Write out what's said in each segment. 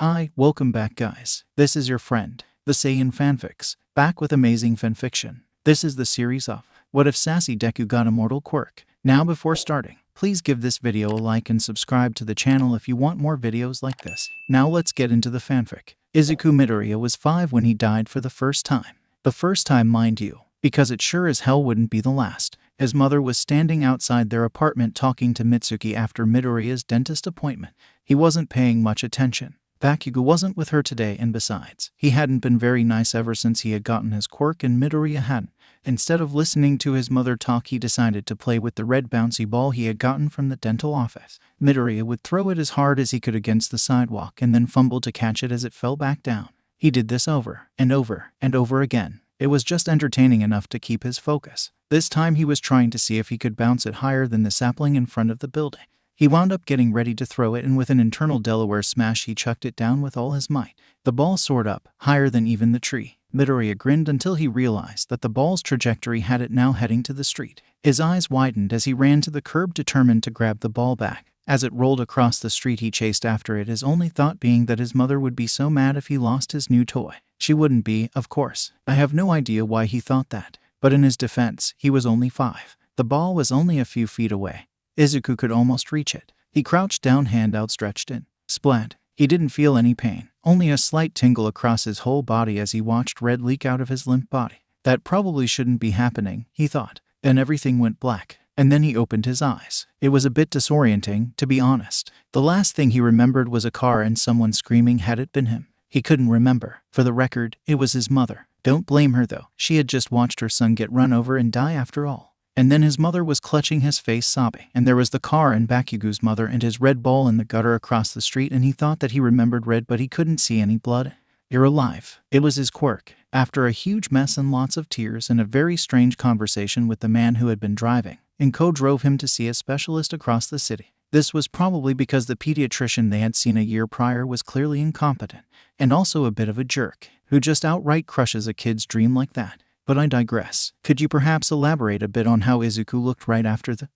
Hi, welcome back guys. This is your friend, the Saiyan Fanfics, back with amazing fanfiction. This is the series of What If Sassy Deku Got Immortal Quirk. Now before starting, please give this video a like and subscribe to the channel if you want more videos like this. Now let's get into the fanfic. Izuku Midoriya was 5 when he died for the first time. The first time, mind you, because it sure as hell wouldn't be the last. His mother was standing outside their apartment talking to Mitsuki after Midoriya's dentist appointment. He wasn't paying much attention. Bakugou wasn't with her today, and besides, he hadn't been very nice ever since he had gotten his quirk and Midoriya hadn't. Instead of listening to his mother talk, he decided to play with the red bouncy ball he had gotten from the dental office. Midoriya would throw it as hard as he could against the sidewalk and then fumble to catch it as it fell back down. He did this over and over and over again. It was just entertaining enough to keep his focus. This time he was trying to see if he could bounce it higher than the sapling in front of the building. He wound up getting ready to throw it, and with an internal Delaware smash he chucked it down with all his might. The ball soared up, higher than even the tree. Midoriya grinned until he realized that the ball's trajectory had it now heading to the street. His eyes widened as he ran to the curb, determined to grab the ball back. As it rolled across the street he chased after it, his only thought being that his mother would be so mad if he lost his new toy. She wouldn't be, of course. I have no idea why he thought that. But in his defense, he was only 5. The ball was only a few feet away. Izuku could almost reach it. He crouched down, hand outstretched, and splat. He didn't feel any pain, only a slight tingle across his whole body as he watched red leak out of his limp body. That probably shouldn't be happening, he thought. Then everything went black, and then he opened his eyes. It was a bit disorienting, to be honest. The last thing he remembered was a car and someone screaming. Had it been him? He couldn't remember. For the record, it was his mother. Don't blame her though. She had just watched her son get run over and die after all. And then his mother was clutching his face, sobbing. And there was the car and Bakugou's mother and his red ball in the gutter across the street, and he thought that he remembered red, but he couldn't see any blood. You're alive. It was his quirk. After a huge mess and lots of tears and a very strange conversation with the man who had been driving, Inko drove him to see a specialist across the city. This was probably because the pediatrician they had seen a year prior was clearly incompetent, and also a bit of a jerk, who just outright crushes a kid's dream like that. But I digress. Could you perhaps elaborate a bit on how Izuku looked right after the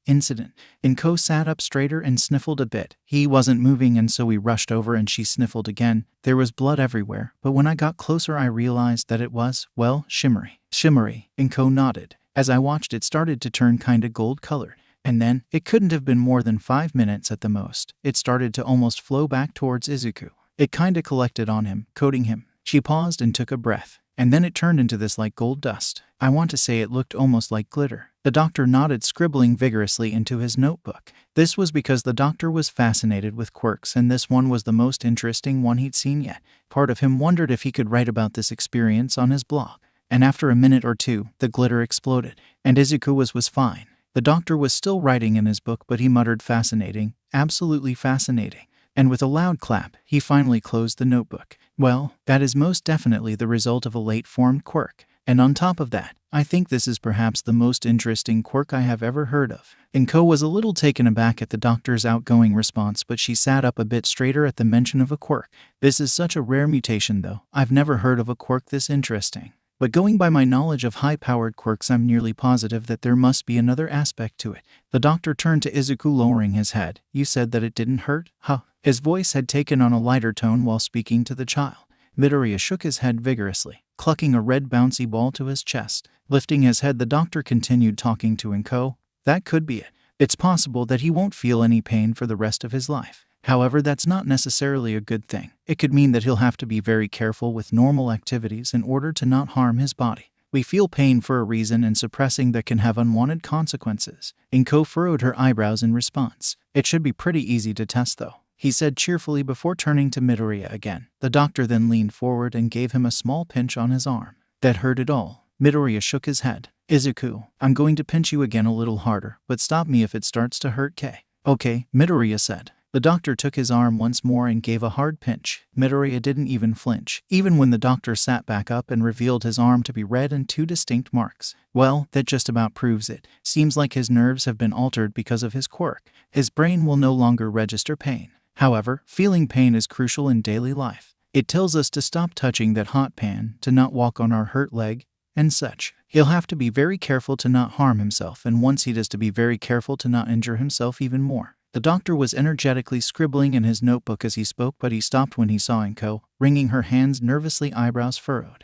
incident? Inko sat up straighter and sniffled a bit. He wasn't moving, and so we rushed over and she sniffled again. There was blood everywhere, but when I got closer I realized that it was, well, shimmery. Shimmery, Inko nodded. As I watched, it started to turn kinda gold-colored. And then, it couldn't have been more than 5 minutes at the most, it started to almost flow back towards Izuku. It kinda collected on him, coating him. She paused and took a breath. And then it turned into this like gold dust. I want to say it looked almost like glitter. The doctor nodded, scribbling vigorously into his notebook. This was because the doctor was fascinated with quirks, and this one was the most interesting one he'd seen yet. Part of him wondered if he could write about this experience on his blog. And after a minute or two, the glitter exploded, and Izuku was fine. The doctor was still writing in his book, but he muttered, "Fascinating, absolutely fascinating." And with a loud clap, he finally closed the notebook. Well, that is most definitely the result of a late-formed quirk. And on top of that, I think this is perhaps the most interesting quirk I have ever heard of. Inko was a little taken aback at the doctor's outgoing response, but she sat up a bit straighter at the mention of a quirk. This is such a rare mutation though. I've never heard of a quirk this interesting. But going by my knowledge of high-powered quirks, I'm nearly positive that there must be another aspect to it. The doctor turned to Izuku, lowering his head. You said that it didn't hurt? Huh? His voice had taken on a lighter tone while speaking to the child. Midoriya shook his head vigorously, clucking a red bouncy ball to his chest. Lifting his head, the doctor continued talking to Inko. That could be it. It's possible that he won't feel any pain for the rest of his life. However, that's not necessarily a good thing. It could mean that he'll have to be very careful with normal activities in order to not harm his body. We feel pain for a reason, and suppressing that can have unwanted consequences. Inko furrowed her eyebrows in response. It should be pretty easy to test though, he said cheerfully before turning to Midoriya again. The doctor then leaned forward and gave him a small pinch on his arm. That hurt at all? Midoriya shook his head. Izuku, I'm going to pinch you again a little harder, but stop me if it starts to hurt, K. Okay, Midoriya said. The doctor took his arm once more and gave a hard pinch. Midoriya didn't even flinch, even when the doctor sat back up and revealed his arm to be red and 2 distinct marks. Well, that just about proves it. Seems like his nerves have been altered because of his quirk. His brain will no longer register pain. However, feeling pain is crucial in daily life. It tells us to stop touching that hot pan, to not walk on our hurt leg, and such. He'll have to be very careful to not harm himself, and once he does, to be very careful to not injure himself even more. The doctor was energetically scribbling in his notebook as he spoke, but he stopped when he saw Inko, wringing her hands nervously, eyebrows furrowed.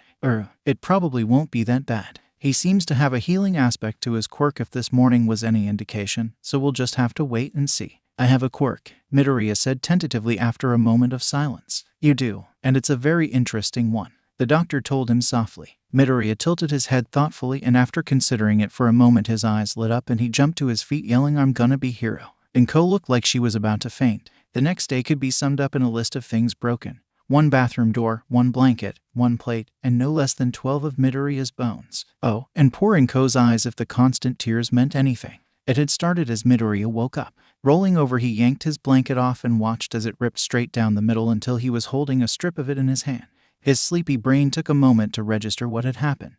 It probably won't be that bad. He seems to have a healing aspect to his quirk if this morning was any indication, so we'll just have to wait and see. I have a quirk, Midoriya said tentatively after a moment of silence. You do, and it's a very interesting one, the doctor told him softly. Midoriya tilted his head thoughtfully, and after considering it for a moment his eyes lit up and he jumped to his feet yelling, "I'm gonna be hero." Inko looked like she was about to faint. The next day could be summed up in a list of things broken. 1 bathroom door, 1 blanket, 1 plate, and no less than 12 of Midoriya's bones. Oh, and poor Inko's eyes if the constant tears meant anything. It had started as Midoriya woke up. Rolling over, he yanked his blanket off and watched as it ripped straight down the middle until he was holding a strip of it in his hand. His sleepy brain took a moment to register what had happened.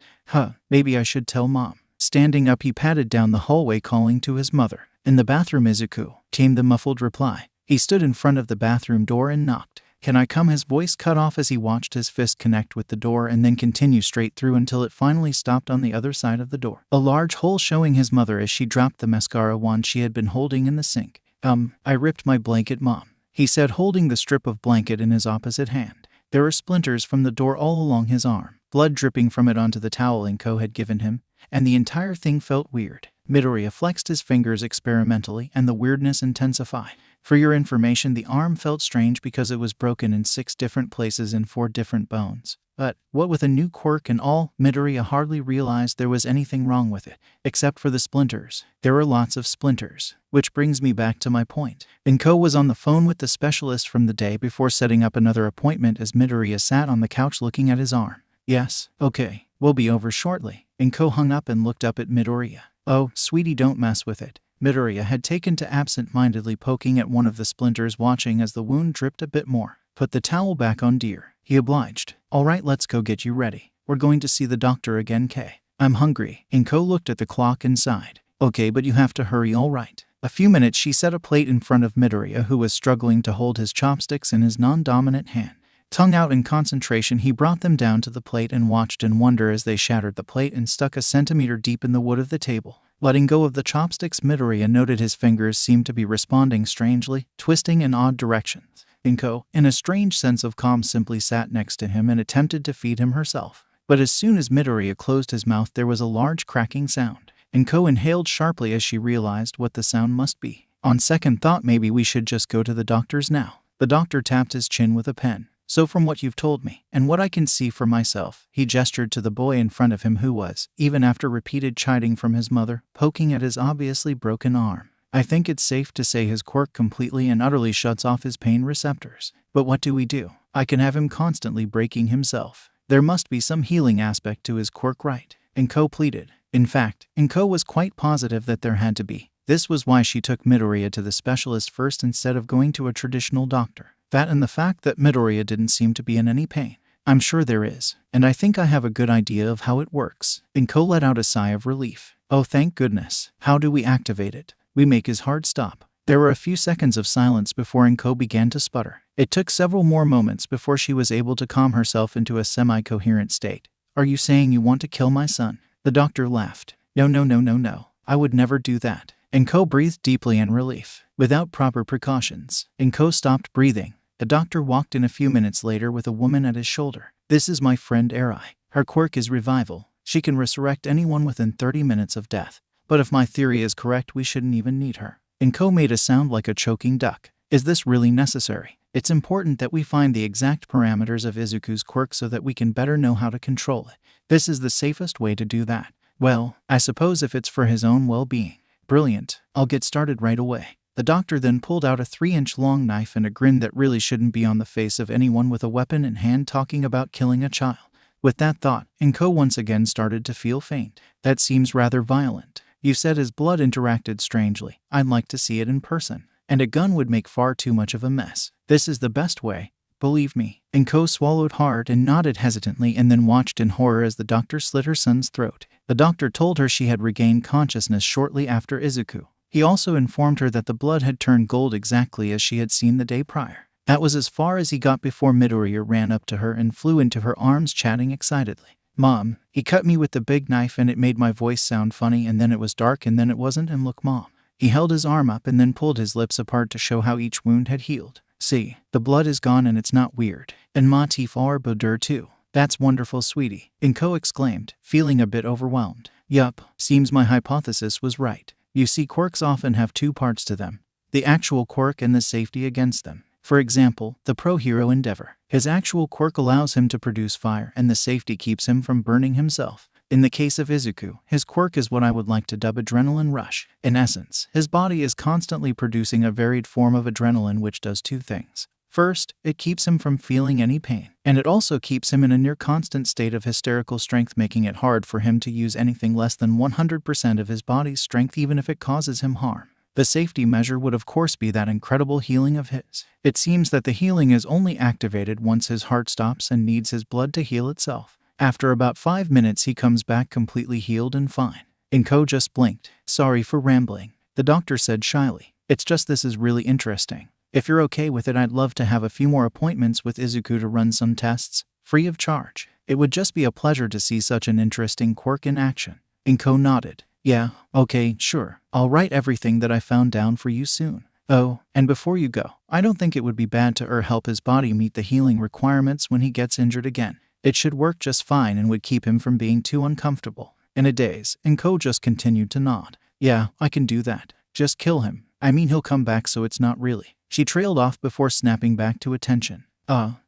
Maybe I should tell Mom. Standing up, he padded down the hallway calling to his mother. In the bathroom, Izuku, came the muffled reply. He stood in front of the bathroom door and knocked. Can I come? His voice cut off as he watched his fist connect with the door and then continue straight through until it finally stopped on the other side of the door. A large hole showing his mother as she dropped the mascara wand she had been holding in the sink. I ripped my blanket, Mom, he said, holding the strip of blanket in his opposite hand. There were splinters from the door all along his arm, blood dripping from it onto the towel Inko had given him, and the entire thing felt weird. Midoriya flexed his fingers experimentally and the weirdness intensified. For your information, the arm felt strange because it was broken in 6 different places in 4 different bones. But, what with a new quirk and all, Midoriya hardly realized there was anything wrong with it, except for the splinters. There were lots of splinters. Which brings me back to my point. Inko was on the phone with the specialist from the day before setting up another appointment as Midoriya sat on the couch looking at his arm. Yes, okay, we'll be over shortly. Inko hung up and looked up at Midoriya. Oh, sweetie, don't mess with it. Midoriya had taken to absent-mindedly poking at one of the splinters, watching as the wound dripped a bit more. Put the towel back on, dear, he obliged. All right, let's go get you ready. We're going to see the doctor again, Kay. I'm hungry. Inko looked at the clock and sighed. Okay, but you have to hurry, all right. A few minutes, she set a plate in front of Midoriya, who was struggling to hold his chopsticks in his non-dominant hand. Tongue out in concentration, he brought them down to the plate and watched in wonder as they shattered the plate and stuck a centimeter deep in the wood of the table. Letting go of the chopsticks, Midoriya noted his fingers seemed to be responding strangely, twisting in odd directions. Inko, in a strange sense of calm, simply sat next to him and attempted to feed him herself. But as soon as Midoriya closed his mouth, there was a large cracking sound. Inko inhaled sharply as she realized what the sound must be. On second thought, maybe we should just go to the doctor's now. The doctor tapped his chin with a pen. So from what you've told me, and what I can see for myself, he gestured to the boy in front of him who was, even after repeated chiding from his mother, poking at his obviously broken arm. I think it's safe to say his quirk completely and utterly shuts off his pain receptors. But what do we do? I can have him constantly breaking himself. There must be some healing aspect to his quirk, right? Inko pleaded. In fact, Inko was quite positive that there had to be. This was why she took Midoriya to the specialist first instead of going to a traditional doctor. That and the fact that Midoriya didn't seem to be in any pain. I'm sure there is, and I think I have a good idea of how it works. Inko let out a sigh of relief. Oh, thank goodness. How do we activate it? We make his heart stop. There were a few seconds of silence before Inko began to sputter. It took several more moments before she was able to calm herself into a semi-coherent state. Are you saying you want to kill my son? The doctor laughed. No. I would never do that. Inko breathed deeply in relief. Without proper precautions, Inko stopped breathing. The doctor walked in a few minutes later with a woman at his shoulder. This is my friend Arai. Her quirk is revival. She can resurrect anyone within 30 minutes of death. But if my theory is correct, we shouldn't even need her. Inko made a sound like a choking duck. Is this really necessary? It's important that we find the exact parameters of Izuku's quirk so that we can better know how to control it. This is the safest way to do that. Well, I suppose if it's for his own well-being. Brilliant. I'll get started right away. The doctor then pulled out a 3-inch long knife and a grin that really shouldn't be on the face of anyone with a weapon in hand talking about killing a child. With that thought, Inko once again started to feel faint. That seems rather violent. You said his blood interacted strangely. I'd like to see it in person. And a gun would make far too much of a mess. This is the best way. Believe me. Inko swallowed hard and nodded hesitantly and then watched in horror as the doctor slit her son's throat. The doctor told her she had regained consciousness shortly after Izuku. He also informed her that the blood had turned gold exactly as she had seen the day prior. That was as far as he got before Midoriya ran up to her and flew into her arms chatting excitedly. Mom, he cut me with the big knife and it made my voice sound funny and then it was dark and then it wasn't and look, Mom. He held his arm up and then pulled his lips apart to show how each wound had healed. See, the blood is gone and it's not weird. And ma teeth are boudur too. That's wonderful, sweetie, Inko exclaimed, feeling a bit overwhelmed. Yup, seems my hypothesis was right. You see, quirks often have two parts to them. The actual quirk and the safety against them. For example, the pro-hero Endeavor. His actual quirk allows him to produce fire and the safety keeps him from burning himself. In the case of Izuku, his quirk is what I would like to dub adrenaline rush. In essence, his body is constantly producing a varied form of adrenaline which does two things. First, it keeps him from feeling any pain, and it also keeps him in a near constant state of hysterical strength, making it hard for him to use anything less than 100% of his body's strength even if it causes him harm. The safety measure would of course be that incredible healing of his. It seems that the healing is only activated once his heart stops and needs his blood to heal itself. After about 5 minutes he comes back completely healed and fine. Inko just blinked. Sorry for rambling, the doctor said shyly. It's just this is really interesting. If you're okay with it, I'd love to have a few more appointments with Izuku to run some tests, free of charge. It would just be a pleasure to see such an interesting quirk in action. Inko nodded. Yeah, okay, sure. I'll write everything that I found down for you soon. Oh, and before you go, I don't think it would be bad to help his body meet the healing requirements when he gets injured again. It should work just fine and would keep him from being too uncomfortable. In a daze, Inko just continued to nod. Yeah, I can do that. Just kill him. I mean, he'll come back, so it's not really. She trailed off before snapping back to attention.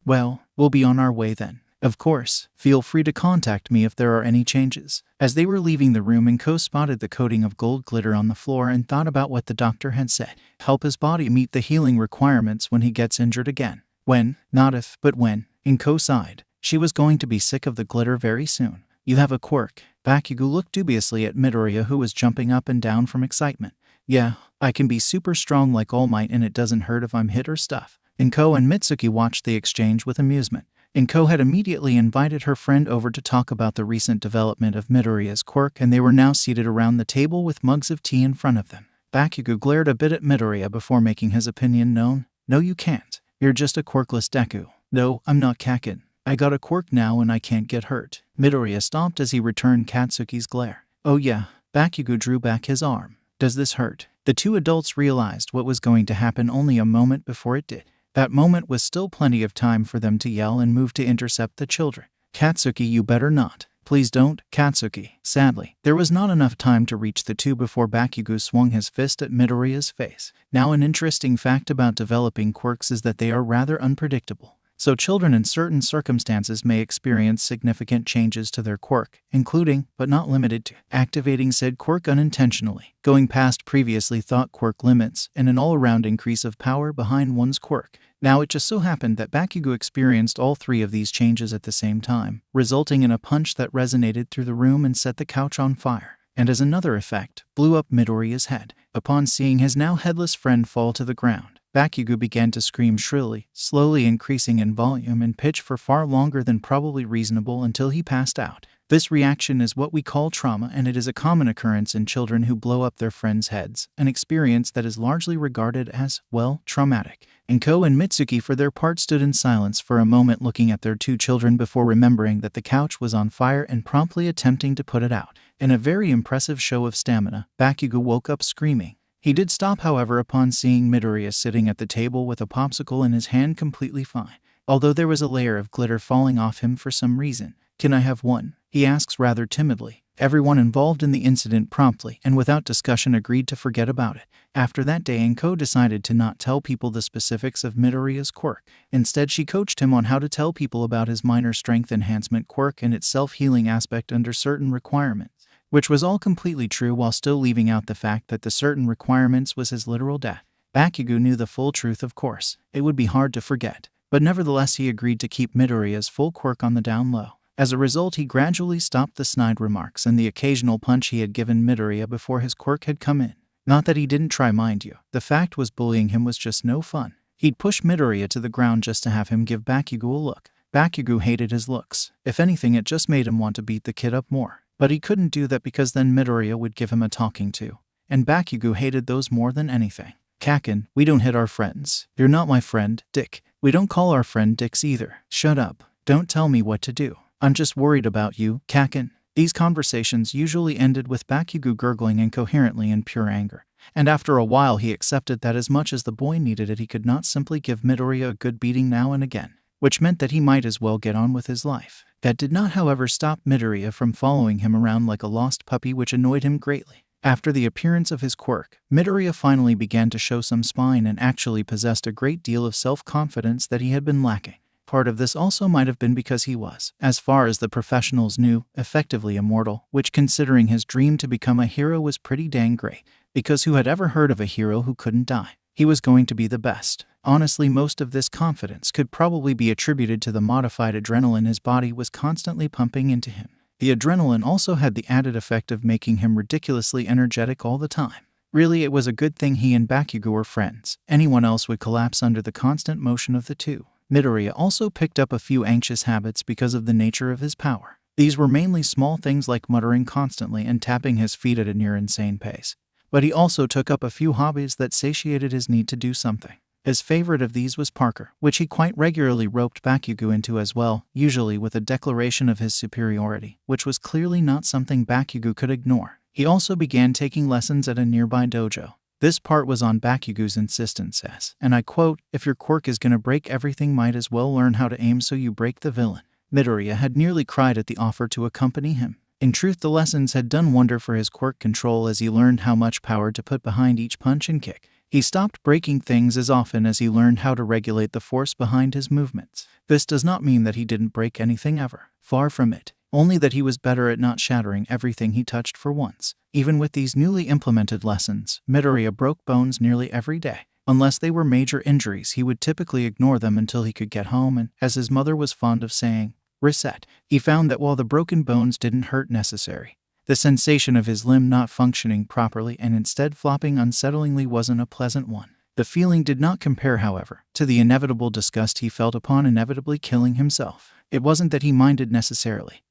Well, we'll be on our way then. Of course, feel free to contact me if there are any changes. As they were leaving the room, Inko spotted the coating of gold glitter on the floor and thought about what the doctor had said. Help his body meet the healing requirements when he gets injured again. When, not if, but when. Inko sighed. She was going to be sick of the glitter very soon. You have a quirk. Bakugou looked dubiously at Midoriya, who was jumping up and down from excitement. Yeah, I can be super strong like All Might and it doesn't hurt if I'm hit or stuff. Inko and Mitsuki watched the exchange with amusement. Inko had immediately invited her friend over to talk about the recent development of Midoriya's quirk, and they were now seated around the table with mugs of tea in front of them. Bakugou glared a bit at Midoriya before making his opinion known. No, you can't. You're just a quirkless Deku. No, I'm not Kakin. I got a quirk now and I can't get hurt. Midoriya stopped as he returned Katsuki's glare. Oh yeah. Bakugou drew back his arm. Does this hurt? The two adults realized what was going to happen only a moment before it did. That moment was still plenty of time for them to yell and move to intercept the children. Katsuki, you better not. Please don't, Katsuki. Sadly, there was not enough time to reach the two before Bakugou swung his fist at Midoriya's face. Now, an interesting fact about developing quirks is that they are rather unpredictable. So children in certain circumstances may experience significant changes to their quirk, including, but not limited to, activating said quirk unintentionally, going past previously thought quirk limits, and an all-around increase of power behind one's quirk. Now it just so happened that Bakugou experienced all three of these changes at the same time, resulting in a punch that resonated through the room and set the couch on fire, and as another effect, blew up Midoriya's head. Upon seeing his now headless friend fall to the ground, Bakugou began to scream shrilly, slowly increasing in volume and pitch for far longer than probably reasonable until he passed out. This reaction is what we call trauma, and it is a common occurrence in children who blow up their friends' heads, an experience that is largely regarded as, well, traumatic. Inko and Mitsuki for their part stood in silence for a moment, looking at their two children before remembering that the couch was on fire and promptly attempting to put it out. In a very impressive show of stamina, Bakugou woke up screaming. He did stop, however, upon seeing Midoriya sitting at the table with a popsicle in his hand completely fine, although there was a layer of glitter falling off him for some reason. Can I have one? He asks rather timidly. Everyone involved in the incident promptly and without discussion agreed to forget about it. After that day, Inko decided to not tell people the specifics of Midoriya's quirk. Instead, she coached him on how to tell people about his minor strength enhancement quirk and its self-healing aspect under certain requirements, which was all completely true while still leaving out the fact that the certain requirements was his literal death. Bakugou knew the full truth, of course. It would be hard to forget, but nevertheless he agreed to keep Midoriya's full quirk on the down low. As a result, he gradually stopped the snide remarks and the occasional punch he had given Midoriya before his quirk had come in. Not that he didn't try, mind you. The fact was, bullying him was just no fun. He'd push Midoriya to the ground just to have him give Bakugou a look. Bakugou hated his looks. If anything, it just made him want to beat the kid up more. But he couldn't do that because then Midoriya would give him a talking to. And Bakugou hated those more than anything. Kakin, we don't hit our friends. You're not my friend, Dick. We don't call our friend Dicks either. Shut up. Don't tell me what to do. I'm just worried about you, Kakin. These conversations usually ended with Bakugou gurgling incoherently in pure anger. And after a while he accepted that as much as the boy needed it, he could not simply give Midoriya a good beating now and again, which meant that he might as well get on with his life. That did not, however, stop Midoriya from following him around like a lost puppy, which annoyed him greatly. After the appearance of his quirk, Midoriya finally began to show some spine and actually possessed a great deal of self-confidence that he had been lacking. Part of this also might have been because he was, as far as the professionals knew, effectively immortal, which, considering his dream to become a hero, was pretty dang great. Because who had ever heard of a hero who couldn't die? He was going to be the best. Honestly, most of this confidence could probably be attributed to the modified adrenaline his body was constantly pumping into him. The adrenaline also had the added effect of making him ridiculously energetic all the time. Really, it was a good thing he and Bakugou were friends. Anyone else would collapse under the constant motion of the two. Midoriya also picked up a few anxious habits because of the nature of his power. These were mainly small things like muttering constantly and tapping his feet at a near insane pace. But he also took up a few hobbies that satiated his need to do something. His favorite of these was parkour, which he quite regularly roped Bakugou into as well, usually with a declaration of his superiority, which was clearly not something Bakugou could ignore. He also began taking lessons at a nearby dojo. This part was on Bakugou's insistence as, and I quote, "If your quirk is gonna break everything, might as well learn how to aim so you break the villain." Midoriya had nearly cried at the offer to accompany him. In truth, the lessons had done wonder for his quirk control as he learned how much power to put behind each punch and kick. He stopped breaking things as often as he learned how to regulate the force behind his movements. This does not mean that he didn't break anything ever. Far from it. Only that he was better at not shattering everything he touched for once. Even with these newly implemented lessons, Midoriya broke bones nearly every day. Unless they were major injuries, he would typically ignore them until he could get home and, as his mother was fond of saying, reset. He found that while the broken bones didn't hurt necessarily, the sensation of his limb not functioning properly and instead flopping unsettlingly wasn't a pleasant one. The feeling did not compare, however, to the inevitable disgust he felt upon inevitably killing himself. It wasn't that he minded necessarily.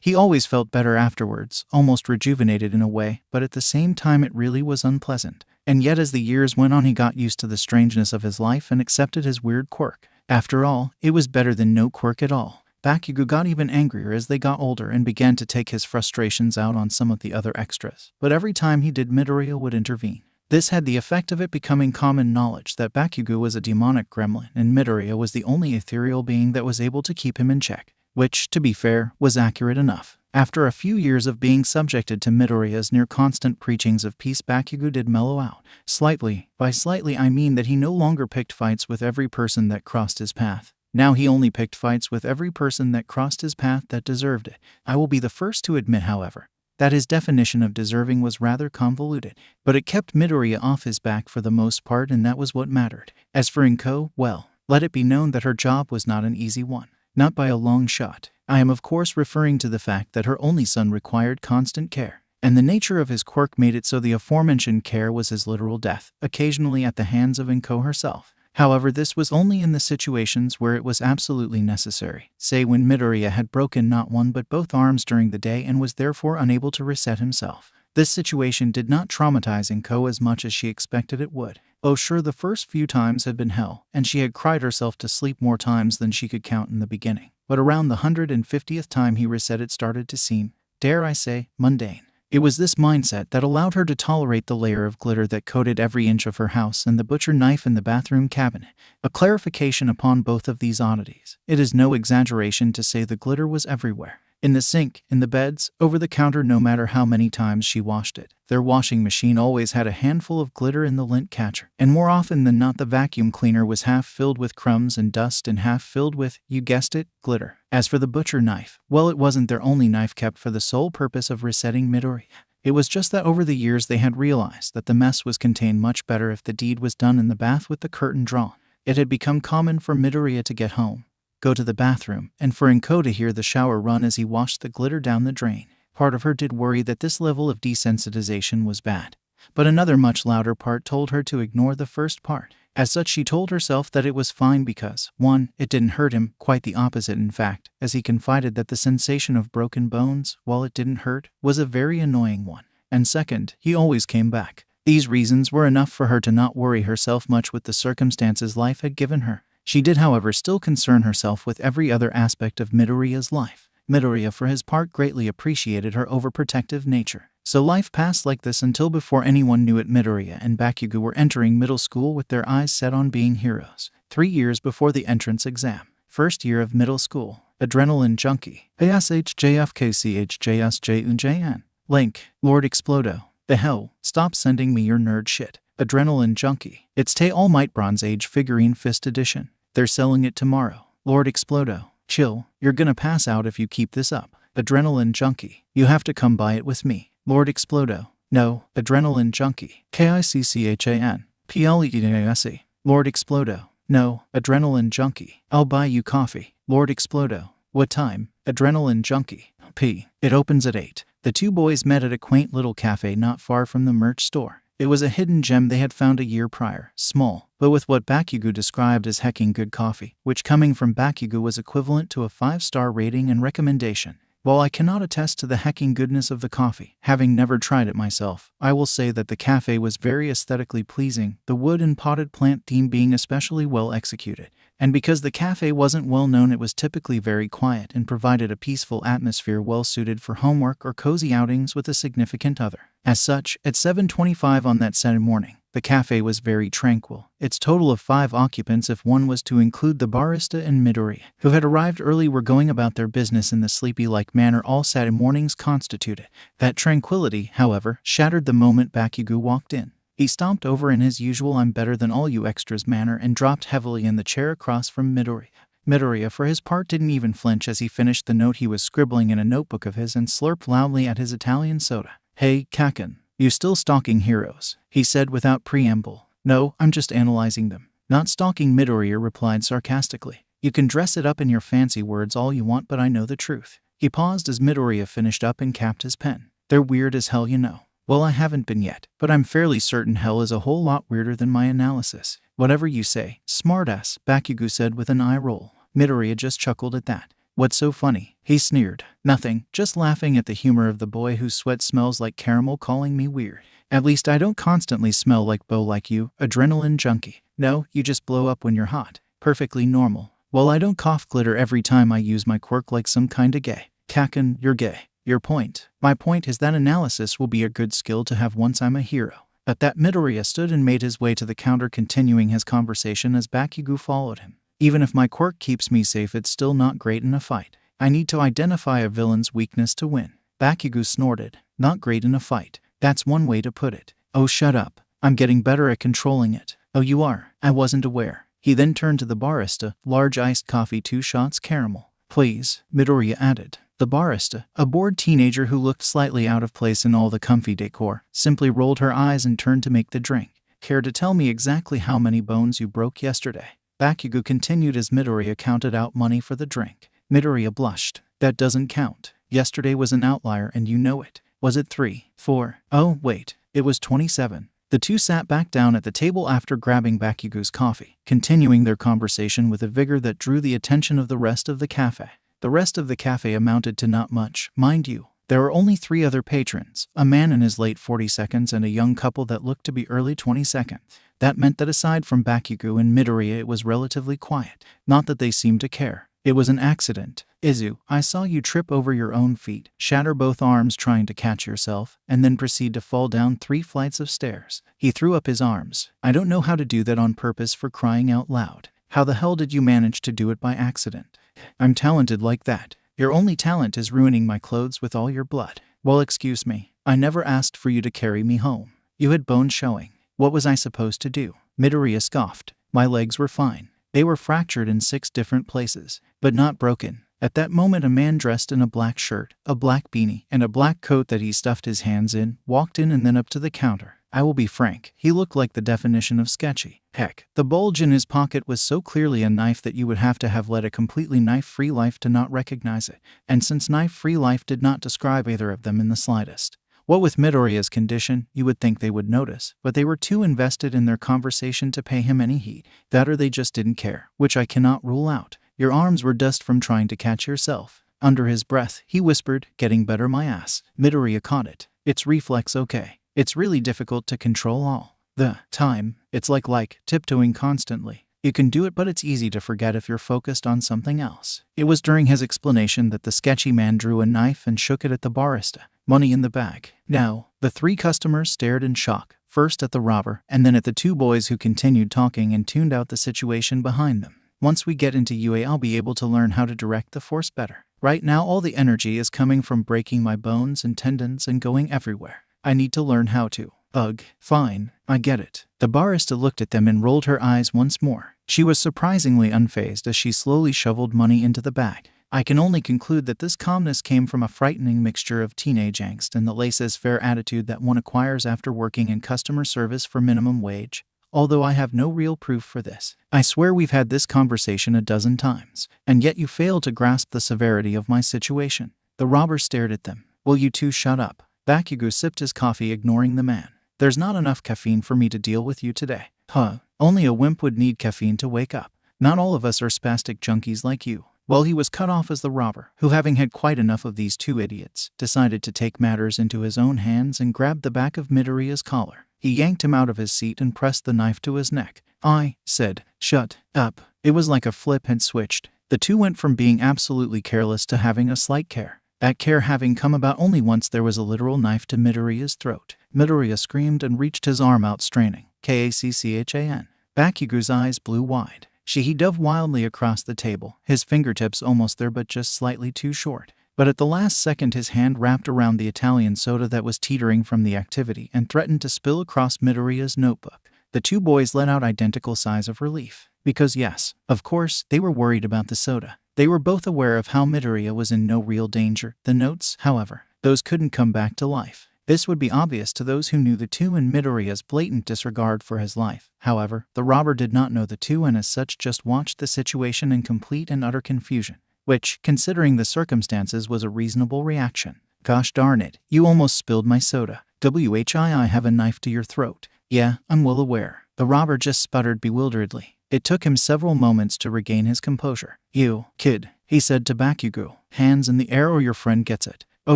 He always felt better afterwards, almost rejuvenated in a way, but at the same time it really was unpleasant. And yet as the years went on, he got used to the strangeness of his life and accepted his weird quirk. After all, it was better than no quirk at all. Bakugou got even angrier as they got older and began to take his frustrations out on some of the other extras. But every time he did, Midoriya would intervene. This had the effect of it becoming common knowledge that Bakugou was a demonic gremlin and Midoriya was the only ethereal being that was able to keep him in check. Which, to be fair, was accurate enough. After a few years of being subjected to Midoriya's near-constant preachings of peace, Bakugou did mellow out. Slightly. By slightly I mean that he no longer picked fights with every person that crossed his path. Now he only picked fights with every person that crossed his path that deserved it. I will be the first to admit, however, that his definition of deserving was rather convoluted, but it kept Midoriya off his back for the most part, and that was what mattered. As for Inko, well, let it be known that her job was not an easy one. Not by a long shot. I am of course referring to the fact that her only son required constant care, and the nature of his quirk made it so the aforementioned care was his literal death, occasionally at the hands of Inko herself. However, this was only in the situations where it was absolutely necessary, say when Midoriya had broken not one but both arms during the day and was therefore unable to reset himself. This situation did not traumatize Inko as much as she expected it would. Oh sure, the first few times had been hell, and she had cried herself to sleep more times than she could count in the beginning. But around the 150th time he reset, it started to seem, dare I say, mundane. It was this mindset that allowed her to tolerate the layer of glitter that coated every inch of her house and the butcher knife in the bathroom cabinet. A clarification upon both of these oddities. It is no exaggeration to say the glitter was everywhere. In the sink, in the beds, over the counter, no matter how many times she washed it. Their washing machine always had a handful of glitter in the lint catcher, and more often than not the vacuum cleaner was half filled with crumbs and dust and half filled with, you guessed it, glitter. As for the butcher knife, well, it wasn't their only knife kept for the sole purpose of resetting Midoriya. It was just that over the years they had realized that the mess was contained much better if the deed was done in the bath with the curtain drawn. It had become common for Midoriya to get home, go to the bathroom, and for Inko to hear the shower run as he washed the glitter down the drain. Part of her did worry that this level of desensitization was bad, but another much louder part told her to ignore the first part. As such, she told herself that it was fine because, 1, it didn't hurt him, quite the opposite in fact, as he confided that the sensation of broken bones, while it didn't hurt, was a very annoying one. And 2nd, he always came back. These reasons were enough for her to not worry herself much with the circumstances life had given her. She did, however, still concern herself with every other aspect of Midoriya's life. Midoriya, for his part, greatly appreciated her overprotective nature. So life passed like this until before anyone knew it, Midoriya and Bakugou were entering middle school with their eyes set on being heroes. 3 years before the entrance exam. First year of middle school. Adrenaline junkie. ASHJFKCHJSJUJN. Link. Lord Explodo. The hell? Stop sending me your nerd shit. Adrenaline junkie. It's Tay All Might Bronze Age figurine fist edition. They're selling it tomorrow. Lord Explodo. Chill. You're gonna pass out if you keep this up. Adrenaline junkie. You have to come buy it with me. Lord Explodo. No. Adrenaline junkie. KICCHAN. PLEDASE. Lord Explodo. No. Adrenaline junkie. I'll buy you coffee. Lord Explodo. What time? Adrenaline junkie. P. It opens at 8. The two boys met at a quaint little cafe not far from the merch store. It was a hidden gem they had found a year prior, small, but with what Bakugou described as hecking good coffee, which coming from Bakugou was equivalent to a 5-star rating and recommendation. While I cannot attest to the hecking goodness of the coffee, having never tried it myself, I will say that the cafe was very aesthetically pleasing, the wood and potted plant theme being especially well executed. And because the cafe wasn't well known, it was typically very quiet and provided a peaceful atmosphere well suited for homework or cozy outings with a significant other. As such, at 7:25 on that Saturday morning, the cafe was very tranquil. Its total of 5 occupants, if one was to include the barista and Midoriya, who had arrived early, were going about their business in the sleepy-like manner all Saturday mornings constituted. That tranquility, however, shattered the moment Bakugou walked in. He stomped over in his usual "I'm better than all you extras" manner and dropped heavily in the chair across from Midoriya. Midoriya, for his part, didn't even flinch as he finished the note he was scribbling in a notebook of his and slurped loudly at his Italian soda. "Hey, Kaken, you still stalking heroes?" he said without preamble. "No, I'm just analyzing them." "Not stalking," Midoriya replied sarcastically. "You can dress it up in your fancy words all you want, but I know the truth." He paused as Midoriya finished up and capped his pen. "They're weird as hell, you know." "Well, I haven't been yet, but I'm fairly certain hell is a whole lot weirder than my analysis." "Whatever you say, smartass," Bakugou said with an eye roll. Midoriya just chuckled at that. "What's so funny?" he sneered. "Nothing, just laughing at the humor of the boy whose sweat smells like caramel calling me weird. At least I don't constantly smell like Bo like you, adrenaline junkie. No, you just blow up when you're hot. Perfectly normal. Well, I don't cough glitter every time I use my quirk like some kinda gay." "Kaken, you're gay." "Your point?" "My point is that analysis will be a good skill to have once I'm a hero." At that, Midoriya stood and made his way to the counter, continuing his conversation as Bakugou followed him. "Even if my quirk keeps me safe, it's still not great in a fight. I need to identify a villain's weakness to win." Bakugou snorted. "Not great in a fight. That's one way to put it." "Oh, shut up. I'm getting better at controlling it." "Oh, you are? I wasn't aware." He then turned to the barista. "Large iced coffee, 2 shots caramel." "Please," Midoriya added. The barista, a bored teenager who looked slightly out of place in all the comfy decor, simply rolled her eyes and turned to make the drink. "Care to tell me exactly how many bones you broke yesterday?" Bakugou continued as Midoriya counted out money for the drink. Midoriya blushed. "That doesn't count. Yesterday was an outlier and you know it." "Was it 3, 4? Oh, wait, it was 27. The two sat back down at the table after grabbing Bakugou's coffee, continuing their conversation with a vigor that drew the attention of the rest of the cafe. The rest of the cafe amounted to not much, mind you. There were only 3 other patrons, a man in his late 42nd and a young couple that looked to be early 22nd. That meant that aside from Bakugou and Midoriya, it was relatively quiet. Not that they seemed to care. "It was an accident. Izu, I saw you trip over your own feet, shatter both arms trying to catch yourself, and then proceed to fall down 3 flights of stairs." He threw up his arms. "I don't know how to do that on purpose, for crying out loud. How the hell did you manage to do it by accident?" "I'm talented like that. Your only talent is ruining my clothes with all your blood." "Well, excuse me. I never asked for you to carry me home. You had bones showing. What was I supposed to do?" Midoriya scoffed. "My legs were fine. They were fractured in 6 different places, but not broken." At that moment, a man dressed in a black shirt, a black beanie, and a black coat that he stuffed his hands in, walked in and then up to the counter. I will be frank, he looked like the definition of sketchy. Heck, the bulge in his pocket was so clearly a knife that you would have to have led a completely knife-free life to not recognize it. And since knife-free life did not describe either of them in the slightest. What with Midoriya's condition, you would think they would notice, but they were too invested in their conversation to pay him any heed. That or they just didn't care, which I cannot rule out. Your arms were dust from trying to catch yourself. Under his breath, he whispered, "Getting better my ass." Midoriya caught it. It's reflex, okay. It's really difficult to control all the time. It's like tiptoeing constantly. You can do it, but it's easy to forget if you're focused on something else. It was during his explanation that the sketchy man drew a knife and shook it at the barista. money in the bag. Now, the three customers stared in shock, first at the robber and then at the two boys who continued talking and tuned out the situation behind them. Once we get into UA, I'll be able to learn how to direct the force better. Right now, all the energy is coming from breaking my bones and tendons and going everywhere. I need to learn how to. Ugh, fine, I get it. The barista looked at them and rolled her eyes once more. She was surprisingly unfazed as she slowly shoveled money into the bag. I can only conclude that this calmness came from a frightening mixture of teenage angst and the laissez-faire attitude that one acquires after working in customer service for minimum wage, although I have no real proof for this. I swear we've had this conversation a dozen times, and yet you fail to grasp the severity of my situation. The robber stared at them. Will you two shut up? Bakugou sipped his coffee, ignoring the man. There's not enough caffeine for me to deal with you today. Huh, only a wimp would need caffeine to wake up. Not all of us are spastic junkies like you. Well, he was cut off as the robber, who, having had quite enough of these two idiots, decided to take matters into his own hands and grabbed the back of Midoriya's collar. He yanked him out of his seat and pressed the knife to his neck. I said, shut up. It was like a flip had switched. The two went from being absolutely careless to having a slight care. That care having come about only once there was a literal knife to Midoriya's throat. Midoriya screamed and reached his arm out, straining. Kacchan. Bakugou's eyes blew wide. He dove wildly across the table, his fingertips almost there but just slightly too short. But at the last second his hand wrapped around the Italian soda that was teetering from the activity and threatened to spill across Midoriya's notebook. The two boys let out identical sighs of relief. Because yes, of course, they were worried about the soda. They were both aware of how Midoriya was in no real danger. The notes, however, those couldn't come back to life. This would be obvious to those who knew the two and Midoriya's blatant disregard for his life. However, the robber did not know the two and as such just watched the situation in complete and utter confusion, which, considering the circumstances, was a reasonable reaction. Gosh darn it, you almost spilled my soda. I have a knife to your throat. Yeah, I'm well aware. The robber just sputtered bewilderedly. It took him several moments to regain his composure. You, kid, he said to Bakugou, hands in the air or your friend gets it. Oh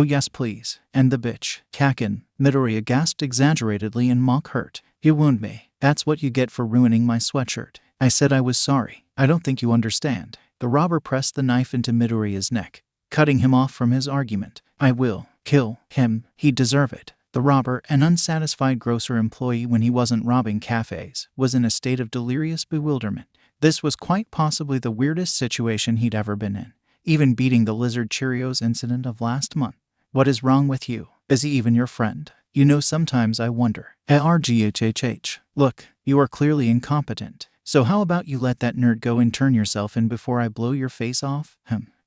yes please. And the bitch. Kakin. Midoriya gasped exaggeratedly in mock hurt. You wound me. That's what you get for ruining my sweatshirt. I said I was sorry. I don't think you understand. The robber pressed the knife into Midoriya's neck, cutting him off from his argument. I will kill him. He'd deserve it. The robber, an unsatisfied grocer employee when he wasn't robbing cafes, was in a state of delirious bewilderment. This was quite possibly the weirdest situation he'd ever been in, even beating the Lizard Cheerios incident of last month. What is wrong with you? Is he even your friend? You know, sometimes I wonder. Arghhh. Look, you are clearly incompetent. So how about you let that nerd go and turn yourself in before I blow your face off?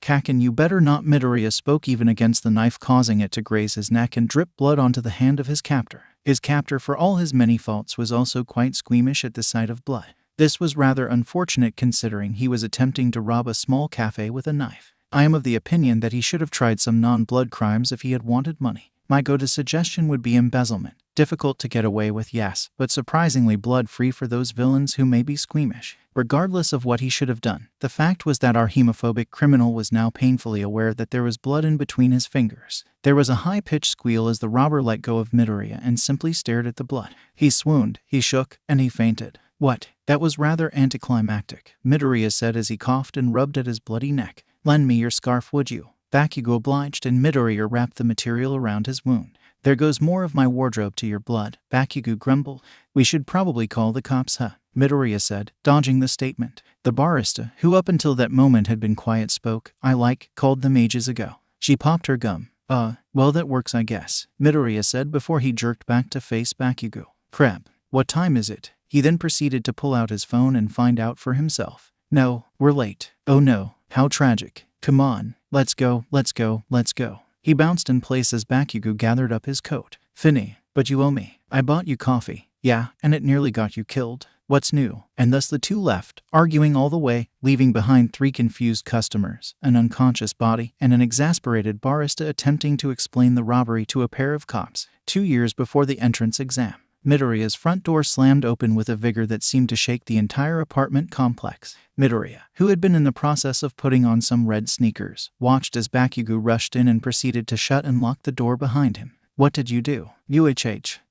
Kakin, you better not. Midoriya spoke even against the knife, causing it to graze his neck and drip blood onto the hand of his captor. His captor, for all his many faults, was also quite squeamish at the sight of blood. This was rather unfortunate considering he was attempting to rob a small cafe with a knife. I am of the opinion that he should have tried some non-blood crimes if he had wanted money. My go-to suggestion would be embezzlement. Difficult to get away with, yes, but surprisingly blood-free for those villains who may be squeamish. Regardless of what he should have done, the fact was that our hemophobic criminal was now painfully aware that there was blood in between his fingers. There was a high-pitched squeal as the robber let go of Midoriya and simply stared at the blood. He swooned, he shook, and he fainted. What? That was rather anticlimactic, Midoriya said as he coughed and rubbed at his bloody neck. Lend me your scarf, would you? Bakugou obliged, and Midoriya wrapped the material around his wound. There goes more of my wardrobe to your blood, Bakugou grumbled. We should probably call the cops, huh? Midoriya said, dodging the statement. The barista, who up until that moment had been quiet, spoke. Called them ages ago. She popped her gum. Well that works I guess, Midoriya said before he jerked back to face Bakugou. Crap, what time is it? He then proceeded to pull out his phone and find out for himself. No, we're late. Oh no, how tragic. Come on, let's go. He bounced in place as Bakugou gathered up his coat. Finny, but you owe me. I bought you coffee. Yeah, and it nearly got you killed. What's new? And thus the two left, arguing all the way, leaving behind three confused customers, an unconscious body, and an exasperated barista attempting to explain the robbery to a pair of cops. 2 years before the entrance exam, Midoriya's front door slammed open with a vigor that seemed to shake the entire apartment complex. Midoriya, who had been in the process of putting on some red sneakers, watched as Bakugou rushed in and proceeded to shut and lock the door behind him. What did you do?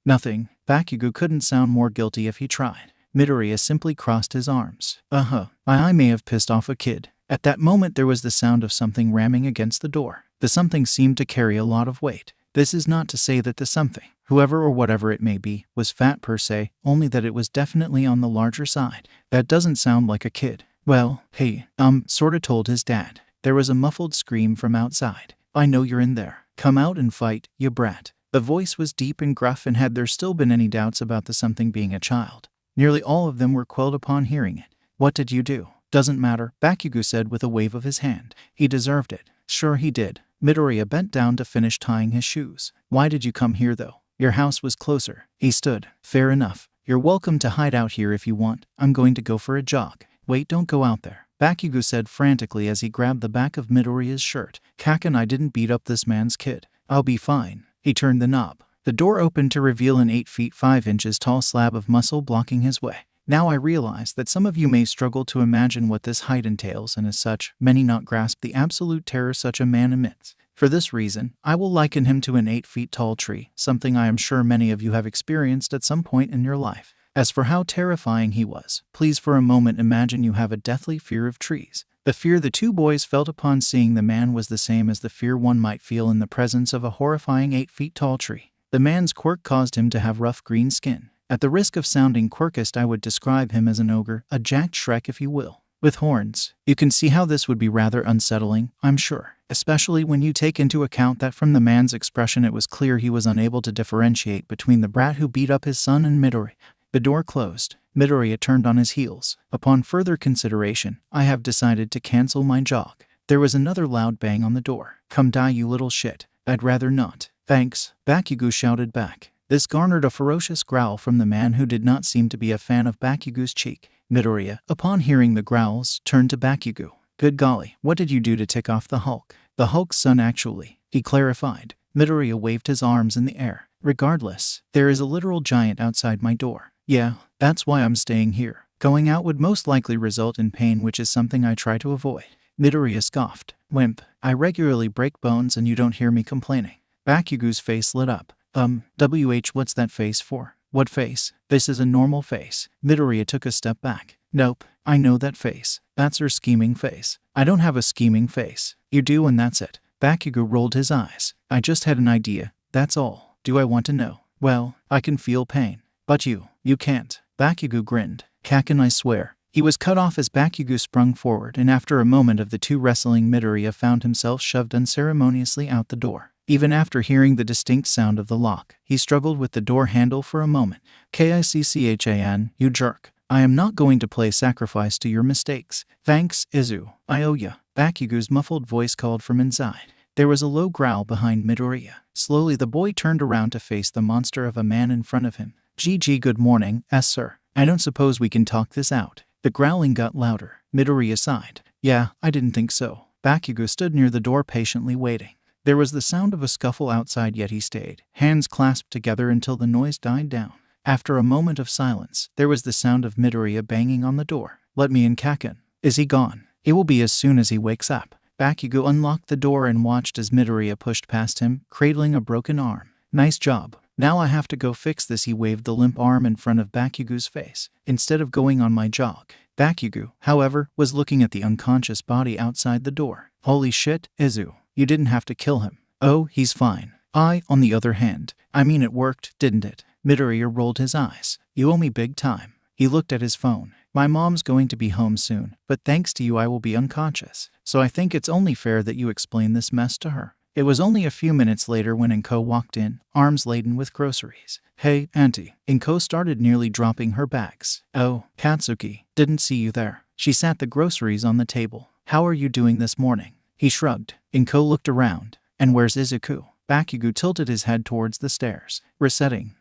Nothing. Bakugou couldn't sound more guilty if he tried. Midoriya simply crossed his arms. I may have pissed off a kid. At that moment there was the sound of something ramming against the door. The something seemed to carry a lot of weight. This is not to say that the something, whoever or whatever it may be, was fat per se, only that it was definitely on the larger side. That doesn't sound like a kid. Well, hey, sorta told his dad. There was a muffled scream from outside. I know you're in there. Come out and fight, you brat. The voice was deep and gruff, and had there still been any doubts about the something being a child, nearly all of them were quelled upon hearing it. What did you do? Doesn't matter, Bakugou said with a wave of his hand. He deserved it. Sure he did. Midoriya bent down to finish tying his shoes. Why did you come here though? Your house was closer. He stood. Fair enough. You're welcome to hide out here if you want. I'm going to go for a jog. Wait, don't go out there, Bakugou said frantically as he grabbed the back of Midoriya's shirt. Kaken, I didn't beat up this man's kid. I'll be fine. He turned the knob. The door opened to reveal an 8 feet 5 inches tall slab of muscle blocking his way. Now I realize that some of you may struggle to imagine what this height entails, and as such, many not grasp the absolute terror such a man emits. For this reason, I will liken him to an 8 feet tall tree, something I am sure many of you have experienced at some point in your life. As for how terrifying he was, please for a moment imagine you have a deathly fear of trees. The fear the two boys felt upon seeing the man was the same as the fear one might feel in the presence of a horrifying 8 feet tall tree. The man's quirk caused him to have rough green skin. At the risk of sounding quirkist, I would describe him as an ogre, a jacked Shrek if you will, with horns. You can see how this would be rather unsettling, I'm sure, especially when you take into account that from the man's expression it was clear he was unable to differentiate between the brat who beat up his son and Midoriya. The door closed. Midoriya turned on his heels. Upon further consideration, I have decided to cancel my jog. There was another loud bang on the door. Come die, you little shit. I'd rather not. Thanks, Bakugou shouted back. This garnered a ferocious growl from the man who did not seem to be a fan of Bakugou's cheek. Midoriya, upon hearing the growls, turned to Bakugou. Good golly, what did you do to tick off the Hulk? The Hulk's son actually, he clarified. Midoriya waved his arms in the air. Regardless, there is a literal giant outside my door. Yeah, that's why I'm staying here. Going out would most likely result in pain, which is something I try to avoid. Midoriya scoffed. Wimp, I regularly break bones and you don't hear me complaining. Bakugou's face lit up. What's that face for? What face? This is a normal face. Midoriya took a step back. Nope, I know that face. That's her scheming face. I don't have a scheming face. You do, and that's it. Bakugou rolled his eyes. I just had an idea, that's all. Do I want to know? Well, I can feel pain. But you can't. Bakugou grinned. Kaken, I swear. He was cut off as Bakugou sprung forward, and after a moment of the two wrestling, Midoriya found himself shoved unceremoniously out the door. Even after hearing the distinct sound of the lock, he struggled with the door handle for a moment. Kickchan, you jerk. I am not going to play sacrifice to your mistakes. Thanks, Izu. I owe ya. Bakugou's muffled voice called from inside. There was a low growl behind Midoriya. Slowly the boy turned around to face the monster of a man in front of him. GG, good morning, sir. I don't suppose we can talk this out. The growling got louder. Midoriya sighed. Yeah, I didn't think so. Bakugou stood near the door patiently waiting. There was the sound of a scuffle outside, yet he stayed, hands clasped together until the noise died down. After a moment of silence, there was the sound of Midoriya banging on the door. Let me in, Kaken. Is he gone? It will be as soon as he wakes up. Bakugou unlocked the door and watched as Midoriya pushed past him, cradling a broken arm. Nice job. Now I have to go fix this. He waved the limp arm in front of Bakugou's face. Instead of going on my jog. Bakugou, however, was looking at the unconscious body outside the door. Holy shit, Izu. You didn't have to kill him. Oh, he's fine. On the other hand, I mean it worked, didn't it? Midoriya rolled his eyes. You owe me big time. He looked at his phone. My mom's going to be home soon, but thanks to you I will be unconscious. So I think it's only fair that you explain this mess to her. It was only a few minutes later when Inko walked in, arms laden with groceries. Hey, Auntie. Inko started, nearly dropping her bags. Oh, Katsuki, didn't see you there. She sat the groceries on the table. How are you doing this morning? He shrugged. Inko looked around. And where's Izuku? Bakugou tilted his head towards the stairs. Resetting.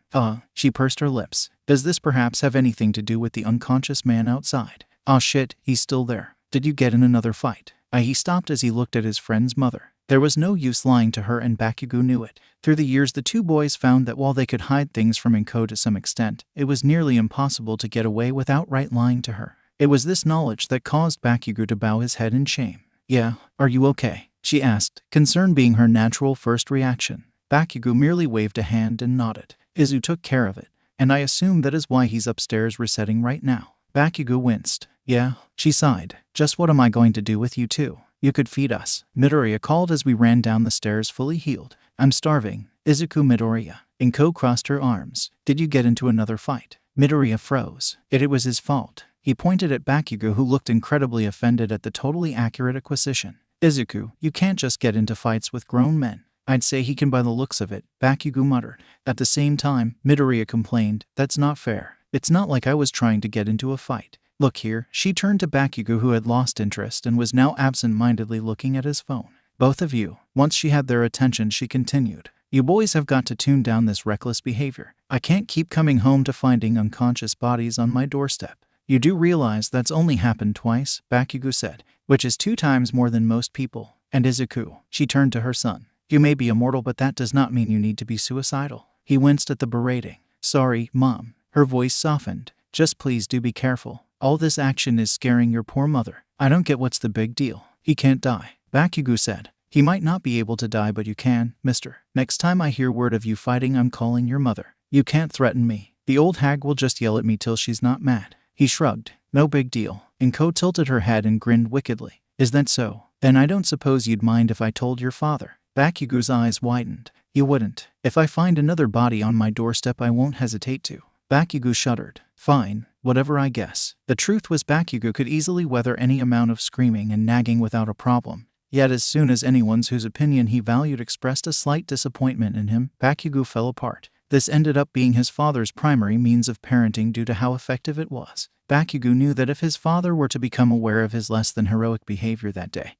She pursed her lips. Does this perhaps have anything to do with the unconscious man outside? Aw shit, he's still there. Did you get in another fight? He stopped as he looked at his friend's mother. There was no use lying to her, and Bakugou knew it. Through the years, the two boys found that while they could hide things from Inko to some extent, it was nearly impossible to get away with outright lying to her. It was this knowledge that caused Bakugou to bow his head in shame. Yeah, are you okay? She asked, concern being her natural first reaction. Bakugou merely waved a hand and nodded. Izu took care of it, and I assume that is why he's upstairs resetting right now. Bakugou winced. Yeah, she sighed. Just what am I going to do with you two? You could feed us. Midoriya called as we ran down the stairs fully healed. I'm starving. Izuku Midoriya. Inko crossed her arms. Did you get into another fight? Midoriya froze. It was his fault. He pointed at Bakugou, who looked incredibly offended at the totally accurate acquisition. Izuku, you can't just get into fights with grown men. I'd say he can by the looks of it, Bakugou muttered. At the same time, Midoriya complained, that's not fair. It's not like I was trying to get into a fight. Look here, she turned to Bakugou, who had lost interest and was now absent-mindedly looking at his phone. Both of you. Once she had their attention, she continued. You boys have got to tune down this reckless behavior. I can't keep coming home to finding unconscious bodies on my doorstep. You do realize that's only happened twice, Bakugou said, which is 2 times more than most people. And Izuku, she turned to her son. You may be immortal, but that does not mean you need to be suicidal. He winced at the berating. Sorry, Mom. Her voice softened. Just please do be careful. All this action is scaring your poor mother. I don't get what's the big deal. He can't die, Bakugou said. He might not be able to die, but you can, mister. Next time I hear word of you fighting, I'm calling your mother. You can't threaten me. The old hag will just yell at me till she's not mad. He shrugged. No big deal. Inko tilted her head and grinned wickedly. Is that so? Then I don't suppose you'd mind if I told your father. Bakugou's eyes widened. You wouldn't. If I find another body on my doorstep, I won't hesitate to. Bakugou shuddered. Fine, whatever, I guess. The truth was, Bakugou could easily weather any amount of screaming and nagging without a problem. Yet as soon as anyone whose opinion he valued expressed a slight disappointment in him, Bakugou fell apart. This ended up being his father's primary means of parenting due to how effective it was. Bakugou knew that if his father were to become aware of his less than heroic behavior that day,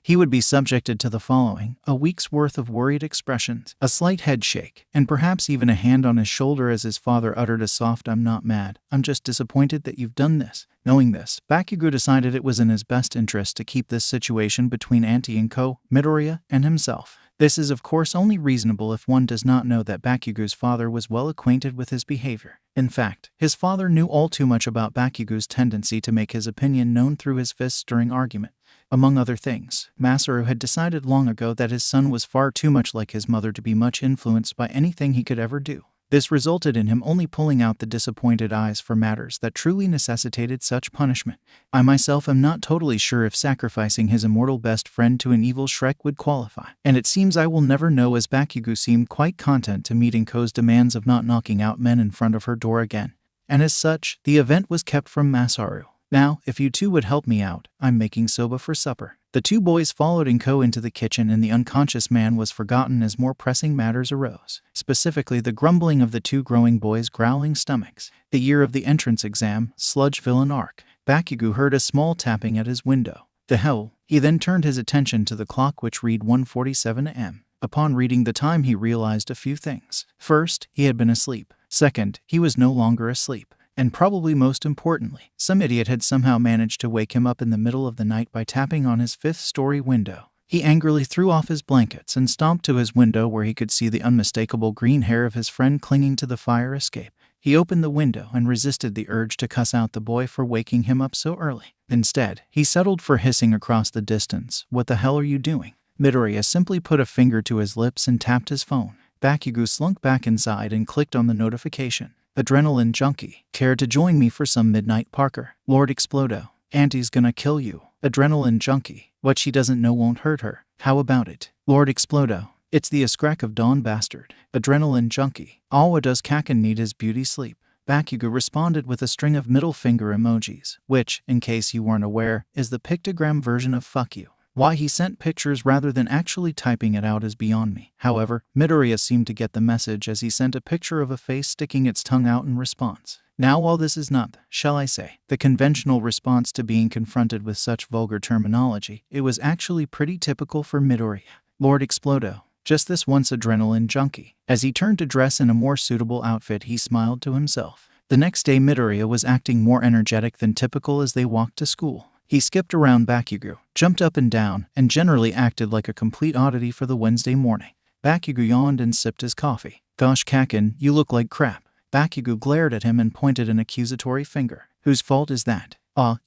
he would be subjected to the following: a week's worth of worried expressions, a slight head shake, and perhaps even a hand on his shoulder as his father uttered a soft, I'm not mad, I'm just disappointed that you've done this. Knowing this, Bakugou decided it was in his best interest to keep this situation between Auntie Inko, Midoriya, and himself. This is of course only reasonable if one does not know that Bakugou's father was well acquainted with his behavior. In fact, his father knew all too much about Bakugou's tendency to make his opinion known through his fists during argument. Among other things, Masaru had decided long ago that his son was far too much like his mother to be much influenced by anything he could ever do. This resulted in him only pulling out the disappointed eyes for matters that truly necessitated such punishment. I myself am not totally sure if sacrificing his immortal best friend to an evil Shrek would qualify, and it seems I will never know, as Bakugou seemed quite content to meet Inko's demands of not knocking out men in front of her door again. And as such, the event was kept from Masaru. Now, if you two would help me out, I'm making soba for supper. The two boys followed Inko into the kitchen, and the unconscious man was forgotten as more pressing matters arose, specifically the grumbling of the 2 growing boys' growling stomachs. The year of the entrance exam, Sludgeville and Arc. Bakugou heard a small tapping at his window. The hell? He then turned his attention to the clock, which read 1:47 a.m. Upon reading the time, he realized a few things. First, he had been asleep. Second, he was no longer asleep. And probably most importantly, some idiot had somehow managed to wake him up in the middle of the night by tapping on his 5th-story window. He angrily threw off his blankets and stomped to his window, where he could see the unmistakable green hair of his friend clinging to the fire escape. He opened the window and resisted the urge to cuss out the boy for waking him up so early. Instead, he settled for hissing across the distance, "What the hell are you doing?" Midoriya simply put a finger to his lips and tapped his phone. Bakugou slunk back inside and clicked on the notification. Adrenaline junkie. Care to join me for some midnight Parker? Lord Explodo. Auntie's gonna kill you. Adrenaline junkie. What she doesn't know won't hurt her. How about it? Lord Explodo. It's the Scrack of Dawn bastard. Adrenaline junkie. Awa, does Kaken need his beauty sleep? Bakugou responded with a string of middle finger emojis, which, in case you weren't aware, is the pictogram version of fuck you. Why he sent pictures rather than actually typing it out is beyond me. However, Midoriya seemed to get the message, as he sent a picture of a face sticking its tongue out in response. Now, while this is not, shall I say, the conventional response to being confronted with such vulgar terminology, it was actually pretty typical for Midoriya. Lord Explodo. Just this once, adrenaline junkie. As he turned to dress in a more suitable outfit, he smiled to himself. The next day, Midoriya was acting more energetic than typical as they walked to school. He skipped around Bakugou, jumped up and down, and generally acted like a complete oddity for the Wednesday morning. Bakugou yawned and sipped his coffee. Gosh, Kaken, you look like crap. Bakugou glared at him and pointed an accusatory finger. Whose fault is that?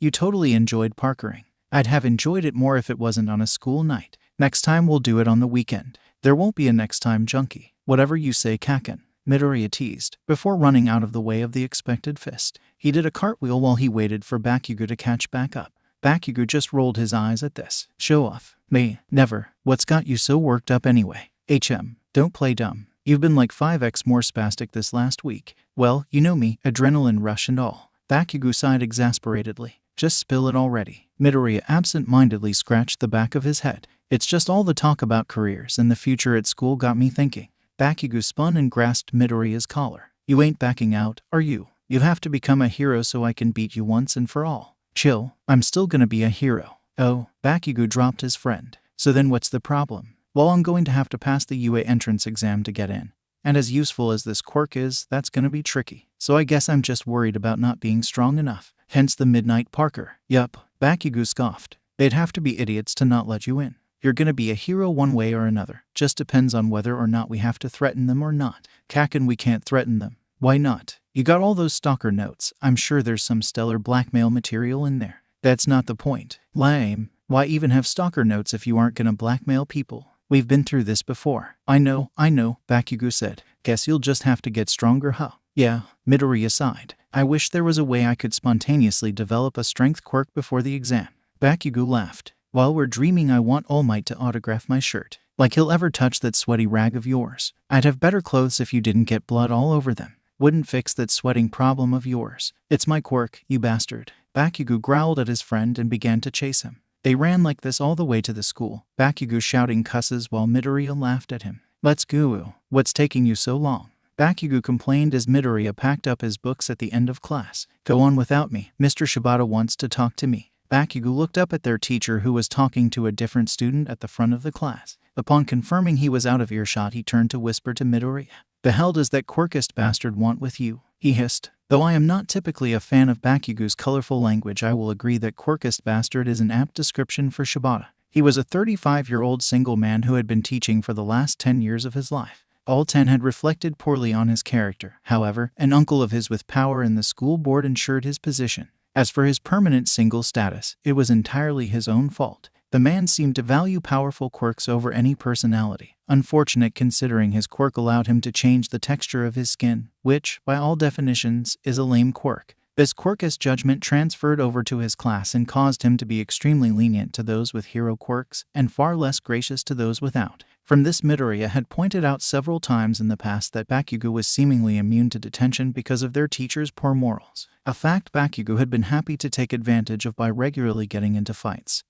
You totally enjoyed parkering. I'd have enjoyed it more if it wasn't on a school night. Next time we'll do it on the weekend. There won't be a next time, junkie. Whatever you say, Kaken. Midoriya teased, before running out of the way of the expected fist. He did a cartwheel while he waited for Bakugou to catch back up. Bakugou just rolled his eyes at this. Show off. Me, never. What's got you so worked up anyway? Don't play dumb. You've been like 5x more spastic this last week. Well, you know me, adrenaline rush and all. Bakugou sighed exasperatedly. Just spill it already. Midoriya absent-mindedly scratched the back of his head. It's just all the talk about careers and the future at school got me thinking. Bakugou spun and grasped Midoriya's collar. You ain't backing out, are you? You have to become a hero so I can beat you once and for all. Chill, I'm still gonna be a hero. Oh, Bakugou dropped his friend. So then what's the problem? Well, I'm going to have to pass the UA entrance exam to get in. And as useful as this quirk is, that's gonna be tricky. So I guess I'm just worried about not being strong enough. Hence the Midnight Parker. Yup, Bakugou scoffed. They'd have to be idiots to not let you in. You're gonna be a hero one way or another. Just depends on whether or not we have to threaten them or not. Kaken, we can't threaten them. Why not? You got all those stalker notes. I'm sure there's some stellar blackmail material in there. That's not the point. Lame. Why even have stalker notes if you aren't gonna blackmail people? We've been through this before. I know, Bakugou said. Guess you'll just have to get stronger, huh? Yeah, Midoriya sighed. I wish there was a way I could spontaneously develop a strength quirk before the exam. Bakugou laughed. While we're dreaming, I want All Might to autograph my shirt. Like he'll ever touch that sweaty rag of yours. I'd have better clothes if you didn't get blood all over them. Wouldn't fix that sweating problem of yours. It's my quirk, you bastard. Bakugou growled at his friend and began to chase him. They ran like this all the way to the school, Bakugou shouting cusses while Midoriya laughed at him. Let's go. What's taking you so long? Bakugou complained as Midoriya packed up his books at the end of class. Go on without me. Mr. Shibata wants to talk to me. Bakugou looked up at their teacher who was talking to a different student at the front of the class. Upon confirming he was out of earshot, he turned to whisper to Midoriya. The hell does that quirkist bastard want with you? He hissed. Though I am not typically a fan of Bakugou's colorful language, I will agree that quirkist bastard is an apt description for Shibata. He was a 35-year-old single man who had been teaching for the last 10 years of his life. All 10 had reflected poorly on his character. However, an uncle of his with power in the school board ensured his position. As for his permanent single status, it was entirely his own fault. The man seemed to value powerful quirks over any personality. Unfortunate considering his quirk allowed him to change the texture of his skin, which, by all definitions, is a lame quirk. This quirkist judgment transferred over to his class and caused him to be extremely lenient to those with hero quirks and far less gracious to those without. From this, Midoriya had pointed out several times in the past that Bakugou was seemingly immune to detention because of their teacher's poor morals. A fact Bakugou had been happy to take advantage of by regularly getting into fights.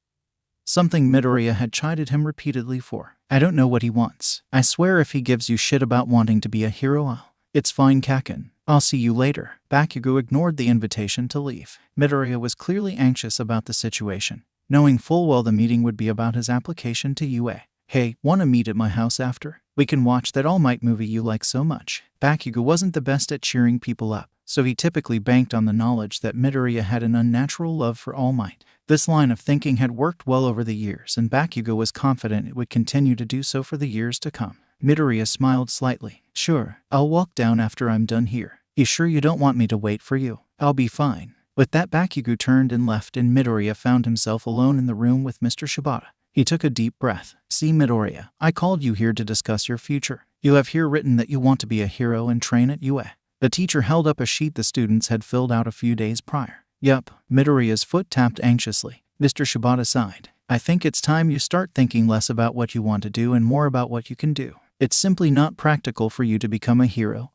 Something Midoriya had chided him repeatedly for. I don't know what he wants. I swear if he gives you shit about wanting to be a hero, It's fine, Kaken. I'll see you later. Bakugou ignored the invitation to leave. Midoriya was clearly anxious about the situation, knowing full well the meeting would be about his application to UA. Hey, wanna meet at my house after? We can watch that All Might movie you like so much. Bakugou wasn't the best at cheering people up, so he typically banked on the knowledge that Midoriya had an unnatural love for All Might. This line of thinking had worked well over the years, and Bakugou was confident it would continue to do so for the years to come. Midoriya smiled slightly. Sure, I'll walk down after I'm done here. You sure you don't want me to wait for you? I'll be fine. With that, Bakugou turned and left, and Midoriya found himself alone in the room with Mr. Shibata. He took a deep breath. See, Midoriya, I called you here to discuss your future. You have here written that you want to be a hero and train at UA. The teacher held up a sheet the students had filled out a few days prior. Yup, Midoriya's foot tapped anxiously. Mr. Shibata sighed. I think it's time you start thinking less about what you want to do and more about what you can do. It's simply not practical for you to become a hero.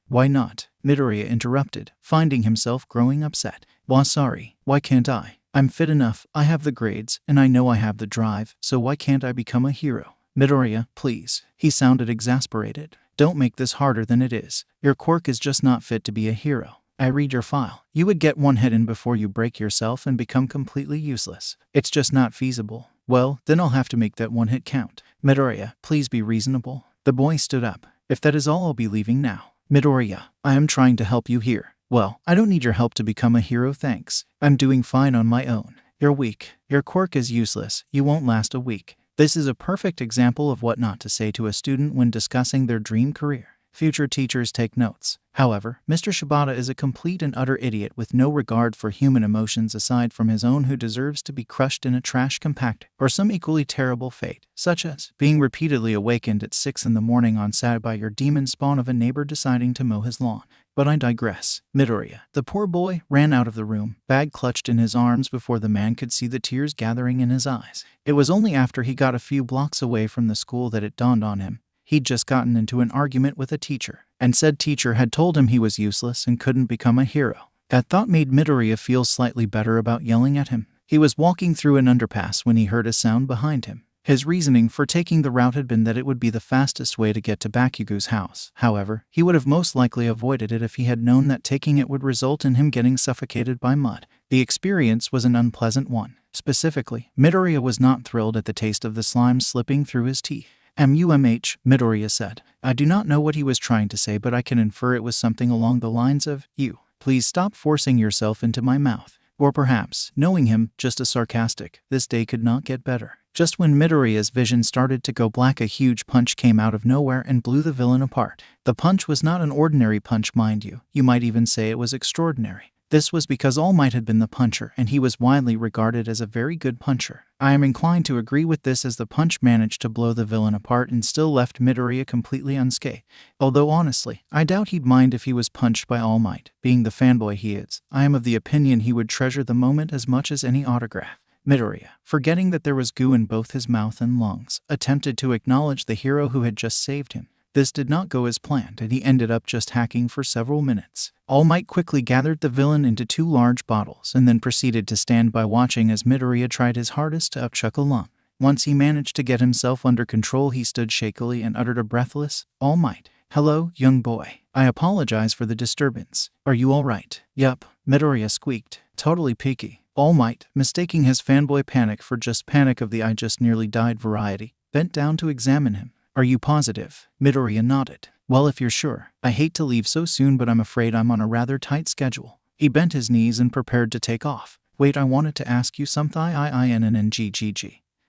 Why not? Midoriya interrupted, finding himself growing upset. Well, sorry, why can't I? I'm fit enough, I have the grades, and I know I have the drive, so why can't I become a hero? Midoriya, please. He sounded exasperated. Don't make this harder than it is. Your quirk is just not fit to be a hero. I read your file. You would get one hit in before you break yourself and become completely useless. It's just not feasible. Well, then I'll have to make that one hit count. Midoriya, please be reasonable. The boy stood up. If that is all, I'll be leaving now. Midoriya, I am trying to help you here. Well, I don't need your help to become a hero, thanks. I'm doing fine on my own. You're weak. Your quirk is useless. You won't last a week. This is a perfect example of what not to say to a student when discussing their dream career. Future teachers take notes. However, Mr. Shibata is a complete and utter idiot with no regard for human emotions aside from his own, who deserves to be crushed in a trash compactor or some equally terrible fate, such as being repeatedly awakened at 6 in the morning on Saturday by your demon spawn of a neighbor deciding to mow his lawn. But I digress. Midoriya, the poor boy, ran out of the room, bag clutched in his arms before the man could see the tears gathering in his eyes. It was only after he got a few blocks away from the school that it dawned on him. He'd just gotten into an argument with a teacher, and said teacher had told him he was useless and couldn't become a hero. That thought made Midoriya feel slightly better about yelling at him. He was walking through an underpass when he heard a sound behind him. His reasoning for taking the route had been that it would be the fastest way to get to Bakugou's house. However, he would have most likely avoided it if he had known that taking it would result in him getting suffocated by mud. The experience was an unpleasant one. Specifically, Midoriya was not thrilled at the taste of the slime slipping through his teeth. Midoriya said. I do not know what he was trying to say, but I can infer it was something along the lines of, "You, please stop forcing yourself into my mouth." Or perhaps, knowing him, just a sarcastic, "This day could not get better." Just when Midoriya's vision started to go black, a huge punch came out of nowhere and blew the villain apart. The punch was not an ordinary punch, mind you. You might even say it was extraordinary. This was because All Might had been the puncher, and he was widely regarded as a very good puncher. I am inclined to agree with this, as the punch managed to blow the villain apart and still left Midoriya completely unscathed. Although honestly, I doubt he'd mind if he was punched by All Might. Being the fanboy he is, I am of the opinion he would treasure the moment as much as any autograph. Midoriya, forgetting that there was goo in both his mouth and lungs, attempted to acknowledge the hero who had just saved him. This did not go as planned, and he ended up just hacking for several minutes. All Might quickly gathered the villain into 2 large bottles and then proceeded to stand by watching as Midoriya tried his hardest to upchuck a lung. Once he managed to get himself under control, he stood shakily and uttered a breathless, "All Might. Hello, young boy. I apologize for the disturbance. Are you all right?" "Yup," Midoriya squeaked, totally peaky. All Might, mistaking his fanboy panic for just panic of the "I just nearly died" variety, bent down to examine him. "Are you positive?" Midoriya nodded. "Well, if you're sure. I hate to leave so soon, but I'm afraid I'm on a rather tight schedule." He bent his knees and prepared to take off. "Wait, I wanted to ask you something."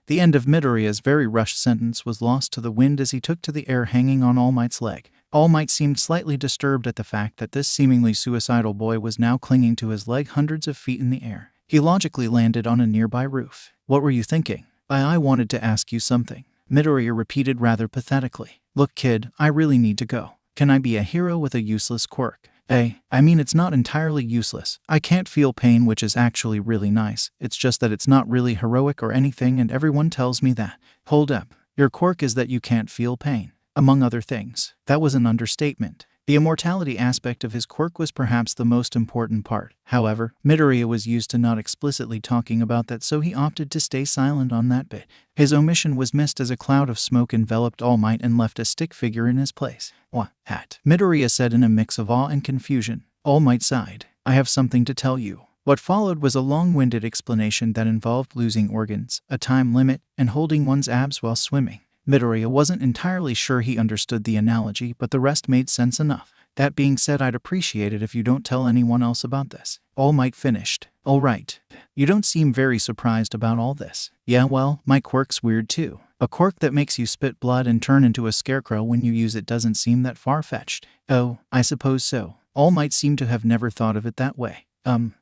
The end of Midoriya's very rushed sentence was lost to the wind as he took to the air, hanging on All Might's leg. All Might seemed slightly disturbed at the fact that this seemingly suicidal boy was now clinging to his leg hundreds of feet in the air. He logically landed on a nearby roof. "What were you thinking?" I wanted to ask you something," Midoriya repeated rather pathetically. "Look, kid, I really need to go. Can I be a hero with a useless quirk?" I mean, it's not entirely useless. I can't feel pain, which is actually really nice. It's just that it's not really heroic or anything, and everyone tells me that." "Hold up. Your quirk is that you can't feel pain." "Among other things." That was an understatement. The immortality aspect of his quirk was perhaps the most important part. However, Midoriya was used to not explicitly talking about that, so he opted to stay silent on that bit. His omission was missed as a cloud of smoke enveloped All Might and left a stick figure in his place. "What? Hat?" Midoriya said in a mix of awe and confusion. All Might sighed. "I have something to tell you." What followed was a long-winded explanation that involved losing organs, a time limit, and holding one's abs while swimming. Midoriya wasn't entirely sure he understood the analogy, but the rest made sense enough. "That being said, I'd appreciate it if you don't tell anyone else about this." All Might finished. "All right. You don't seem very surprised about all this." "Yeah, well, my quirk's weird too. A quirk that makes you spit blood and turn into a scarecrow when you use it doesn't seem that far-fetched." "Oh, I suppose so." All Might seemed to have never thought of it that way.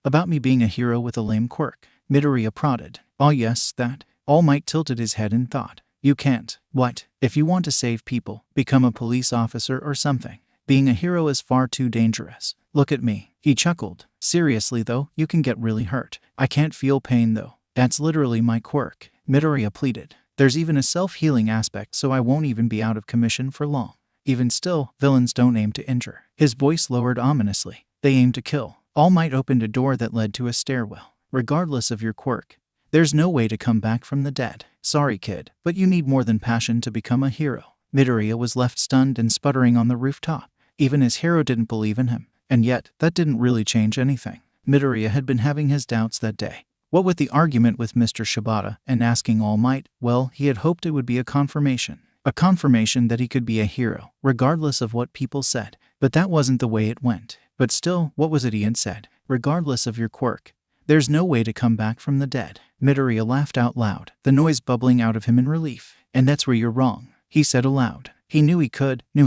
About me being a hero with a lame quirk," Midoriya prodded. "Oh yes, that." All Might tilted his head in thought. "You can't. What? If you want to save people, become a police officer or something. Being a hero is far too dangerous. Look at me." He chuckled. "Seriously though, you can get really hurt." "I can't feel pain though." "That's literally my quirk," Midoriya pleaded. "There's even a self-healing aspect, so I won't even be out of commission for long. Even still, villains don't aim to injure." His voice lowered ominously. "They aim to kill." All Might opened a door that led to a stairwell. "Regardless of your quirk, there's no way to come back from the dead. Sorry, kid, but you need more than passion to become a hero." Midoriya was left stunned and sputtering on the rooftop. Even his hero didn't believe in him. And yet, that didn't really change anything. Midoriya had been having his doubts that day. What with the argument with Mr. Shibata and asking All Might, well, he had hoped it would be a confirmation. A confirmation that he could be a hero, regardless of what people said. But that wasn't the way it went. But still, what was it he had said? Regardless of your quirk, there's no way to come back from the dead. Midoriya laughed out loud, the noise bubbling out of him in relief. "And that's where you're wrong," he said aloud. He knew he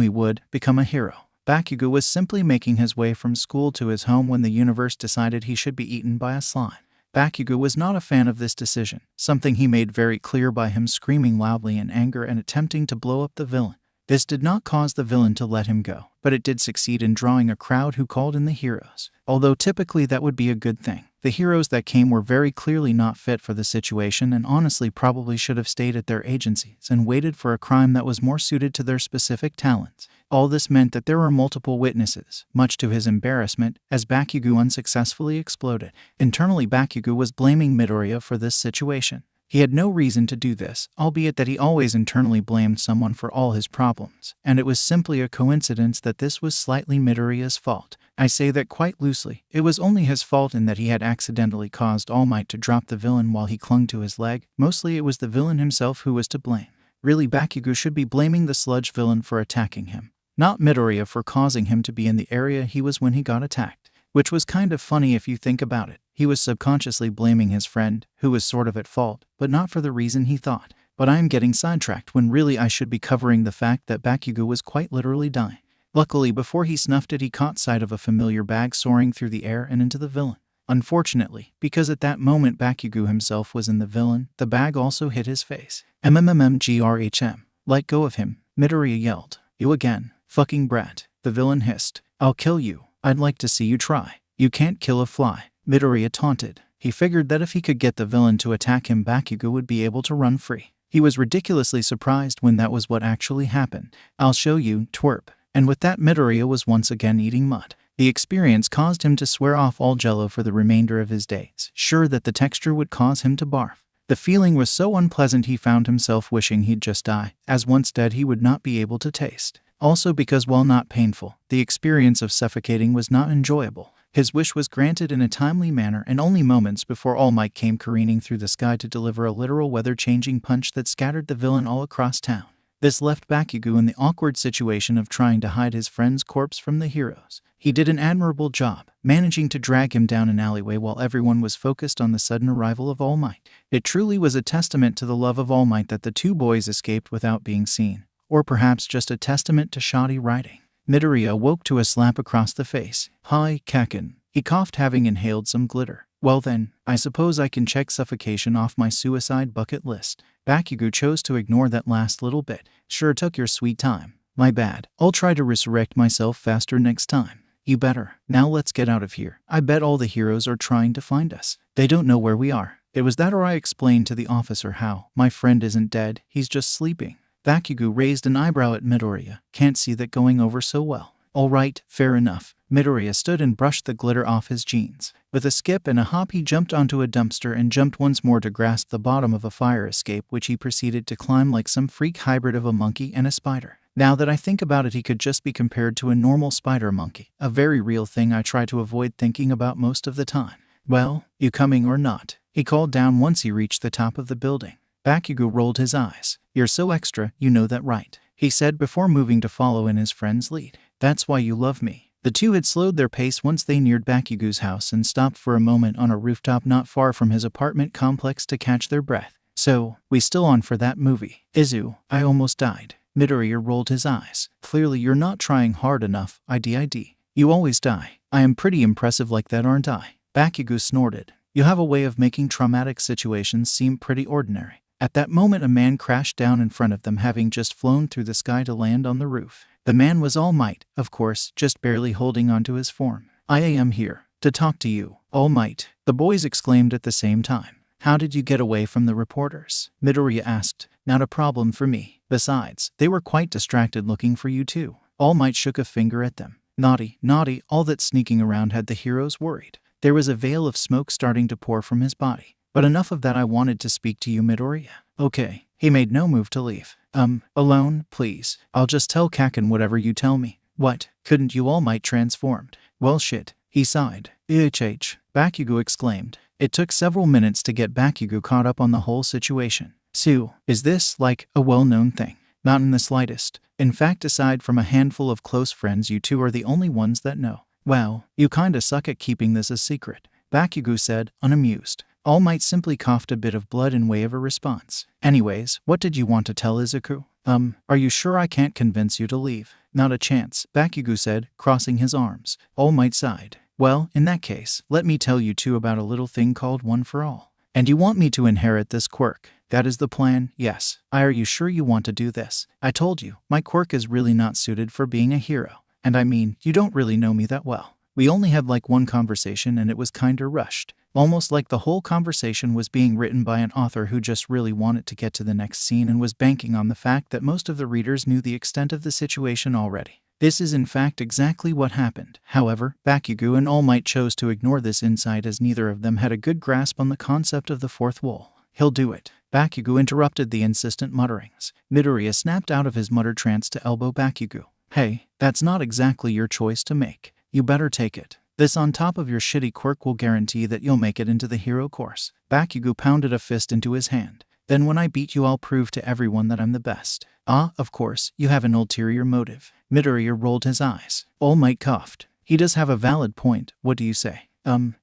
would, become a hero. Bakugou was simply making his way from school to his home when the universe decided he should be eaten by a slime. Bakugou was not a fan of this decision, something he made very clear by him screaming loudly in anger and attempting to blow up the villain. This did not cause the villain to let him go, but it did succeed in drawing a crowd who called in the heroes. Although typically that would be a good thing. The heroes that came were very clearly not fit for the situation and honestly probably should have stayed at their agencies and waited for a crime that was more suited to their specific talents. All this meant that there were multiple witnesses, much to his embarrassment, as Bakugou unsuccessfully exploded. Internally, Bakugou was blaming Midoriya for this situation. He had no reason to do this, albeit that he always internally blamed someone for all his problems, and it was simply a coincidence that this was slightly Midoriya's fault. I say that quite loosely. It was only his fault in that he had accidentally caused All Might to drop the villain while he clung to his leg. Mostly it was the villain himself who was to blame. Really, Bakugou should be blaming the sludge villain for attacking him, not Midoriya for causing him to be in the area he was when he got attacked. Which was kind of funny if you think about it. He was subconsciously blaming his friend, who was sort of at fault, but not for the reason he thought. But I am getting sidetracked when really I should be covering the fact that Bakugou was quite literally dying. Luckily, before he snuffed it, he caught sight of a familiar bag soaring through the air and into the villain. Unfortunately, because at that moment Bakugou himself was in the villain, the bag also hit his face. MMMGRHM. Let go of him, Midoriya yelled. You again, fucking brat. The villain hissed. I'll kill you. I'd like to see you try. You can't kill a fly, Midoriya taunted. He figured that if he could get the villain to attack him, Bakugou would be able to run free. He was ridiculously surprised when that was what actually happened. I'll show you, twerp. And with that, Midoriya was once again eating mud. The experience caused him to swear off all jello for the remainder of his days, sure that the texture would cause him to barf. The feeling was so unpleasant he found himself wishing he'd just die, as once dead he would not be able to taste. Also because while not painful, the experience of suffocating was not enjoyable. His wish was granted in a timely manner and only moments before All Might came careening through the sky to deliver a literal weather-changing punch that scattered the villain all across town. This left Bakugou in the awkward situation of trying to hide his friend's corpse from the heroes. He did an admirable job, managing to drag him down an alleyway while everyone was focused on the sudden arrival of All Might. It truly was a testament to the love of All Might that the two boys escaped without being seen. Or perhaps just a testament to shoddy writing. Midoriya woke to a slap across the face. Hi, Kaken. He coughed, having inhaled some glitter. Well then, I suppose I can check suffocation off my suicide bucket list. Bakugou chose to ignore that last little bit. Sure took your sweet time. My bad. I'll try to resurrect myself faster next time. You better. Now let's get out of here. I bet all the heroes are trying to find us. They don't know where we are. It was that, or I explained to the officer how my friend isn't dead, he's just sleeping. Bakugou raised an eyebrow at Midoriya. Can't see that going over so well. All right, fair enough. Midoriya stood and brushed the glitter off his jeans. With a skip and a hop, he jumped onto a dumpster and jumped once more to grasp the bottom of a fire escape, which he proceeded to climb like some freak hybrid of a monkey and a spider. Now that I think about it, he could just be compared to a normal spider monkey, a very real thing I try to avoid thinking about most of the time. Well, you coming or not? He called down once he reached the top of the building. Bakugou rolled his eyes. You're so extra, you know that, right? He said before moving to follow in his friend's lead. That's why you love me. The two had slowed their pace once they neared Bakugou's house and stopped for a moment on a rooftop not far from his apartment complex to catch their breath. So, we still on for that movie? Izu, I almost died. Midoriya rolled his eyes. Clearly you're not trying hard enough, IDID. You always die. I am pretty impressive like that, aren't I? Bakugou snorted. You have a way of making traumatic situations seem pretty ordinary. At that moment, a man crashed down in front of them, having just flown through the sky to land on the roof. The man was All Might, of course, just barely holding onto his form. I am here to talk to you, All Might, the boys exclaimed at the same time. How did you get away from the reporters? Midoriya asked. Not a problem for me. Besides, they were quite distracted looking for you too. All Might shook a finger at them. Naughty, naughty, all that sneaking around had the heroes worried. There was a veil of smoke starting to pour from his body. But enough of that, I wanted to speak to you, Midoriya. Okay. He made no move to leave. Alone, please. I'll just tell Kaken whatever you tell me. What? Couldn't you All Might transformed? Well shit. He sighed. Bakugou exclaimed. It took several minutes to get Bakugou caught up on the whole situation. Sue, is this, like, a well-known thing? Not in the slightest. In fact, aside from a handful of close friends, you two are the only ones that know. Well, you kinda suck at keeping this a secret, Bakugou said, unamused. All Might simply coughed a bit of blood in way of a response. Anyways, what did you want to tell Izuku? Are you sure I can't convince you to leave? Not a chance, Bakugou said, crossing his arms. All Might sighed. Well, in that case, let me tell you two about a little thing called One for All. And you want me to inherit this quirk? That is the plan, yes. Are you sure you want to do this? I told you, my quirk is really not suited for being a hero. And I mean, you don't really know me that well. We only had like one conversation and it was kinda rushed. almost like the whole conversation was being written by an author who just really wanted to get to the next scene and was banking on the fact that most of the readers knew the extent of the situation already. This is in fact exactly what happened. However, Bakugou and All Might chose to ignore this insight as neither of them had a good grasp on the concept of the fourth wall. He'll do it. Bakugou interrupted the insistent mutterings. Midoriya snapped out of his mutter trance to elbow Bakugou. Hey, that's not exactly your choice to make. You better take it. This on top of your shitty quirk will guarantee that you'll make it into the hero course. Bakugou pounded a fist into his hand. Then when I beat you I'll prove to everyone that I'm the best. Ah, of course, you have an ulterior motive. Midoriya rolled his eyes. All Might coughed. He does have a valid point, what do you say?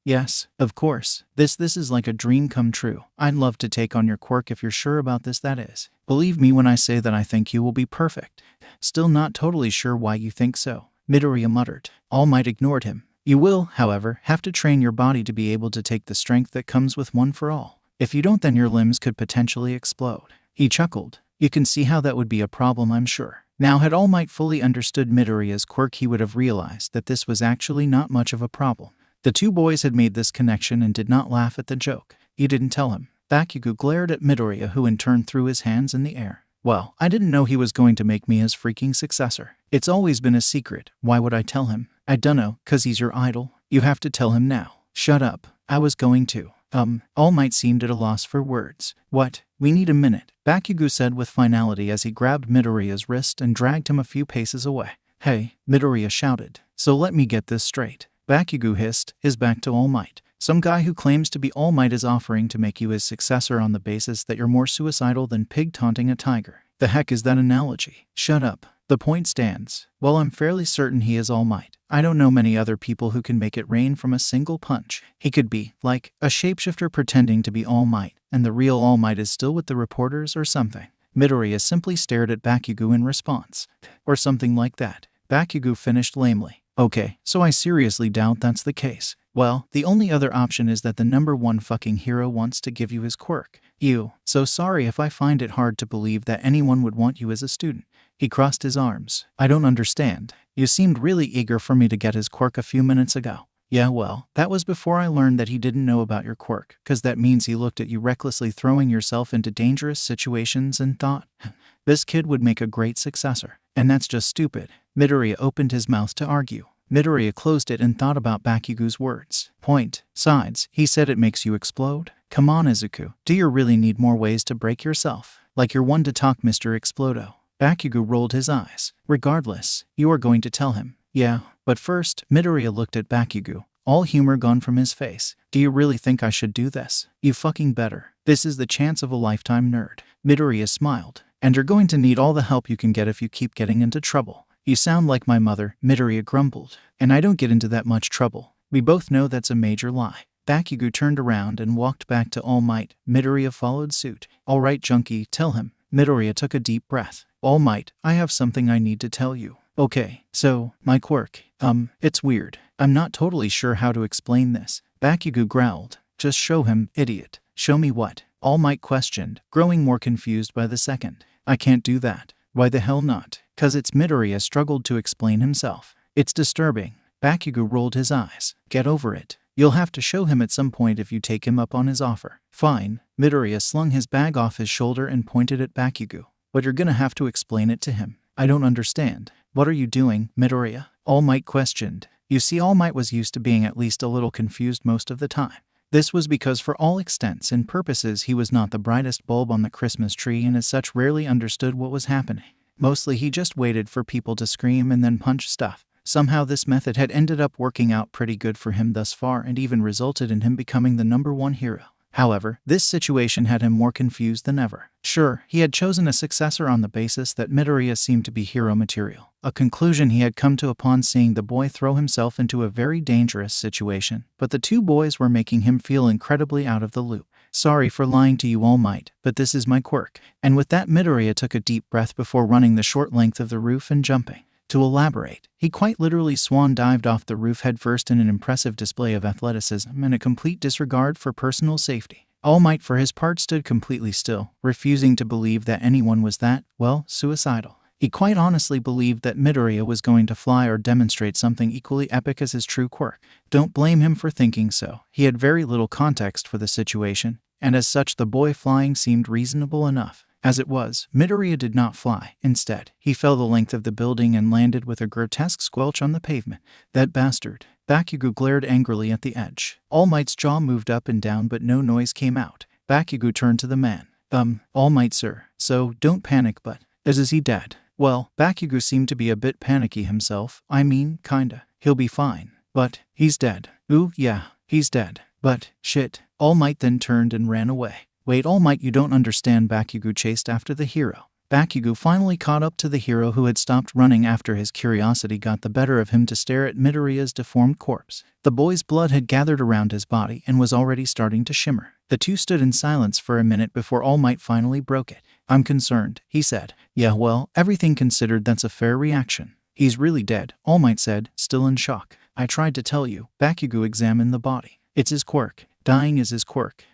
Yes, of course. This is like a dream come true. I'd love to take on your quirk if you're sure about this, that is. Believe me when I say that I think you will be perfect. Still not totally sure why you think so, Midoriya muttered. All Might ignored him. You will, however, have to train your body to be able to take the strength that comes with one for all. If you don't, then your limbs could potentially explode. He chuckled. You can see how that would be a problem, I'm sure. Now, had All Might fully understood Midoriya's quirk, he would have realized that this was actually not much of a problem. The two boys had made this connection and did not laugh at the joke. You didn't tell him. Bakugou glared at Midoriya, who in turn threw his hands in the air. Well, I didn't know he was going to make me his freaking successor. It's always been a secret. Why would I tell him? I dunno, 'cause he's your idol. You have to tell him now. Shut up. I was going to. All Might seemed at a loss for words. What? We need a minute, Bakugou said with finality as he grabbed Midoriya's wrist and dragged him a few paces away. Hey, Midoriya shouted. So let me get this straight. Bakugou hissed, his back to All Might. Some guy who claims to be All Might is offering to make you his successor on the basis that you're more suicidal than pig taunting a tiger. The heck is that analogy? Shut up. The point stands. Well, I'm fairly certain he is All Might. I don't know many other people who can make it rain from a single punch. He could be, like, a shapeshifter pretending to be All Might, and the real All Might is still with the reporters or something. Midoriya simply stared at Bakugou in response. Or something like that. Bakugou finished lamely. Okay, so I seriously doubt that's the case. Well, the only other option is that the number one fucking hero wants to give you his quirk. So sorry if I find it hard to believe that anyone would want you as a student. He crossed his arms. I don't understand. You seemed really eager for me to get his quirk a few minutes ago. Yeah, well, that was before I learned that he didn't know about your quirk, 'cause that means he looked at you recklessly throwing yourself into dangerous situations and thought, this kid would make a great successor. And that's just stupid. Midoriya opened his mouth to argue. Midoriya closed it and thought about Bakugou's words. Point. Sides, he said it makes you explode? Come on, Izuku. Do you really need more ways to break yourself? Like you're one to talk, Mr. Explodo. Bakugou rolled his eyes. Regardless, you are going to tell him. Yeah, but first, Midoriya looked at Bakugou, all humor gone from his face. Do you really think I should do this? You fucking better. This is the chance of a lifetime, nerd. Midoriya smiled. And you're going to need all the help you can get if you keep getting into trouble. You sound like my mother, Midoriya grumbled. And I don't get into that much trouble. We both know that's a major lie. Bakugou turned around and walked back to All Might. Midoriya followed suit. All right, junkie, tell him. Midoriya took a deep breath. All Might, I have something I need to tell you. Okay, so, my quirk. It's weird. I'm not totally sure how to explain this. Bakugou growled. Just show him, idiot. Show me what? All Might questioned, growing more confused by the second. I can't do that. Why the hell not? 'Cause it's Midoriya struggled to explain himself. It's disturbing. Bakugou rolled his eyes. Get over it. You'll have to show him at some point if you take him up on his offer. Fine. Midoriya slung his bag off his shoulder and pointed at Bakugou. But you're gonna have to explain it to him. I don't understand. What are you doing, Midoriya? All Might questioned. You see, All Might was used to being at least a little confused most of the time. This was because for all extents and purposes he was not the brightest bulb on the Christmas tree and as such rarely understood what was happening. Mostly he just waited for people to scream and then punch stuff. Somehow this method had ended up working out pretty good for him thus far and even resulted in him becoming the number one hero. However, this situation had him more confused than ever. Sure, he had chosen a successor on the basis that Midoriya seemed to be hero material, a conclusion he had come to upon seeing the boy throw himself into a very dangerous situation, but the two boys were making him feel incredibly out of the loop. Sorry for lying to you, All Might, but this is my quirk. And with that, Midoriya took a deep breath before running the short length of the roof and jumping. To elaborate, he quite literally swan dived off the roof headfirst in an impressive display of athleticism and a complete disregard for personal safety. All Might for his part stood completely still, refusing to believe that anyone was that, well, suicidal. He quite honestly believed that Midoriya was going to fly or demonstrate something equally epic as his true quirk. Don't blame him for thinking so. He had very little context for the situation, and as such the boy flying seemed reasonable enough. As it was, Midoriya did not fly. Instead, he fell the length of the building and landed with a grotesque squelch on the pavement. That bastard. Bakugou glared angrily at the edge. All Might's jaw moved up and down but no noise came out. Bakugou turned to the man. All Might, sir. So, don't panic, but is he dead? Well, Bakugou seemed to be a bit panicky himself. I mean, kinda. He'll be fine. But he's dead. Ooh, yeah, he's dead. But, shit. All Might then turned and ran away. Wait, All Might, you don't understand. Bakugou chased after the hero. Bakugou finally caught up to the hero, who had stopped running after his curiosity got the better of him to stare at Midoriya's deformed corpse. The boy's blood had gathered around his body and was already starting to shimmer. The two stood in silence for a minute before All Might finally broke it. I'm concerned, he said. Yeah, well, everything considered, that's a fair reaction. He's really dead, All Might said, still in shock. I tried to tell you. Bakugou examined the body. It's his quirk. Dying is his quirk.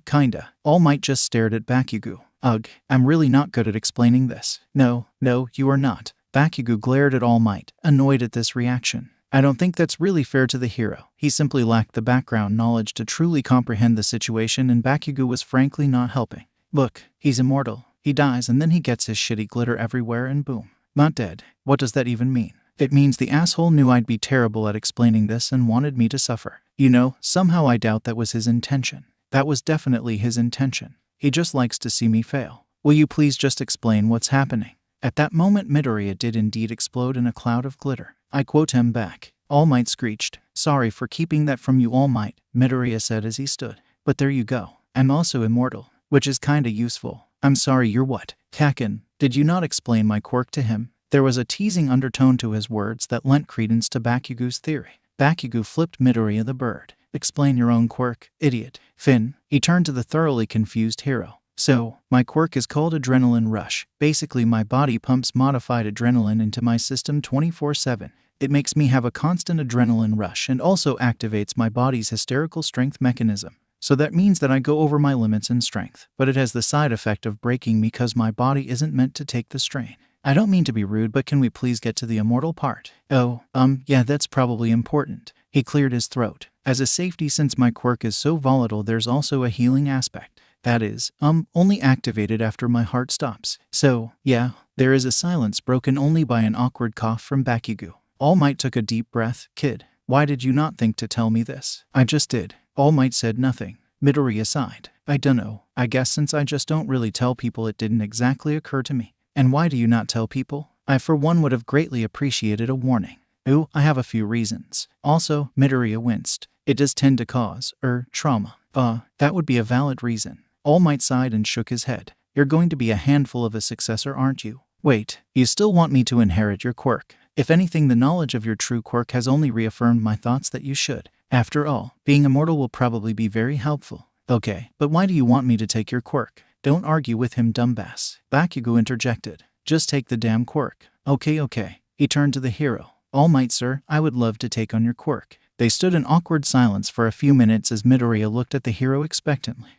Kinda. All Might just stared at Bakugou. Ugh, I'm really not good at explaining this. No, you are not. Bakugou glared at All Might, annoyed at this reaction. I don't think that's really fair to the hero. He simply lacked the background knowledge to truly comprehend the situation, and Bakugou was frankly not helping. Look, he's immortal. He dies and then he gets his shitty glitter everywhere and boom. Not dead. What does that even mean? It means the asshole knew I'd be terrible at explaining this and wanted me to suffer. You know, somehow I doubt that was his intention. That was definitely his intention. He just likes to see me fail. Will you please just explain what's happening? At that moment Midoriya did indeed explode in a cloud of glitter. I quote him back. All Might screeched. Sorry for keeping that from you, All Might, Midoriya said as he stood. But there you go. I'm also immortal, which is kinda useful. I'm sorry, you're what? Kakin, did you not explain my quirk to him? There was a teasing undertone to his words that lent credence to Bakugou's theory. Bakugou flipped Midoriya the bird. Explain your own quirk, idiot. Finn. He turned to the thoroughly confused hero. So, my quirk is called Adrenaline Rush. Basically, my body pumps modified adrenaline into my system 24/7. It makes me have a constant adrenaline rush and also activates my body's hysterical strength mechanism. So that means that I go over my limits in strength, but it has the side effect of breaking me because my body isn't meant to take the strain. I don't mean to be rude, but can we please get to the immortal part? Oh, yeah, that's probably important. He cleared his throat. As a safety, since my quirk is so volatile, there's also a healing aspect. That is, only activated after my heart stops. So, yeah, there is a silence broken only by an awkward cough from Bakugou. All Might took a deep breath. Kid, why did you not think to tell me this? I just did. All Might said nothing. Midoriya sighed. I dunno. I guess since I just don't really tell people, it didn't exactly occur to me. And why do you not tell people? I for one would have greatly appreciated a warning. Ooh, I have a few reasons. Also, Midoriya winced. It does tend to cause, trauma. That would be a valid reason. All Might sighed and shook his head. You're going to be a handful of a successor, aren't you? Wait, you still want me to inherit your quirk? If anything, the knowledge of your true quirk has only reaffirmed my thoughts that you should. After all, being immortal will probably be very helpful. Okay, but why do you want me to take your quirk? Don't argue with him, dumbass. Bakugou interjected. Just take the damn quirk. Okay. He turned to the hero. All Might, sir, I would love to take on your quirk. They stood in awkward silence for a few minutes as Midoriya looked at the hero expectantly.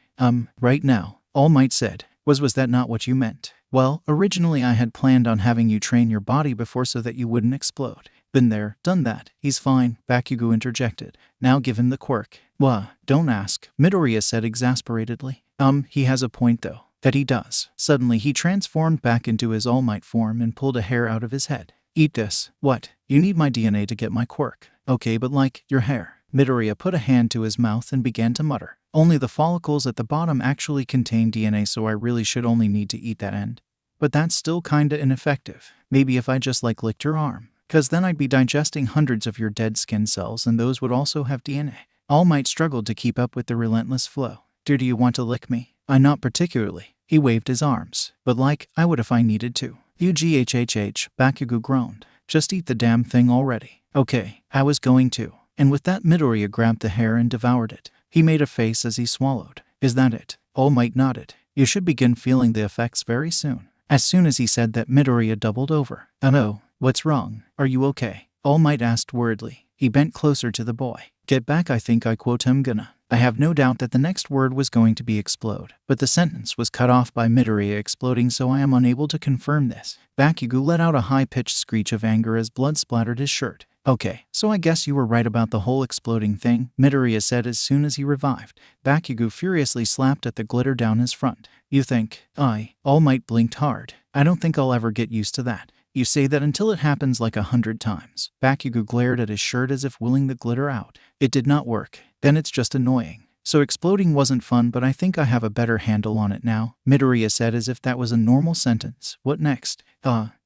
Right now, All Might said. Was that not what you meant? Well, originally I had planned on having you train your body before so that you wouldn't explode. Been there, done that. He's fine, Bakugou interjected. Now give him the quirk. Don't ask, Midoriya said exasperatedly. He has a point though. That he does. Suddenly he transformed back into his All Might form and pulled a hair out of his head. Eat this. What? You need my DNA to get my quirk. Okay, but like, your hair. Midoriya put a hand to his mouth and began to mutter. Only the follicles at the bottom actually contain DNA, so I really should only need to eat that end. But that's still kinda ineffective. Maybe if I just licked your arm. 'Cause then I'd be digesting hundreds of your dead skin cells and those would also have DNA. All Might struggled to keep up with the relentless flow. Do you want to lick me? I not particularly. He waved his arms. But I would if I needed to. UGHHH, Bakugou groaned. Just eat the damn thing already. Okay, I was going to. And with that Midoriya grabbed the hair and devoured it. He made a face as he swallowed. Is that it? All Might nodded. You should begin feeling the effects very soon. As soon as he said that, Midoriya doubled over. Oh, what's wrong? Are you okay? All Might asked worriedly. He bent closer to the boy. Get back, I think I quote him gonna. I have no doubt that the next word was going to be explode, but the sentence was cut off by Midoriya exploding, so I am unable to confirm this. Bakugou let out a high-pitched screech of anger as blood splattered his shirt. Okay, so I guess you were right about the whole exploding thing, Midoriya said as soon as he revived. Bakugou furiously slapped at the glitter down his front. You think? All Might blinked hard. I don't think I'll ever get used to that. You say that until it happens like 100 times. Bakugou glared at his shirt as if willing the glitter out. It did not work. Then it's just annoying. So exploding wasn't fun, but I think I have a better handle on it now, Midoriya said as if that was a normal sentence. What next?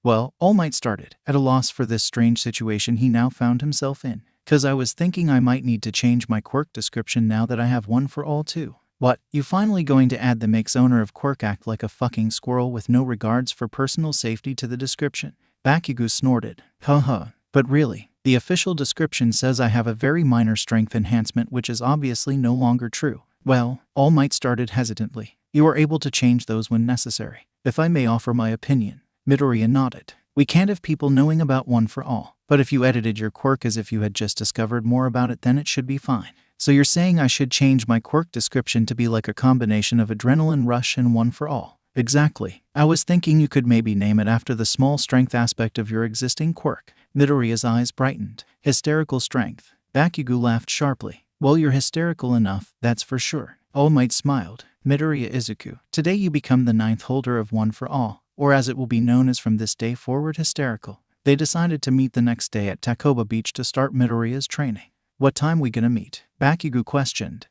Well, All Might started, at a loss for this strange situation he now found himself in. 'Cause I was thinking I might need to change my quirk description now that I have one for all too. What? You finally going to add the makes owner of quirk act like a fucking squirrel with no regards for personal safety to the description? Bakugou snorted. But really, the official description says I have a very minor strength enhancement, which is obviously no longer true. Well, All Might started hesitantly. You are able to change those when necessary. If I may offer my opinion. Midoriya nodded. We can't have people knowing about one for all, but if you edited your quirk as if you had just discovered more about it, then it should be fine. So you're saying I should change my quirk description to be like a combination of adrenaline rush and one for all? Exactly. I was thinking you could maybe name it after the small strength aspect of your existing quirk. Midoriya's eyes brightened. Hysterical strength. Bakugou laughed sharply. Well, you're hysterical enough, that's for sure. All Might smiled. Midoriya Izuku, today you become the 9th holder of one for all, or as it will be known as from this day forward, hysterical. They decided to meet the next day at Takoba Beach to start Midoriya's training. What time we gonna meet? Bakugou questioned.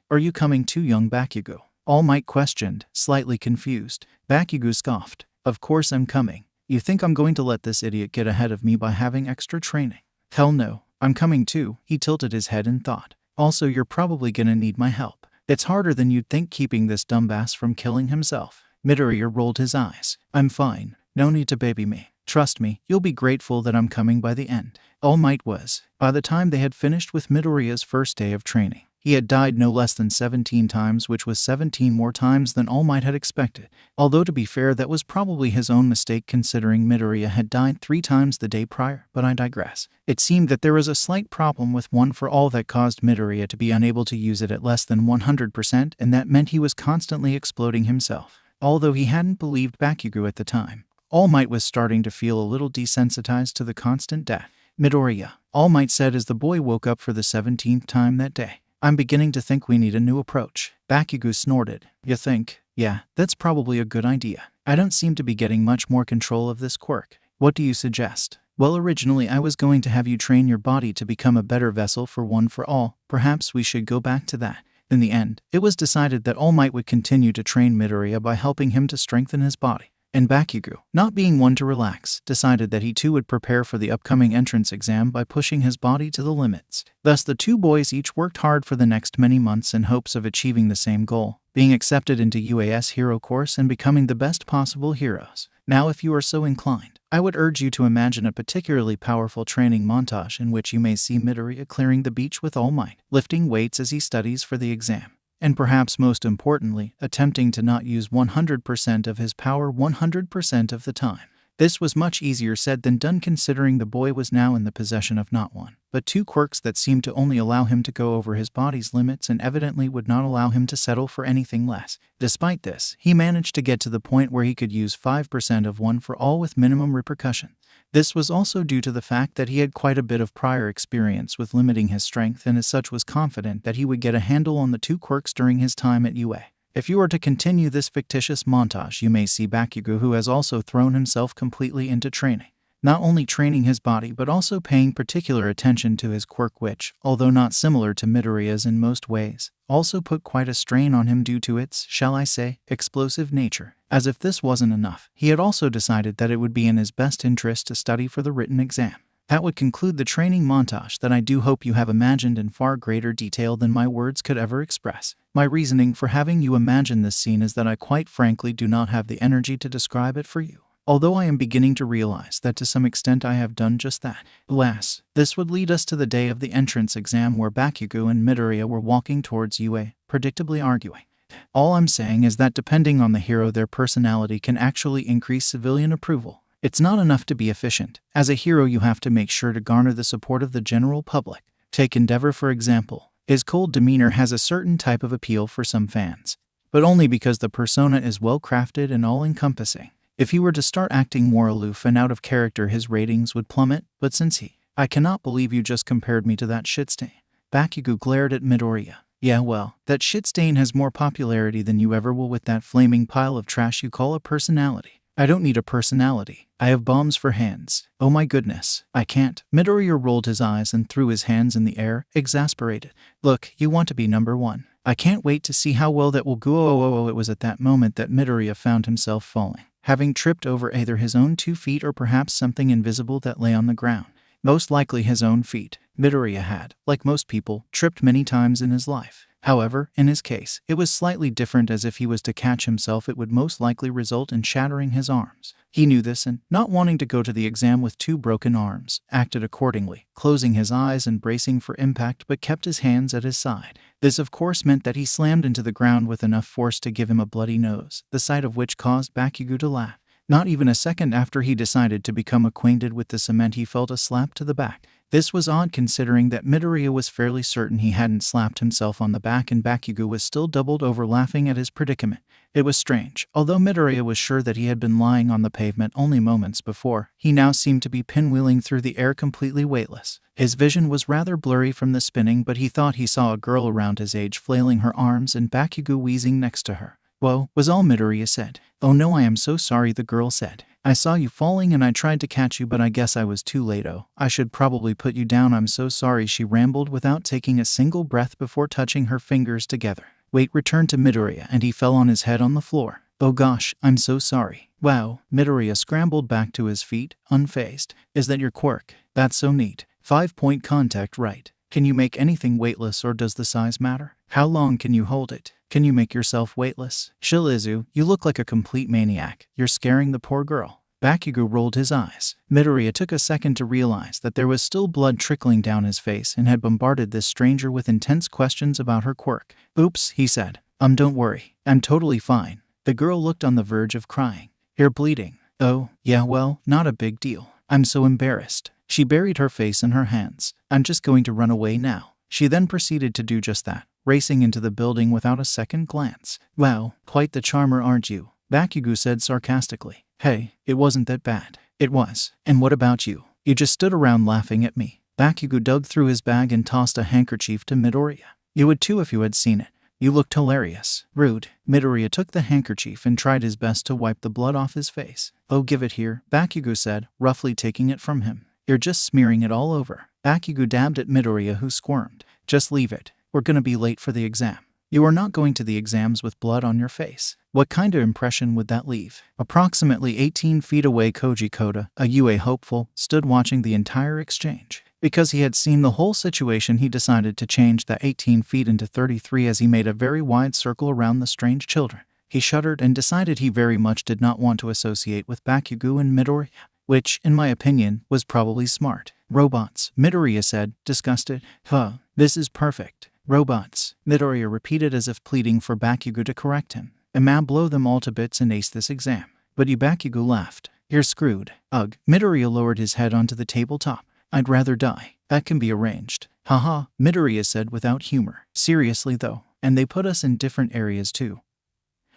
Are you coming too, young Bakugou? All Might questioned, slightly confused. Bakugou scoffed. Of course I'm coming. You think I'm going to let this idiot get ahead of me by having extra training? Hell no, I'm coming too. He tilted his head in thought. Also, you're probably gonna need my help. It's harder than you'd think keeping this dumbass from killing himself. Midoriya rolled his eyes. I'm fine. No need to baby me. Trust me, you'll be grateful that I'm coming by the end. All Might was. By the time they had finished with Midoriya's first day of training, he had died no less than 17 times, which was 17 more times than All Might had expected. Although to be fair, that was probably his own mistake considering Midoriya had died 3 times the day prior, but I digress. It seemed that there was a slight problem with one for all that caused Midoriya to be unable to use it at less than 100%, and that meant he was constantly exploding himself. Although he hadn't believed Bakugou at the time, All Might was starting to feel a little desensitized to the constant death. Midoriya, All Might said as the boy woke up for the 17th time that day. I'm beginning to think we need a new approach. Bakugou snorted. You think? Yeah, that's probably a good idea. I don't seem to be getting much more control of this quirk. What do you suggest? Well, originally I was going to have you train your body to become a better vessel for one for all. Perhaps we should go back to that. In the end, it was decided that All Might would continue to train Midoriya by helping him to strengthen his body. And Bakugou, not being one to relax, decided that he too would prepare for the upcoming entrance exam by pushing his body to the limits. Thus the two boys each worked hard for the next many months in hopes of achieving the same goal, being accepted into UAS hero course and becoming the best possible heroes. Now if you are so inclined, I would urge you to imagine a particularly powerful training montage in which you may see Midoriya clearing the beach with All Might, lifting weights as he studies for the exam. And perhaps most importantly, attempting to not use 100% of his power 100% of the time. This was much easier said than done considering the boy was now in the possession of not one, but 2 quirks that seemed to only allow him to go over his body's limits and evidently would not allow him to settle for anything less. Despite this, he managed to get to the point where he could use 5% of one for all with minimum repercussion. This was also due to the fact that he had quite a bit of prior experience with limiting his strength and as such was confident that he would get a handle on the 2 quirks during his time at UA. If you are to continue this fictitious montage, you may see Bakugou, who has also thrown himself completely into training. Not only training his body but also paying particular attention to his quirk which, although not similar to Midoriya's in most ways, also put quite a strain on him due to its, shall I say, explosive nature. As if this wasn't enough, he had also decided that it would be in his best interest to study for the written exam. That would conclude the training montage that I do hope you have imagined in far greater detail than my words could ever express. My reasoning for having you imagine this scene is that I quite frankly do not have the energy to describe it for you. Although I am beginning to realize that to some extent I have done just that. Alas, this would lead us to the day of the entrance exam where Bakugou and Midoriya were walking towards UA, predictably arguing. All I'm saying is that depending on the hero, their personality can actually increase civilian approval. It's not enough to be efficient. As a hero, you have to make sure to garner the support of the general public. Take Endeavor for example. His cold demeanor has a certain type of appeal for some fans, but only because the persona is well crafted and all-encompassing. If he were to start acting more aloof and out of character, his ratings would plummet, but since I cannot believe you just compared me to that shitstain. Bakugou glared at Midoriya. Yeah, well, that shitstain has more popularity than you ever will with that flaming pile of trash you call a personality. I don't need a personality. I have bombs for hands. Oh my goodness, I can't. Midoriya rolled his eyes and threw his hands in the air, exasperated. Look, you want to be number one. I can't wait to see how well that will go. Oh, it was at that moment that Midoriya found himself falling, having tripped over either his own 2 feet or perhaps something invisible that lay on the ground. Most likely his own feet. Midoriya had, like most people, tripped many times in his life. However, in his case, it was slightly different, as if he was to catch himself it would most likely result in shattering his arms. He knew this and, not wanting to go to the exam with 2 broken arms, acted accordingly, closing his eyes and bracing for impact, but kept his hands at his side. This of course meant that he slammed into the ground with enough force to give him a bloody nose, the sight of which caused Bakugou to laugh. Not even a second after he decided to become acquainted with the cement, he felt a slap to the back. This was odd, considering that Midoriya was fairly certain he hadn't slapped himself on the back, and Bakugou was still doubled over laughing at his predicament. It was strange. Although Midoriya was sure that he had been lying on the pavement only moments before, he now seemed to be pinwheeling through the air completely weightless. His vision was rather blurry from the spinning, but he thought he saw a girl around his age flailing her arms and Bakugou wheezing next to her. Whoa, was all Midoriya said. Oh no, I am so sorry, the girl said. I saw you falling and I tried to catch you, but I guess I was too late. Oh, I should probably put you down. I'm so sorry, she rambled without taking a single breath before touching her fingers together. Weight returned to Midoriya and he fell on his head on the floor. Oh gosh, I'm so sorry. Wow, Midoriya scrambled back to his feet, unfazed. Is that your quirk? That's so neat. 5-point contact, right? Can you make anything weightless, or does the size matter? How long can you hold it? Can you make yourself weightless? Shilizu, you look like a complete maniac. You're scaring the poor girl. Bakugou rolled his eyes. Midoriya took a second to realize that there was still blood trickling down his face and had bombarded this stranger with intense questions about her quirk. Oops, he said. Don't worry. I'm totally fine. The girl looked on the verge of crying. You're bleeding. Oh, yeah, well, not a big deal. I'm so embarrassed. She buried her face in her hands. I'm just going to run away now. She then proceeded to do just that, racing into the building without a second glance. Wow, quite the charmer, aren't you? Bakugou said sarcastically. Hey, it wasn't that bad. It was. And what about you? You just stood around laughing at me. Bakugou dug through his bag and tossed a handkerchief to Midoriya. You would too if you had seen it. You looked hilarious. Rude. Midoriya took the handkerchief and tried his best to wipe the blood off his face. Oh, give it here, Bakugou said, roughly taking it from him. You're just smearing it all over. Bakugou dabbed at Midoriya, who squirmed. Just leave it. We're gonna be late for the exam. You are not going to the exams with blood on your face. What kind of impression would that leave? Approximately 18 feet away, Koji Koda, a UA hopeful, stood watching the entire exchange. Because he had seen the whole situation, he decided to change that 18 feet into 33 as he made a very wide circle around the strange children. He shuddered and decided he very much did not want to associate with Bakugou and Midoriya, which, in my opinion, was probably smart. Robots, Midoriya said, disgusted. Huh, this is perfect. Robots, Midoriya repeated as if pleading for Bakugou to correct him. I'ma blow them all to bits and ace this exam. But you, Bakugou laughed. You're screwed. Ugh. Midoriya lowered his head onto the tabletop. I'd rather die. That can be arranged. Haha, Midoriya said without humor. Seriously though, and they put us in different areas too.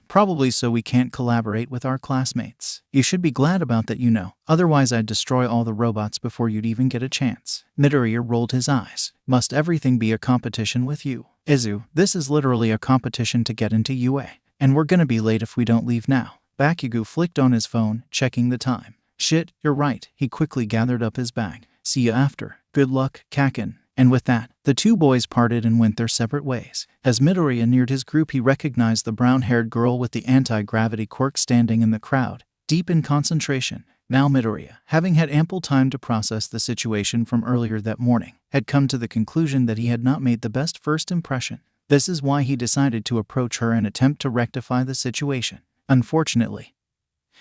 Probably so we can't collaborate with our classmates. You should be glad about that, you know. Otherwise I'd destroy all the robots before you'd even get a chance. Midoriya rolled his eyes. Must everything be a competition with you? Izu, this is literally a competition to get into UA. And we're gonna be late if we don't leave now. Bakugou flicked on his phone, checking the time. Shit, you're right. He quickly gathered up his bag. See you after. Good luck, Kaken. And with that, the two boys parted and went their separate ways. As Midoriya neared his group, he recognized the brown-haired girl with the anti-gravity quirk standing in the crowd, deep in concentration. Now Midoriya, having had ample time to process the situation from earlier that morning, had come to the conclusion that he had not made the best first impression. This is why he decided to approach her and attempt to rectify the situation. Unfortunately,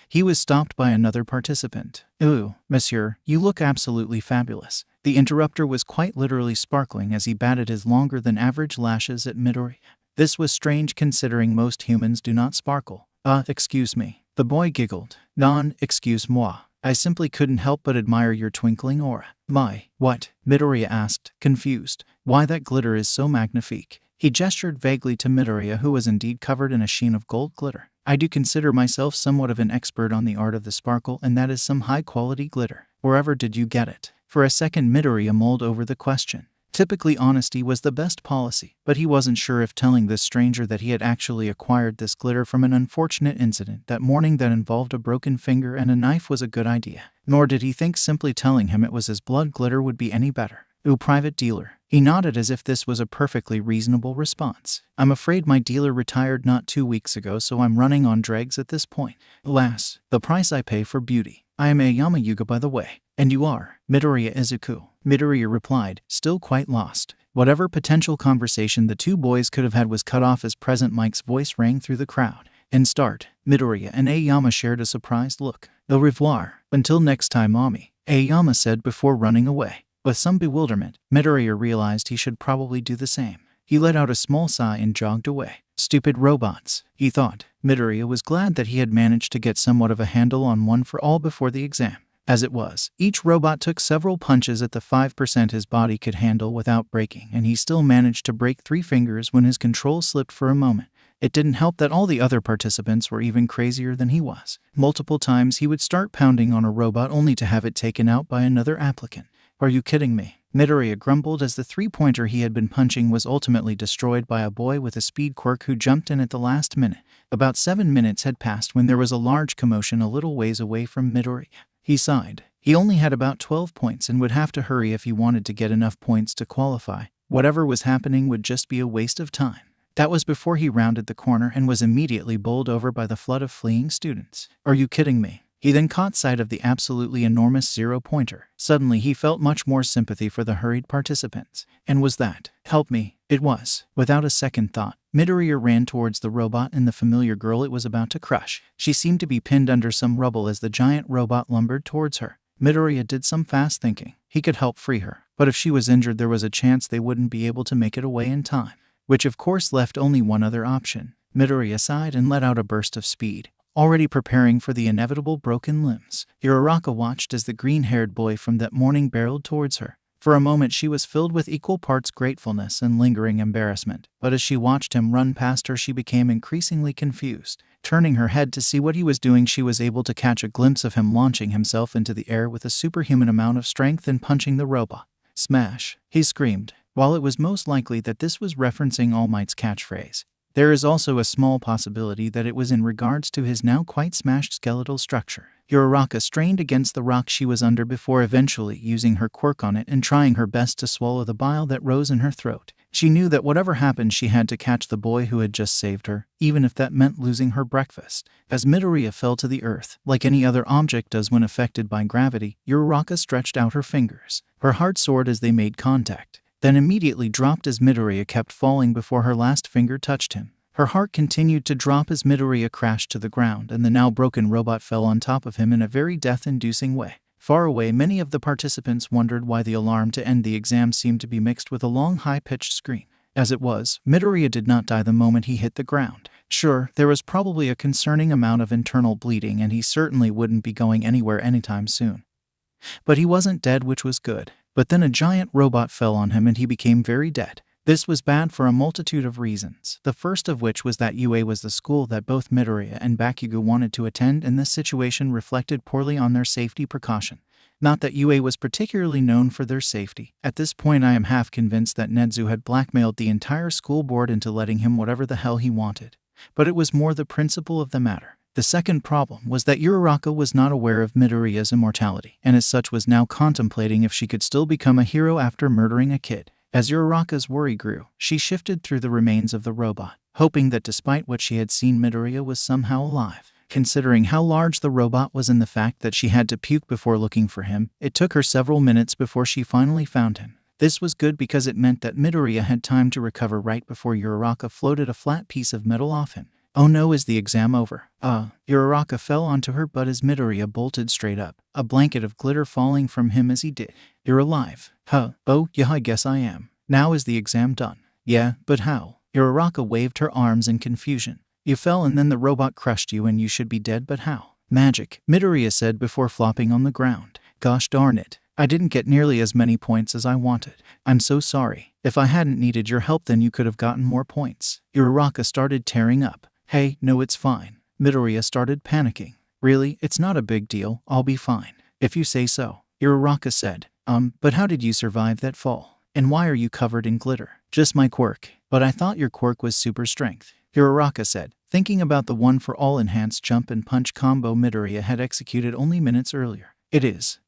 he was stopped by another participant. Ooh, monsieur, you look absolutely fabulous. The interrupter was quite literally sparkling as he batted his longer-than-average lashes at Midoriya. This was strange considering most humans do not sparkle. Excuse me. The boy giggled. Non, excuse-moi. I simply couldn't help but admire your twinkling aura. My, what? Midoriya asked, confused. Why that glitter is so magnifique. He gestured vaguely to Midoriya, who was indeed covered in a sheen of gold glitter. I do consider myself somewhat of an expert on the art of the sparkle, and that is some high-quality glitter. Wherever did you get it? For a second Midoriya mulled over the question. Typically honesty was the best policy, but he wasn't sure if telling this stranger that he had actually acquired this glitter from an unfortunate incident that morning that involved a broken finger and a knife was a good idea. Nor did he think simply telling him it was his blood glitter would be any better. Ooh, private dealer. He nodded as if this was a perfectly reasonable response. I'm afraid my dealer retired not 2 weeks ago, so I'm running on dregs at this point. Alas, the price I pay for beauty. I am Aoyama Yuga, by the way. And you are? Midoriya Izuku. Midoriya replied, still quite lost. Whatever potential conversation the two boys could have had was cut off as Present Mike's voice rang through the crowd. And start. Midoriya and Aoyama shared a surprised look. Au revoir. Until next time, Ami, Aoyama said before running away. With some bewilderment, Midoriya realized he should probably do the same. He let out a small sigh and jogged away. Stupid robots, he thought. Midoriya was glad that he had managed to get somewhat of a handle on one for all before the exam. As it was, each robot took several punches at the 5% his body could handle without breaking, and he still managed to break 3 fingers when his control slipped for a moment. It didn't help that all the other participants were even crazier than he was. Multiple times he would start pounding on a robot only to have it taken out by another applicant. Are you kidding me? Midoriya grumbled as the 3-pointer he had been punching was ultimately destroyed by a boy with a speed quirk who jumped in at the last minute. About 7 minutes had passed when there was a large commotion a little ways away from Midoriya. He sighed. He only had about 12 points and would have to hurry if he wanted to get enough points to qualify. Whatever was happening would just be a waste of time. That was before he rounded the corner and was immediately bowled over by the flood of fleeing students. Are you kidding me? He then caught sight of the absolutely enormous 0-pointer. Suddenly he felt much more sympathy for the hurried participants. And was that? Help me. It was. Without a second thought, Midoriya ran towards the robot and the familiar girl it was about to crush. She seemed to be pinned under some rubble as the giant robot lumbered towards her. Midoriya did some fast thinking. He could help free her, but if she was injured there was a chance they wouldn't be able to make it away in time. Which of course left only one other option. Midoriya sighed and let out a burst of speed. Already preparing for the inevitable broken limbs, Uraraka watched as the green-haired boy from that morning barreled towards her. For a moment she was filled with equal parts gratefulness and lingering embarrassment, but as she watched him run past her she became increasingly confused. Turning her head to see what he was doing, she was able to catch a glimpse of him launching himself into the air with a superhuman amount of strength and punching the robot. Smash! He screamed. While it was most likely that this was referencing All Might's catchphrase, there is also a small possibility that it was in regards to his now quite smashed skeletal structure. Uraraka strained against the rock she was under before eventually using her quirk on it and trying her best to swallow the bile that rose in her throat. She knew that whatever happened she had to catch the boy who had just saved her, even if that meant losing her breakfast. As Midoriya fell to the earth, like any other object does when affected by gravity, Uraraka stretched out her fingers. Her heart soared as they made contact, then immediately dropped as Midoriya kept falling before her last finger touched him. Her heart continued to drop as Midoriya crashed to the ground and the now broken robot fell on top of him in a very death-inducing way. Far away, many of the participants wondered why the alarm to end the exam seemed to be mixed with a long, high-pitched scream. As it was, Midoriya did not die the moment he hit the ground. Sure, there was probably a concerning amount of internal bleeding and he certainly wouldn't be going anywhere anytime soon. But he wasn't dead, which was good. But then a giant robot fell on him and he became very dead. This was bad for a multitude of reasons, the first of which was that UA was the school that both Midoriya and Bakugou wanted to attend, and this situation reflected poorly on their safety precaution. Not that UA was particularly known for their safety. At this point I am half convinced that Nezu had blackmailed the entire school board into letting him whatever the hell he wanted. But it was more the principle of the matter. The second problem was that Uraraka was not aware of Midoriya's immortality, and as such was now contemplating if she could still become a hero after murdering a kid. As Uraraka's worry grew, she shifted through the remains of the robot, hoping that despite what she had seen, Midoriya was somehow alive. Considering how large the robot was and the fact that she had to puke before looking for him, it took her several minutes before she finally found him. This was good because it meant that Midoriya had time to recover right before Uraraka floated a flat piece of metal off him. Oh no, is the exam over? Uraraka fell onto her butt as Midoriya bolted straight up, a blanket of glitter falling from him as he did. You're alive. Huh, oh, yeah, I guess I am. Now is the exam done? Yeah, but how? Uraraka waved her arms in confusion. You fell and then the robot crushed you and you should be dead, but how? Magic, Midoriya said before flopping on the ground. Gosh darn it. I didn't get nearly as many points as I wanted. I'm so sorry. If I hadn't needed your help then you could have gotten more points. Uraraka started tearing up. Hey, no it's fine. Midoriya started panicking. Really, it's not a big deal. I'll be fine. If you say so. Uraraka said. But how did you survive that fall? And why are you covered in glitter? Just my quirk. But I thought your quirk was super strength. Uraraka said, thinking about the one-for-all enhanced jump and punch combo Midoriya had executed only minutes earlier. It is.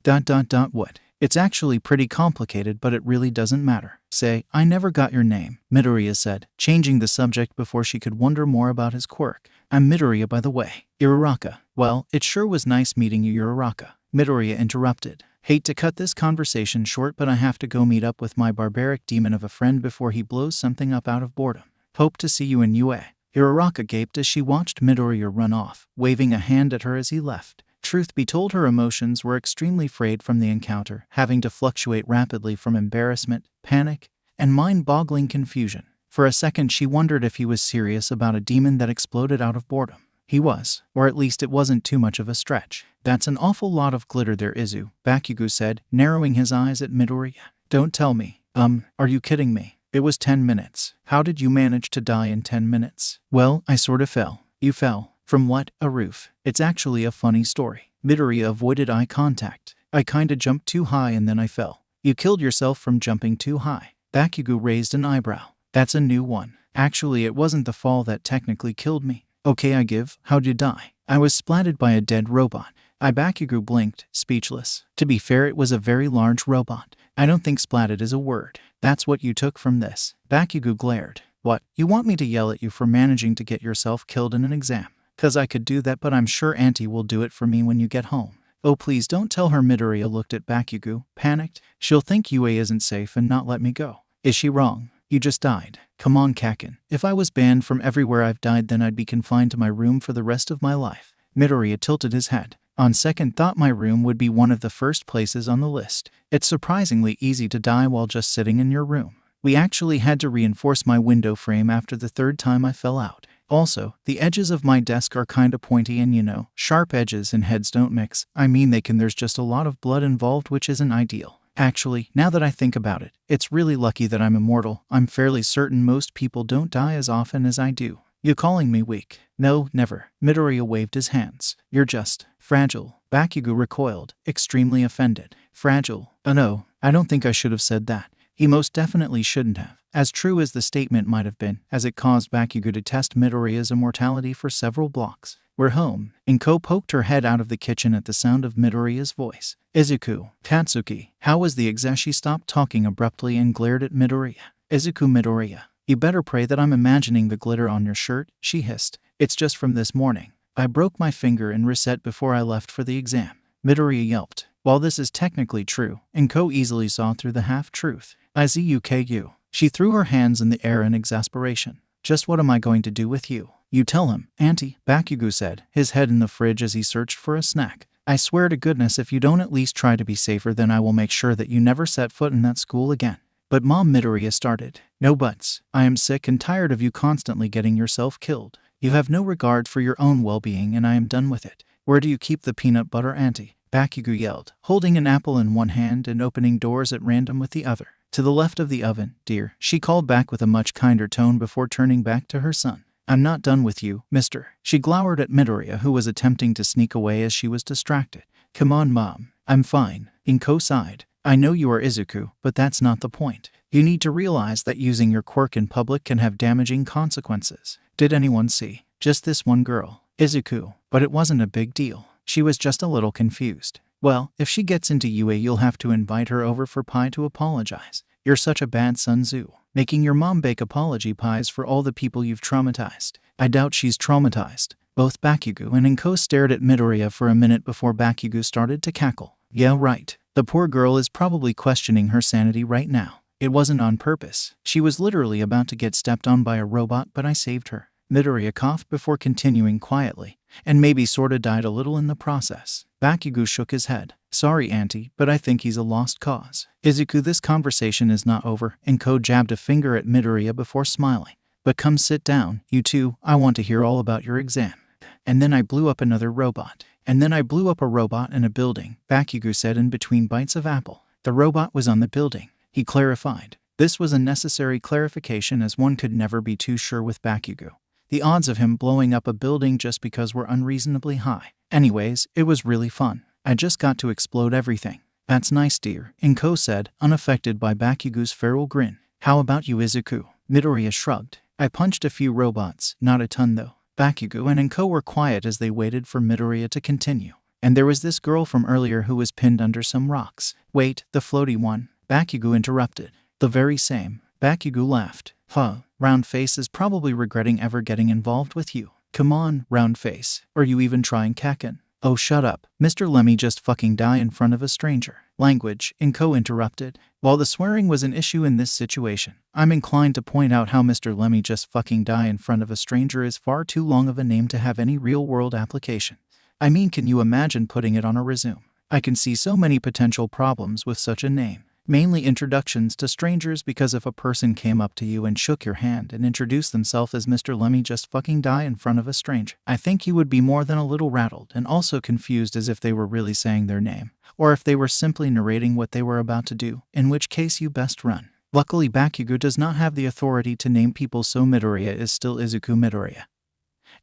What? It's actually pretty complicated but it really doesn't matter. Say, I never got your name, Midoriya said, changing the subject before she could wonder more about his quirk. I'm Midoriya by the way. Uraraka. Well, it sure was nice meeting you Uraraka. Midoriya interrupted. Hate to cut this conversation short but I have to go meet up with my barbaric demon of a friend before he blows something up out of boredom. Hope to see you in UA. Uraraka gaped as she watched Midoriya run off, waving a hand at her as he left. Truth be told, her emotions were extremely frayed from the encounter, having to fluctuate rapidly from embarrassment, panic, and mind-boggling confusion. For a second she wondered if he was serious about a demon that exploded out of boredom. He was, or at least it wasn't too much of a stretch. That's an awful lot of glitter there Izu, Bakugou said, narrowing his eyes at Midoriya. Don't tell me. Are you kidding me? It was 10 minutes. How did you manage to die in 10 minutes? Well, I sort of fell. You fell? From what? A roof. It's actually a funny story. Midoriya avoided eye contact. I kinda jumped too high and then I fell. You killed yourself from jumping too high. Bakugou raised an eyebrow. That's a new one. Actually, it wasn't the fall that technically killed me. Okay, I give. How'd you die? I was splatted by a dead robot. Bakugou blinked, speechless. To be fair, it was a very large robot. I don't think splatted is a word. That's what you took from this. Bakugou glared. What? You want me to yell at you for managing to get yourself killed in an exam? 'Cause I could do that but I'm sure Auntie will do it for me when you get home. Oh please don't tell her. Midoriya looked at Bakugou, panicked. She'll think UA isn't safe and not let me go. Is she wrong? You just died. Come on Kakin. If I was banned from everywhere I've died then I'd be confined to my room for the rest of my life. Midoriya tilted his head. On second thought my room would be one of the first places on the list. It's surprisingly easy to die while just sitting in your room. We actually had to reinforce my window frame after the third time I fell out. Also, the edges of my desk are kinda pointy and you know, sharp edges and heads don't mix. I mean they can, there's just a lot of blood involved which isn't ideal. Actually, now that I think about it, it's really lucky that I'm immortal. I'm fairly certain most people don't die as often as I do. You calling me weak? No, never. Midoriya waved his hands. You're just fragile. Bakugou recoiled, extremely offended. Fragile? Oh no, I don't think I should have said that. He most definitely shouldn't have. As true as the statement might have been, as it caused Bakugou to test Midoriya's immortality for several blocks. We're home. Inko poked her head out of the kitchen at the sound of Midoriya's voice. Izuku. Tatsuki. How was the exam? She stopped talking abruptly and glared at Midoriya. Izuku. Midoriya. You better pray that I'm imagining the glitter on your shirt, she hissed. It's just from this morning. I broke my finger in reset before I left for the exam. Midoriya yelped. While this is technically true, Inko easily saw through the half-truth. Izuku. She threw her hands in the air in exasperation. Just what am I going to do with you? You tell him, Auntie, Bakugou said, his head in the fridge as he searched for a snack. I swear to goodness if you don't at least try to be safer then I will make sure that you never set foot in that school again. But Mom, Midoriya started. No buts. I am sick and tired of you constantly getting yourself killed. You have no regard for your own well-being and I am done with it. Where do you keep the peanut butter, Auntie? Bakugou yelled, holding an apple in one hand and opening doors at random with the other. To the left of the oven, dear, she called back with a much kinder tone before turning back to her son. I'm not done with you, mister. She glowered at Midoriya who was attempting to sneak away as she was distracted. Come on, Mom. I'm fine. Inko sighed. I know you are Izuku, but that's not the point. You need to realize that using your quirk in public can have damaging consequences. Did anyone see? Just this one girl, Izuku. But it wasn't a big deal. She was just a little confused. Well, if she gets into UA you'll have to invite her over for pie to apologize. You're such a bad son, Zu. Making your mom bake apology pies for all the people you've traumatized. I doubt she's traumatized. Both Bakugou and Inko stared at Midoriya for a minute before Bakugou started to cackle. Yeah, right. The poor girl is probably questioning her sanity right now. It wasn't on purpose. She was literally about to get stepped on by a robot, but I saved her. Midoriya coughed before continuing quietly, and maybe sorta died a little in the process. Bakugou shook his head. Sorry, Auntie, but I think he's a lost cause. Izuku, this conversation is not over. Inko jabbed a finger at Midoriya before smiling. But come sit down, you two. I want to hear all about your exam. And then I blew up another robot. And then I blew up a robot in a building, Bakugou said in between bites of apple. The robot was on the building, he clarified. This was a necessary clarification as one could never be too sure with Bakugou. The odds of him blowing up a building just because were unreasonably high. Anyways, it was really fun. I just got to explode everything. That's nice, dear, Inko said, unaffected by Bakugou's feral grin. How about you, Izuku? Midoriya shrugged. I punched a few robots, not a ton though. Bakugou and Inko were quiet as they waited for Midoriya to continue. And there was this girl from earlier who was pinned under some rocks. Wait, the floaty one? Bakugou interrupted. The very same. Bakugou laughed. Huh, Roundface is probably regretting ever getting involved with you. Come on, Roundface. Are you even trying Kakin? Oh, shut up. Mr. Lemmy just fucking die in front of a stranger. Language, Inko interrupted. While the swearing was an issue in this situation, I'm inclined to point out how Mr. Lemmy just fucking die in front of a stranger is far too long of a name to have any real-world application. I mean, can you imagine putting it on a resume? I can see so many potential problems with such a name. Mainly introductions to strangers, because if a person came up to you and shook your hand and introduced themselves as Mr. Lemmy just fucking die in front of a stranger, I think you would be more than a little rattled and also confused as if they were really saying their name, or if they were simply narrating what they were about to do, in which case you best run. Luckily, Bakugou does not have the authority to name people, so Midoriya is still Izuku Midoriya.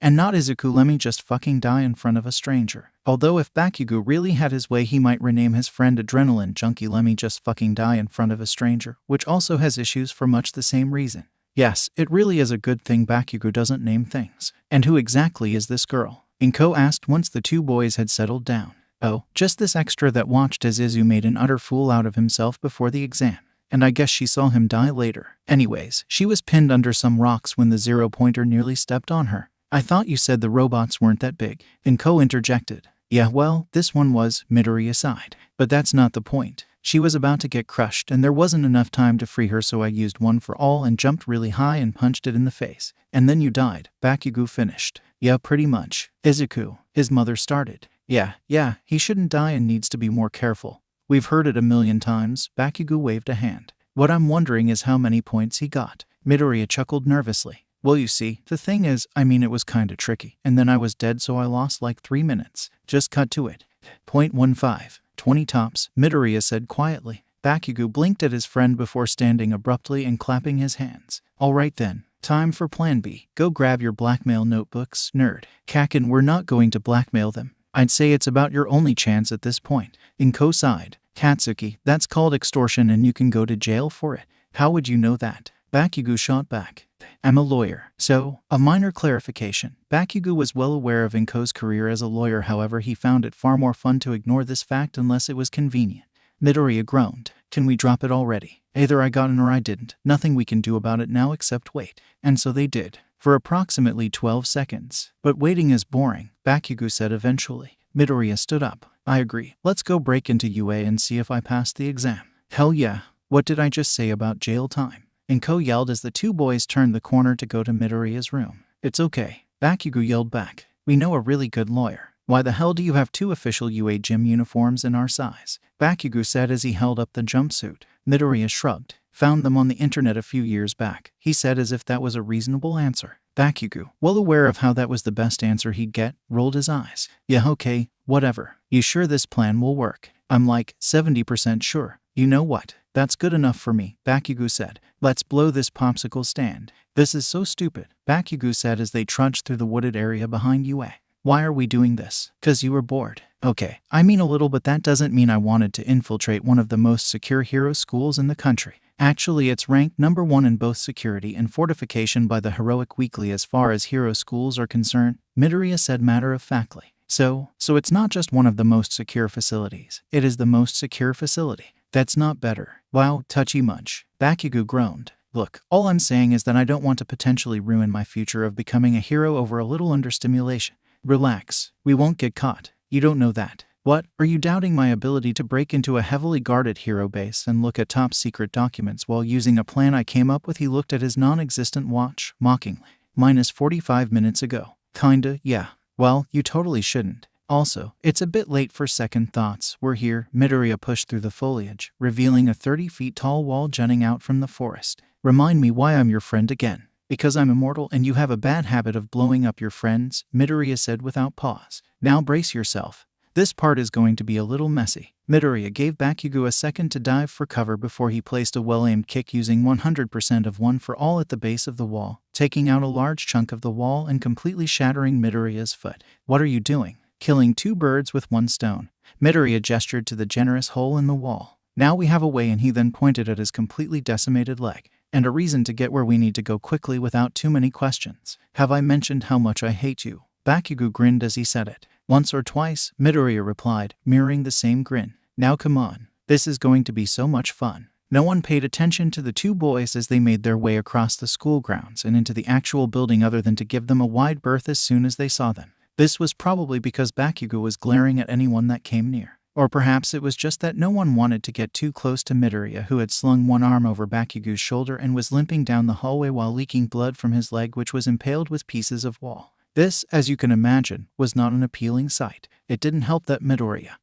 And not Izuku Lemmy just fucking die in front of a stranger. Although if Bakugou really had his way, he might rename his friend Adrenaline Junkie Lemmy just fucking die in front of a stranger, which also has issues for much the same reason. Yes, it really is a good thing Bakugou doesn't name things. And who exactly is this girl? Inko asked once the two boys had settled down. Oh, just this extra that watched as Izu made an utter fool out of himself before the exam. And I guess she saw him die later. Anyways, she was pinned under some rocks when the 0-pointer nearly stepped on her. I thought you said the robots weren't that big. Inko interjected. Yeah, well, this one was, Midoriya sighed. But that's not the point. She was about to get crushed and there wasn't enough time to free her, so I used one for all and jumped really high and punched it in the face. And then you died, Bakugou finished. Yeah, pretty much. Izuku, his mother started. Yeah, he shouldn't die and needs to be more careful. We've heard it a million times, Bakugou waved a hand. What I'm wondering is how many points he got. Midoriya chuckled nervously. Well, you see, the thing is, I mean, it was kinda tricky. And then I was dead, so I lost like 3 minutes. Just cut to it. 0.15. 20 tops, Midoriya said quietly. Bakugou blinked at his friend before standing abruptly and clapping his hands. Alright then. Time for plan B. Go grab your blackmail notebooks, nerd. Kakin, we're not going to blackmail them. I'd say it's about your only chance at this point. Inko sighed. Katsuki, that's called extortion and you can go to jail for it. How would you know that? Bakugou shot back. I'm a lawyer. So, a minor clarification. Bakugou was well aware of Inko's career as a lawyer, however he found it far more fun to ignore this fact unless it was convenient. Midoriya groaned. Can we drop it already? Either I got in or I didn't. Nothing we can do about it now except wait. And so they did. For approximately 12 seconds. But waiting is boring, Bakugou said eventually. Midoriya stood up. I agree. Let's go break into UA and see if I pass the exam. Hell yeah. What did I just say about jail time? Inko yelled as the two boys turned the corner to go to Midoriya's room. It's okay. Bakugou yelled back. We know a really good lawyer. Why the hell do you have 2 official UA gym uniforms in our size? Bakugou said as he held up the jumpsuit. Midoriya shrugged. Found them on the internet a few years back, he said as if that was a reasonable answer. Bakugou, well aware of how that was the best answer he'd get, rolled his eyes. Yeah, okay, whatever. You sure this plan will work? I'm like 70% sure. You know what? That's good enough for me, Bakugou said. Let's blow this popsicle stand. This is so stupid, Bakugou said as they trudged through the wooded area behind UA. Why are we doing this? 'Cause you were bored. Okay, I mean a little, but that doesn't mean I wanted to infiltrate one of the most secure hero schools in the country. Actually, it's ranked number 1 in both security and fortification by the Heroic Weekly as far as hero schools are concerned, Midoriya said matter-of-factly. So it's not just one of the most secure facilities. It is the most secure facility. That's not better. Wow, touchy much. Bakugou groaned. Look, all I'm saying is that I don't want to potentially ruin my future of becoming a hero over a little understimulation. Relax. We won't get caught. You don't know that. What? Are you doubting my ability to break into a heavily guarded hero base and look at top-secret documents while using a plan I came up with? He looked at his non-existent watch, mockingly. Minus 45 minutes ago. Kinda, yeah. Well, you totally shouldn't. Also, it's a bit late for second thoughts. We're here. Midoriya pushed through the foliage, revealing a 30 feet tall wall jutting out from the forest. Remind me why I'm your friend again. Because I'm immortal and you have a bad habit of blowing up your friends, Midoriya said without pause. Now brace yourself. This part is going to be a little messy. Midoriya gave Bakugou a second to dive for cover before he placed a well-aimed kick using 100% of one for all at the base of the wall, taking out a large chunk of the wall and completely shattering Midoriya's foot. What are you doing? Killing two birds with one stone. Midoriya gestured to the generous hole in the wall. Now we have a way, and he then pointed at his completely decimated leg. And a reason to get where we need to go quickly without too many questions. Have I mentioned how much I hate you? Bakugou grinned as he said it. Once or twice, Midoriya replied, mirroring the same grin. Now come on. This is going to be so much fun. No one paid attention to the two boys as they made their way across the school grounds and into the actual building other than to give them a wide berth as soon as they saw them. This was probably because Bakugou was glaring at anyone that came near. Or perhaps it was just that no one wanted to get too close to Midoriya, who had slung one arm over Bakugou's shoulder and was limping down the hallway while leaking blood from his leg, which was impaled with pieces of wall. This, as you can imagine, was not an appealing sight. It didn't help that Midoriya,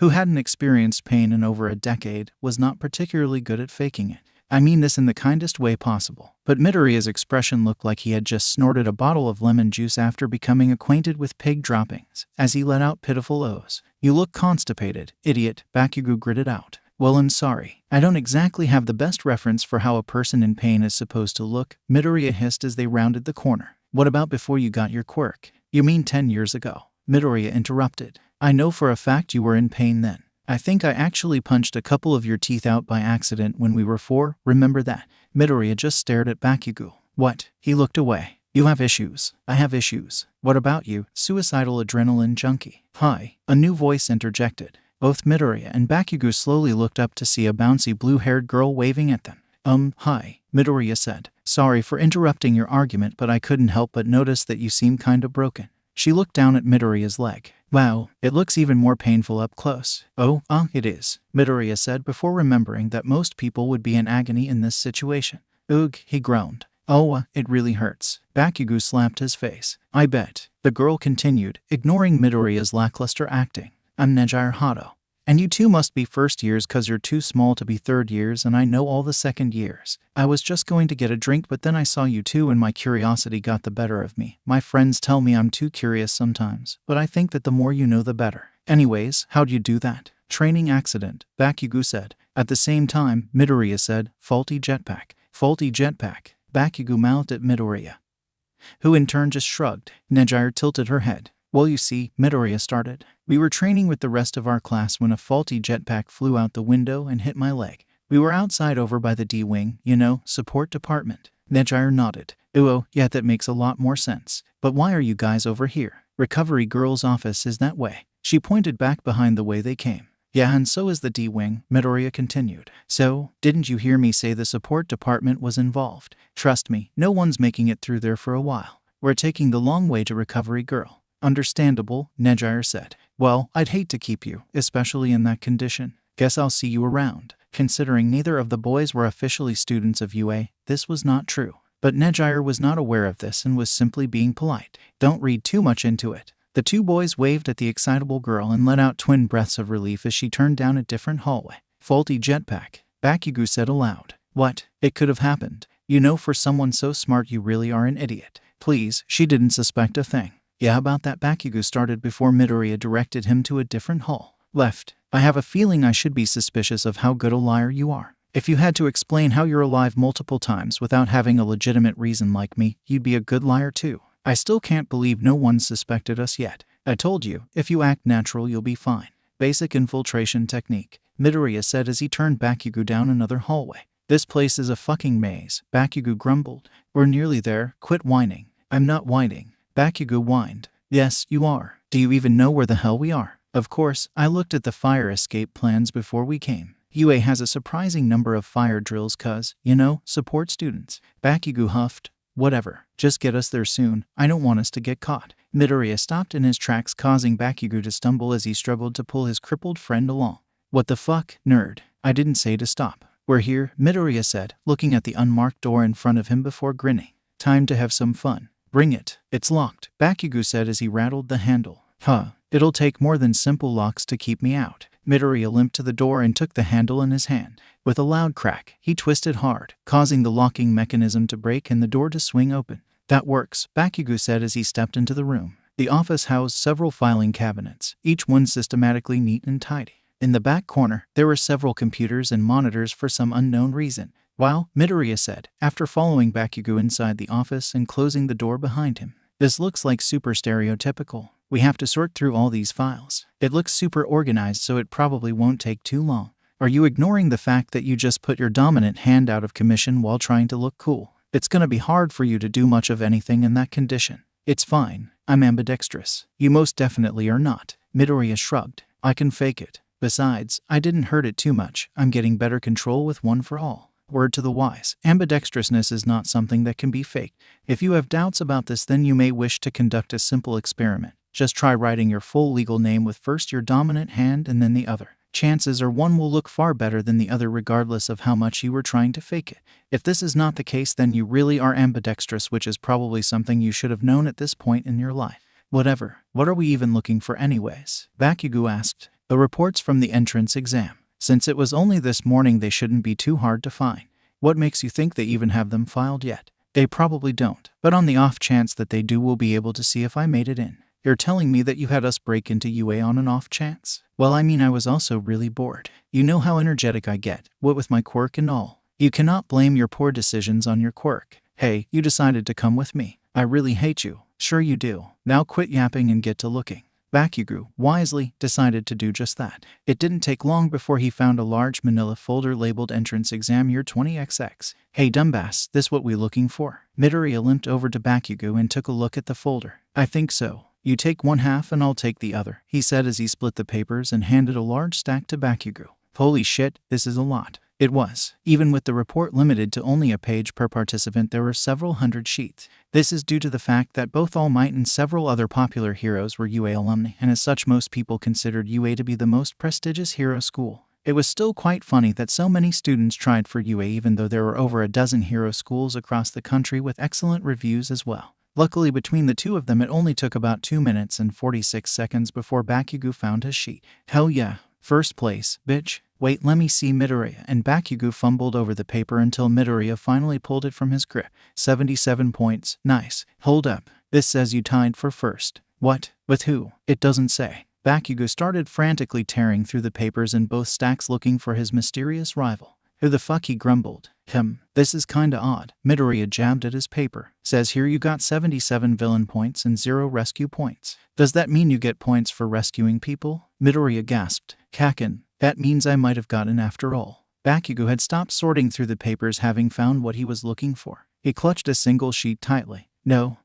who hadn't experienced pain in over a decade, was not particularly good at faking it. I mean this in the kindest way possible. But Midoriya's expression looked like he had just snorted a bottle of lemon juice after becoming acquainted with pig droppings, as he let out pitiful oaths. You look constipated, idiot, Bakugou gritted out. Well, I'm sorry. I don't exactly have the best reference for how a person in pain is supposed to look, Midoriya hissed as they rounded the corner. What about before you got your quirk? You mean 10 years ago? Midoriya interrupted. I know for a fact you were in pain then. I think I actually punched a couple of your teeth out by accident when we were 4, remember that? Midoriya just stared at Bakugou. What? He looked away. You have issues. I have issues. What about you, suicidal adrenaline junkie? Hi. A new voice interjected. Both Midoriya and Bakugou slowly looked up to see a bouncy blue-haired girl waving at them. Hi, Midoriya said. Sorry for interrupting your argument, but I couldn't help but notice that you seem kinda broken. She looked down at Midoriya's leg. Wow, it looks even more painful up close. It is, Midoriya said before remembering that most people would be in agony in this situation. Ugh, he groaned. It really hurts. Bakugou slapped his face. I bet. The girl continued, ignoring Midoriya's lackluster acting. I'm Nejire Hato. And you two must be first years cause you're too small to be third years and I know all the second years. I was just going to get a drink but then I saw you two and my curiosity got the better of me. My friends tell me I'm too curious sometimes, but I think that the more you know the better. Anyways, how'd you do that? Training accident, Bakugou said. At the same time, Midoriya said, faulty jetpack. Faulty jetpack, Bakugou mouthed at Midoriya, who in turn just shrugged. Nejire tilted her head. Well, you see, Midoriya started. We were training with the rest of our class when a faulty jetpack flew out the window and hit my leg. We were outside over by the D-Wing, support department. Nejire nodded. Yeah, that makes a lot more sense. But why are you guys over here? Recovery girl's office is that way. She pointed back behind the way they came. Yeah, and so is the D-Wing, Midoriya continued. So, didn't you hear me say the support department was involved? Trust me, no one's making it through there for a while. We're taking the long way to recovery girl. Understandable, Nejire said. Well, I'd hate to keep you, especially in that condition. Guess I'll see you around. Considering neither of the boys were officially students of UA, this was not true. But Nejire was not aware of this and was simply being polite. Don't read too much into it. The two boys waved at the excitable girl and let out twin breaths of relief as she turned down a different hallway. Faulty jetpack, Bakugou said aloud. What? It could have happened. For someone so smart you really are an idiot. Please, she didn't suspect a thing. Yeah, about that, Bakugou started before Midoriya directed him to a different hall. Left. I have a feeling I should be suspicious of how good a liar you are. If you had to explain how you're alive multiple times without having a legitimate reason like me, you'd be a good liar too. I still can't believe no one suspected us yet. I told you, if you act natural you'll be fine. Basic infiltration technique, Midoriya said as he turned Bakugou down another hallway. This place is a fucking maze, Bakugou grumbled. We're nearly there, quit whining. I'm not whining. Bakugou whined. Yes, you are. Do you even know where the hell we are? Of course, I looked at the fire escape plans before we came. UA has a surprising number of fire drills cause, support students. Bakugou huffed. Whatever. Just get us there soon. I don't want us to get caught. Midoriya stopped in his tracks, causing Bakugou to stumble as he struggled to pull his crippled friend along. What the fuck, nerd? I didn't say to stop. We're here, Midoriya said, looking at the unmarked door in front of him before grinning. Time to have some fun. Bring it. It's locked, Bakugou said as he rattled the handle. It'll take more than simple locks to keep me out. Midoriya limped to the door and took the handle in his hand. With a loud crack, he twisted hard, causing the locking mechanism to break and the door to swing open. That works, Bakugou said as he stepped into the room. The office housed several filing cabinets, each one systematically neat and tidy. In the back corner, there were several computers and monitors for some unknown reason. Wow, Midoriya said, after following Bakugou inside the office and closing the door behind him. This looks like super stereotypical. We have to sort through all these files. It looks super organized, so it probably won't take too long. Are you ignoring the fact that you just put your dominant hand out of commission while trying to look cool? It's gonna be hard for you to do much of anything in that condition. It's fine. I'm ambidextrous. You most definitely are not. Midoriya shrugged. I can fake it. Besides, I didn't hurt it too much. I'm getting better control with one for all. Word to the wise, ambidextrousness is not something that can be faked. If you have doubts about this, then you may wish to conduct a simple experiment. Just try writing your full legal name with first your dominant hand and then the other. Chances are one will look far better than the other regardless of how much you were trying to fake it. If this is not the case, then you really are ambidextrous, which is probably something you should have known at this point in your life. Whatever. What are we even looking for anyways? Bakugou asked. The reports from the entrance exam. Since it was only this morning, they shouldn't be too hard to find. What makes you think they even have them filed yet? They probably don't, but on the off chance that they do, we'll be able to see if I made it in. You're telling me that you had us break into UA on an off chance? Well, I mean, I was also really bored. You know how energetic I get, what with my quirk and all. You cannot blame your poor decisions on your quirk. Hey, you decided to come with me. I really hate you. Sure you do. Now quit yapping and get to looking. Bakugou, wisely, decided to do just that. It didn't take long before he found a large manila folder labeled Entrance Exam Year 20XX. Hey dumbass, this what we looking for? Midoriya limped over to Bakugou and took a look at the folder. I think so. You take one half and I'll take the other, he said as he split the papers and handed a large stack to Bakugou. Holy shit, this is a lot. It was. Even with the report limited to only a page per participant, there were several hundred sheets. This is due to the fact that both All Might and several other popular heroes were UA alumni, and as such most people considered UA to be the most prestigious hero school. It was still quite funny that so many students tried for UA, even though there were over a dozen hero schools across the country with excellent reviews as well. Luckily, between the two of them, it only took about 2 minutes and 46 seconds before Bakugou found his sheet. Hell yeah. First place, bitch. Wait, let me see. Midoriya and Bakugou fumbled over the paper until Midoriya finally pulled it from his grip. 77 points. Nice. Hold up. This says you tied for first. What? With who? It doesn't say. Bakugou started frantically tearing through the papers in both stacks looking for his mysterious rival. Who the fuck, he grumbled. This is kinda odd. Midoriya jabbed at his paper. Says here you got 77 villain points and 0 rescue points. Does that mean you get points for rescuing people? Midoriya gasped. Kaken. That means I might have gotten after all. Bakugou had stopped sorting through the papers, having found what he was looking for. He clutched a single sheet tightly. No,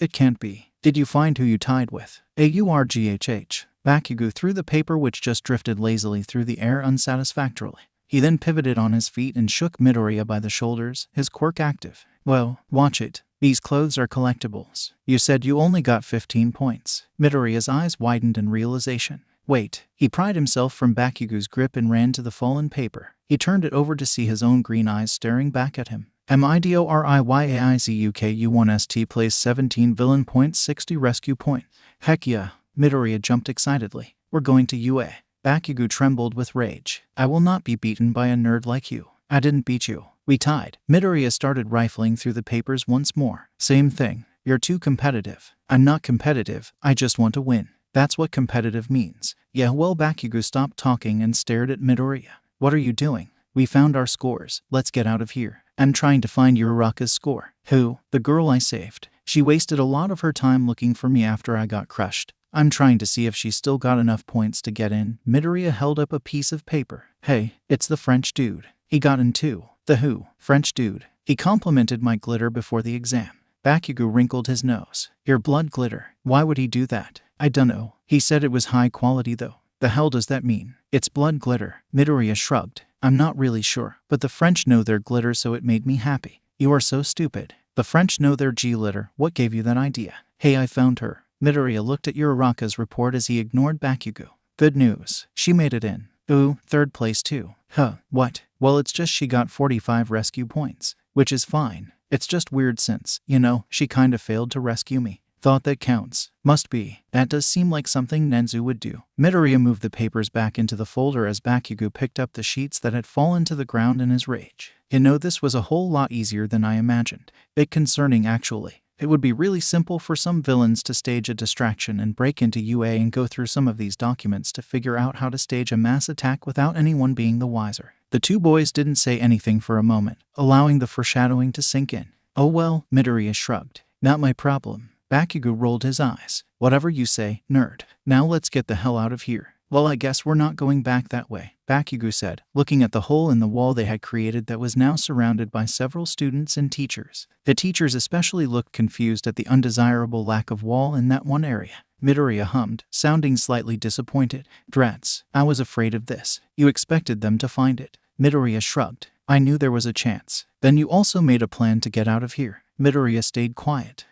it can't be. Did you find who you tied with? AURGHH. Bakugou threw the paper, which just drifted lazily through the air unsatisfactorily. He then pivoted on his feet and shook Midoriya by the shoulders, his quirk active. Well, watch it. These clothes are collectibles. You said you only got 15 points. Midoriya's eyes widened in realization. Wait. He pried himself from Bakugou's grip and ran to the fallen paper. He turned it over to see his own green eyes staring back at him. MIDORIYAIZUKU1ST plays 17 villain points, 60 rescue points. Heck yeah. Midoriya jumped excitedly. We're going to UA. Bakugou trembled with rage. I will not be beaten by a nerd like you. I didn't beat you. We tied. Midoriya started rifling through the papers once more. Same thing. You're too competitive. I'm not competitive. I just want to win. That's what competitive means. Yeah, well, Bakugou stopped talking and stared at Midoriya. What are you doing? We found our scores. Let's get out of here. I'm trying to find Uraraka's score. Who? The girl I saved. She wasted a lot of her time looking for me after I got crushed. I'm trying to see if she still got enough points to get in. Midoriya held up a piece of paper. Hey, it's the French dude. He got in too. The who? French dude. He complimented my glitter before the exam. Bakugou wrinkled his nose. Your blood glitter. Why would he do that? I dunno. He said it was high quality though. The hell does that mean? It's blood glitter. Midoriya shrugged. I'm not really sure, but the French know their glitter, so it made me happy. You are so stupid. The French know their glitter. What gave you that idea? Hey, I found her. Midoriya looked at Uraraka's report as he ignored Bakugou. Good news. She made it in. Ooh, third place too. Huh, what? Well, it's just she got 45 rescue points, which is fine. It's just weird since, you know, she kinda failed to rescue me. Thought that counts. Must be. That does seem like something Nenzu would do. Midoriya moved the papers back into the folder as Bakugou picked up the sheets that had fallen to the ground in his rage. You know, this was a whole lot easier than I imagined. Bit concerning, actually. It would be really simple for some villains to stage a distraction and break into UA and go through some of these documents to figure out how to stage a mass attack without anyone being the wiser. The two boys didn't say anything for a moment, allowing the foreshadowing to sink in. Oh well, Midoriya shrugged. Not my problem. Bakugou rolled his eyes. Whatever you say, nerd. Now let's get the hell out of here. Well, I guess we're not going back that way, Bakugou said, looking at the hole in the wall they had created that was now surrounded by several students and teachers. The teachers especially looked confused at the undesirable lack of wall in that one area. Midoriya hummed, sounding slightly disappointed. Drats, I was afraid of this. You expected them to find it. Midoriya shrugged. I knew there was a chance. Then you also made a plan to get out of here. Midoriya stayed quiet.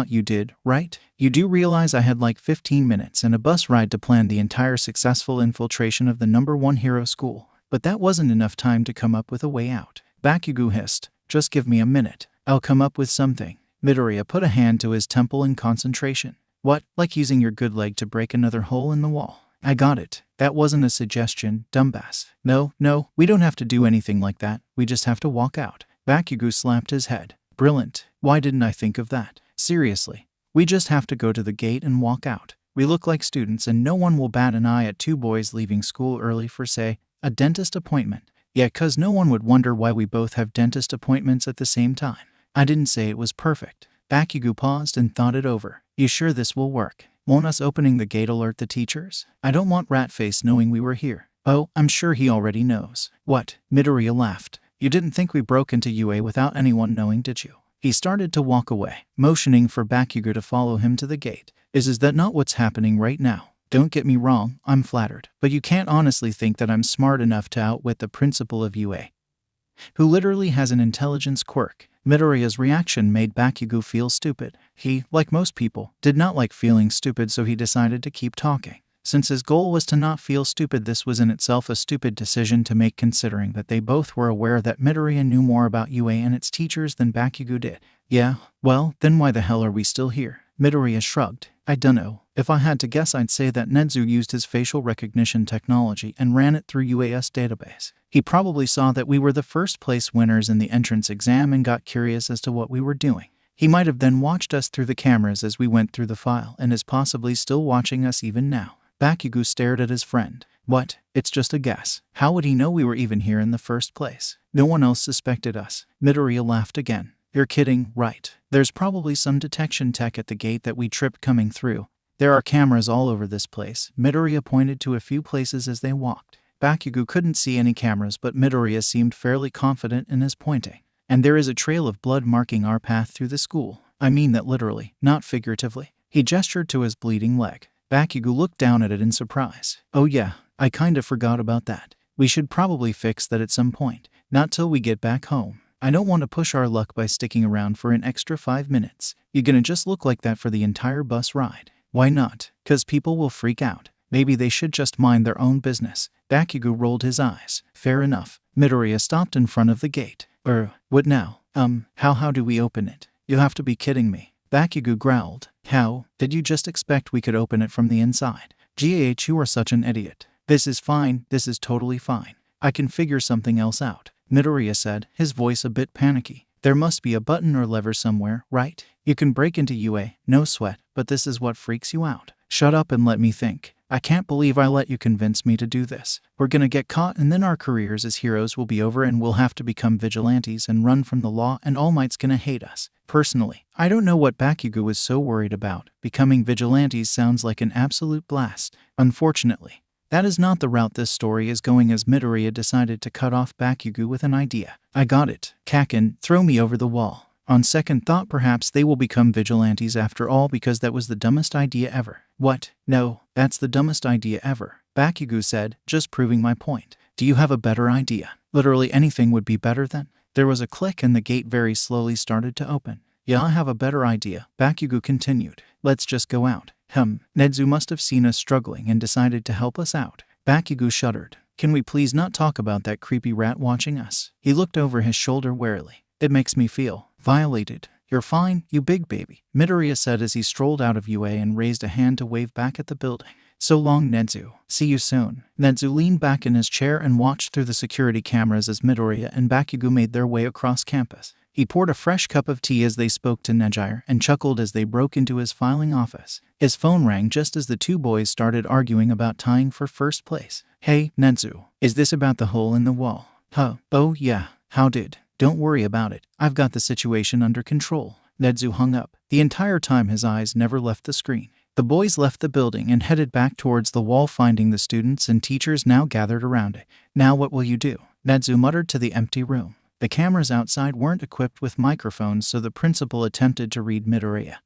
You did, right? You do realize I had like 15 minutes and a bus ride to plan the entire successful infiltration of the #1 hero school. But that wasn't enough time to come up with a way out. Bakugou hissed. Just give me a minute. I'll come up with something. Midoriya put a hand to his temple in concentration. What, like using your good leg to break another hole in the wall? I got it. That wasn't a suggestion, dumbass. No, we don't have to do anything like that. We just have to walk out. Bakugou slapped his head. Brilliant. Why didn't I think of that? Seriously. We just have to go to the gate and walk out. We look like students and no one will bat an eye at two boys leaving school early for, say, a dentist appointment. Yeah, 'cause no one would wonder why we both have dentist appointments at the same time. I didn't say it was perfect. Bakugou paused and thought it over. You sure this will work? Won't us opening the gate alert the teachers? I don't want Ratface knowing we were here. Oh, I'm sure he already knows. What? Midoriya laughed. You didn't think we broke into UA without anyone knowing, did you? He started to walk away, motioning for Bakugou to follow him to the gate. Is that not what's happening right now? Don't get me wrong, I'm flattered. But you can't honestly think that I'm smart enough to outwit the principal of UA, who literally has an intelligence quirk. Midoriya's reaction made Bakugou feel stupid. He, like most people, did not like feeling stupid, so he decided to keep talking. Since his goal was to not feel stupid, this was in itself a stupid decision to make, considering that they both were aware that Midoriya knew more about UA and its teachers than Bakugou did. Yeah, well, then why the hell are we still here? Midoriya shrugged. I dunno. If I had to guess, I'd say that Nenzu used his facial recognition technology and ran it through UA's database. He probably saw that we were the first place winners in the entrance exam and got curious as to what we were doing. He might have then watched us through the cameras as we went through the file and is possibly still watching us even now. Bakugou stared at his friend. What? It's just a guess. How would he know we were even here in the first place? No one else suspected us. Midoriya laughed again. You're kidding, right? There's probably some detection tech at the gate that we tripped coming through. There are cameras all over this place. Midoriya pointed to a few places as they walked. Bakugou couldn't see any cameras, but Midoriya seemed fairly confident in his pointing. And there is a trail of blood marking our path through the school. I mean that literally, not figuratively. He gestured to his bleeding leg. Bakugou looked down at it in surprise. Oh yeah, I kinda forgot about that. We should probably fix that at some point. Not till we get back home. I don't want to push our luck by sticking around for an extra 5 minutes. You're gonna just look like that for the entire bus ride. Why not? 'Cause people will freak out. Maybe they should just mind their own business. Bakugou rolled his eyes. Fair enough. Midoriya stopped in front of the gate. What now? How do we open it? You have to be kidding me. Bakugou growled. How? Did you just expect we could open it from the inside? You are such an idiot. This is fine. This is totally fine. I can figure something else out. Midoriya said, his voice a bit panicky. There must be a button or lever somewhere, right? You can break into UA, no sweat, but this is what freaks you out. Shut up and let me think. I can't believe I let you convince me to do this. We're gonna get caught and then our careers as heroes will be over and we'll have to become vigilantes and run from the law and All Might's gonna hate us. Personally, I don't know what Bakugou was so worried about. Becoming vigilantes sounds like an absolute blast. Unfortunately, that is not the route this story is going, as Midoriya decided to cut off Bakugou with an idea. I got it. Kaken, throw me over the wall. On second thought, perhaps they will become vigilantes after all, because that was the dumbest idea ever. What? No, that's the dumbest idea ever, Bakugou said, just proving my point. Do you have a better idea? Literally anything would be better then. There was a click and the gate very slowly started to open. Yeah, I have a better idea, Bakugou continued. Let's just go out. Nedzu must have seen us struggling and decided to help us out. Bakugou shuddered. Can we please not talk about that creepy rat watching us? He looked over his shoulder warily. It makes me feel violated. "You're fine, you big baby," Midoriya said as he strolled out of UA and raised a hand to wave back at the building. "So long, Nezu. See you soon." Nezu leaned back in his chair and watched through the security cameras as Midoriya and Bakugou made their way across campus. He poured a fresh cup of tea as they spoke to Nejire and chuckled as they broke into his filing office. His phone rang just as the two boys started arguing about tying for first place. "Hey, Nezu, is this about the hole in the wall?" "Huh, oh yeah, how did?" "Don't worry about it. I've got the situation under control." Nezu hung up. The entire time his eyes never left the screen. The boys left the building and headed back towards the wall, finding the students and teachers now gathered around it. "Now what will you do?" Nezu muttered to the empty room. The cameras outside weren't equipped with microphones, so the principal attempted to read Midoriya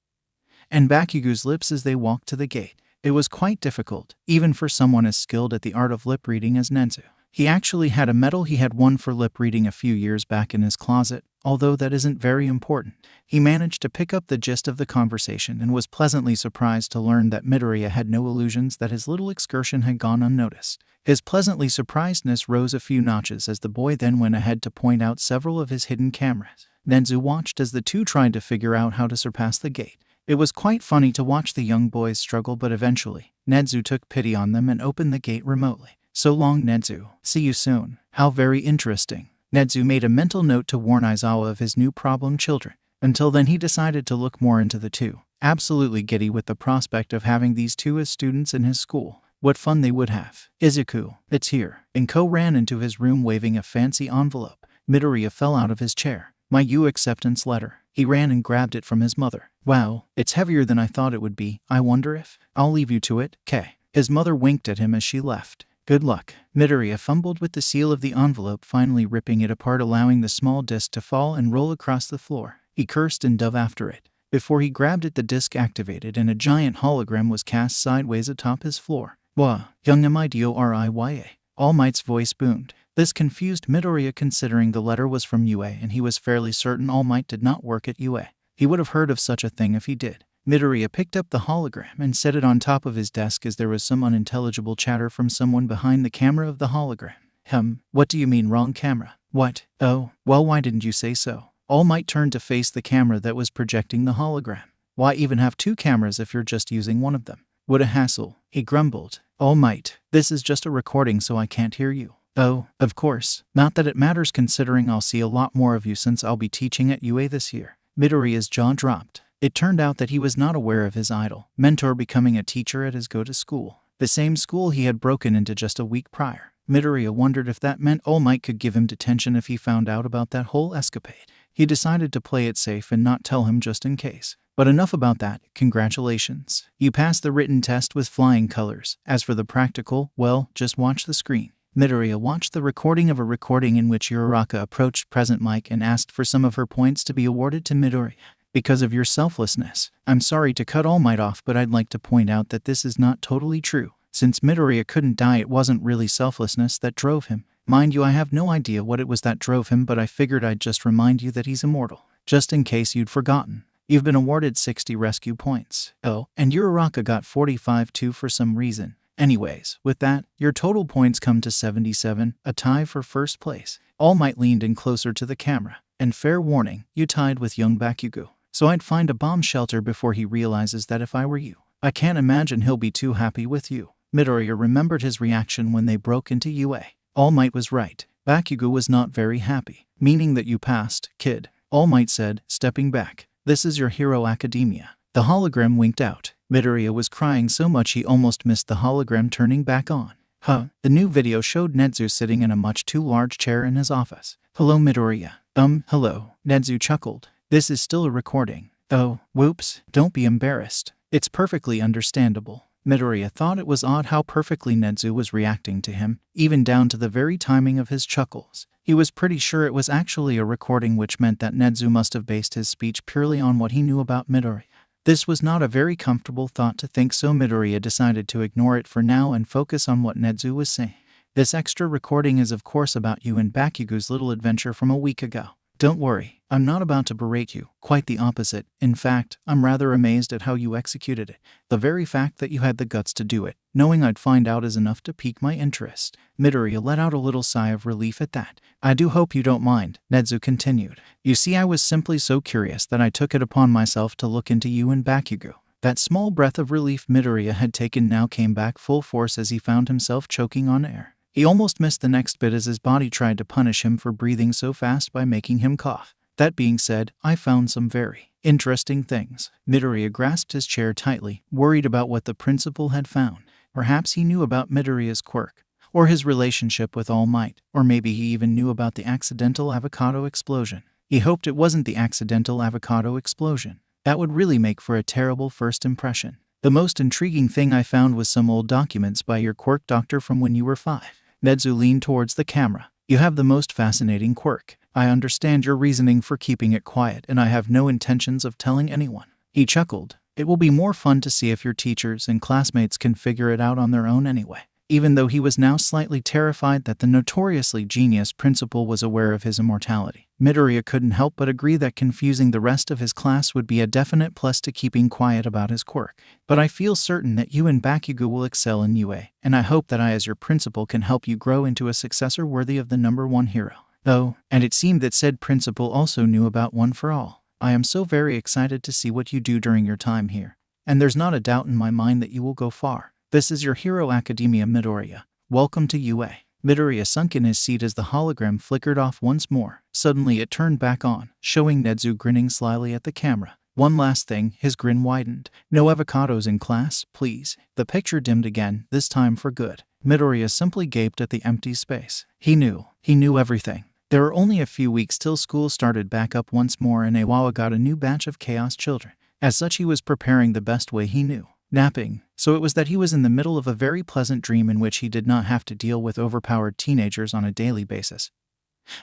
and Bakugou's lips as they walked to the gate. It was quite difficult, even for someone as skilled at the art of lip reading as Nezu. He actually had a medal he had won for lip reading a few years back in his closet, although that isn't very important. He managed to pick up the gist of the conversation and was pleasantly surprised to learn that Midoriya had no illusions that his little excursion had gone unnoticed. His pleasantly surprisedness rose a few notches as the boy then went ahead to point out several of his hidden cameras. Nezu watched as the two tried to figure out how to surpass the gate. It was quite funny to watch the young boys struggle, but eventually, Nezu took pity on them and opened the gate remotely. "So long, Nezu. See you soon." "How very interesting." Nezu made a mental note to warn Aizawa of his new problem children. Until then he decided to look more into the two. Absolutely giddy with the prospect of having these two as students in his school. What fun they would have. "Izuku, it's here." Inko ran into his room waving a fancy envelope. Midoriya fell out of his chair. "My U acceptance letter." He ran and grabbed it from his mother. "Wow, it's heavier than I thought it would be. I wonder if..." "I'll leave you to it, K." His mother winked at him as she left. "Good luck." Midoriya fumbled with the seal of the envelope, finally ripping it apart, allowing the small disc to fall and roll across the floor. He cursed and dove after it. Before he grabbed it, the disc activated and a giant hologram was cast sideways atop his floor. "Wah, young Midoriya." All Might's voice boomed. This confused Midoriya, considering the letter was from UA and he was fairly certain All Might did not work at UA. He would have heard of such a thing if he did. Midoriya picked up the hologram and set it on top of his desk as there was some unintelligible chatter from someone behind the camera of the hologram. What do you mean wrong camera?" "What? Oh, well, why didn't you say so?" All Might turned to face the camera that was projecting the hologram. "Why even have two cameras if you're just using one of them?" "What a hassle," he grumbled. "All Might, this is just a recording so I can't hear you." "Oh, of course. Not that it matters considering I'll see a lot more of you since I'll be teaching at UA this year." Midoriya's jaw dropped. It turned out that he was not aware of his idol mentor becoming a teacher at his go-to school, the same school he had broken into just a week prior. Midoriya wondered if that meant All Might could give him detention if he found out about that whole escapade. He decided to play it safe and not tell him just in case. But enough about that. Congratulations. You passed the written test with flying colors. As for the practical, well, just watch the screen. Midoriya watched the recording of a recording in which Uraraka approached present Mike and asked for some of her points to be awarded to Midoriya. "Because of your selflessness. I'm sorry to cut All Might off, but I'd like to point out that this is not totally true. Since Midoriya couldn't die, it wasn't really selflessness that drove him. Mind you, I have no idea what it was that drove him, but I figured I'd just remind you that he's immortal, just in case you'd forgotten. You've been awarded 60 rescue points. Oh, and Uraraka got 45 too for some reason. Anyways, with that, your total points come to 77, a tie for first place." All Might leaned in closer to the camera. "And fair warning, you tied with young Bakugou. So I'd find a bomb shelter before he realizes that if I were you. I can't imagine he'll be too happy with you." Midoriya remembered his reaction when they broke into UA. All Might was right. Bakugou was not very happy. "Meaning that you passed, kid," All Might said, stepping back. "This is your Hero Academia." The hologram winked out. Midoriya was crying so much he almost missed the hologram turning back on. The new video showed Nezu sitting in a much too large chair in his office. "Hello, Midoriya." Hello. Nezu chuckled. "This is still a recording." "Oh, whoops. Don't be embarrassed. It's perfectly understandable." Midoriya thought it was odd how perfectly Nezu was reacting to him, even down to the very timing of his chuckles. He was pretty sure it was actually a recording, which meant that Nezu must have based his speech purely on what he knew about Midoriya. This was not a very comfortable thought to think, so Midoriya decided to ignore it for now and focus on what Nezu was saying. "This extra recording is of course about you and Bakugou's little adventure from a week ago. Don't worry, I'm not about to berate you, quite the opposite. In fact, I'm rather amazed at how you executed it. The very fact that you had the guts to do it, knowing I'd find out, is enough to pique my interest. Midoriya let out a little sigh of relief at that. I do hope you don't mind, Nezu continued. You see, I was simply so curious that I took it upon myself to look into you and Bakugou. That small breath of relief Midoriya had taken now came back full force as he found himself choking on air. He almost missed the next bit as his body tried to punish him for breathing so fast by making him cough. That being said, I found some very interesting things. Midoriya grasped his chair tightly, worried about what the principal had found. Perhaps he knew about Midoriya's quirk, or his relationship with All Might, or maybe he even knew about the accidental avocado explosion. He hoped it wasn't the accidental avocado explosion. That would really make for a terrible first impression. The most intriguing thing I found was some old documents by your quirk doctor from when you were 5. Nezu leaned towards the camera. You have the most fascinating quirk. I understand your reasoning for keeping it quiet, and I have no intentions of telling anyone. He chuckled. It will be more fun to see if your teachers and classmates can figure it out on their own anyway. Even though he was now slightly terrified that the notoriously genius principal was aware of his immortality, Midoriya couldn't help but agree that confusing the rest of his class would be a definite plus to keeping quiet about his quirk. But I feel certain that you and Bakugou will excel in UA, and I hope that I as your principal can help you grow into a successor worthy of the #1 hero. Oh, and it seemed that said principal also knew about One for All. I am so very excited to see what you do during your time here, and there's not a doubt in my mind that you will go far. This is your Hero Academia, Midoriya. Welcome to UA. Midoriya sunk in his seat as the hologram flickered off once more. Suddenly it turned back on, showing Nezu grinning slyly at the camera. One last thing, his grin widened. No avocados in class, please. The picture dimmed again, this time for good. Midoriya simply gaped at the empty space. He knew everything. There were only a few weeks till school started back up once more and Aizawa got a new batch of Chaos children. As such, he was preparing the best way he knew. Napping. So it was that he was in the middle of a very pleasant dream in which he did not have to deal with overpowered teenagers on a daily basis,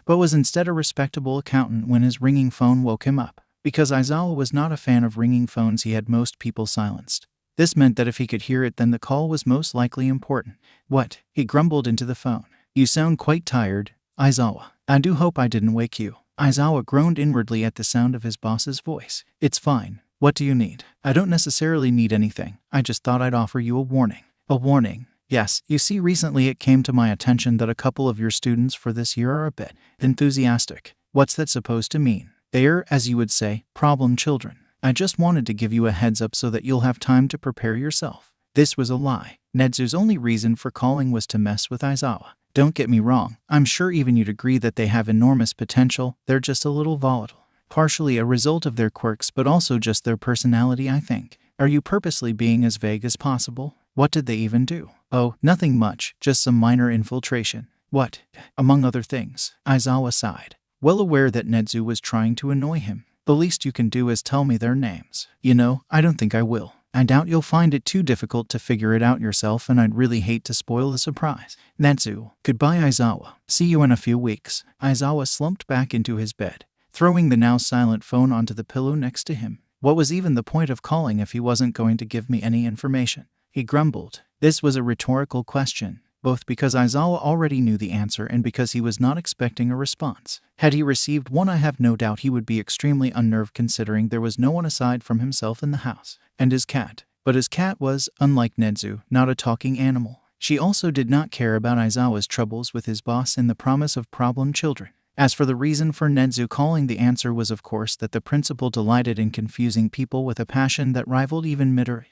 but was instead a respectable accountant when his ringing phone woke him up. Because Aizawa was not a fan of ringing phones, he had most people silenced. This meant that if he could hear it, then the call was most likely important. What? He grumbled into the phone. You sound quite tired, Aizawa. I do hope I didn't wake you. Aizawa groaned inwardly at the sound of his boss's voice. It's fine. What do you need? I don't necessarily need anything. I just thought I'd offer you a warning. A warning? Yes, you see, recently it came to my attention that a couple of your students for this year are a bit enthusiastic. What's that supposed to mean? They're, as you would say, problem children. I just wanted to give you a heads up so that you'll have time to prepare yourself. This was a lie. Nezu's only reason for calling was to mess with Aizawa. Don't get me wrong, I'm sure even you'd agree that they have enormous potential, they're just a little volatile. Partially a result of their quirks, but also just their personality, I think. Are you purposely being as vague as possible? What did they even do? Oh, nothing much, just some minor infiltration. What? Among other things. Aizawa sighed, well aware that Nezu was trying to annoy him. The least you can do is tell me their names. You know, I don't think I will. I doubt you'll find it too difficult to figure it out yourself, and I'd really hate to spoil the surprise. Nezu. Goodbye, Aizawa. See you in a few weeks. Aizawa slumped back into his bed, throwing the now silent phone onto the pillow next to him. What was even the point of calling if he wasn't going to give me any information? He grumbled. This was a rhetorical question, both because Aizawa already knew the answer and because he was not expecting a response. Had he received one, I have no doubt he would be extremely unnerved, considering there was no one aside from himself in the house, and his cat. But his cat was, unlike Nezu, not a talking animal. She also did not care about Aizawa's troubles with his boss and the promise of problem children. As for the reason for Nezu calling, the answer was of course that the principal delighted in confusing people with a passion that rivaled even Midoriya.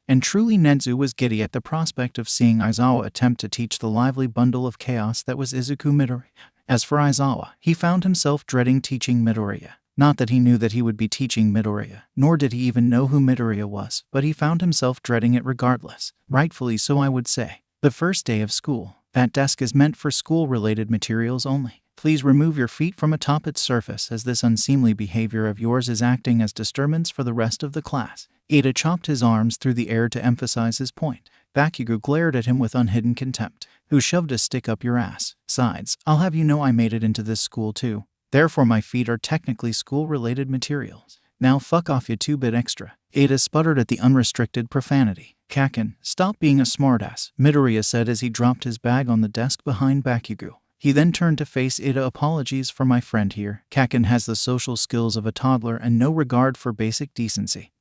And truly Nezu was giddy at the prospect of seeing Aizawa attempt to teach the lively bundle of chaos that was Izuku Midoriya. As for Aizawa, he found himself dreading teaching Midoriya. Not that he knew that he would be teaching Midoriya, nor did he even know who Midoriya was, but he found himself dreading it regardless. Rightfully so, I would say. The first day of school. That desk is meant for school-related materials only. Please remove your feet from atop its surface, as this unseemly behavior of yours is acting as disturbance for the rest of the class. Ida chopped his arms through the air to emphasize his point. Bakugou glared at him with unhidden contempt. Who shoved a stick up your ass? Sides, I'll have you know I made it into this school too. Therefore my feet are technically school-related materials. Now fuck off, you 2-bit extra. Ada sputtered at the unrestricted profanity. Kaken, stop being a smartass, Midoriya said as he dropped his bag on the desk behind Bakugou. He then turned to face Ida. Apologies for my friend here. Kaken has the social skills of a toddler and no regard for basic decency.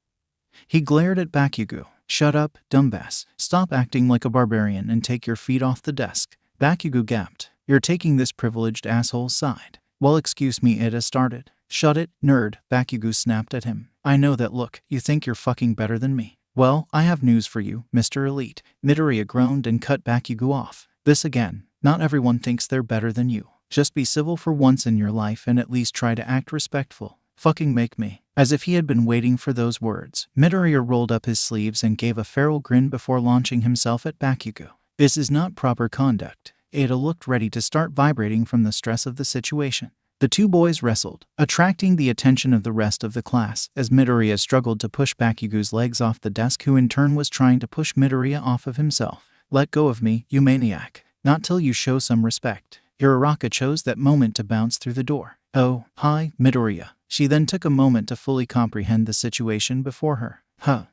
He glared at Bakugou. Shut up, dumbass. Stop acting like a barbarian and take your feet off the desk. Bakugou gasped. You're taking this privileged asshole's side. Well, excuse me, Ida started. Shut it, nerd, Bakugou snapped at him. I know that look. You think you're fucking better than me. Well, I have news for you, Mr. Elite. Midoriya groaned and cut Bakugou off. This again. Not everyone thinks they're better than you. Just be civil for once in your life and at least try to act respectful. Fucking make me. As if he had been waiting for those words, Midoriya rolled up his sleeves and gave a feral grin before launching himself at Bakugou. This is not proper conduct. Ada looked ready to start vibrating from the stress of the situation. The two boys wrestled, attracting the attention of the rest of the class as Midoriya struggled to push Bakugou's legs off the desk, who in turn was trying to push Midoriya off of himself. Let go of me, you maniac. Not till you show some respect. Uraraka chose that moment to bounce through the door. Oh, hi, Midoriya. She then took a moment to fully comprehend the situation before her.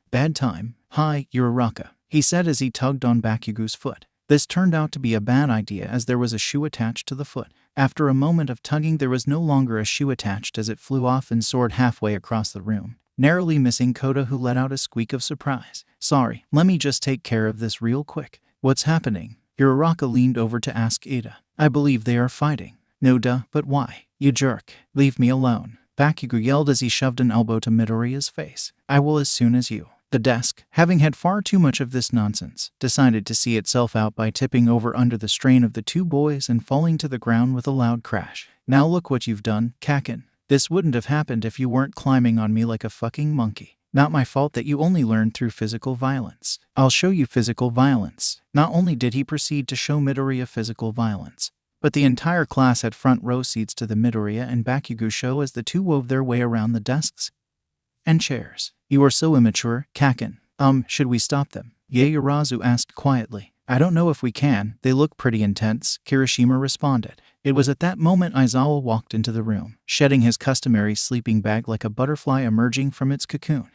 Bad time. Hi, Uraraka, he said as he tugged on Bakugou's foot. This turned out to be a bad idea as there was a shoe attached to the foot. After a moment of tugging, there was no longer a shoe attached as it flew off and soared halfway across the room, narrowly missing Koda, who let out a squeak of surprise. Sorry, let me just take care of this real quick. What's happening? Uraraka leaned over to ask Ida. I believe they are fighting. No duh, but why? You jerk. Leave me alone. Bakugou yelled as he shoved an elbow to Midoriya's face. I will as soon as you. The desk, having had far too much of this nonsense, decided to see itself out by tipping over under the strain of the two boys and falling to the ground with a loud crash. Now look what you've done, Kaken. This wouldn't have happened if you weren't climbing on me like a fucking monkey. Not my fault that you only learned through physical violence. I'll show you physical violence. Not only did he proceed to show Midoriya physical violence, but the entire class had front row seats to the Midoriya and Bakugou show as the two wove their way around the desks and chairs. You are so immature, Kaken. Should we stop them? Yaoyorozu asked quietly. I don't know if we can. They look pretty intense, Kirishima responded. It was at that moment Aizawa walked into the room, shedding his customary sleeping bag like a butterfly emerging from its cocoon.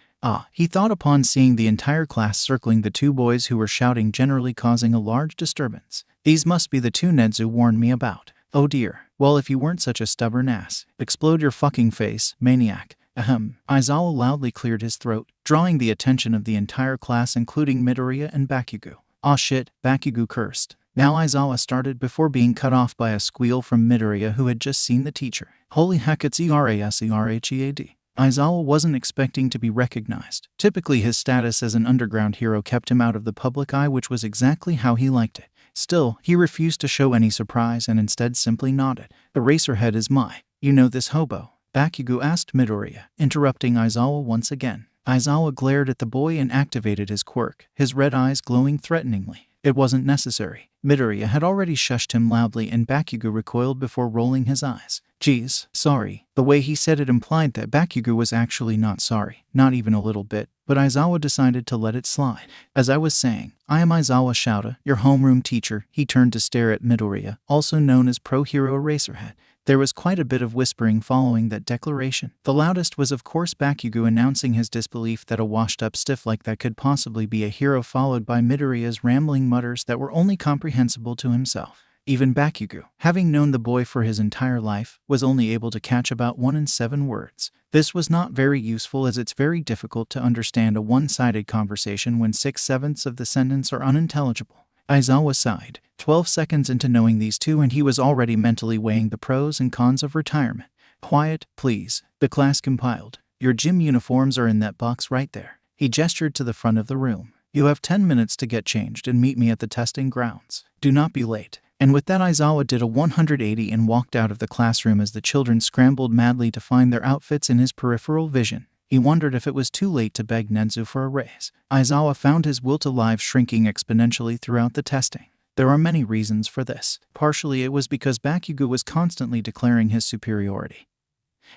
He thought upon seeing the entire class circling the two boys who were shouting, generally causing a large disturbance. These must be the two Nedzu warned me about. Oh dear. Well, if you weren't such a stubborn ass. Explode your fucking face, maniac. Aizawa loudly cleared his throat, drawing the attention of the entire class including Midoriya and Bakugou. Aw shit, Bakugou cursed. Now Aizawa started before being cut off by a squeal from Midoriya, who had just seen the teacher. Holy heck, it's Eraserhead. Aizawa wasn't expecting to be recognized. Typically his status as an underground hero kept him out of the public eye, which was exactly how he liked it. Still, he refused to show any surprise and instead simply nodded. Eraserhead is my. You know this hobo? Bakugou asked Midoriya, interrupting Aizawa once again. Aizawa glared at the boy and activated his quirk, his red eyes glowing threateningly. It wasn't necessary. Midoriya had already shushed him loudly and Bakugou recoiled before rolling his eyes. Geez, sorry. The way he said it implied that Bakugou was actually not sorry, not even a little bit, but Aizawa decided to let it slide. As I was saying, I am Aizawa Shouta, your homeroom teacher. He turned to stare at Midoriya, also known as Pro Hero Eraserhead. There was quite a bit of whispering following that declaration. The loudest was of course Bakugou announcing his disbelief that a washed-up stiff like that could possibly be a hero, followed by Midoriya's rambling mutters that were only comprehensible to himself. Even Bakugou, having known the boy for his entire life, was only able to catch about 1 in 7 words. This was not very useful, as it's very difficult to understand a one-sided conversation when 6/7 of the sentence are unintelligible. Aizawa sighed. 12 seconds into knowing these two and he was already mentally weighing the pros and cons of retirement. Quiet, please. The class compiled. Your gym uniforms are in that box right there. He gestured to the front of the room. You have 10 minutes to get changed and meet me at the testing grounds. Do not be late. And with that, Aizawa did a 180 and walked out of the classroom as the children scrambled madly to find their outfits in his peripheral vision. He wondered if it was too late to beg Nedzu for a raise. Aizawa found his will to live shrinking exponentially throughout the testing. There are many reasons for this. Partially it was because Bakugou was constantly declaring his superiority,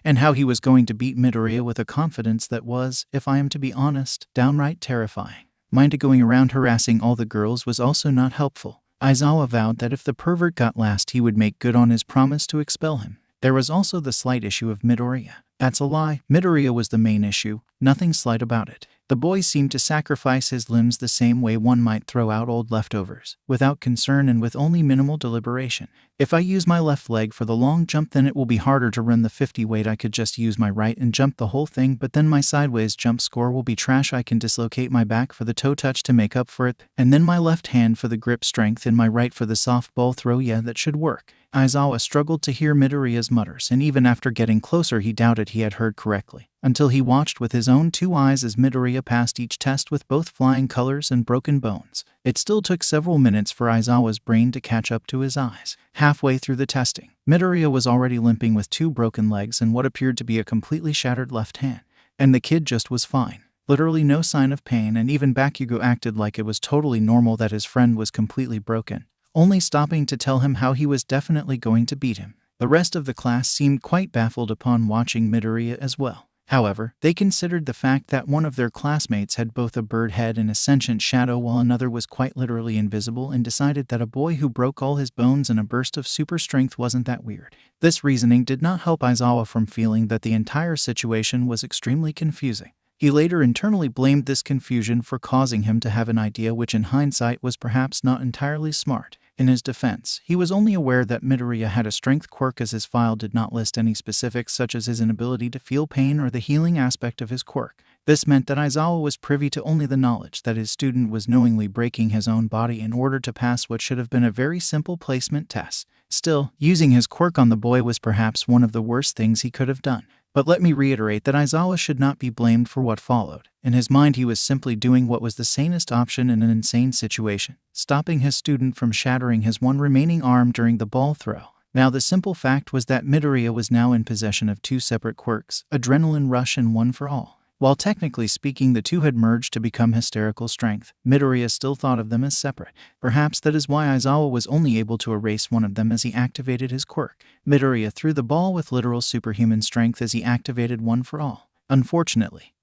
and how he was going to beat Midoriya with a confidence that was, if I am to be honest, downright terrifying. Mind going around harassing all the girls was also not helpful. Aizawa vowed that if the pervert got last he would make good on his promise to expel him. There was also the slight issue of Midoriya. That's a lie. Midoriya was the main issue, nothing slight about it. The boy seemed to sacrifice his limbs the same way one might throw out old leftovers, without concern and with only minimal deliberation. If I use my left leg for the long jump, then it will be harder to run the 50 weight. I could just use my right and jump the whole thing, but then my sideways jump score will be trash. I can dislocate my back for the toe touch to make up for it, and then my left hand for the grip strength and my right for the softball throw. Yeah, that should work. Aizawa struggled to hear Midoriya's mutters, and even after getting closer he doubted he had heard correctly, until he watched with his own 2 eyes as Midoriya passed each test with both flying colors and broken bones. It still took several minutes for Aizawa's brain to catch up to his eyes. Halfway through the testing, Midoriya was already limping with 2 broken legs and what appeared to be a completely shattered left hand. And the kid just was fine. Literally no sign of pain, and even Bakugou acted like it was totally normal that his friend was completely broken, only stopping to tell him how he was definitely going to beat him. The rest of the class seemed quite baffled upon watching Midoriya as well. However, they considered the fact that one of their classmates had both a bird head and a sentient shadow while another was quite literally invisible, and decided that a boy who broke all his bones in a burst of super strength wasn't that weird. This reasoning did not help Aizawa from feeling that the entire situation was extremely confusing. He later internally blamed this confusion for causing him to have an idea which in hindsight was perhaps not entirely smart. In his defense, he was only aware that Midoriya had a strength quirk, as his file did not list any specifics such as his inability to feel pain or the healing aspect of his quirk. This meant that Aizawa was privy to only the knowledge that his student was knowingly breaking his own body in order to pass what should have been a very simple placement test. Still, using his quirk on the boy was perhaps one of the worst things he could have done. But let me reiterate that Aizawa should not be blamed for what followed. In his mind, he was simply doing what was the sanest option in an insane situation, stopping his student from shattering his one remaining arm during the ball throw. Now, the simple fact was that Midoriya was now in possession of 2 separate quirks, Adrenaline Rush and One for All. While technically speaking the 2 had merged to become Hysterical Strength, Midoriya still thought of them as separate. Perhaps that is why Aizawa was only able to erase one of them as he activated his quirk. Midoriya threw the ball with literal superhuman strength as he activated One for All. Unfortunately,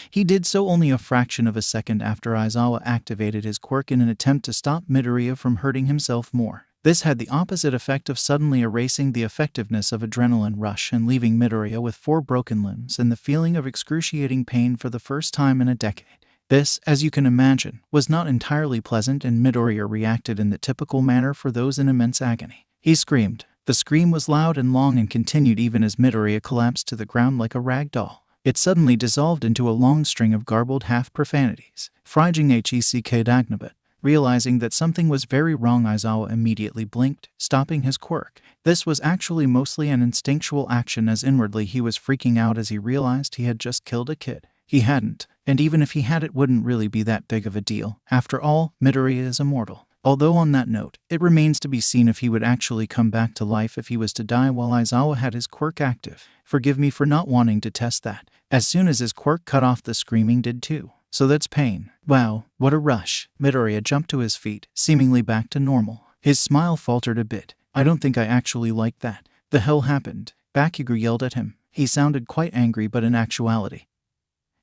he did so only a fraction of a second after Aizawa activated his quirk in an attempt to stop Midoriya from hurting himself more. This had the opposite effect of suddenly erasing the effectiveness of Adrenaline Rush and leaving Midoriya with 4 broken limbs and the feeling of excruciating pain for the first time in a decade. This, as you can imagine, was not entirely pleasant, and Midoriya reacted in the typical manner for those in immense agony. He screamed. The scream was loud and long and continued even as Midoriya collapsed to the ground like a rag doll. It suddenly dissolved into a long string of garbled half-profanities. Friging HECK Dagnabit. Realizing that something was very wrong, Aizawa immediately blinked, stopping his quirk. This was actually mostly an instinctual action, as inwardly he was freaking out as he realized he had just killed a kid. He hadn't, and even if he had, it wouldn't really be that big of a deal. After all, Midoriya is immortal. Although on that note, it remains to be seen if he would actually come back to life if he was to die while Aizawa had his quirk active. Forgive me for not wanting to test that. As soon as his quirk cut off, the screaming did too. So that's pain. Wow, what a rush. Midoriya jumped to his feet, seemingly back to normal. His smile faltered a bit. I don't think I actually like that. The hell happened? Bakugou yelled at him. He sounded quite angry, but in actuality,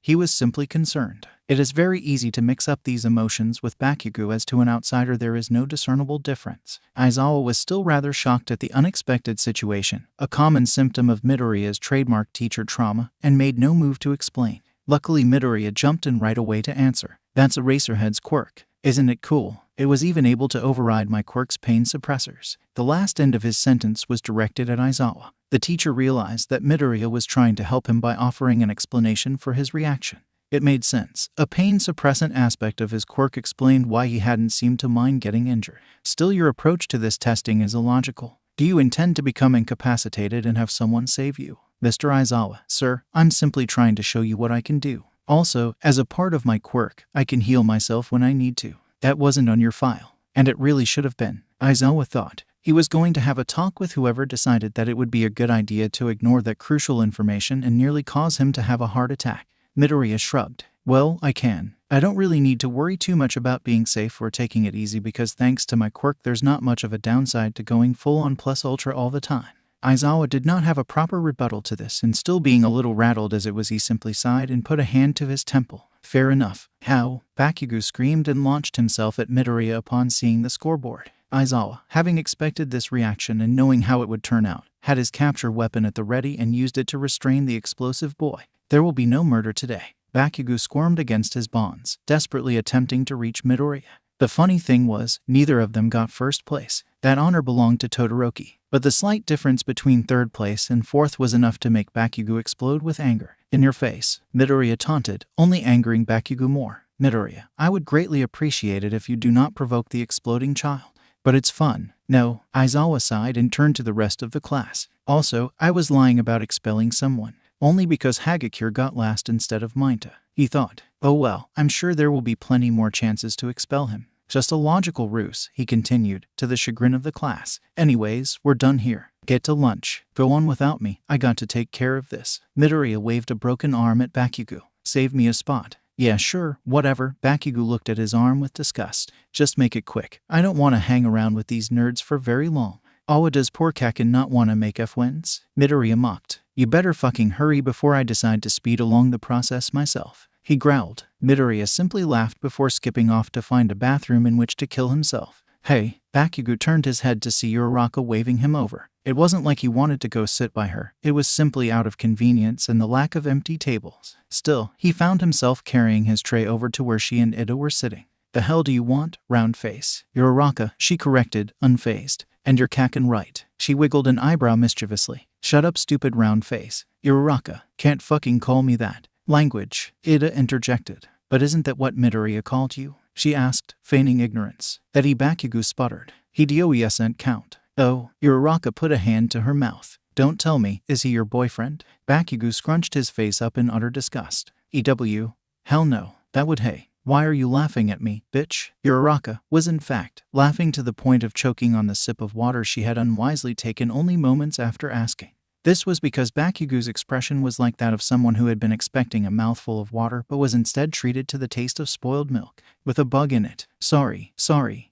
he was simply concerned. It is very easy to mix up these emotions with Bakugou, as to an outsider there is no discernible difference. Aizawa was still rather shocked at the unexpected situation, a common symptom of Midoriya's trademark teacher trauma, and made no move to explain. Luckily, Midoriya jumped in right away to answer. That's Eraserhead's quirk. Isn't it cool? It was even able to override my quirk's pain suppressors. The last end of his sentence was directed at Aizawa. The teacher realized that Midoriya was trying to help him by offering an explanation for his reaction. It made sense. A pain suppressant aspect of his quirk explained why he hadn't seemed to mind getting injured. Still, your approach to this testing is illogical. Do you intend to become incapacitated and have someone save you? Mr. Aizawa, sir, I'm simply trying to show you what I can do. Also, as a part of my quirk, I can heal myself when I need to. That wasn't on your file, and it really should have been. Aizawa thought. He was going to have a talk with whoever decided that it would be a good idea to ignore that crucial information and nearly cause him to have a heart attack. Midoriya shrugged. Well, I can. I don't really need to worry too much about being safe or taking it easy because thanks to my quirk there's not much of a downside to going full on plus ultra all the time. Aizawa did not have a proper rebuttal to this, and still being a little rattled as it was, he simply sighed and put a hand to his temple. Fair enough. How? Bakugou screamed and launched himself at Midoriya upon seeing the scoreboard. Aizawa, having expected this reaction and knowing how it would turn out, had his capture weapon at the ready and used it to restrain the explosive boy. There will be no murder today. Bakugou squirmed against his bonds, desperately attempting to reach Midoriya. The funny thing was, neither of them got first place. That honor belonged to Todoroki. But the slight difference between third place and fourth was enough to make Bakugou explode with anger. In your face, Midoriya taunted, only angering Bakugou more. Midoriya, I would greatly appreciate it if you do not provoke the exploding child. But it's fun. No, Aizawa sighed and turned to the rest of the class. Also, I was lying about expelling someone. Only because Hagakure got last instead of Minta. He thought, oh well, I'm sure there will be plenty more chances to expel him. Just a logical ruse, he continued, to the chagrin of the class. Anyways, we're done here. Get to lunch. Go on without me. I got to take care of this. Midoriya waved a broken arm at Bakugou. Save me a spot. Yeah, sure, whatever. Bakugou looked at his arm with disgust. Just make it quick. I don't want to hang around with these nerds for very long. Oh, does poor Kakin not want to make friends? Midoriya mocked. You better fucking hurry before I decide to speed along the process myself. He growled. Midoriya simply laughed before skipping off to find a bathroom in which to kill himself. Hey, Bakugou turned his head to see Uraraka waving him over. It wasn't like he wanted to go sit by her. It was simply out of convenience and the lack of empty tables. Still, he found himself carrying his tray over to where she and Ida were sitting. The hell do you want, round face? Uraraka, she corrected, unfazed. And you're Kakin right. She wiggled an eyebrow mischievously. Shut up, stupid round face. Uraraka, can't fucking call me that. Language, Ida interjected. But isn't that what Midoriya called you? She asked, feigning ignorance. That Bakugou sputtered. He doesn't count. Oh, Uraraka put a hand to her mouth. Don't tell me, is he your boyfriend? Bakugou scrunched his face up in utter disgust. Hell no, that would hey. Why are you laughing at me, bitch? Uraraka was in fact laughing to the point of choking on the sip of water she had unwisely taken only moments after asking. This was because Bakugou's expression was like that of someone who had been expecting a mouthful of water but was instead treated to the taste of spoiled milk, with a bug in it. Sorry.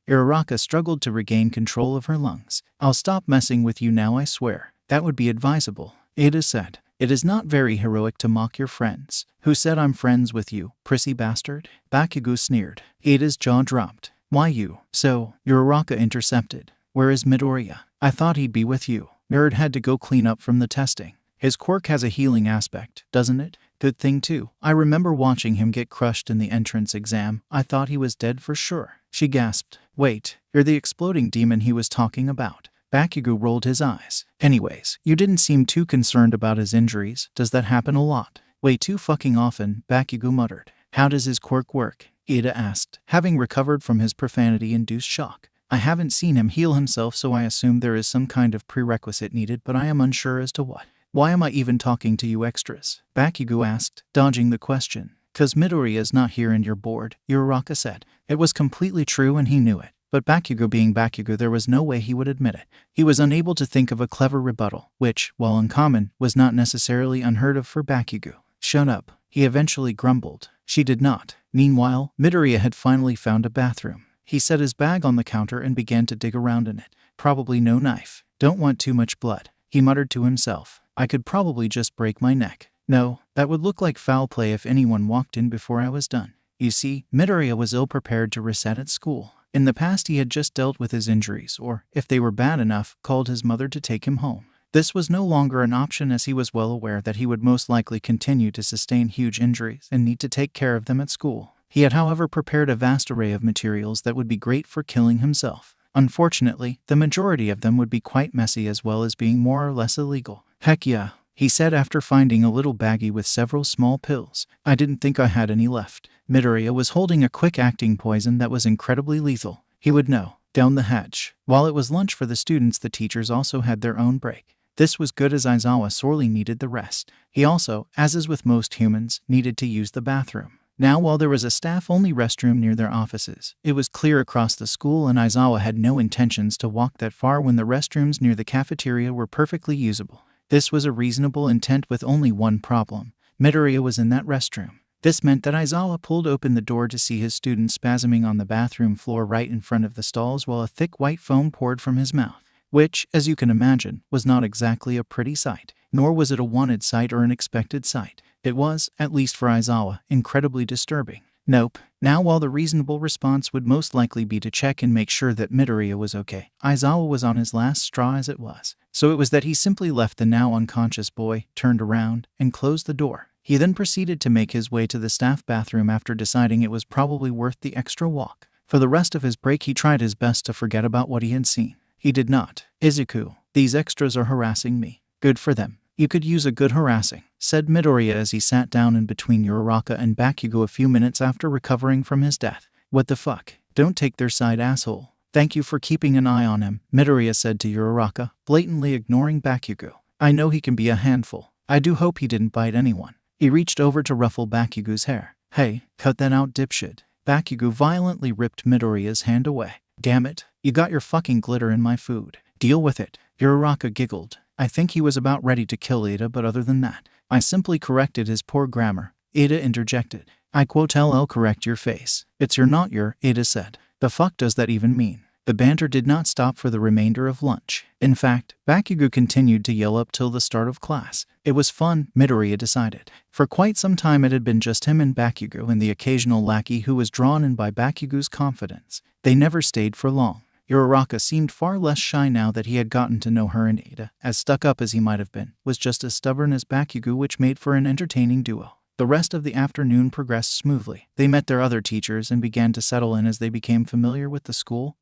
Uraraka struggled to regain control of her lungs. I'll stop messing with you now, I swear. That would be advisable, Ada said. It is not very heroic to mock your friends. Who said I'm friends with you, prissy bastard? Bakugou sneered. Ada's jaw dropped. Why you? So, Uraraka intercepted. Where is Midoriya? I thought he'd be with you. Nerd had to go clean up from the testing. His quirk has a healing aspect, doesn't it? Good thing too. I remember watching him get crushed in the entrance exam. I thought he was dead for sure. She gasped. Wait, you're the exploding demon he was talking about. Bakugou rolled his eyes. Anyways, you didn't seem too concerned about his injuries. Does that happen a lot? Way too fucking often, Bakugou muttered. How does his quirk work? Ida asked, having recovered from his profanity-induced shock. I haven't seen him heal himself, so I assume there is some kind of prerequisite needed, but I am unsure as to what. Why am I even talking to you extras? Bakugou asked, dodging the question. 'Cause Midoriya is not here and you're bored, Uraraka said. It was completely true and he knew it. But Bakugou being Bakugou, there was no way he would admit it. He was unable to think of a clever rebuttal, which, while uncommon, was not necessarily unheard of for Bakugou. Shut up, he eventually grumbled. She did not. Meanwhile, Midoriya had finally found a bathroom. He set his bag on the counter and began to dig around in it. Probably no knife. Don't want too much blood, he muttered to himself. I could probably just break my neck. No, that would look like foul play if anyone walked in before I was done. You see, Midoriya was ill-prepared to reset at school. In the past he had just dealt with his injuries or, if they were bad enough, called his mother to take him home. This was no longer an option as he was well aware that he would most likely continue to sustain huge injuries and need to take care of them at school. He had, however, prepared a vast array of materials that would be great for killing himself. Unfortunately, the majority of them would be quite messy as well as being more or less illegal. Heck yeah, he said after finding a little baggie with several small pills. I didn't think I had any left. Midoriya was holding a quick-acting poison that was incredibly lethal. He would know. Down the hatch. While it was lunch for the students, the teachers also had their own break. This was good as Aizawa sorely needed the rest. He also, as is with most humans, needed to use the bathroom. Now, while there was a staff-only restroom near their offices, it was clear across the school and Aizawa had no intentions to walk that far when the restrooms near the cafeteria were perfectly usable. This was a reasonable intent with only one problem. Midoriya was in that restroom. This meant that Aizawa pulled open the door to see his student spasming on the bathroom floor right in front of the stalls while a thick white foam poured from his mouth, which, as you can imagine, was not exactly a pretty sight. Nor was it a wanted sight or an expected sight. It was, at least for Aizawa, incredibly disturbing. Nope. Now, while the reasonable response would most likely be to check and make sure that Midoriya was okay, Aizawa was on his last straw as it was. So it was that he simply left the now unconscious boy, turned around, and closed the door. He then proceeded to make his way to the staff bathroom after deciding it was probably worth the extra walk. For the rest of his break he tried his best to forget about what he had seen. He did not. Izuku, these extras are harassing me. Good for them. You could use a good harassing, said Midoriya as he sat down in between Uraraka and Bakugou a few minutes after recovering from his death. What the fuck? Don't take their side, asshole. Thank you for keeping an eye on him, Midoriya said to Uraraka, blatantly ignoring Bakugou. I know he can be a handful. I do hope he didn't bite anyone. He reached over to ruffle Bakugou's hair. Hey, cut that out, dipshit. Bakugou violently ripped Midoriya's hand away. Damn it, you got your fucking glitter in my food. Deal with it. Uraraka giggled. I think he was about ready to kill Ada, but other than that, I simply corrected his poor grammar. Ada interjected. I quote LL correct your face. It's your not your, Ada said. The fuck does that even mean? The banter did not stop for the remainder of lunch. In fact, Bakugou continued to yell up till the start of class. It was fun, Midoriya decided. For quite some time it had been just him and Bakugou and the occasional lackey who was drawn in by Bakugou's confidence. They never stayed for long. Uraraka seemed far less shy now that he had gotten to know her, and Ada, as stuck up as he might have been, was just as stubborn as Bakugou, which made for an entertaining duo. The rest of the afternoon progressed smoothly. They met their other teachers and began to settle in as they became familiar with the school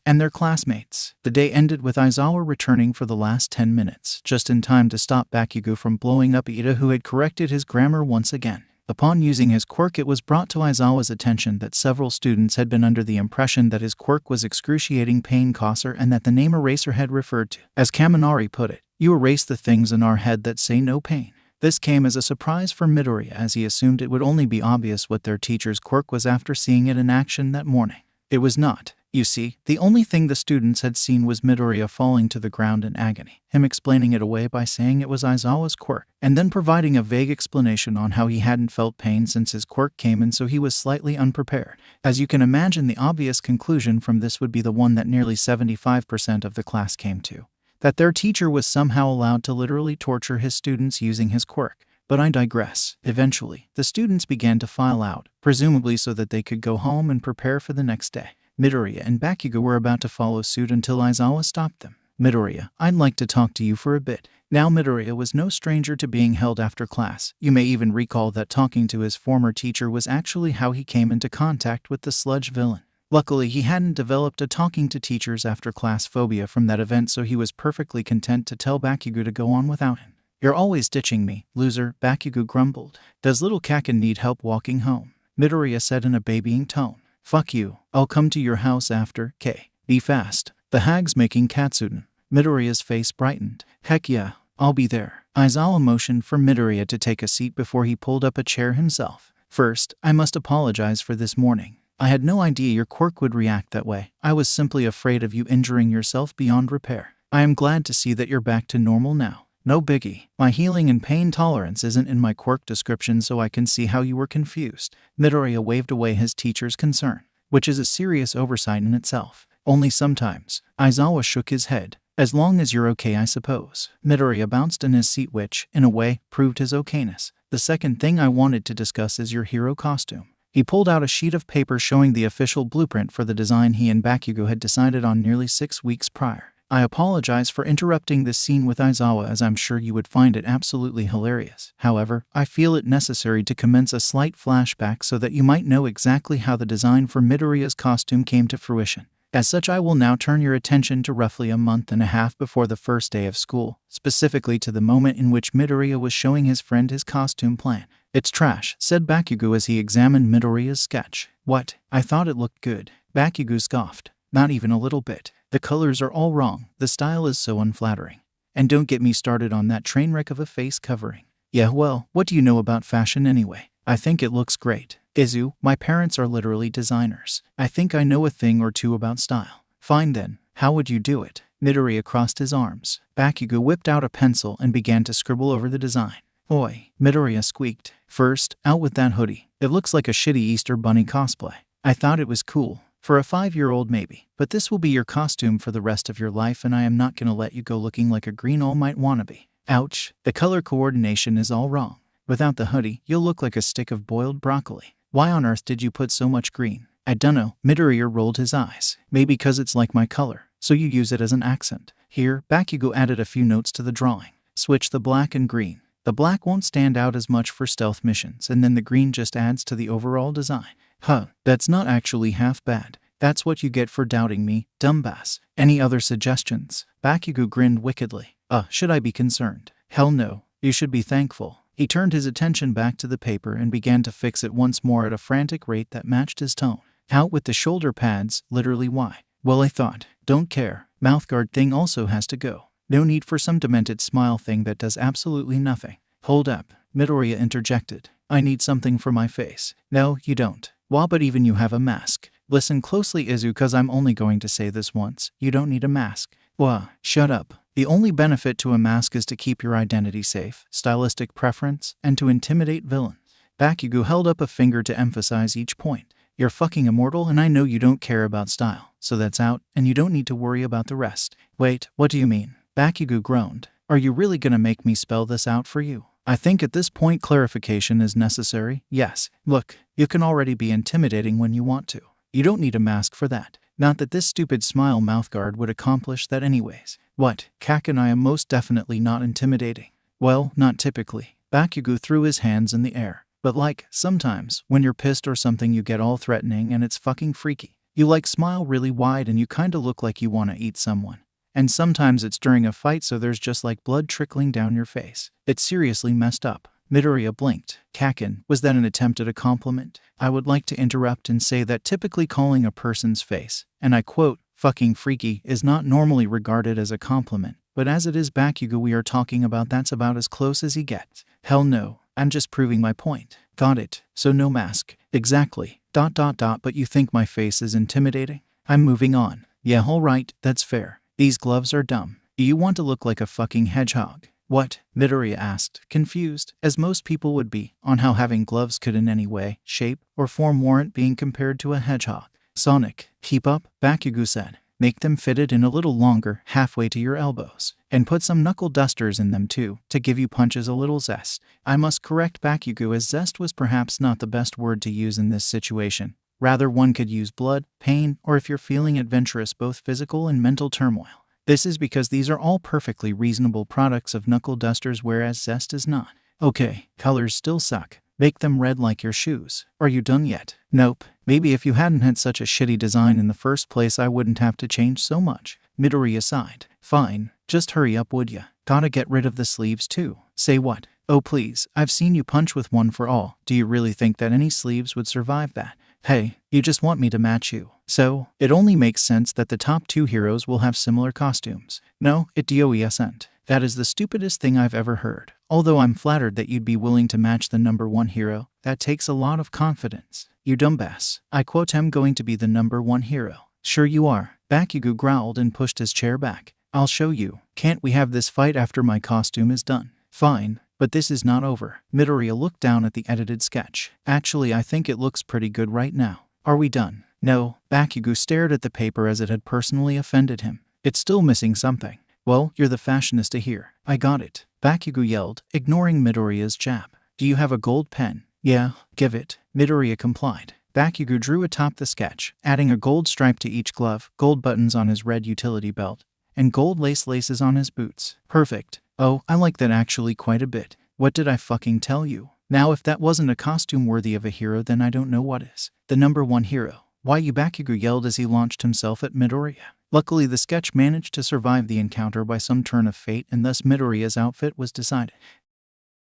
and their classmates. The day ended with Aizawa returning for the last 10 minutes, just in time to stop Bakugou from blowing up Ida, who had corrected his grammar once again. Upon using his quirk, it was brought to Aizawa's attention that several students had been under the impression that his quirk was excruciating pain causer and that the name eraser had referred to. As Kaminari put it, you erase the things in our head that say no pain. This came as a surprise for Midoriya, as he assumed it would only be obvious what their teacher's quirk was after seeing it in action that morning. It was not. You see, the only thing the students had seen was Midoriya falling to the ground in agony, him explaining it away by saying it was Aizawa's quirk, and then providing a vague explanation on how he hadn't felt pain since his quirk came in, so he was slightly unprepared. As you can imagine, the obvious conclusion from this would be the one that nearly 75% of the class came to, that their teacher was somehow allowed to literally torture his students using his quirk. But I digress. Eventually, the students began to file out, presumably so that they could go home and prepare for the next day. Midoriya and Bakugou were about to follow suit until Aizawa stopped them. Midoriya, I'd like to talk to you for a bit. Now Midoriya was no stranger to being held after class. You may even recall that talking to his former teacher was actually how he came into contact with the sludge villain. Luckily, he hadn't developed a talking to teachers after class phobia from that event, so he was perfectly content to tell Bakugou to go on without him. You're always ditching me, loser, Bakugou grumbled. Does little Kakin need help walking home? Midoriya said in a babying tone. Fuck you. I'll come to your house after, K. Be fast. The hag's making katsudon. Midoriya's face brightened. Heck yeah, I'll be there. Aizawa motioned for Midoriya to take a seat before he pulled up a chair himself. First, I must apologize for this morning. I had no idea your quirk would react that way. I was simply afraid of you injuring yourself beyond repair. I am glad to see that you're back to normal now. No biggie. My healing and pain tolerance isn't in my quirk description, so I can see how you were confused. Midoriya waved away his teacher's concern, which is a serious oversight in itself. Only sometimes. Aizawa shook his head. As long as you're okay, I suppose. Midoriya bounced in his seat, which, in a way, proved his okayness. The second thing I wanted to discuss is your hero costume. He pulled out a sheet of paper showing the official blueprint for the design he and Bakugou had decided on nearly 6 weeks prior. I apologize for interrupting this scene with Aizawa, as I'm sure you would find it absolutely hilarious. However, I feel it necessary to commence a slight flashback so that you might know exactly how the design for Midoriya's costume came to fruition. As such, I will now turn your attention to roughly a month and a half before the first day of school, specifically to the moment in which Midoriya was showing his friend his costume plan. It's trash, said Bakugou as he examined Midoriya's sketch. What? I thought it looked good. Bakugou scoffed. Not even a little bit. The colors are all wrong. The style is so unflattering. And don't get me started on that train wreck of a face covering. Yeah, well, what do you know about fashion anyway? I think it looks great. Izu, my parents are literally designers. I think I know a thing or two about style. Fine then, how would you do it? Midoriya crossed his arms. Bakugou whipped out a pencil and began to scribble over the design. Oi, Midoriya squeaked. First, out with that hoodie. It looks like a shitty Easter bunny cosplay. I thought it was cool. For a 5-year-old maybe. But this will be your costume for the rest of your life, and I am not gonna let you go looking like a green All Might wannabe. Ouch, the color coordination is all wrong. Without the hoodie, you'll look like a stick of boiled broccoli. Why on earth did you put so much green? I dunno. Midoriya rolled his eyes. Maybe because it's like my color, so you use it as an accent. Here, Bakugou added a few notes to the drawing. Switch the black and green. The black won't stand out as much for stealth missions, and then the green just adds to the overall design. Huh, that's not actually half bad. That's what you get for doubting me, dumbass. Any other suggestions? Bakugou grinned wickedly. Should I be concerned? Hell no. You should be thankful. He turned his attention back to the paper and began to fix it once more at a frantic rate that matched his tone. Out with the shoulder pads, literally why? Well, I thought. Don't care. Mouthguard thing also has to go. No need for some demented smile thing that does absolutely nothing. Hold up. Midoriya interjected. I need something for my face. No, you don't. Wah, but even you have a mask. Listen closely, Izu, cause I'm only going to say this once. You don't need a mask. Wah, shut up. The only benefit to a mask is to keep your identity safe, stylistic preference, and to intimidate villains. Bakugou held up a finger to emphasize each point. You're fucking immortal and I know you don't care about style, so that's out, and you don't need to worry about the rest. Wait, what do you mean? Bakugou groaned. Are you really gonna make me spell this out for you? I think at this point clarification is necessary. Yes, look, you can already be intimidating when you want to. You don't need a mask for that. Not that this stupid smile mouthguard would accomplish that anyways. What, Kak and I am most definitely not intimidating. Well, not typically. Bakugou threw his hands in the air. But like, sometimes, when you're pissed or something you get all threatening and it's fucking freaky. You like smile really wide and you kinda look like you wanna eat someone. And sometimes it's during a fight so there's just like blood trickling down your face. It's seriously messed up. Midoriya blinked. Kakin, was that an attempt at a compliment? I would like to interrupt and say that typically calling a person's face, and I quote, fucking freaky, is not normally regarded as a compliment. But as it is Bakugou we are talking about, that's about as close as he gets. Hell no, I'm just proving my point. Got it. So no mask. Exactly. ... But you think my face is intimidating? I'm moving on. Yeah, alright, that's fair. These gloves are dumb. Do you want to look like a fucking hedgehog? What? Midoriya asked, confused, as most people would be, on how having gloves could in any way, shape, or form warrant being compared to a hedgehog. Sonic, keep up, Bakugou said. Make them fitted in a little longer, halfway to your elbows. And put some knuckle dusters in them too, to give you punches a little zest. I must correct Bakugou, as zest was perhaps not the best word to use in this situation. Rather, one could use blood, pain, or if you're feeling adventurous, both physical and mental turmoil. This is because these are all perfectly reasonable products of knuckle dusters, whereas zest is not. Okay, colors still suck. Make them red like your shoes. Are you done yet? Nope. Maybe if you hadn't had such a shitty design in the first place I wouldn't have to change so much. Midoriya sighed. Fine. Just hurry up, would ya? Gotta get rid of the sleeves too. Say what? Oh please, I've seen you punch with one for all. Do you really think that any sleeves would survive that? Hey, you just want me to match you. So, it only makes sense that the top two heroes will have similar costumes. No, it doesn't. That is the stupidest thing I've ever heard. Although I'm flattered that you'd be willing to match the #1 hero, that takes a lot of confidence. You dumbass. I quote, I'm going to be the #1 hero. Sure you are. Bakugou growled and pushed his chair back. I'll show you. Can't we have this fight after my costume is done? Fine. But this is not over. Midoriya looked down at the edited sketch. Actually, I think it looks pretty good right now. Are we done? No. Bakugou stared at the paper as it had personally offended him. It's still missing something. Well, you're the fashionista here. I got it. Bakugou yelled, ignoring Midoriya's jab. Do you have a gold pen? Yeah, give it. Midoriya complied. Bakugou drew atop the sketch, adding a gold stripe to each glove, gold buttons on his red utility belt, and gold laces on his boots. Perfect. Oh, I like that actually quite a bit. What did I fucking tell you? Now if that wasn't a costume worthy of a hero, then I don't know what is. The #1 hero. Why you? Bakugou yelled as he launched himself at Midoriya. Luckily the sketch managed to survive the encounter by some turn of fate, and thus Midoriya's outfit was decided.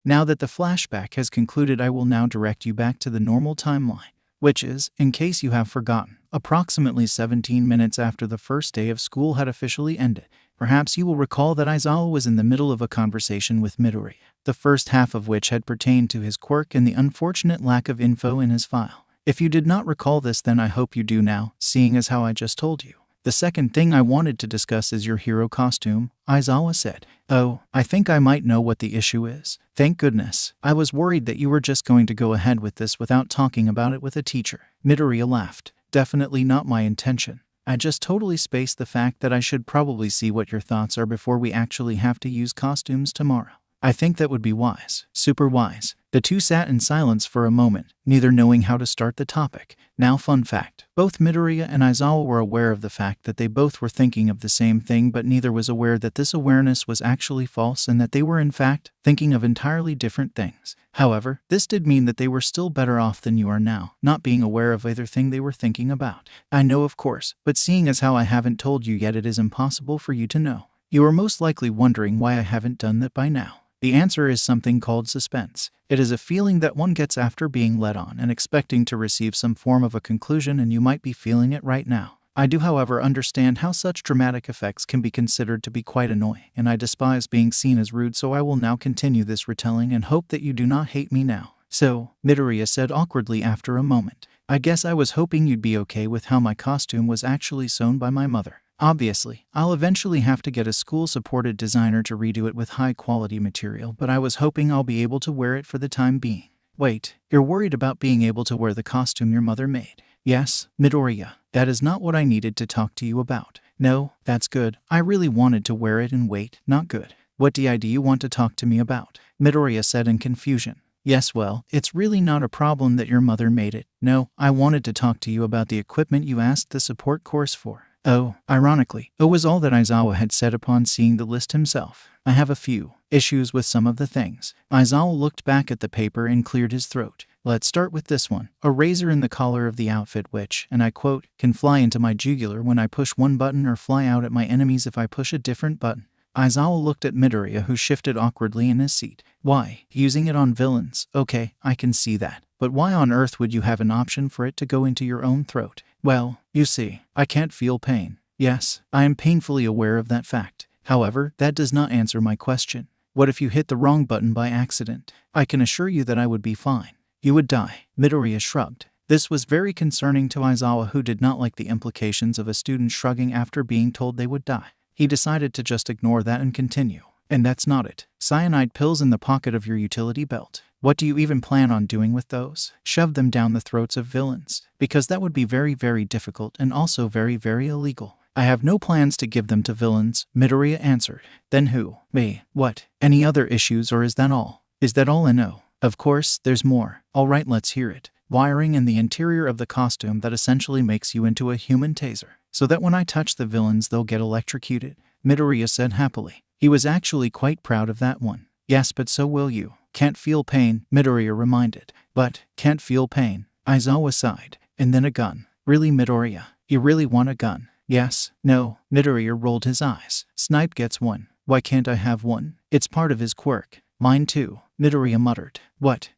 Now that the flashback has concluded, I will now direct you back to the normal timeline, which is, in case you have forgotten, approximately 17 minutes after the first day of school had officially ended. Perhaps you will recall that Aizawa was in the middle of a conversation with Midoriya, the first half of which had pertained to his quirk and the unfortunate lack of info in his file. If you did not recall this, then I hope you do now, seeing as how I just told you. The second thing I wanted to discuss is your hero costume, Aizawa said. Oh, I think I might know what the issue is. Thank goodness. I was worried that you were just going to go ahead with this without talking about it with a teacher. Midoriya laughed. Definitely not my intention. I just totally spaced the fact that I should probably see what your thoughts are before we actually have to use costumes tomorrow. I think that would be wise. Super wise. The two sat in silence for a moment, neither knowing how to start the topic. Now, fun fact. Both Midoriya and Aizawa were aware of the fact that they both were thinking of the same thing, but neither was aware that this awareness was actually false and that they were in fact thinking of entirely different things. However, this did mean that they were still better off than you are now, not being aware of either thing they were thinking about. I know, of course, but seeing as how I haven't told you yet, it is impossible for you to know. You are most likely wondering why I haven't done that by now. The answer is something called suspense. It is a feeling that one gets after being led on and expecting to receive some form of a conclusion, and you might be feeling it right now. I do, however, understand how such dramatic effects can be considered to be quite annoying, and I despise being seen as rude, so I will now continue this retelling and hope that you do not hate me now. So, Midoriya said awkwardly after a moment, I guess I was hoping you'd be okay with how my costume was actually sewn by my mother. Obviously, I'll eventually have to get a school-supported designer to redo it with high-quality material, but I was hoping I'll be able to wear it for the time being. Wait, you're worried about being able to wear the costume your mother made? Yes, Midoriya, that is not what I needed to talk to you about. No, that's good. I really wanted to wear it, and wait, not good. What do you want to talk to me about? Midoriya said in confusion. Yes, well, it's really not a problem that your mother made it. No, I wanted to talk to you about the equipment you asked the support course for. Oh, ironically, it was all that Aizawa had said upon seeing the list himself. I have a few issues with some of the things. Aizawa looked back at the paper and cleared his throat. Let's start with this one. A razor in the collar of the outfit which, and I quote, can fly into my jugular when I push one button or fly out at my enemies if I push a different button. Aizawa looked at Midoriya, who shifted awkwardly in his seat. Why? Using it on villains. Okay, I can see that. But why on earth would you have an option for it to go into your own throat? Well, you see, I can't feel pain. Yes, I am painfully aware of that fact. However, that does not answer my question. What if you hit the wrong button by accident? I can assure you that I would be fine. You would die. Midoriya shrugged. This was very concerning to Aizawa, who did not like the implications of a student shrugging after being told they would die. He decided to just ignore that and continue. And that's not it. Cyanide pills in the pocket of your utility belt. What do you even plan on doing with those? Shove them down the throats of villains. Because that would be very, very difficult and also very, very illegal. I have no plans to give them to villains, Midoriya answered. Then who? Me. What? Any other issues, or is that all? Is that all? No. Of course, there's more. Alright, let's hear it. Wiring in the interior of the costume that essentially makes you into a human taser, so that when I touch the villains they'll get electrocuted, Midoriya said happily. He was actually quite proud of that one. Yes, but so will you. Can't feel pain, Midoriya reminded. But, can't feel pain. Aizawa sighed. And then a gun. Really, Midoriya? You really want a gun? Yes. No. Midoriya rolled his eyes. Snipe gets one. Why can't I have one? It's part of his quirk. Mine too, Midoriya muttered. What?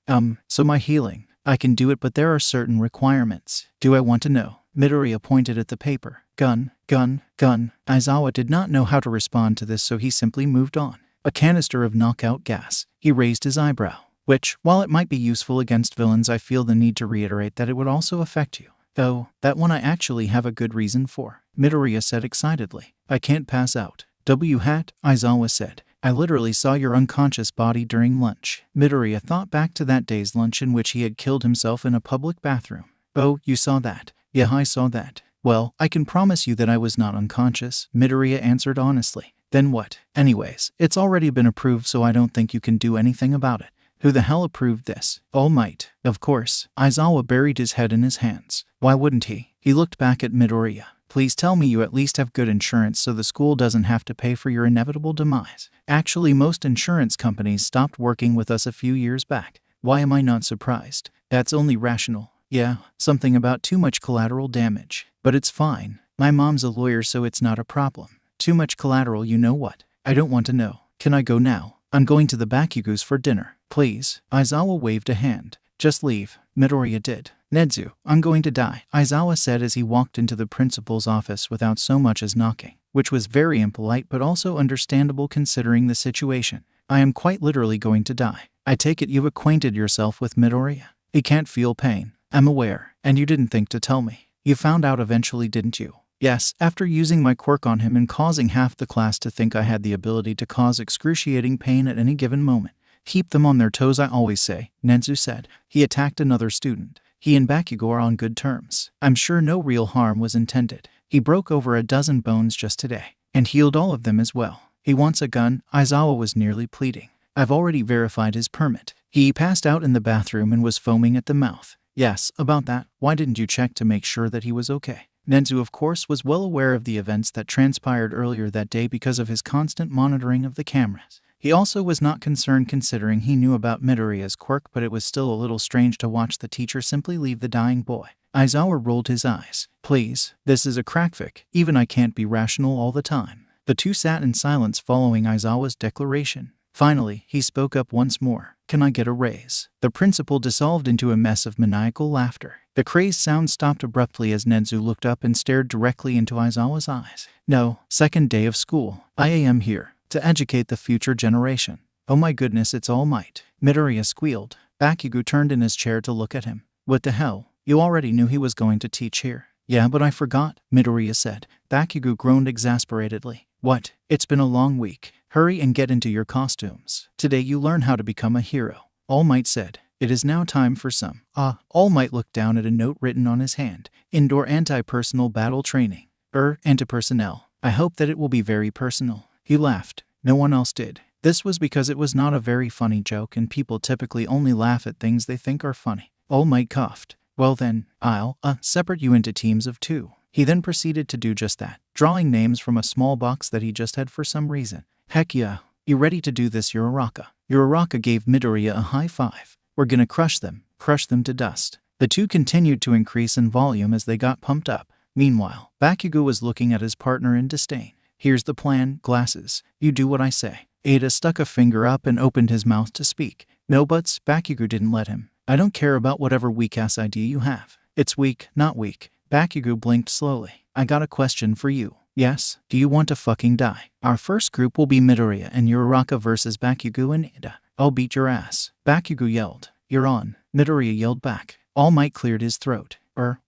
So my healing. I can do it, but there are certain requirements. Do I want to know? Midoriya pointed at the paper. Gun, gun, gun. Aizawa did not know how to respond to this, so he simply moved on. A canister of knockout gas. He raised his eyebrow. Which, while it might be useful against villains, I feel the need to reiterate that it would also affect you. Though, that one I actually have a good reason for, Midoriya said excitedly. I can't pass out. W-hat, Aizawa said. I literally saw your unconscious body during lunch. Midoriya thought back to that day's lunch in which he had killed himself in a public bathroom. Oh, you saw that? Yeah, I saw that. Well, I can promise you that I was not unconscious, Midoriya answered honestly. Then what? Anyways, it's already been approved, so I don't think you can do anything about it. Who the hell approved this? All Might. Of course. Aizawa buried his head in his hands. Why wouldn't he? He looked back at Midoriya. Please tell me you at least have good insurance so the school doesn't have to pay for your inevitable demise. Actually, most insurance companies stopped working with us a few years back. Why am I not surprised? That's only rational. Yeah, something about too much collateral damage. But it's fine. My mom's a lawyer, so it's not a problem. Too much collateral, you know what? I don't want to know. Can I go now? I'm going to the Bakugou's for dinner. Please. Aizawa waved a hand. Just leave. Midoriya did. Nedzu, I'm going to die, Aizawa said as he walked into the principal's office without so much as knocking, which was very impolite but also understandable considering the situation. I am quite literally going to die. I take it you've acquainted yourself with Midoriya. He can't feel pain. I'm aware. And you didn't think to tell me. You found out eventually, didn't you? Yes, after using my quirk on him and causing half the class to think I had the ability to cause excruciating pain at any given moment. Keep them on their toes, I always say, Nedzu said. He attacked another student. He and Bakugou are on good terms. I'm sure no real harm was intended. He broke over a dozen bones just today, and healed all of them as well. He wants a gun, Aizawa was nearly pleading. I've already verified his permit. He passed out in the bathroom and was foaming at the mouth. Yes, about that. Why didn't you check to make sure that he was okay? Nezu, of course, was well aware of the events that transpired earlier that day because of his constant monitoring of the cameras. He also was not concerned considering he knew about Midoriya's quirk, but it was still a little strange to watch the teacher simply leave the dying boy. Aizawa rolled his eyes. Please, this is a crackfic. Even I can't be rational all the time. The two sat in silence following Aizawa's declaration. Finally, he spoke up once more. Can I get a raise? The principal dissolved into a mess of maniacal laughter. The crazed sound stopped abruptly as Nezu looked up and stared directly into Aizawa's eyes. No, second day of school. I am here to educate the future generation. Oh my goodness, it's All Might. Midoriya squealed. Bakugou turned in his chair to look at him. What the hell? You already knew he was going to teach here. Yeah, but I forgot, Midoriya said. Bakugou groaned exasperately. What? It's been a long week. Hurry and get into your costumes. Today you learn how to become a hero. All Might said. It is now time for some. All Might looked down at a note written on his hand. Indoor anti-personal battle training. Anti-personnel. I hope that it will be very personal. He laughed. No one else did. This was because it was not a very funny joke and people typically only laugh at things they think are funny. All Might coughed. Well then, I'll separate you into teams of 2. He then proceeded to do just that, drawing names from a small box that he just had for some reason. Heck yeah. You ready to do this, Uraraka? Uraraka gave Midoriya a high five. We're gonna crush them to dust. The two continued to increase in volume as they got pumped up. Meanwhile, Bakugou was looking at his partner in disdain. Here's the plan, glasses. You do what I say. Ada stuck a finger up and opened his mouth to speak. No buts, Bakugou didn't let him. I don't care about whatever weak-ass idea you have. It's weak, not weak. Bakugou blinked slowly. I got a question for you. Yes? Do you want to fucking die? Our first group will be Midoriya and Uraraka versus Bakugou and Ada. I'll beat your ass. Bakugou yelled. You're on. Midoriya yelled back. All Might cleared his throat.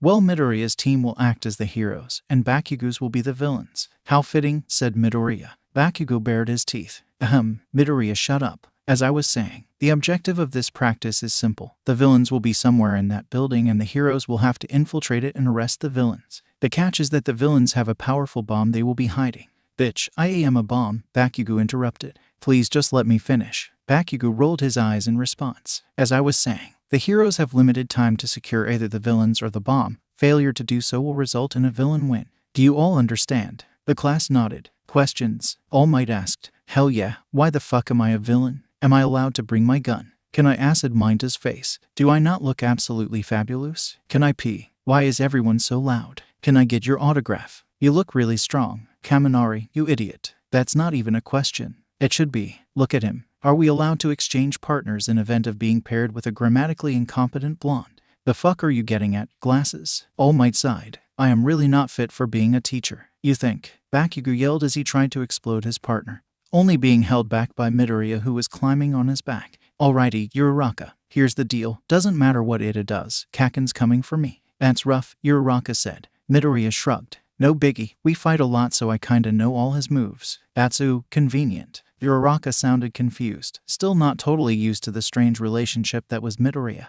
Well, Midoriya's team will act as the heroes, and Bakugou's will be the villains. How fitting, said Midoriya. Bakugou bared his teeth. Midoriya, shut up. As I was saying, the objective of this practice is simple. The villains will be somewhere in that building and the heroes will have to infiltrate it and arrest the villains. The catch is that the villains have a powerful bomb they will be hiding. Bitch, I am a bomb, Bakugou interrupted. Please just let me finish. Bakugou rolled his eyes in response. As I was saying, the heroes have limited time to secure either the villains or the bomb. Failure to do so will result in a villain win. Do you all understand? The class nodded. Questions? All Might asked. Hell yeah, why the fuck am I a villain? Am I allowed to bring my gun? Can I acid Minda's face? Do I not look absolutely fabulous? Can I pee? Why is everyone so loud? Can I get your autograph? You look really strong. Kaminari, you idiot. That's not even a question. It should be. Look at him. Are we allowed to exchange partners in event of being paired with a grammatically incompetent blonde? The fuck are you getting at, glasses? All Might sighed. I am really not fit for being a teacher. You think? Bakugou yelled as he tried to explode his partner, only being held back by Midoriya, who was climbing on his back. Alrighty, Uraraka. Here's the deal. Doesn't matter what Ada does. Kaken's coming for me. That's rough, Uraraka said. Midoriya shrugged. No biggie. We fight a lot, so I kinda know all his moves. That's convenient. Uraraka sounded confused, still not totally used to the strange relationship that was Midoriya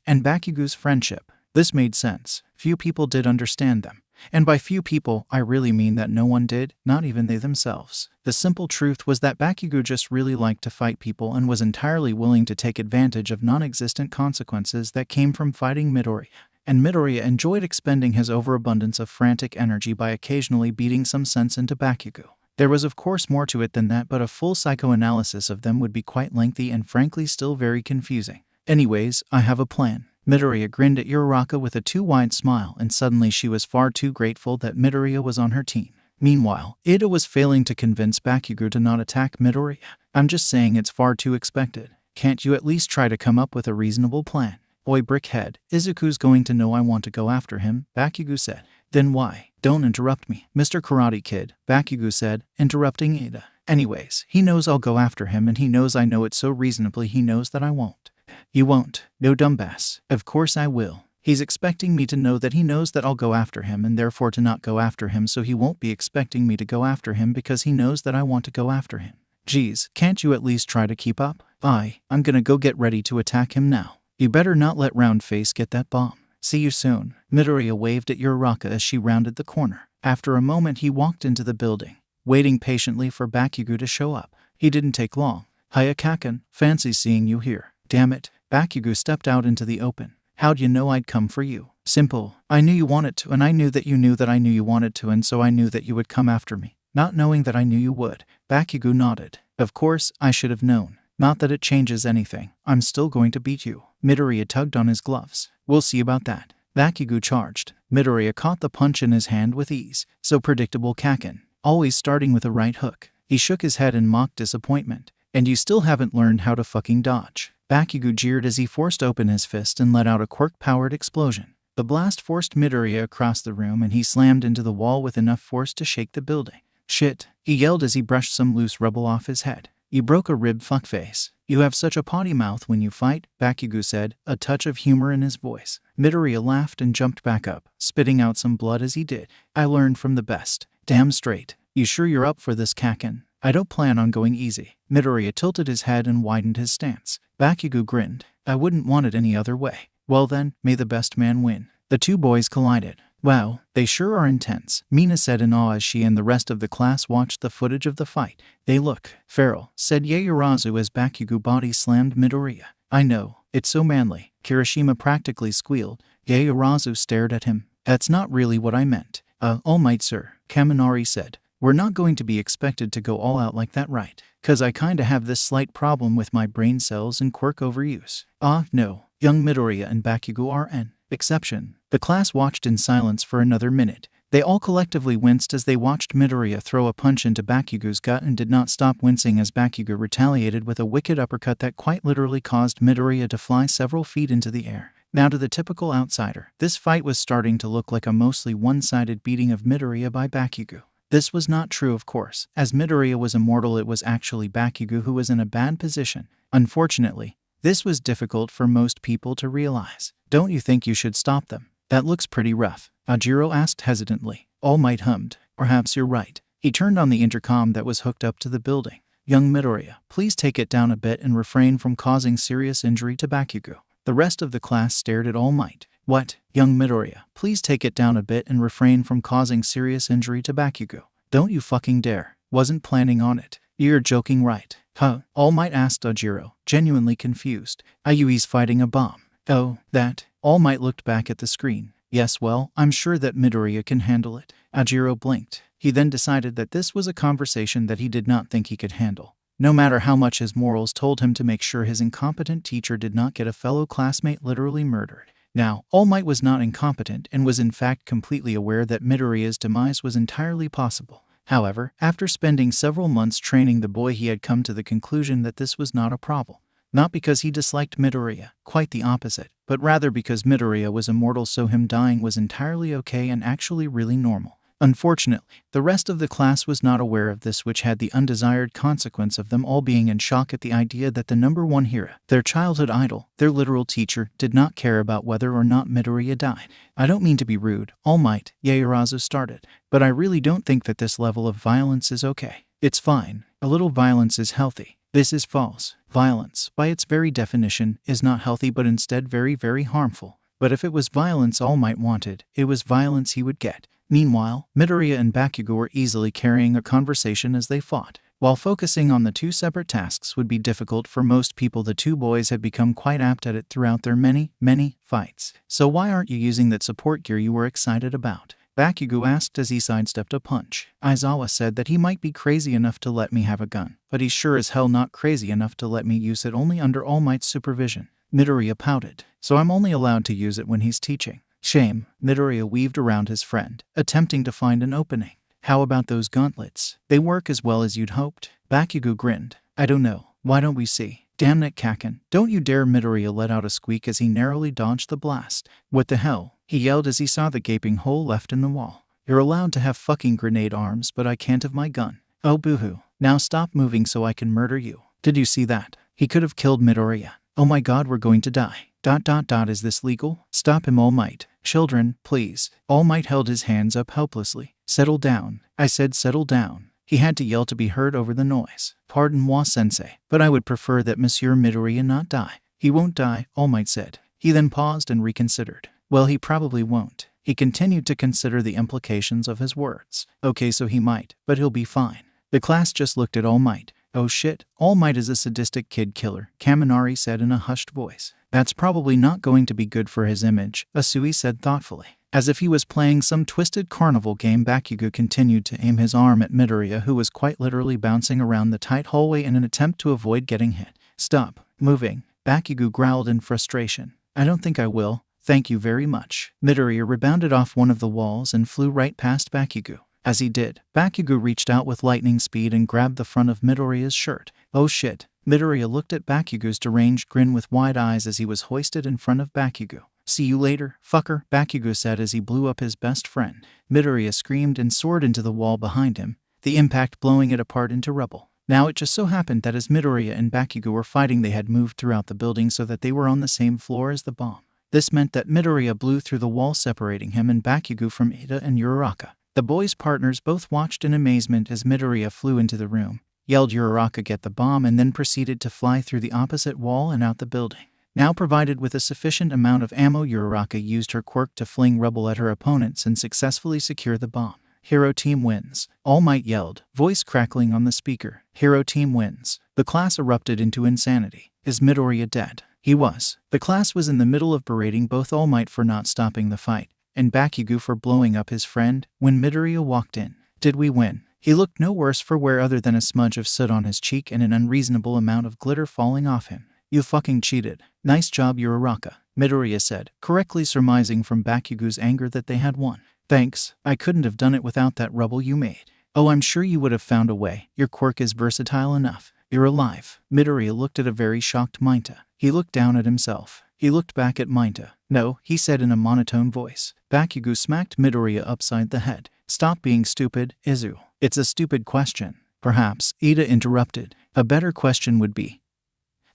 and Bakugou's friendship. This made sense. Few people did understand them. And by few people, I really mean that no one did, not even they themselves. The simple truth was that Bakugou just really liked to fight people and was entirely willing to take advantage of non-existent consequences that came from fighting Midoriya. And Midoriya enjoyed expending his overabundance of frantic energy by occasionally beating some sense into Bakugou. There was of course more to it than that, but a full psychoanalysis of them would be quite lengthy and frankly still very confusing. Anyways, I have a plan. Midoriya grinned at Uraraka with a too wide smile, and suddenly she was far too grateful that Midoriya was on her team. Meanwhile, Ada was failing to convince Bakugou to not attack Midoriya. I'm just saying it's far too expected. Can't you at least try to come up with a reasonable plan? Oi, brickhead, Izuku's going to know I want to go after him, Bakugou said. Then why? Don't interrupt me, Mr. Karate Kid, Bakugou said, interrupting Ada. Anyways, he knows I'll go after him and he knows I know it, so reasonably he knows that I won't. You won't. No, dumbass. Of course I will. He's expecting me to know that he knows that I'll go after him and therefore to not go after him, so he won't be expecting me to go after him because he knows that I want to go after him. Geez, can't you at least try to keep up? I'm gonna go get ready to attack him now. You better not let Round Face get that bomb. See you soon. Midoriya waved at Uraraka as she rounded the corner. After a moment he walked into the building, waiting patiently for Bakugou to show up. He didn't take long. Hiya Kaken, fancy seeing you here. Damn it. Bakugou stepped out into the open. How'd you know I'd come for you? Simple. I knew you wanted to, and I knew that you knew that I knew you wanted to, and so I knew that you would come after me. Not knowing that I knew you would. Bakugou nodded. Of course, I should have known. Not that it changes anything. I'm still going to beat you. Midoriya tugged on his gloves. We'll see about that. Bakugou charged. Midoriya caught the punch in his hand with ease. So predictable Kaken. Always starting with a right hook. He shook his head in mock disappointment. And you still haven't learned how to fucking dodge. Bakugou jeered as he forced open his fist and let out a quirk-powered explosion. The blast forced Midoriya across the room and he slammed into the wall with enough force to shake the building. Shit, he yelled as he brushed some loose rubble off his head. You broke a rib, fuckface. You have such a potty mouth when you fight, Bakugou said, a touch of humor in his voice. Midoriya laughed and jumped back up, spitting out some blood as he did. I learned from the best. Damn straight. You sure you're up for this, Kaken? I don't plan on going easy. Midoriya tilted his head and widened his stance. Bakugou grinned. I wouldn't want it any other way. Well then, may the best man win. The two boys collided. Wow, they sure are intense, Mina said in awe as she and the rest of the class watched the footage of the fight. They look feral, said Yaoyorozu as Bakugou body slammed Midoriya. I know, it's so manly, Kirishima practically squealed. Yaoyorozu stared at him. That's not really what I meant. All might sir, Kaminari said. We're not going to be expected to go all out like that, right? 'Cause I kinda have this slight problem with my brain cells and quirk overuse. No, young Midoriya and Bakugou are an exception. The class watched in silence for another minute. They all collectively winced as they watched Midoriya throw a punch into Bakugou's gut and did not stop wincing as Bakugou retaliated with a wicked uppercut that quite literally caused Midoriya to fly several feet into the air. Now to the typical outsider, this fight was starting to look like a mostly one-sided beating of Midoriya by Bakugou. This was not true, of course. As Midoriya was immortal, it was actually Bakugou who was in a bad position. Unfortunately, this was difficult for most people to realize. Don't you think you should stop them? That looks pretty rough, Ajiro asked hesitantly. All Might hummed. Perhaps you're right. He turned on the intercom that was hooked up to the building. Young Midoriya, please take it down a bit and refrain from causing serious injury to Bakugou. The rest of the class stared at All Might. What? Young Midoriya, please take it down a bit and refrain from causing serious injury to Bakugou. Don't you fucking dare. Wasn't planning on it. You're joking, right? Huh? All Might asked Ajiro, genuinely confused. Ayui's fighting a bomb. Oh, that? All Might looked back at the screen. Yes, well, I'm sure that Midoriya can handle it. Ajiro blinked. He then decided that this was a conversation that he did not think he could handle. No matter how much his morals told him to make sure his incompetent teacher did not get a fellow classmate literally murdered. Now, All Might was not incompetent and was in fact completely aware that Midoriya's demise was entirely possible. However, after spending several months training the boy, he had come to the conclusion that this was not a problem. Not because he disliked Midoriya, quite the opposite, but rather because Midoriya was immortal, so him dying was entirely okay and actually really normal. Unfortunately, the rest of the class was not aware of this, which had the undesired consequence of them all being in shock at the idea that the number one hero, their childhood idol, their literal teacher, did not care about whether or not Midoriya died. I don't mean to be rude, All Might, Yaoyorozu started, but I really don't think that this level of violence is okay. It's fine. A little violence is healthy. This is false. Violence, by its very definition, is not healthy but instead very, very harmful. But if it was violence All Might wanted, it was violence he would get. Meanwhile, Midoriya and Bakugou were easily carrying a conversation as they fought. While focusing on the two separate tasks would be difficult for most people, the two boys had become quite apt at it throughout their many, many fights. So why aren't you using that support gear you were excited about? Bakugou asked as he sidestepped a punch. Aizawa said that he might be crazy enough to let me have a gun, but he's sure as hell not crazy enough to let me use it only under All Might's supervision. Midoriya pouted. So I'm only allowed to use it when he's teaching. Shame. Midoriya weaved around his friend, attempting to find an opening. How about those gauntlets? They work as well as you'd hoped. Bakugou grinned. I don't know. Why don't we see? Damn it, Kaken. Don't you dare. Midoriya let out a squeak as he narrowly dodged the blast. What the hell? He yelled as he saw the gaping hole left in the wall. You're allowed to have fucking grenade arms, but I can't have my gun. Oh boohoo. Now stop moving so I can murder you. Did you see that? He could have killed Midoriya. Oh my god, we're going to die. ... Is this legal? Stop him, All Might. Children, please. All Might held his hands up helplessly. Settle down. I said settle down. He had to yell to be heard over the noise. Pardon-moi, sensei, but I would prefer that Monsieur Midoriya not die. He won't die, All Might said. He then paused and reconsidered. Well, he probably won't. He continued to consider the implications of his words. Okay, so he might, but he'll be fine. The class just looked at All Might. Oh shit, All Might is a sadistic kid killer, Kaminari said in a hushed voice. That's probably not going to be good for his image, Asui said thoughtfully. As if he was playing some twisted carnival game, Bakugou continued to aim his arm at Midoriya, who was quite literally bouncing around the tight hallway in an attempt to avoid getting hit. Stop moving, Bakugou growled in frustration. I don't think I will, thank you very much. Midoriya rebounded off one of the walls and flew right past Bakugou. As he did, Bakugou reached out with lightning speed and grabbed the front of Midoriya's shirt. Oh shit. Midoriya looked at Bakugou's deranged grin with wide eyes as he was hoisted in front of Bakugou. See you later, fucker, Bakugou said as he blew up his best friend. Midoriya screamed and soared into the wall behind him, the impact blowing it apart into rubble. Now it just so happened that as Midoriya and Bakugou were fighting, they had moved throughout the building so that they were on the same floor as the bomb. This meant that Midoriya blew through the wall, separating him and Bakugou from Ida and Uraraka. The boys' partners both watched in amazement as Midoriya flew into the room, yelled Uraraka get the bomb, and then proceeded to fly through the opposite wall and out the building. Now provided with a sufficient amount of ammo, Uraraka used her quirk to fling rubble at her opponents and successfully secure the bomb. Hero team wins, All Might yelled, voice crackling on the speaker. Hero team wins. The class erupted into insanity. Is Midoriya dead? He was. The class was in the middle of berating both All Might for not stopping the fight and Bakugou for blowing up his friend when Midoriya walked in. Did we win? He looked no worse for wear other than a smudge of soot on his cheek and an unreasonable amount of glitter falling off him. You fucking cheated. Nice job, Uraraka, Midoriya said, correctly surmising from Bakugou's anger that they had won. Thanks, I couldn't have done it without that rubble you made. Oh, I'm sure you would have found a way. Your quirk is versatile enough. You're alive. Midoriya looked at a very shocked Mainta. He looked down at himself. He looked back at Mainta. No, he said in a monotone voice. Bakugou smacked Midoriya upside the head. Stop being stupid, Izu. It's a stupid question. Perhaps, Ida interrupted. A better question would be,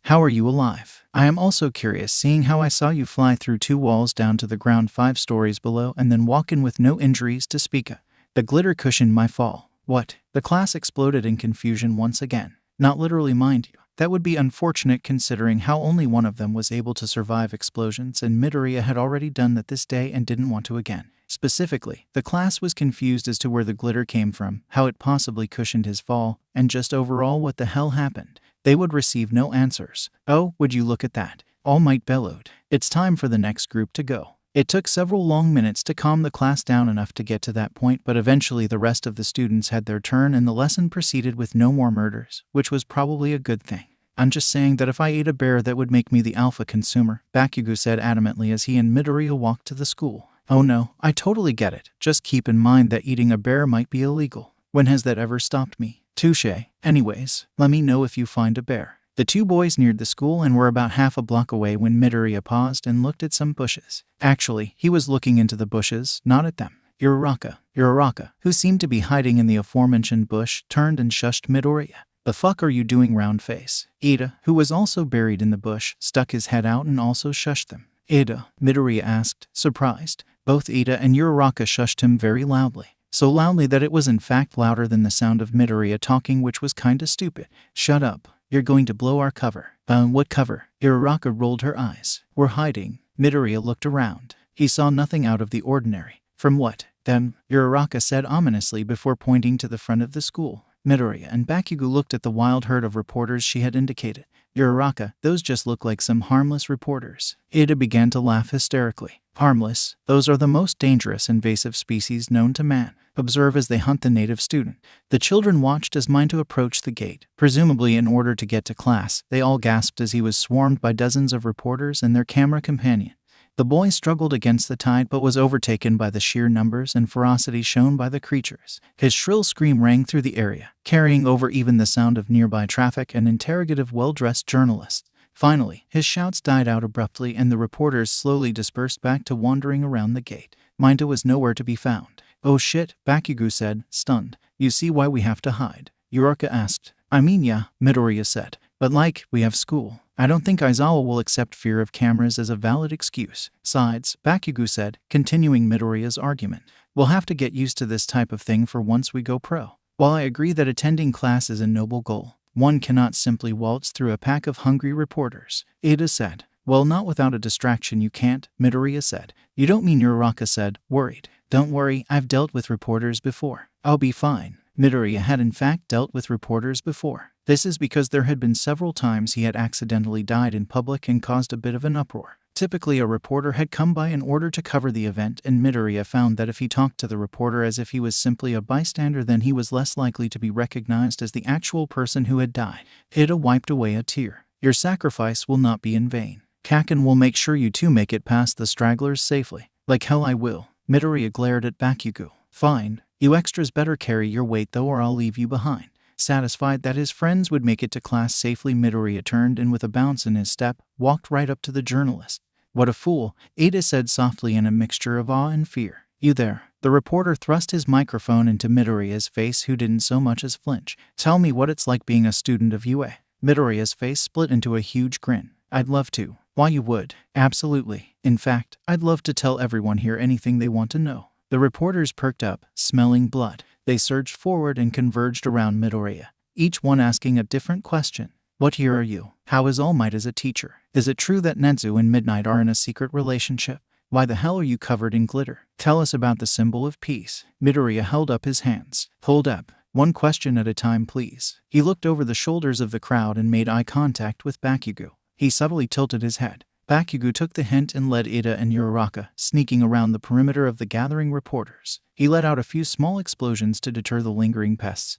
how are you alive? I am also curious, seeing how I saw you fly through 2 walls down to the ground 5 stories below and then walk in with no injuries to speak of. The glitter cushioned my fall. What? The class exploded in confusion once again. Not literally, mind you. That would be unfortunate considering how only one of them was able to survive explosions, and Midoriya had already done that this day and didn't want to again. Specifically, the class was confused as to where the glitter came from, how it possibly cushioned his fall, and just overall what the hell happened. They would receive no answers. Oh, would you look at that? All Might bellowed. It's time for the next group to go. It took several long minutes to calm the class down enough to get to that point, but eventually the rest of the students had their turn and the lesson proceeded with no more murders, which was probably a good thing. I'm just saying that if I ate a bear, that would make me the alpha consumer, Bakugou said adamantly as he and Midoriya walked to the school. Oh no, I totally get it. Just keep in mind that eating a bear might be illegal. When has that ever stopped me? Touche. Anyways, let me know if you find a bear. The 2 boys neared the school and were about half a block away when Midoriya paused and looked at some bushes. Actually, he was looking into the bushes, not at them. Uraraka, who seemed to be hiding in the aforementioned bush, turned and shushed Midoriya. The fuck are you doing, round face? Ida, who was also buried in the bush, stuck his head out and also shushed them. Ida, Midoriya asked, surprised. Both Ida and Uraraka shushed him very loudly. So loudly that it was in fact louder than the sound of Midoriya talking, which was kinda stupid. Shut up. You're going to blow our cover. What cover? Uraraka rolled her eyes. We're hiding. Midoriya looked around. He saw nothing out of the ordinary. From what? Them, Uraraka said ominously before pointing to the front of the school. Midoriya and Bakugou looked at the wild herd of reporters she had indicated. Uraraka, those just look like some harmless reporters. Ida began to laugh hysterically. Harmless? Those are the most dangerous invasive species known to man. Observe as they hunt the native student. The children watched as Mainta approached the gate. Presumably in order to get to class, they all gasped as he was swarmed by dozens of reporters and their camera companion. The boy struggled against the tide but was overtaken by the sheer numbers and ferocity shown by the creatures. His shrill scream rang through the area, carrying over even the sound of nearby traffic and interrogative well-dressed journalists. Finally, his shouts died out abruptly and the reporters slowly dispersed back to wandering around the gate. Mainta was nowhere to be found. Oh shit, Bakugou said, stunned. You see why we have to hide? Uraraka asked. I mean, yeah, Midoriya said. But we have school. I don't think Aizawa will accept fear of cameras as a valid excuse. Sides, Bakugou said, continuing Midoriya's argument. We'll have to get used to this type of thing for once we go pro. While I agree that attending class is a noble goal, one cannot simply waltz through a pack of hungry reporters, Ida said. Well, not without a distraction you can't, Midoriya said. You don't mean, Uraraka said, worried. Don't worry, I've dealt with reporters before. I'll be fine. Midoriya had in fact dealt with reporters before. This is because there had been several times he had accidentally died in public and caused a bit of an uproar. Typically, a reporter had come by in order to cover the event, and Midoriya found that if he talked to the reporter as if he was simply a bystander, then he was less likely to be recognized as the actual person who had died. Ida wiped away a tear. Your sacrifice will not be in vain. Kaken will make sure you two make it past the stragglers safely. Like hell I will. Midoriya glared at Bakugou. Fine. You extras better carry your weight though, or I'll leave you behind. Satisfied that his friends would make it to class safely, Midoriya turned and with a bounce in his step, walked right up to the journalist. What a fool, Ada said softly in a mixture of awe and fear. You there? The reporter thrust his microphone into Midoriya's face, who didn't so much as flinch. Tell me what it's like being a student of UA. Midoriya's face split into a huge grin. I'd love to. Why, you would? Absolutely. In fact, I'd love to tell everyone here anything they want to know. The reporters perked up, smelling blood. They surged forward and converged around Midoriya, each one asking a different question. What year are you? How is All Might as a teacher? Is it true that Nezu and Midnight are in a secret relationship? Why the hell are you covered in glitter? Tell us about the symbol of peace. Midoriya held up his hands. Hold up. One question at a time, please. He looked over the shoulders of the crowd and made eye contact with Bakugou. He subtly tilted his head. Bakugou took the hint and led Ida and Uraraka, sneaking around the perimeter of the gathering reporters. He let out a few small explosions to deter the lingering pests,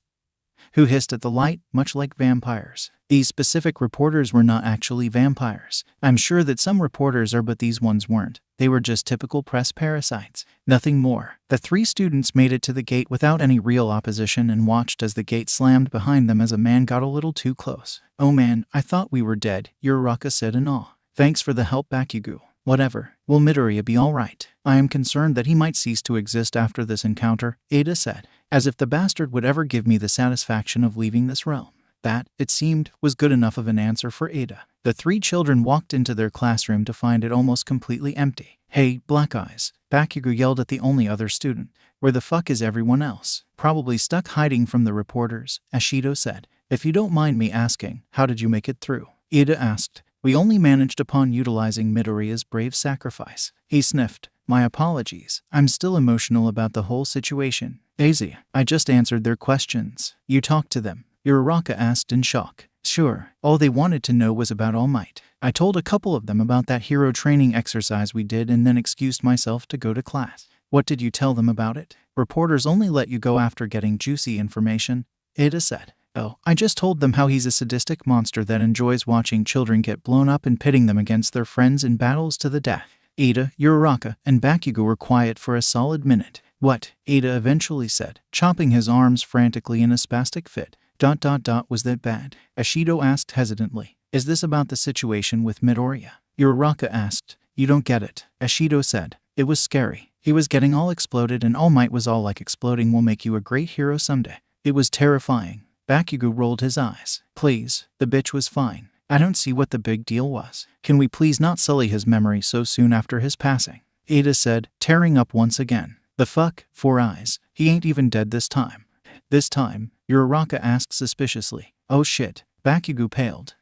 who hissed at the light, much like vampires. These specific reporters were not actually vampires. I'm sure that some reporters are, but these ones weren't. They were just typical press parasites. Nothing more. The three students made it to the gate without any real opposition and watched as the gate slammed behind them as a man got a little too close. Oh man, I thought we were dead, Uraraka said in awe. Thanks for the help, Bakugou. Whatever. Will Midoriya be alright? I am concerned that he might cease to exist after this encounter, Ada said. As if the bastard would ever give me the satisfaction of leaving this realm. That, it seemed, was good enough of an answer for Ada. The three children walked into their classroom to find it almost completely empty. Hey, Black Eyes. Bakugou yelled at the only other student. Where the fuck is everyone else? Probably stuck hiding from the reporters, Ashido said. If you don't mind me asking, how did you make it through? Ada asked. We only managed upon utilizing Midoriya's brave sacrifice. He sniffed. My apologies. I'm still emotional about the whole situation. Aizawa, I just answered their questions. You talked to them? Uraraka asked in shock. Sure. All they wanted to know was about All Might. I told a couple of them about that hero training exercise we did and then excused myself to go to class. What did you tell them about it? Reporters only let you go after getting juicy information, Ada said. Oh, I just told them how he's a sadistic monster that enjoys watching children get blown up and pitting them against their friends in battles to the death. Ada, Uraraka, and Bakugou were quiet for a solid minute. What? Ada eventually said, chopping his arms frantically in a spastic fit. ... Was that bad? Ashido asked hesitantly. Is this about the situation with Midoriya? Uraraka asked. You don't get it, Ashido said. It was scary. He was getting all exploded and All Might was all like exploding will make you a great hero someday. It was terrifying. Bakugou rolled his eyes. Please, the bitch was fine. I don't see what the big deal was. Can we please not sully his memory so soon after his passing? Ada said, tearing up once again. The fuck? 4 eyes. He ain't even dead this time. This time? Uraraka asked suspiciously. Oh shit. Bakugou paled.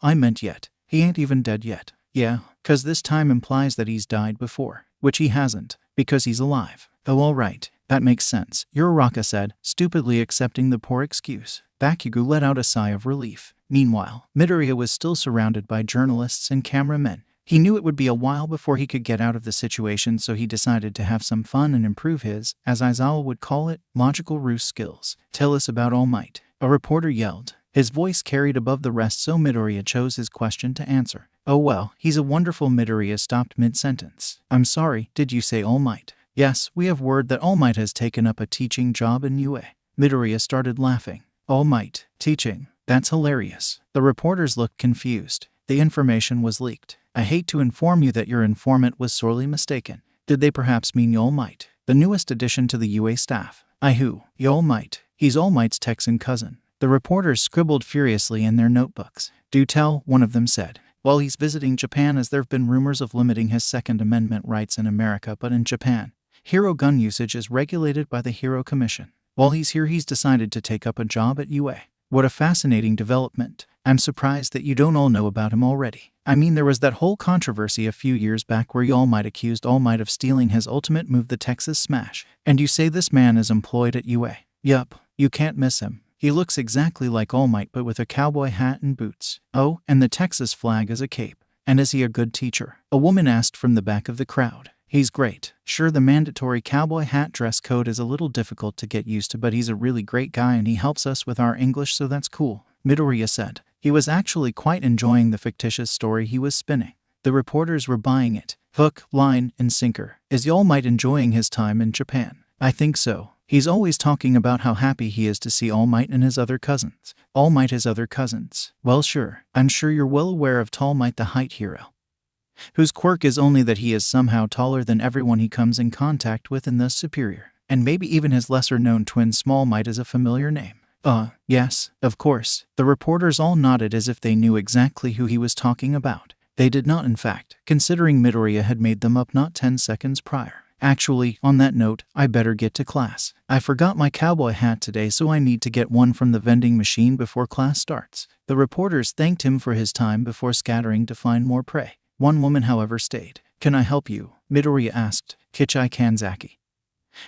I meant yet. He ain't even dead yet. Yeah, 'cause this time implies that he's died before. Which he hasn't. Because he's alive. Oh alright. That makes sense, Uraraka said, stupidly accepting the poor excuse. Bakugou let out a sigh of relief. Meanwhile, Midoriya was still surrounded by journalists and cameramen. He knew it would be a while before he could get out of the situation, so he decided to have some fun and improve his, as Aizawa would call it, logical ruse skills. Tell us about All Might, a reporter yelled. His voice carried above the rest, so Midoriya chose his question to answer. Oh well, he's a wonderful. Midoriya stopped mid-sentence. I'm sorry, did you say All Might? Yes, we have word that All Might has taken up a teaching job in UA. Midoriya started laughing. All Might, teaching. That's hilarious. The reporters looked confused. The information was leaked. I hate to inform you that your informant was sorely mistaken. Did they perhaps mean All Might, the newest addition to the UA staff? Who? All Might. He's All Might's Texan cousin. The reporters scribbled furiously in their notebooks. Do tell, one of them said. Well, he's visiting Japan, as there have been rumors of limiting his Second Amendment rights in America, but in Japan, hero gun usage is regulated by the Hero Commission. While he's here, he's decided to take up a job at UA. What a fascinating development. I'm surprised that you don't all know about him already. I mean, there was that whole controversy a few years back where All Might accused All Might of stealing his ultimate move, the Texas Smash. And you say this man is employed at UA? Yup, you can't miss him. He looks exactly like All Might but with a cowboy hat and boots. Oh, and the Texas flag as a cape. And is he a good teacher? A woman asked from the back of the crowd. He's great. Sure, the mandatory cowboy hat dress code is a little difficult to get used to, but he's a really great guy and he helps us with our English, so that's cool, Midoriya said. He was actually quite enjoying the fictitious story he was spinning. The reporters were buying it. Hook, line, and sinker. Is All Might enjoying his time in Japan? I think so. He's always talking about how happy he is to see All Might and his other cousins. All Might his other cousins. Well, sure. I'm sure you're well aware of Tall Might, the height hero, whose quirk is only that he is somehow taller than everyone he comes in contact with and thus superior. And maybe even his lesser-known twin Small Might is a familiar name. Yes, of course. The reporters all nodded as if they knew exactly who he was talking about. They did not, in fact, considering Midoriya had made them up not 10 seconds prior. Actually, on that note, I better get to class. I forgot my cowboy hat today, so I need to get one from the vending machine before class starts. The reporters thanked him for his time before scattering to find more prey. One woman, however, stayed. Can I help you? Midoriya asked. Kichai Kanzaki,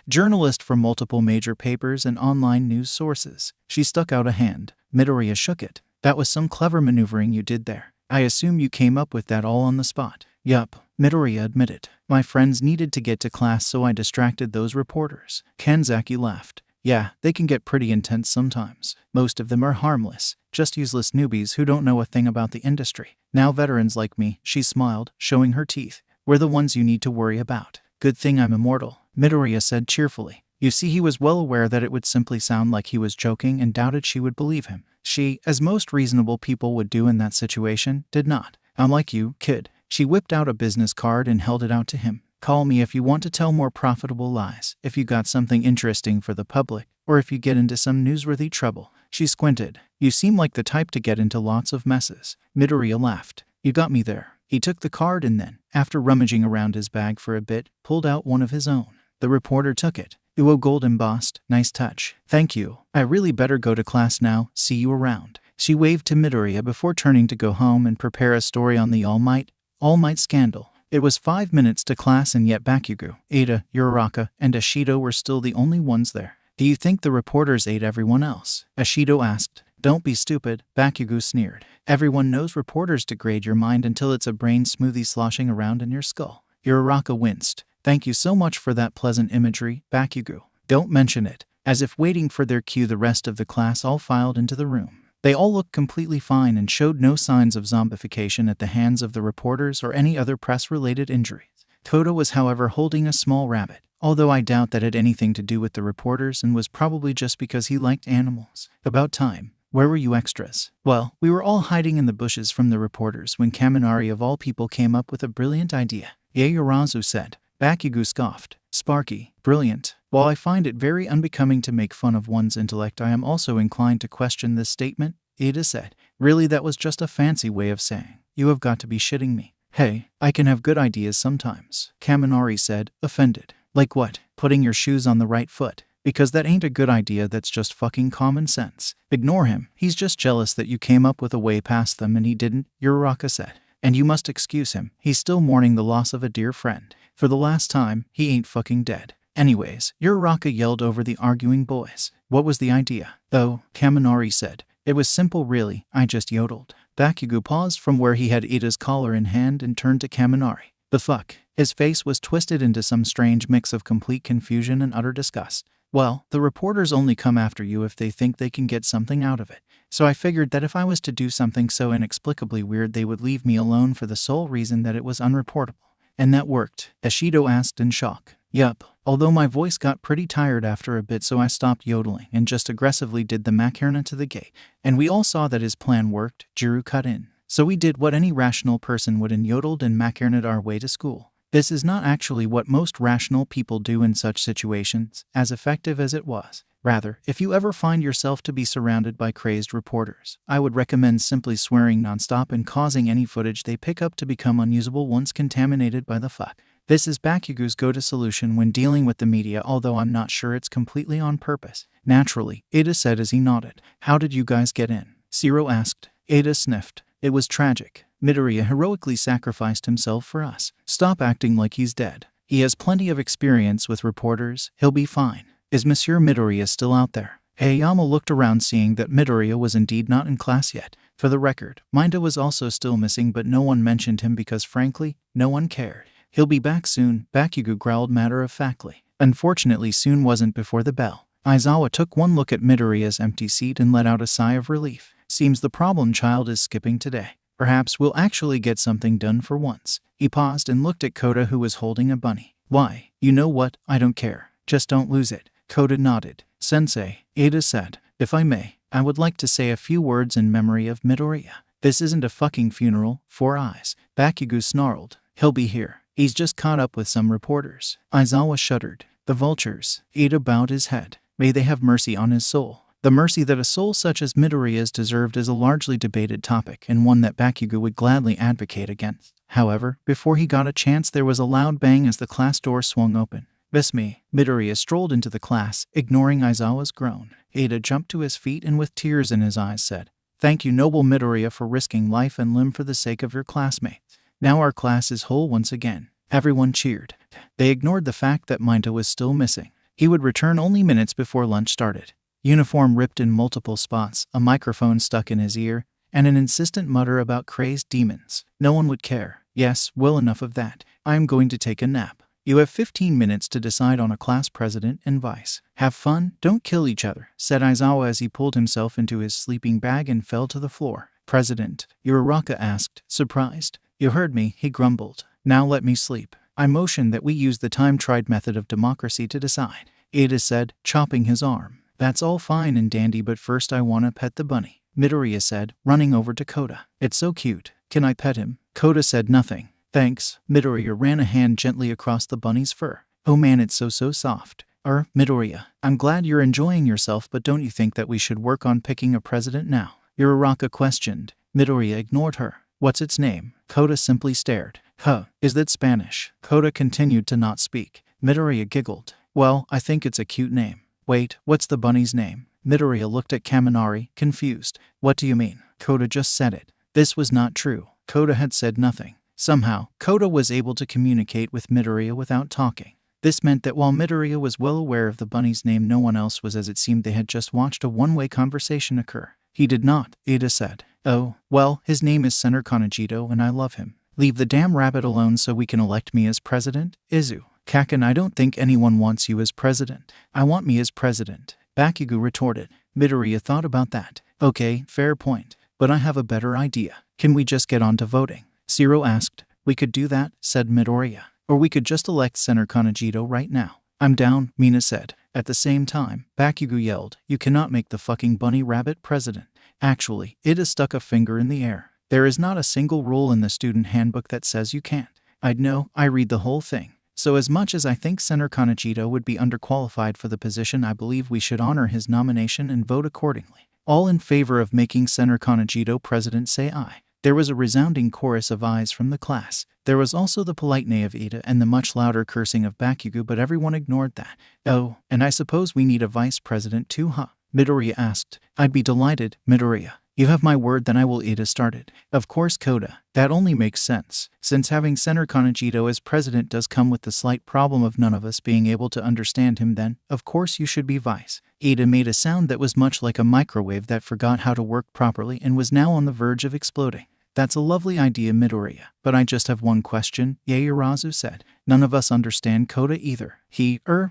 journalist for multiple major papers and online news sources. She stuck out a hand. Midoriya shook it. That was some clever maneuvering you did there. I assume you came up with that all on the spot. Yup, Midoriya admitted. My friends needed to get to class, so I distracted those reporters. Kanzaki laughed. Yeah, they can get pretty intense sometimes. Most of them are harmless, just useless newbies who don't know a thing about the industry. Now veterans like me, she smiled, showing her teeth, we're the ones you need to worry about. Good thing I'm immortal, Midoriya said cheerfully. You see, he was well aware that it would simply sound like he was joking and doubted she would believe him. She, as most reasonable people would do in that situation, did not. I'm like you, kid. She whipped out a business card and held it out to him. Call me if you want to tell more profitable lies, if you got something interesting for the public, or if you get into some newsworthy trouble. She squinted. You seem like the type to get into lots of messes. Midoriya laughed. You got me there. He took the card and then, after rummaging around his bag for a bit, pulled out one of his own. The reporter took it. Uo gold embossed. Nice touch. Thank you. I really better go to class now. See you around. She waved to Midoriya before turning to go home and prepare a story on the All Might scandal. It was 5 minutes to class and yet Bakugou, Ada, Uraraka, and Ashido were still the only ones there. Do you think the reporters ate everyone else? Ashido asked. Don't be stupid, Bakugou sneered. Everyone knows reporters degrade your mind until it's a brain smoothie sloshing around in your skull. Uraraka winced. Thank you so much for that pleasant imagery, Bakugou. Don't mention it. As if waiting for their cue, the rest of the class all filed into the room. They all looked completely fine and showed no signs of zombification at the hands of the reporters or any other press-related injuries. Toto was, however, holding a small rabbit, although I doubt that had anything to do with the reporters and was probably just because he liked animals. About time. Where were you extras? Well, we were all hiding in the bushes from the reporters when Kaminari of all people came up with a brilliant idea. Yaoyorozu said. Bakugou scoffed. Sparky. Brilliant. While I find it very unbecoming to make fun of one's intellect, I am also inclined to question this statement, Ada said. Really, that was just a fancy way of saying, you have got to be shitting me. Hey, I can have good ideas sometimes, Kaminari said, offended. Like what? Putting your shoes on the right foot. Because that ain't a good idea, that's just fucking common sense. Ignore him. He's just jealous that you came up with a way past them and he didn't, Uraraka said. And you must excuse him. He's still mourning the loss of a dear friend. For the last time, he ain't fucking dead. Anyways, Uraraka yelled over the arguing boys. What was the idea? Though, Kaminari said. It was simple really, I just yodeled. Bakugou paused from where he had Ida's collar in hand and turned to Kaminari. The fuck? His face was twisted into some strange mix of complete confusion and utter disgust. Well, the reporters only come after you if they think they can get something out of it. So I figured that if I was to do something so inexplicably weird, they would leave me alone for the sole reason that it was unreportable. And that worked, Ashido asked in shock. Yup, although my voice got pretty tired after a bit, so I stopped yodeling and just aggressively did the Macarena to the gate. And we all saw that his plan worked, Jiru cut in. So we did what any rational person would and yodeled and Macarena'd our way to school. This is not actually what most rational people do in such situations, as effective as it was. Rather, if you ever find yourself to be surrounded by crazed reporters, I would recommend simply swearing nonstop and causing any footage they pick up to become unusable once contaminated by the fuck. This is Bakugou's go-to solution when dealing with the media, although I'm not sure it's completely on purpose. Naturally, Ada said as he nodded. How did you guys get in? Zero asked. Ada sniffed. It was tragic. Midoriya heroically sacrificed himself for us. Stop acting like he's dead. He has plenty of experience with reporters. He'll be fine. Is Monsieur Midoriya still out there? Aoyama looked around, seeing that Midoriya was indeed not in class yet. For the record, Minda was also still missing, but no one mentioned him because frankly, no one cared. He'll be back soon, Bakugou growled matter-of-factly. Unfortunately, soon wasn't before the bell. Aizawa took one look at Midoriya's empty seat and let out a sigh of relief. Seems the problem child is skipping today. Perhaps we'll actually get something done for once. He paused and looked at Koda, who was holding a bunny. Why? You know what? I don't care. Just don't lose it. Koda nodded. Sensei, Ada said, if I may, I would like to say a few words in memory of Midoriya. This isn't a fucking funeral, 4 eyes. Bakugou snarled. He'll be here. He's just caught up with some reporters. Aizawa shuddered. The vultures. Ada bowed his head. May they have mercy on his soul. The mercy that a soul such as Midoriya's deserved is a largely debated topic, and one that Bakugou would gladly advocate against. However, before he got a chance, there was a loud bang as the class door swung open. Miss me. Midoriya strolled into the class, ignoring Aizawa's groan. Ada jumped to his feet and with tears in his eyes said, Thank you, noble Midoriya, for risking life and limb for the sake of your classmates. Now our class is whole once again. Everyone cheered. They ignored the fact that Minda was still missing. He would return only minutes before lunch started. Uniform ripped in multiple spots, a microphone stuck in his ear, and an insistent mutter about crazed demons. No one would care. Yes, well, enough of that. I am going to take a nap. You have 15 minutes to decide on a class president and vice. Have fun, don't kill each other, said Aizawa as he pulled himself into his sleeping bag and fell to the floor. President, Uraraka asked, surprised. You heard me, he grumbled. Now let me sleep. I motioned that we use the time-tried method of democracy to decide. Ada said, chopping his arm. That's all fine and dandy, but first I want to pet the bunny, Midoriya said, running over to Koda. It's so cute. Can I pet him? Koda said nothing. Thanks. Midoriya ran a hand gently across the bunny's fur. Oh man, it's so soft. Midoriya, I'm glad you're enjoying yourself, but don't you think that we should work on picking a president now? Uraraka questioned. Midoriya ignored her. What's its name? Koda simply stared. Huh, is that Spanish? Koda continued to not speak. Midoriya giggled. Well, I think it's a cute name. Wait, what's the bunny's name? Midoriya looked at Kaminari, confused. What do you mean? Koda just said it. This was not true. Koda had said nothing. Somehow, Koda was able to communicate with Midoriya without talking. This meant that while Midoriya was well aware of the bunny's name, no one else was, as it seemed they had just watched a one-way conversation occur. He did not, Ada said. Oh, well, his name is Senator Kanejito and I love him. Leave the damn rabbit alone so we can elect me as president, Izu. Kaken, I don't think anyone wants you as president. I want me as president, Bakugou retorted. Midoriya thought about that. Okay, fair point. But I have a better idea. Can we just get on to voting? Zero asked. We could do that, said Midoriya. Or we could just elect Senator Kanejito right now. I'm down, Mina said. At the same time, Bakugou yelled, You cannot make the fucking bunny rabbit president. Actually, Ida stuck a finger in the air. There is not a single rule in the student handbook that says you can't. I'd know, I read the whole thing. So as much as I think Senator Kanejito would be underqualified for the position, I believe we should honor his nomination and vote accordingly. All in favor of making Senator Kanejito president say aye. There was a resounding chorus of ayes from the class. There was also the polite nay of Ida and the much louder cursing of Bakugou, but everyone ignored that. Oh, and I suppose we need a vice president too, huh? Midoriya asked. I'd be delighted, Midoriya. You have my word, then I will. Ada started. Of course, Koda. That only makes sense, since having Senator Kanejito as president does come with the slight problem of none of us being able to understand him. Then, of course, you should be vice. Ada made a sound that was much like a microwave that forgot how to work properly and was now on the verge of exploding. That's a lovely idea, Midoriya, but I just have one question, Yaoyorozu said. None of us understand Koda either.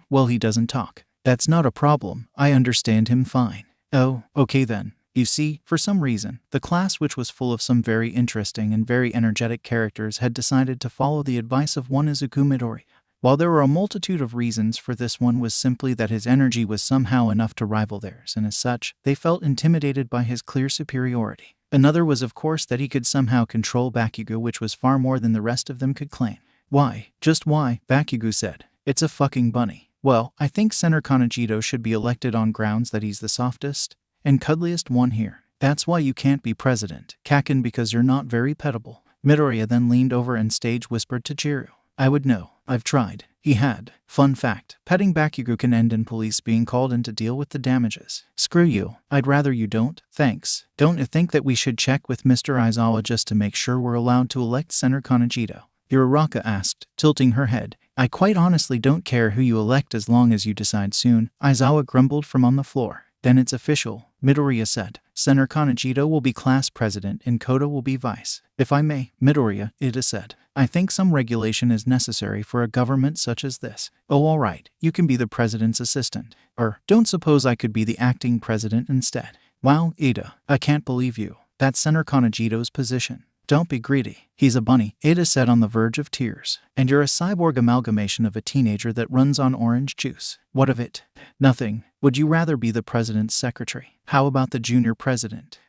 Well, he doesn't talk. That's not a problem. I understand him fine. Oh, okay then. You see, for some reason, the class, which was full of some very interesting and very energetic characters, had decided to follow the advice of one Izuku Midoriya. While there were a multitude of reasons for this, one was simply that his energy was somehow enough to rival theirs, and as such, they felt intimidated by his clear superiority. Another was, of course, that he could somehow control Bakugou, which was far more than the rest of them could claim. Why? Just why? Bakugou said. It's a fucking bunny. Well, I think Senator Kanejito should be elected on grounds that he's the softest and cuddliest one here. That's why you can't be president, Kaken, because you're not very pettable. Midoriya then leaned over and stage whispered to Jiru. I would know. I've tried. He had. Fun fact, petting Bakugou can end in police being called in to deal with the damages. Screw you. I'd rather you don't. Thanks. Don't you think that we should check with Mr. Aizawa just to make sure we're allowed to elect Senator Kanejito? Uraraka asked, tilting her head. I quite honestly don't care who you elect as long as you decide soon, Aizawa grumbled from on the floor. Then it's official, Midoriya said. Senator Kanejito will be class president and Koda will be vice. If I may, Midoriya, Ida said. I think some regulation is necessary for a government such as this. Oh, all right, you can be the president's assistant. Or, don't suppose I could be the acting president instead? Wow, Ida, I can't believe you. That's Senator Kanejito's position. Don't be greedy. He's a bunny, Ada said on the verge of tears. And you're a cyborg amalgamation of a teenager that runs on orange juice. What of it? Nothing. Would you rather be the president's secretary? How about the junior president?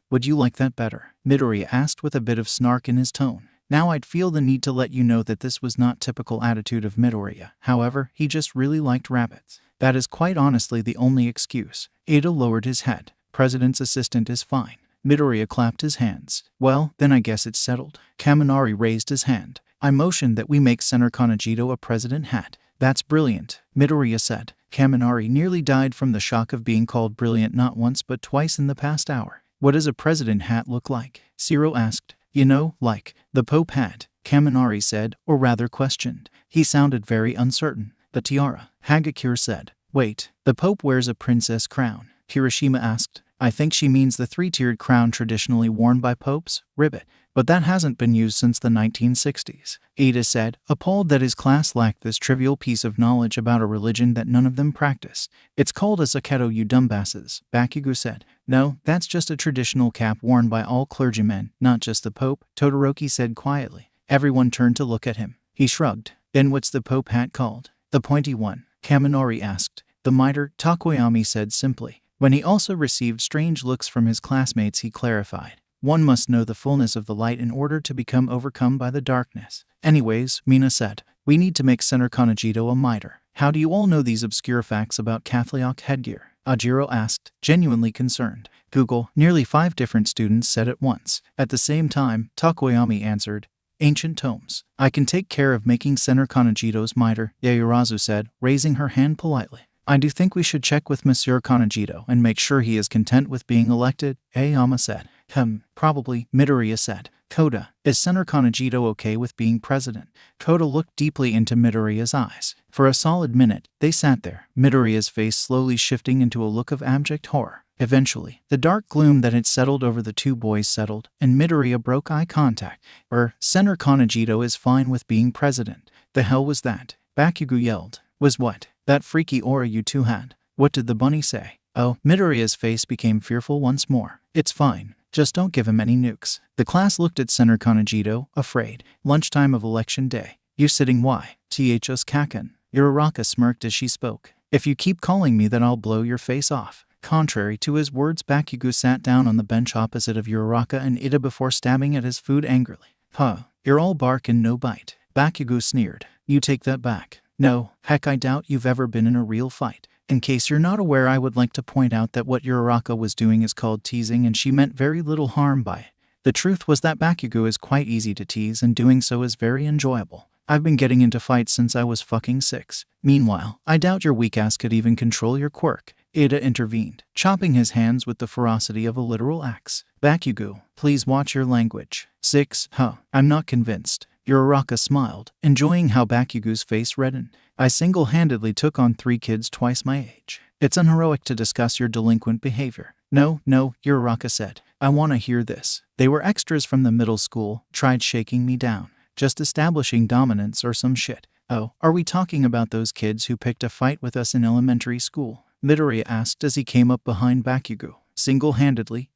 Would you like that better? Midoriya asked with a bit of snark in his tone. Now I'd feel the need to let you know that this was not typical attitude of Midoriya. However, he just really liked rabbits. That is quite honestly the only excuse. Ada lowered his head. President's assistant is fine. Midoriya clapped his hands. Well, then I guess it's settled. Kaminari raised his hand. I motioned that we make Senator Kanejito a president hat. That's brilliant, Midoriya said. Kaminari nearly died from the shock of being called brilliant not once but twice in the past hour. What does a president hat look like? Cyril asked. You know, like the Pope hat, Kaminari said, or rather questioned. He sounded very uncertain. The tiara, Hagakure said. Wait, the Pope wears a princess crown, Kirishima asked. I think she means the three-tiered crown traditionally worn by popes, ribbit. But that hasn't been used since the 1960s, Ada said, appalled that his class lacked this trivial piece of knowledge about a religion that none of them practice. It's called a saketo, you dumbasses, Bakugou said. No, that's just a traditional cap worn by all clergymen, not just the Pope, Todoroki said quietly. Everyone turned to look at him. He shrugged. Then what's the Pope hat called? The pointy one, Kaminari asked. The mitre, Takoyami said simply. When he also received strange looks from his classmates, he clarified. One must know the fullness of the light in order to become overcome by the darkness. Anyways, Mina said, we need to make Senator Kanejito a mitre. How do you all know these obscure facts about Catholic headgear? Ajiro asked, genuinely concerned. Google, nearly 5 different students said at once. At the same time, Takoyami answered, ancient tomes. I can take care of making Senator Kanejito's mitre, Yaoyorozu said, raising her hand politely. I do think we should check with Monsieur Kanejito and make sure he is content with being elected, Aoyama said. Probably, Midoriya said. Koda, is Senator Kanejito okay with being president? Koda looked deeply into Midoriya's eyes. For a solid minute, they sat there, Midoriya's face slowly shifting into a look of abject horror. Eventually, the dark gloom that had settled over the two boys settled, and Midoriya broke eye contact. Senator Kanejito is fine with being president. The hell was that? Bakugou yelled. Was what? That freaky aura you two had. What did the bunny say? Oh, Midoriya's face became fearful once more. It's fine. Just don't give him any nukes. The class looked at Senator Kanejito, afraid. Lunchtime of election day. You sitting why? Thos Kaken. Uraraka smirked as she spoke. If you keep calling me, then I'll blow your face off. Contrary to his words, Bakugou sat down on the bench opposite of Uraraka and Ida before stabbing at his food angrily. You're all bark and no bite. Bakugou sneered. You take that back. No, heck, I doubt you've ever been in a real fight. In case you're not aware, I would like to point out that what Uraraka was doing is called teasing, and she meant very little harm by it. The truth was that Bakugou is quite easy to tease, and doing so is very enjoyable. I've been getting into fights since I was fucking 6. Meanwhile, I doubt your weak ass could even control your quirk. Ida intervened, chopping his hands with the ferocity of a literal axe. Bakugou, please watch your language. 6, I'm not convinced. Uraraka smiled, enjoying how Bakugou's face reddened. I single-handedly took on 3 kids twice my age. It's unheroic to discuss your delinquent behavior. No, Uraraka said. I want to hear this. They were extras from the middle school, tried shaking me down. Just establishing dominance or some shit. Oh, are we talking about those kids who picked a fight with us in elementary school? Midoriya asked as he came up behind Bakugou. Single-handedly,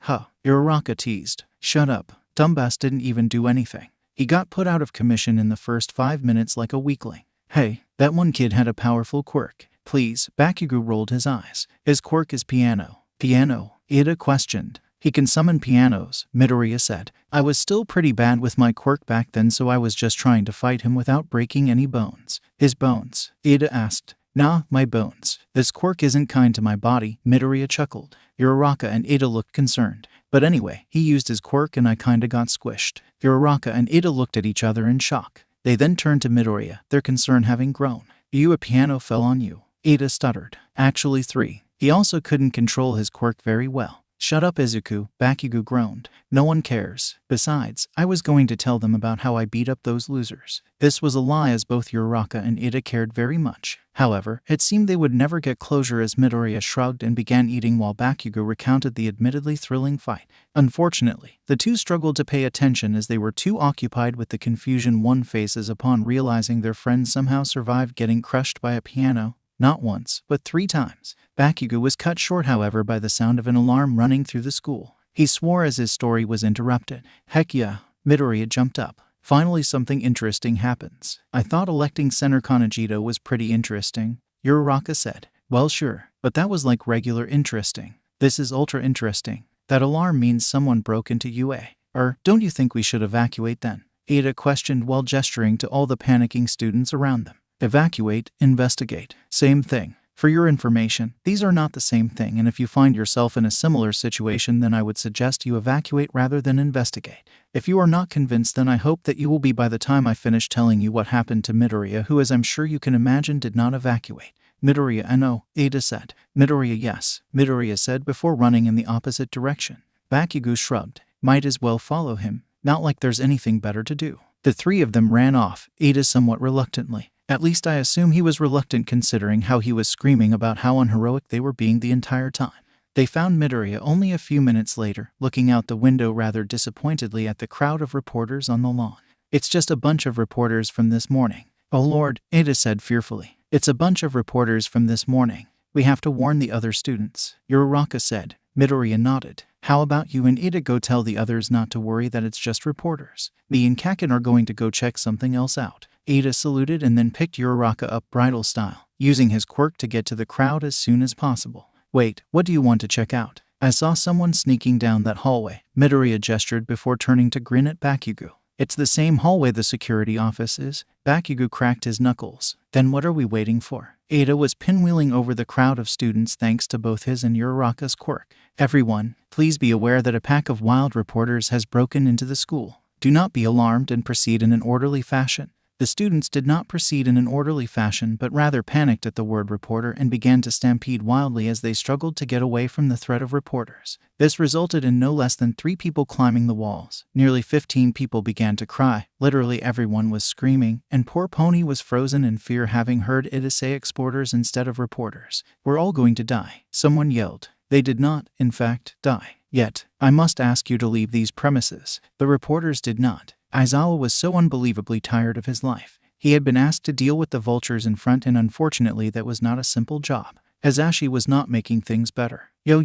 Uraraka teased. Shut up. Dumbass didn't even do anything. He got put out of commission in the first 5 minutes like a weakling. Hey, that one kid had a powerful quirk. Please, Bakugou rolled his eyes. His quirk is piano. Piano? Ida questioned. He can summon pianos, Midoriya said. I was still pretty bad with my quirk back then, so I was just trying to fight him without breaking any bones. His bones? Ida asked. Nah, my bones. This quirk isn't kind to my body, Midoriya chuckled. Uraraka and Ida looked concerned. But anyway, he used his quirk and I kinda got squished. Uraraka and Ida looked at each other in shock. They then turned to Midoriya, their concern having grown. A piano fell on you. Ida stuttered. Actually 3. He also couldn't control his quirk very well. Shut up, Izuku, Bakugou groaned. No one cares. Besides, I was going to tell them about how I beat up those losers. This was a lie, as both Uraraka and Ida cared very much. However, it seemed they would never get closure, as Midoriya shrugged and began eating while Bakugou recounted the admittedly thrilling fight. Unfortunately, the two struggled to pay attention as they were too occupied with the confusion one faces upon realizing their friend somehow survived getting crushed by a piano. Not once, but 3 times. Bakugou was cut short, however, by the sound of an alarm running through the school. He swore as his story was interrupted. Heck yeah, Midoriya jumped up. Finally, something interesting happens. I thought electing Senator Kanejito was pretty interesting, Uraraka said. Well, sure, but that was like regular interesting. This is ultra interesting. That alarm means someone broke into UA. Don't you think we should evacuate then? Ada questioned while gesturing to all the panicking students around them. Evacuate, investigate. Same thing. For your information, these are not the same thing, and if you find yourself in a similar situation, then I would suggest you evacuate rather than investigate. If you are not convinced, then I hope that you will be by the time I finish telling you what happened to Midoriya, who, as I'm sure you can imagine, did not evacuate. Midoriya, I know, Ada said. Midoriya, yes, Midoriya said before running in the opposite direction. Bakugou shrugged. Might as well follow him. Not like there's anything better to do. The 3 of them ran off, Ada somewhat reluctantly. At least I assume he was reluctant, considering how he was screaming about how unheroic they were being the entire time. They found Midoriya only a few minutes later, looking out the window rather disappointedly at the crowd of reporters on the lawn. It's just a bunch of reporters from this morning. Oh Lord, Ada said fearfully. It's a bunch of reporters from this morning. We have to warn the other students, Uraraka said. Midoriya nodded. How about you and Ida go tell the others not to worry, that it's just reporters. Me and Kaken are going to go check something else out. Ada saluted and then picked Uraraka up bridal style, using his quirk to get to the crowd as soon as possible. Wait, what do you want to check out? I saw someone sneaking down that hallway, Midoriya gestured before turning to grin at Bakugou. It's the same hallway the security office is. Bakugou cracked his knuckles. Then what are we waiting for? Ada was pinwheeling over the crowd of students thanks to both his and Uraraka's quirk. Everyone, please be aware that a pack of wild reporters has broken into the school. Do not be alarmed and proceed in an orderly fashion. The students did not proceed in an orderly fashion, but rather panicked at the word reporter and began to stampede wildly as they struggled to get away from the threat of reporters. This resulted in no less than 3 people climbing the walls. Nearly 15 people began to cry. Literally everyone was screaming, and poor Pony was frozen in fear, having heard Ida say exporters instead of reporters. We're all going to die, someone yelled. They did not, in fact, die. Yet, I must ask you to leave these premises. The reporters did not. Aizawa was so unbelievably tired of his life. He had been asked to deal with the vultures in front, and unfortunately that was not a simple job. Hazashi was not making things better. Yo,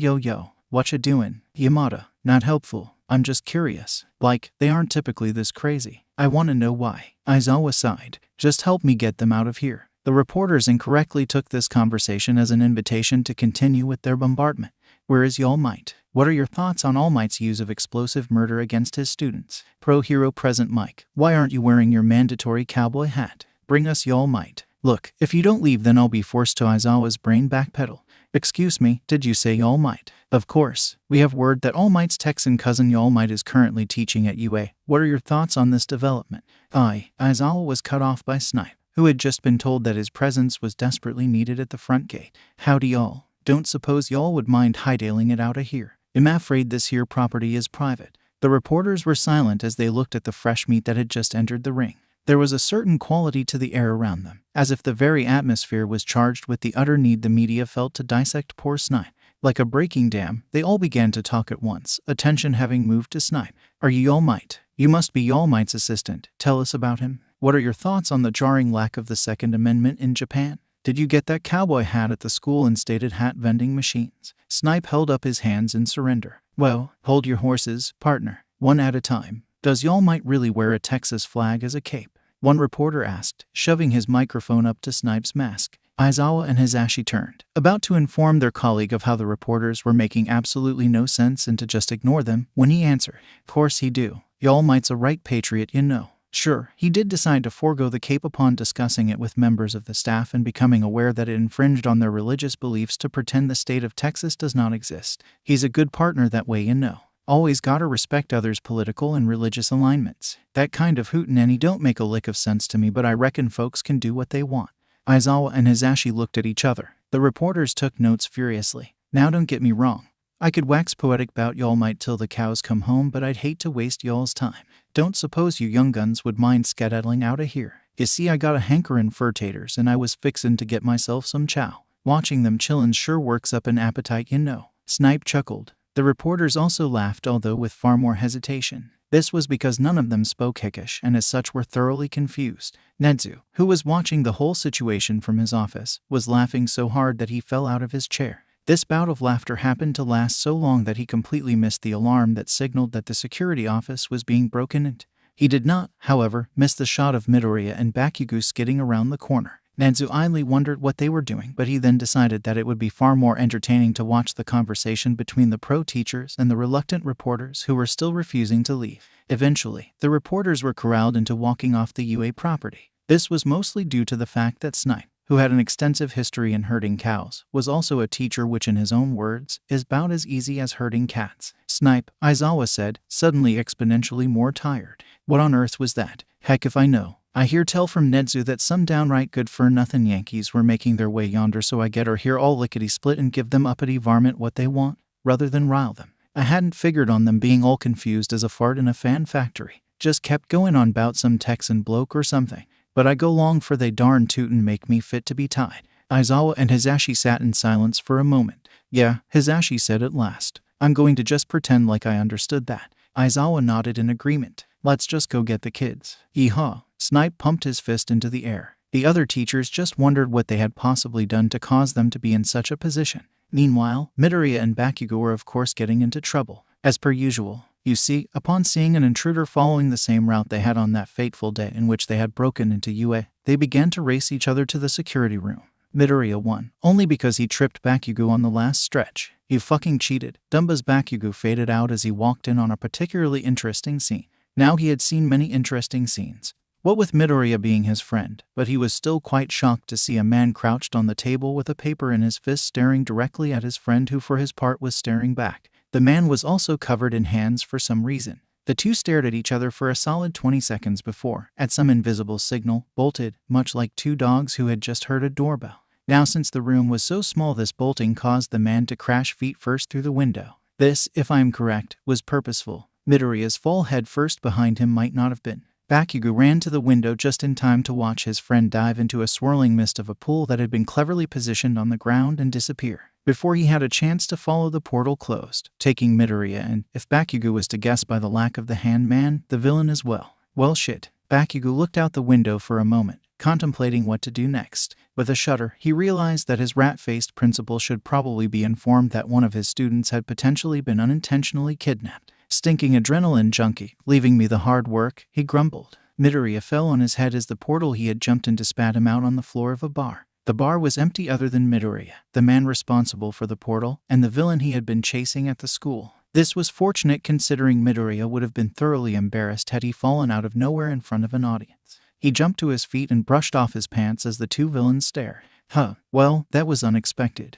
whatcha doing? Yamada, not helpful. I'm just curious. Like, they aren't typically this crazy. I want to know why. Aizawa sighed. Just help me get them out of here. The reporters incorrectly took this conversation as an invitation to continue with their bombardment. Where is All Might? What are your thoughts on All Might's use of explosive murder against his students? Pro Hero Present Mike. Why aren't you wearing your mandatory cowboy hat? Bring us All Might. Look, if you don't leave, then I'll be forced to. Aizawa's brain backpedal. Excuse me, did you say All Might? Of course. We have word that All Might's Texan cousin All Might is currently teaching at UA. What are your thoughts on this development? Aizawa was cut off by Snipe, who had just been told that his presence was desperately needed at the front gate. Howdy y'all. Don't suppose y'all would mind hightailing it out of here. I'm afraid this here property is private. The reporters were silent as they looked at the fresh meat that had just entered the ring. There was a certain quality to the air around them, as if the very atmosphere was charged with the utter need the media felt to dissect poor Snipe. Like a breaking dam, they all began to talk at once, attention having moved to Snipe. Are you All Might? You must be All Might's assistant. Tell us about him. What are your thoughts on the jarring lack of the Second Amendment in Japan? Did you get that cowboy hat at the school and stated hat vending machines? Snipe held up his hands in surrender. Well, hold your horses, partner. One at a time. Does All Might really wear a Texas flag as a cape? One reporter asked, shoving his microphone up to Snipe's mask. Aizawa and Hazashi turned, about to inform their colleague of how the reporters were making absolutely no sense and to just ignore them, when he answered, Of course he do. All Might's a right patriot, you know. Sure, he did decide to forego the cape upon discussing it with members of the staff and becoming aware that it infringed on their religious beliefs to pretend the state of Texas does not exist. He's a good partner that way, you know. Always gotta respect others' political and religious alignments. That kind of hootenanny don't make a lick of sense to me, but I reckon folks can do what they want. Aizawa and Hazashi looked at each other. The reporters took notes furiously. Now don't get me wrong. I could wax poetic bout y'all might till the cows come home, but I'd hate to waste y'all's time. Don't suppose you young guns would mind skedaddling outta here. You see, I got a hankerin' for taters and I was fixin' to get myself some chow. Watching them chillin' sure works up an appetite, you know. Snipe chuckled. The reporters also laughed, although with far more hesitation. This was because none of them spoke Hickish and as such were thoroughly confused. Nedzu, who was watching the whole situation from his office, was laughing so hard that he fell out of his chair. This bout of laughter happened to last so long that he completely missed the alarm that signaled that the security office was being broken into. He did not, however, miss the shot of Midoriya and Bakugou skidding around the corner. Nedzu idly wondered what they were doing, but he then decided that it would be far more entertaining to watch the conversation between the pro-teachers and the reluctant reporters who were still refusing to leave. Eventually, the reporters were corralled into walking off the UA property. This was mostly due to the fact that Snipe, who had an extensive history in herding cows, was also a teacher, which in his own words, is about as easy as herding cats. Snipe, Aizawa said, suddenly exponentially more tired. What on earth was that? Heck if I know. I hear tell from Nedzu that some downright good-for-nothing Yankees were making their way yonder, so I get her here all lickety-split and give them uppity varmint what they want, rather than rile them. I hadn't figured on them being all confused as a fart in a fan factory. Just kept going on bout some Texan bloke or something. But I go long for they darn tootin' make me fit to be tied. Aizawa and Hisashi sat in silence for a moment. Yeah, Hisashi said at last. I'm going to just pretend like I understood that. Aizawa nodded in agreement. Let's just go get the kids. Yeehaw. Snipe pumped his fist into the air. The other teachers just wondered what they had possibly done to cause them to be in such a position. Meanwhile, Midoriya and Bakugou were of course getting into trouble. As per usual. You see, upon seeing an intruder following the same route they had on that fateful day in which they had broken into UA, they began to race each other to the security room. Midoriya won, only because he tripped Bakugou on the last stretch. You fucking cheated. Dumba's Bakugou faded out as he walked in on a particularly interesting scene. Now he had seen many interesting scenes. What with Midoriya being his friend, but he was still quite shocked to see a man crouched on the table with a paper in his fist staring directly at his friend, who for his part was staring back. The man was also covered in hands for some reason. The two stared at each other for a solid 20 seconds before, at some invisible signal, bolted, much like two dogs who had just heard a doorbell. Now since the room was so small, this bolting caused the man to crash feet first through the window. This, if I am correct, was purposeful. Midoriya's fall head first behind him might not have been. Bakugou ran to the window just in time to watch his friend dive into a swirling mist of a pool that had been cleverly positioned on the ground and disappear. Before he had a chance to follow, the portal closed, taking Midoriya and, if Bakugou was to guess by the lack of the hand man, the villain as well. Well shit. Bakugou looked out the window for a moment, contemplating what to do next. With a shudder, he realized that his rat-faced principal should probably be informed that one of his students had potentially been unintentionally kidnapped. Stinking adrenaline junkie, leaving me the hard work, he grumbled. Midoriya fell on his head as the portal he had jumped into spat him out on the floor of a bar. The bar was empty other than Midoriya, the man responsible for the portal, and the villain he had been chasing at the school. This was fortunate considering Midoriya would have been thoroughly embarrassed had he fallen out of nowhere in front of an audience. He jumped to his feet and brushed off his pants as the two villains stared. Well, that was unexpected.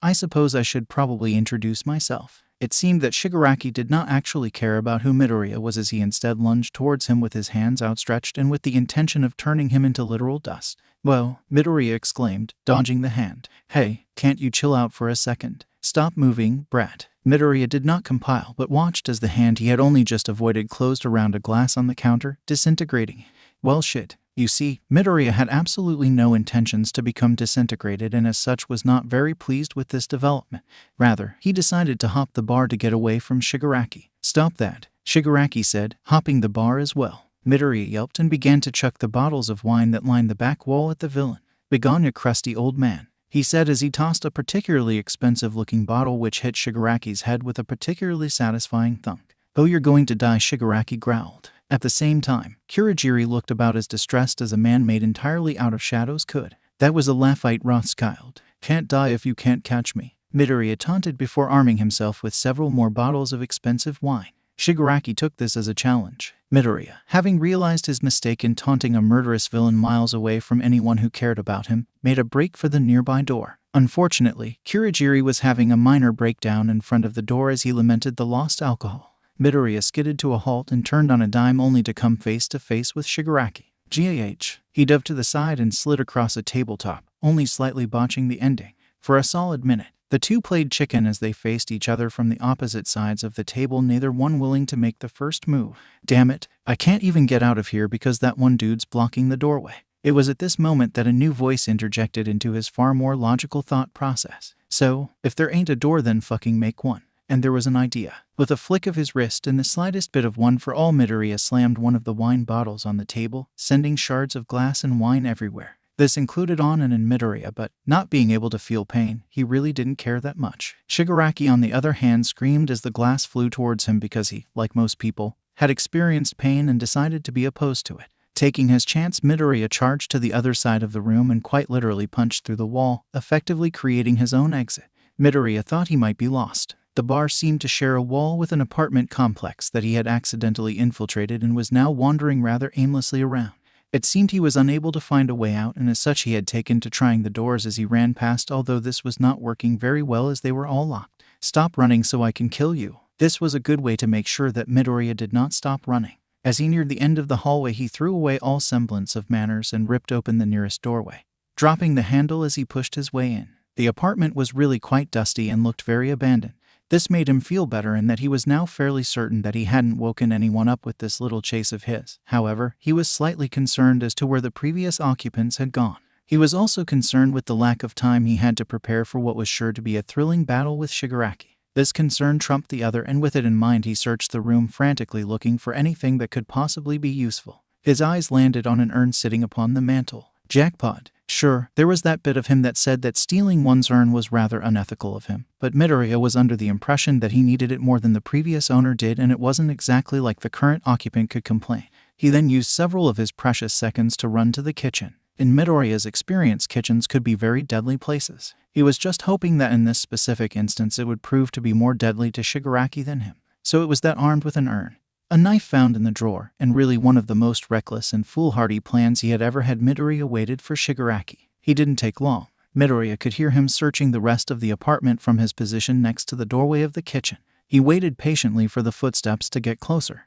I suppose I should probably introduce myself. It seemed that Shigaraki did not actually care about who Midoriya was, as he instead lunged towards him with his hands outstretched and with the intention of turning him into literal dust. Whoa, Midoriya exclaimed, dodging the hand. Hey, can't you chill out for a second? Stop moving, brat. Midoriya did not compile but watched as the hand he had only just avoided closed around a glass on the counter, disintegrating. Well shit. You see, Midoriya had absolutely no intentions to become disintegrated and as such was not very pleased with this development. Rather, he decided to hop the bar to get away from Shigaraki. Stop that, Shigaraki said, hopping the bar as well. Midoriya yelped and began to chuck the bottles of wine that lined the back wall at the villain. Begone, you crusty old man, he said as he tossed a particularly expensive-looking bottle which hit Shigaraki's head with a particularly satisfying thunk. Oh, you're going to die, Shigaraki growled. At the same time, Kurogiri looked about as distressed as a man made entirely out of shadows could. That was a Laphite Rothschild. Can't die if you can't catch me, Midoriya taunted before arming himself with several more bottles of expensive wine. Shigaraki took this as a challenge. Midoriya, having realized his mistake in taunting a murderous villain miles away from anyone who cared about him, made a break for the nearby door. Unfortunately, Kurogiri was having a minor breakdown in front of the door as he lamented the lost alcohol. Midoriya skidded to a halt and turned on a dime only to come face to face with Shigaraki. GAH. He dove to the side and slid across a tabletop, only slightly botching the ending. For a solid minute, The two played chicken as they faced each other from the opposite sides of the table, neither one willing to make the first move. Damn it, I can't even get out of here because that one dude's blocking the doorway. It was at this moment that a new voice interjected into his far more logical thought process. So, if there ain't a door, then fucking make one. And there was an idea. With a flick of his wrist and the slightest bit of one for all, Midoriya slammed one of the wine bottles on the table, sending shards of glass and wine everywhere. This included Anan and Midoriya, but, not being able to feel pain, he really didn't care that much. Shigaraki, on the other hand, screamed as the glass flew towards him because he, like most people, had experienced pain and decided to be opposed to it. Taking his chance, Midoriya charged to the other side of the room and quite literally punched through the wall, effectively creating his own exit. Midoriya thought he might be lost. The bar seemed to share a wall with an apartment complex that he had accidentally infiltrated and was now wandering rather aimlessly around. It seemed he was unable to find a way out, and as such he had taken to trying the doors as he ran past, although this was not working very well as they were all locked. "Stop running so I can kill you." This was a good way to make sure that Midoriya did not stop running. As he neared the end of the hallway, he threw away all semblance of manners and ripped open the nearest doorway, dropping the handle as he pushed his way in. The apartment was really quite dusty and looked very abandoned. This made him feel better in that he was now fairly certain that he hadn't woken anyone up with this little chase of his. However, he was slightly concerned as to where the previous occupants had gone. He was also concerned with the lack of time he had to prepare for what was sure to be a thrilling battle with Shigaraki. This concern trumped the other, and with it in mind he searched the room frantically, looking for anything that could possibly be useful. His eyes landed on an urn sitting upon the mantel. Jackpot. Sure, there was that bit of him that said that stealing one's urn was rather unethical of him, but Midoriya was under the impression that he needed it more than the previous owner did, and it wasn't exactly like the current occupant could complain. He then used several of his precious seconds to run to the kitchen. In Midoriya's experience, kitchens could be very deadly places. He was just hoping that in this specific instance it would prove to be more deadly to Shigaraki than him. So it was that, armed with an urn, a knife found in the drawer, and really one of the most reckless and foolhardy plans he had ever had, Midoriya waited for Shigaraki. He didn't take long. Midoriya could hear him searching the rest of the apartment from his position next to the doorway of the kitchen. He waited patiently for the footsteps to get closer.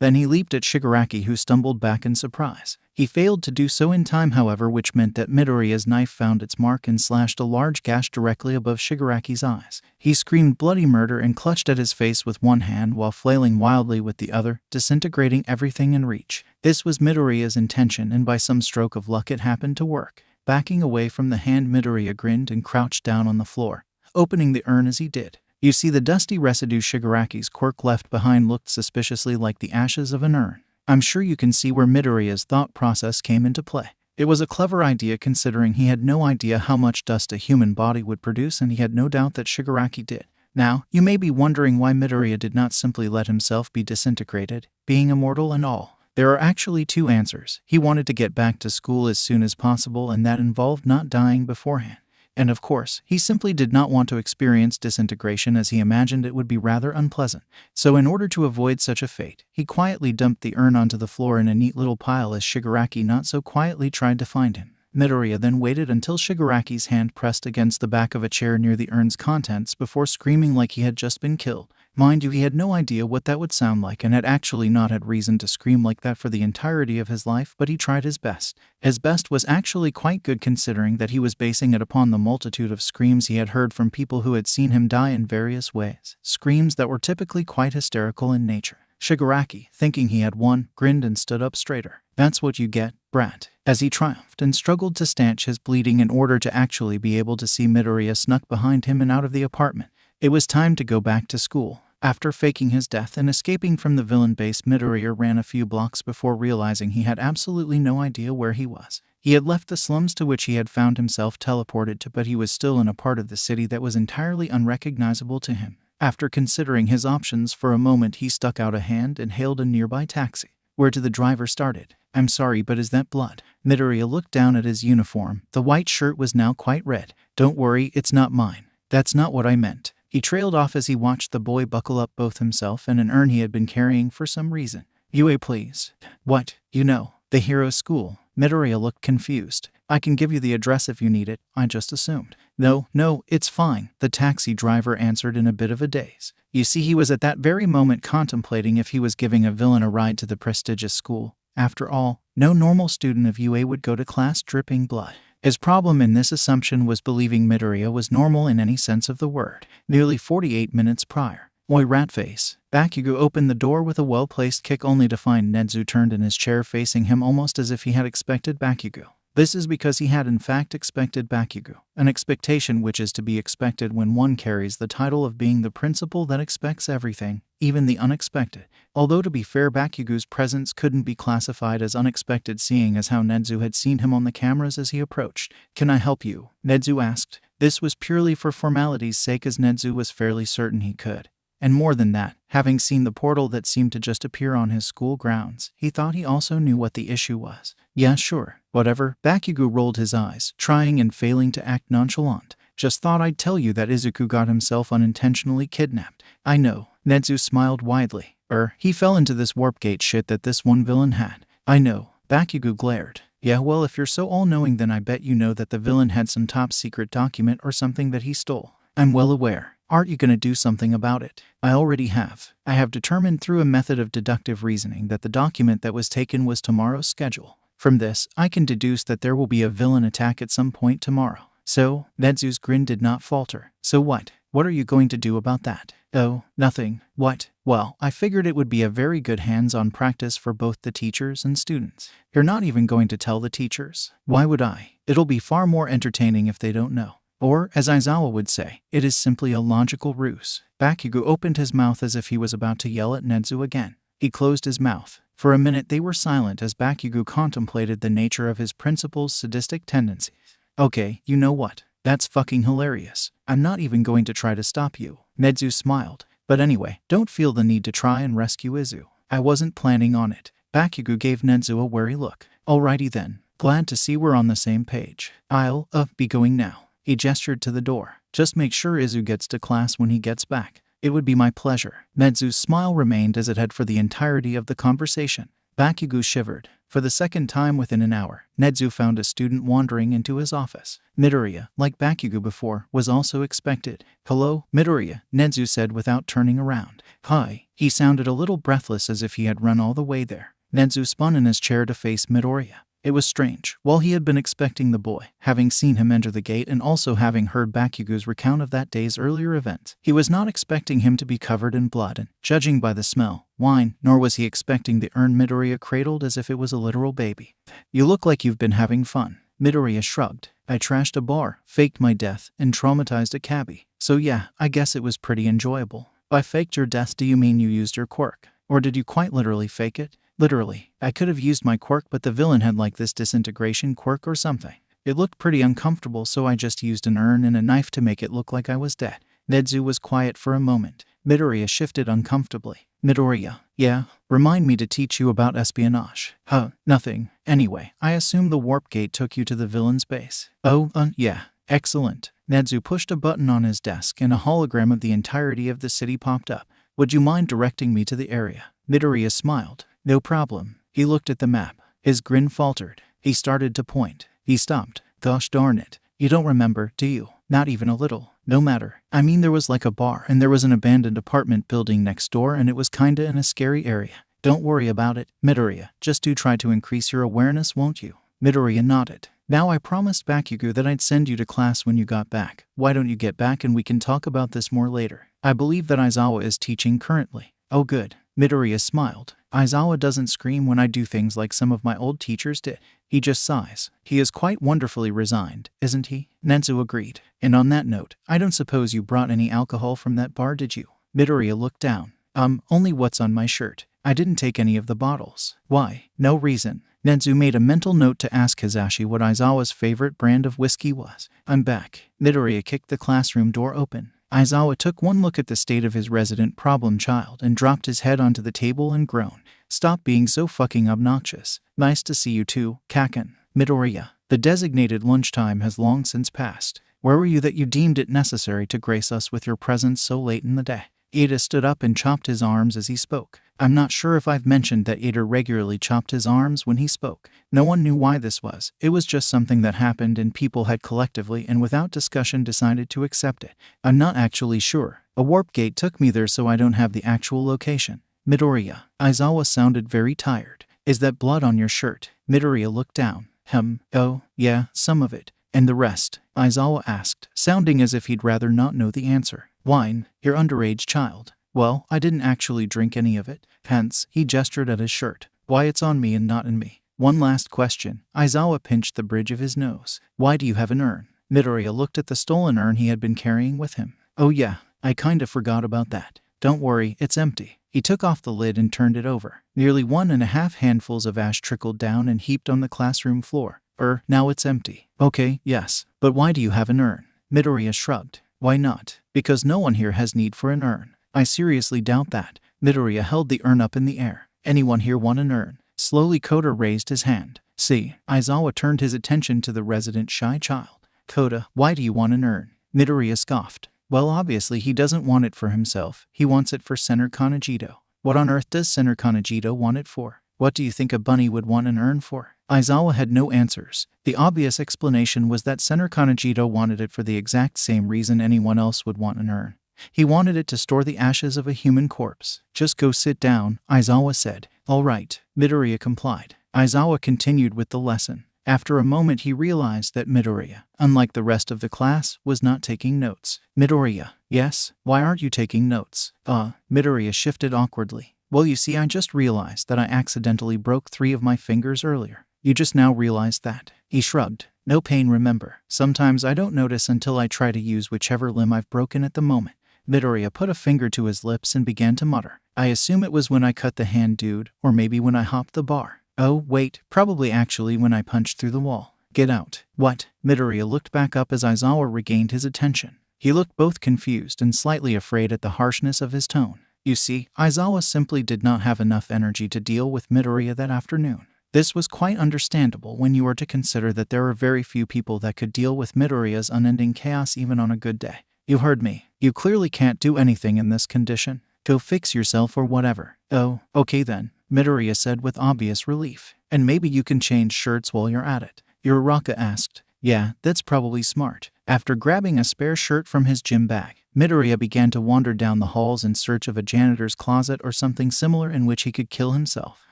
Then he leaped at Shigaraki, who stumbled back in surprise. He failed to do so in time, however, which meant that Midoriya's knife found its mark and slashed a large gash directly above Shigaraki's eyes. He screamed bloody murder and clutched at his face with one hand while flailing wildly with the other, disintegrating everything in reach. This was Midoriya's intention, and by some stroke of luck it happened to work. Backing away from the hand, Midoriya grinned and crouched down on the floor, opening the urn as he did. You see, the dusty residue Shigaraki's quirk left behind looked suspiciously like the ashes of an urn. I'm sure you can see where Midoriya's thought process came into play. It was a clever idea, considering he had no idea how much dust a human body would produce, and he had no doubt that Shigaraki did. Now, you may be wondering why Midoriya did not simply let himself be disintegrated, being immortal and all. There are actually two answers. He wanted to get back to school as soon as possible, and that involved not dying beforehand. And of course, he simply did not want to experience disintegration, as he imagined it would be rather unpleasant. So in order to avoid such a fate, he quietly dumped the urn onto the floor in a neat little pile as Shigaraki not so quietly tried to find him. Midoriya then waited until Shigaraki's hand pressed against the back of a chair near the urn's contents before screaming like he had just been killed. Mind you, he had no idea what that would sound like, and had actually not had reason to scream like that for the entirety of his life, but he tried his best. His best was actually quite good, considering that he was basing it upon the multitude of screams he had heard from people who had seen him die in various ways. Screams that were typically quite hysterical in nature. Shigaraki, thinking he had won, grinned and stood up straighter. "That's what you get, brat," as he triumphed and struggled to stanch his bleeding in order to actually be able to see Midoriya snuck behind him and out of the apartment. It was time to go back to school. After faking his death and escaping from the villain base, Midoriya ran a few blocks before realizing he had absolutely no idea where he was. He had left the slums to which he had found himself teleported to, but he was still in a part of the city that was entirely unrecognizable to him. After considering his options for a moment, he stuck out a hand and hailed a nearby taxi, whereto the driver started. "I'm sorry, but is that blood?" Midoriya looked down at his uniform. The white shirt was now quite red. "Don't worry, it's not mine. That's not what I meant." He trailed off as he watched the boy buckle up both himself and an urn he had been carrying for some reason. "UA, please." "What? You know, the hero school." Midoriya looked confused. "I can give you the address if you need it. I just assumed." No, it's fine," the taxi driver answered in a bit of a daze. You see, he was at that very moment contemplating if he was giving a villain a ride to the prestigious school. After all, no normal student of UA would go to class dripping blood. His problem in this assumption was believing Midoriya was normal in any sense of the word. Nearly 48 minutes prior. Oi, ratface. Bakugou opened the door with a well-placed kick only to find Nezu turned in his chair facing him almost as if he had expected Bakugou. This is because he had in fact expected Bakugou, an expectation which is to be expected when one carries the title of being the principal that expects everything, even the unexpected. Although to be fair, Bakugou's presence couldn't be classified as unexpected seeing as how Nezu had seen him on the cameras as he approached. "Can I help you?" Nezu asked. This was purely for formality's sake as Nezu was fairly certain he could. And more than that, having seen the portal that seemed to just appear on his school grounds, he thought he also knew what the issue was. "Yeah, sure. Whatever." Bakugou rolled his eyes, trying and failing to act nonchalant. "Just thought I'd tell you that Izuku got himself unintentionally kidnapped." "I know." Nezu smiled widely. He fell into this warp gate shit that this one villain had." "I know." Bakugou glared. "Yeah, well, if you're so all-knowing then I bet you know that the villain had some top-secret document or something that he stole." "I'm well aware. Aren't you gonna do something about it?" "I already have. I have determined through a method of deductive reasoning that the document that was taken was tomorrow's schedule. From this, I can deduce that there will be a villain attack at some point tomorrow." "So?" Nezu's grin did not falter. "So what? What are you going to do about that?" "Oh, nothing." "What?" "Well, I figured it would be a very good hands-on practice for both the teachers and students." "You're not even going to tell the teachers?" "Why would I? It'll be far more entertaining if they don't know. Or, as Aizawa would say, it is simply a logical ruse." Bakugou opened his mouth as if he was about to yell at Nezu again. He closed his mouth. For a minute they were silent as Bakugou contemplated the nature of his principal's sadistic tendencies. "Okay, you know what? That's fucking hilarious. I'm not even going to try to stop you." Nezu smiled. "But anyway, don't feel the need to try and rescue Izu. I wasn't planning on it." Bakugou gave Nezu a wary look. "Alrighty then. Glad to see we're on the same page. I'll, be going now." He gestured to the door. "Just make sure Izu gets to class when he gets back." "It would be my pleasure." Nezu's smile remained as it had for the entirety of the conversation. Bakugou shivered. For the second time within an hour, Nezu found a student wandering into his office. Midoriya, like Bakugou before, was also expected. "Hello, Midoriya," Nezu said without turning around. "Hi." He sounded a little breathless as if he had run all the way there. Nezu spun in his chair to face Midoriya. It was strange. While he had been expecting the boy, having seen him enter the gate and also having heard Bakugou's recount of that day's earlier events, he was not expecting him to be covered in blood and, judging by the smell, wine, nor was he expecting the urn Midoriya cradled as if it was a literal baby. "You look like you've been having fun." Midoriya shrugged. "I trashed a bar, faked my death, and traumatized a cabbie. So yeah, I guess it was pretty enjoyable." "By faked your death do you mean you used your quirk? Or did you quite literally fake it?" "Literally. I could have used my quirk but the villain had like this disintegration quirk or something. It looked pretty uncomfortable so I just used an urn and a knife to make it look like I was dead." Nezu was quiet for a moment. Midoriya shifted uncomfortably. "Midoriya." "Yeah? Remind me to teach you about espionage." "Huh, nothing. Anyway, I assume the warp gate took you to the villain's base." "Oh, yeah. Excellent." Nezu pushed a button on his desk and a hologram of the entirety of the city popped up. "Would you mind directing me to the area?" Midoriya smiled. "No problem." He looked at the map. His grin faltered. He started to point. He stopped. "Gosh darn it. You don't remember, do you?" "Not even a little." "No matter. I mean there was like a bar and there was an abandoned apartment building next door and it was kinda in a scary area." "Don't worry about it, Midoriya. Just do try to increase your awareness, won't you?" Midoriya nodded. "Now I promised Bakugou that I'd send you to class when you got back. Why don't you get back and we can talk about this more later? I believe that Aizawa is teaching currently." "Oh good." Midoriya smiled. "Aizawa doesn't scream when I do things like some of my old teachers did. He just sighs. He is quite wonderfully resigned, isn't he?" Nezu agreed. "And on that note, I don't suppose you brought any alcohol from that bar, did you?" Midoriya looked down. Only what's on my shirt. I didn't take any of the bottles." "Why?" "No reason." Nezu made a mental note to ask Hizashi what Aizawa's favorite brand of whiskey was. "I'm back." Midoriya kicked the classroom door open. Aizawa took one look at the state of his resident problem child and dropped his head onto the table and groaned. "Stop being so fucking obnoxious. Nice to see you too, Kaken." "Midoriya, the designated lunchtime has long since passed. Where were you that you deemed it necessary to grace us with your presence so late in the day?" Ida stood up and chopped his arms as he spoke. I'm not sure if I've mentioned that Ida regularly chopped his arms when he spoke. No one knew why this was. It was just something that happened and people had collectively and without discussion decided to accept it. I'm not actually sure. A warp gate took me there so I don't have the actual location. Midoriya. Aizawa sounded very tired. Is that blood on your shirt? Midoriya looked down. Oh, yeah, some of it. And the rest? Aizawa asked, sounding as if he'd rather not know the answer. Wine, your underage child. Well, I didn't actually drink any of it. Hence, he gestured at his shirt. Why it's on me and not in me. One last question. Aizawa pinched the bridge of his nose. Why do you have an urn? Midoriya looked at the stolen urn he had been carrying with him. Oh yeah, I kinda forgot about that. Don't worry, it's empty. He took off the lid and turned it over. Nearly 1.5 handfuls of ash trickled down and heaped on the classroom floor. Now it's empty. Okay, yes. But why do you have an urn? Midoriya shrugged. Why not? Because no one here has need for an urn. I seriously doubt that. Midoriya held the urn up in the air. Anyone here want an urn? Slowly Kota raised his hand. See, Aizawa turned his attention to the resident shy child. Kota, why do you want an urn? Midoriya scoffed. Well, obviously he doesn't want it for himself. He wants it for Senator Kanejito. What on earth does Senator Kanejito want it for? What do you think a bunny would want an urn for? Aizawa had no answers. The obvious explanation was that Senator Kanejito wanted it for the exact same reason anyone else would want an urn. He wanted it to store the ashes of a human corpse. Just go sit down, Aizawa said. All right, Midoriya complied. Aizawa continued with the lesson. After a moment he realized that Midoriya, unlike the rest of the class, was not taking notes. Midoriya, yes? Why aren't you taking notes? Midoriya shifted awkwardly. Well, you see, I just realized that I accidentally broke 3 of my fingers earlier. You just now realized that. He shrugged. No pain, remember. Sometimes I don't notice until I try to use whichever limb I've broken at the moment. Midoriya put a finger to his lips and began to mutter. I assume it was when I cut the hand, dude, or maybe when I hopped the bar. Oh, wait, probably actually when I punched through the wall. Get out. What? Midoriya looked back up as Aizawa regained his attention. He looked both confused and slightly afraid at the harshness of his tone. You see, Aizawa simply did not have enough energy to deal with Midoriya that afternoon. This was quite understandable when you were to consider that there were very few people that could deal with Midoriya's unending chaos even on a good day. You heard me. You clearly can't do anything in this condition. Go fix yourself or whatever. Oh, okay then, Midoriya said with obvious relief. And maybe you can change shirts while you're at it. Uraraka asked. Yeah, that's probably smart. After grabbing a spare shirt from his gym bag, Midoriya began to wander down the halls in search of a janitor's closet or something similar in which he could kill himself.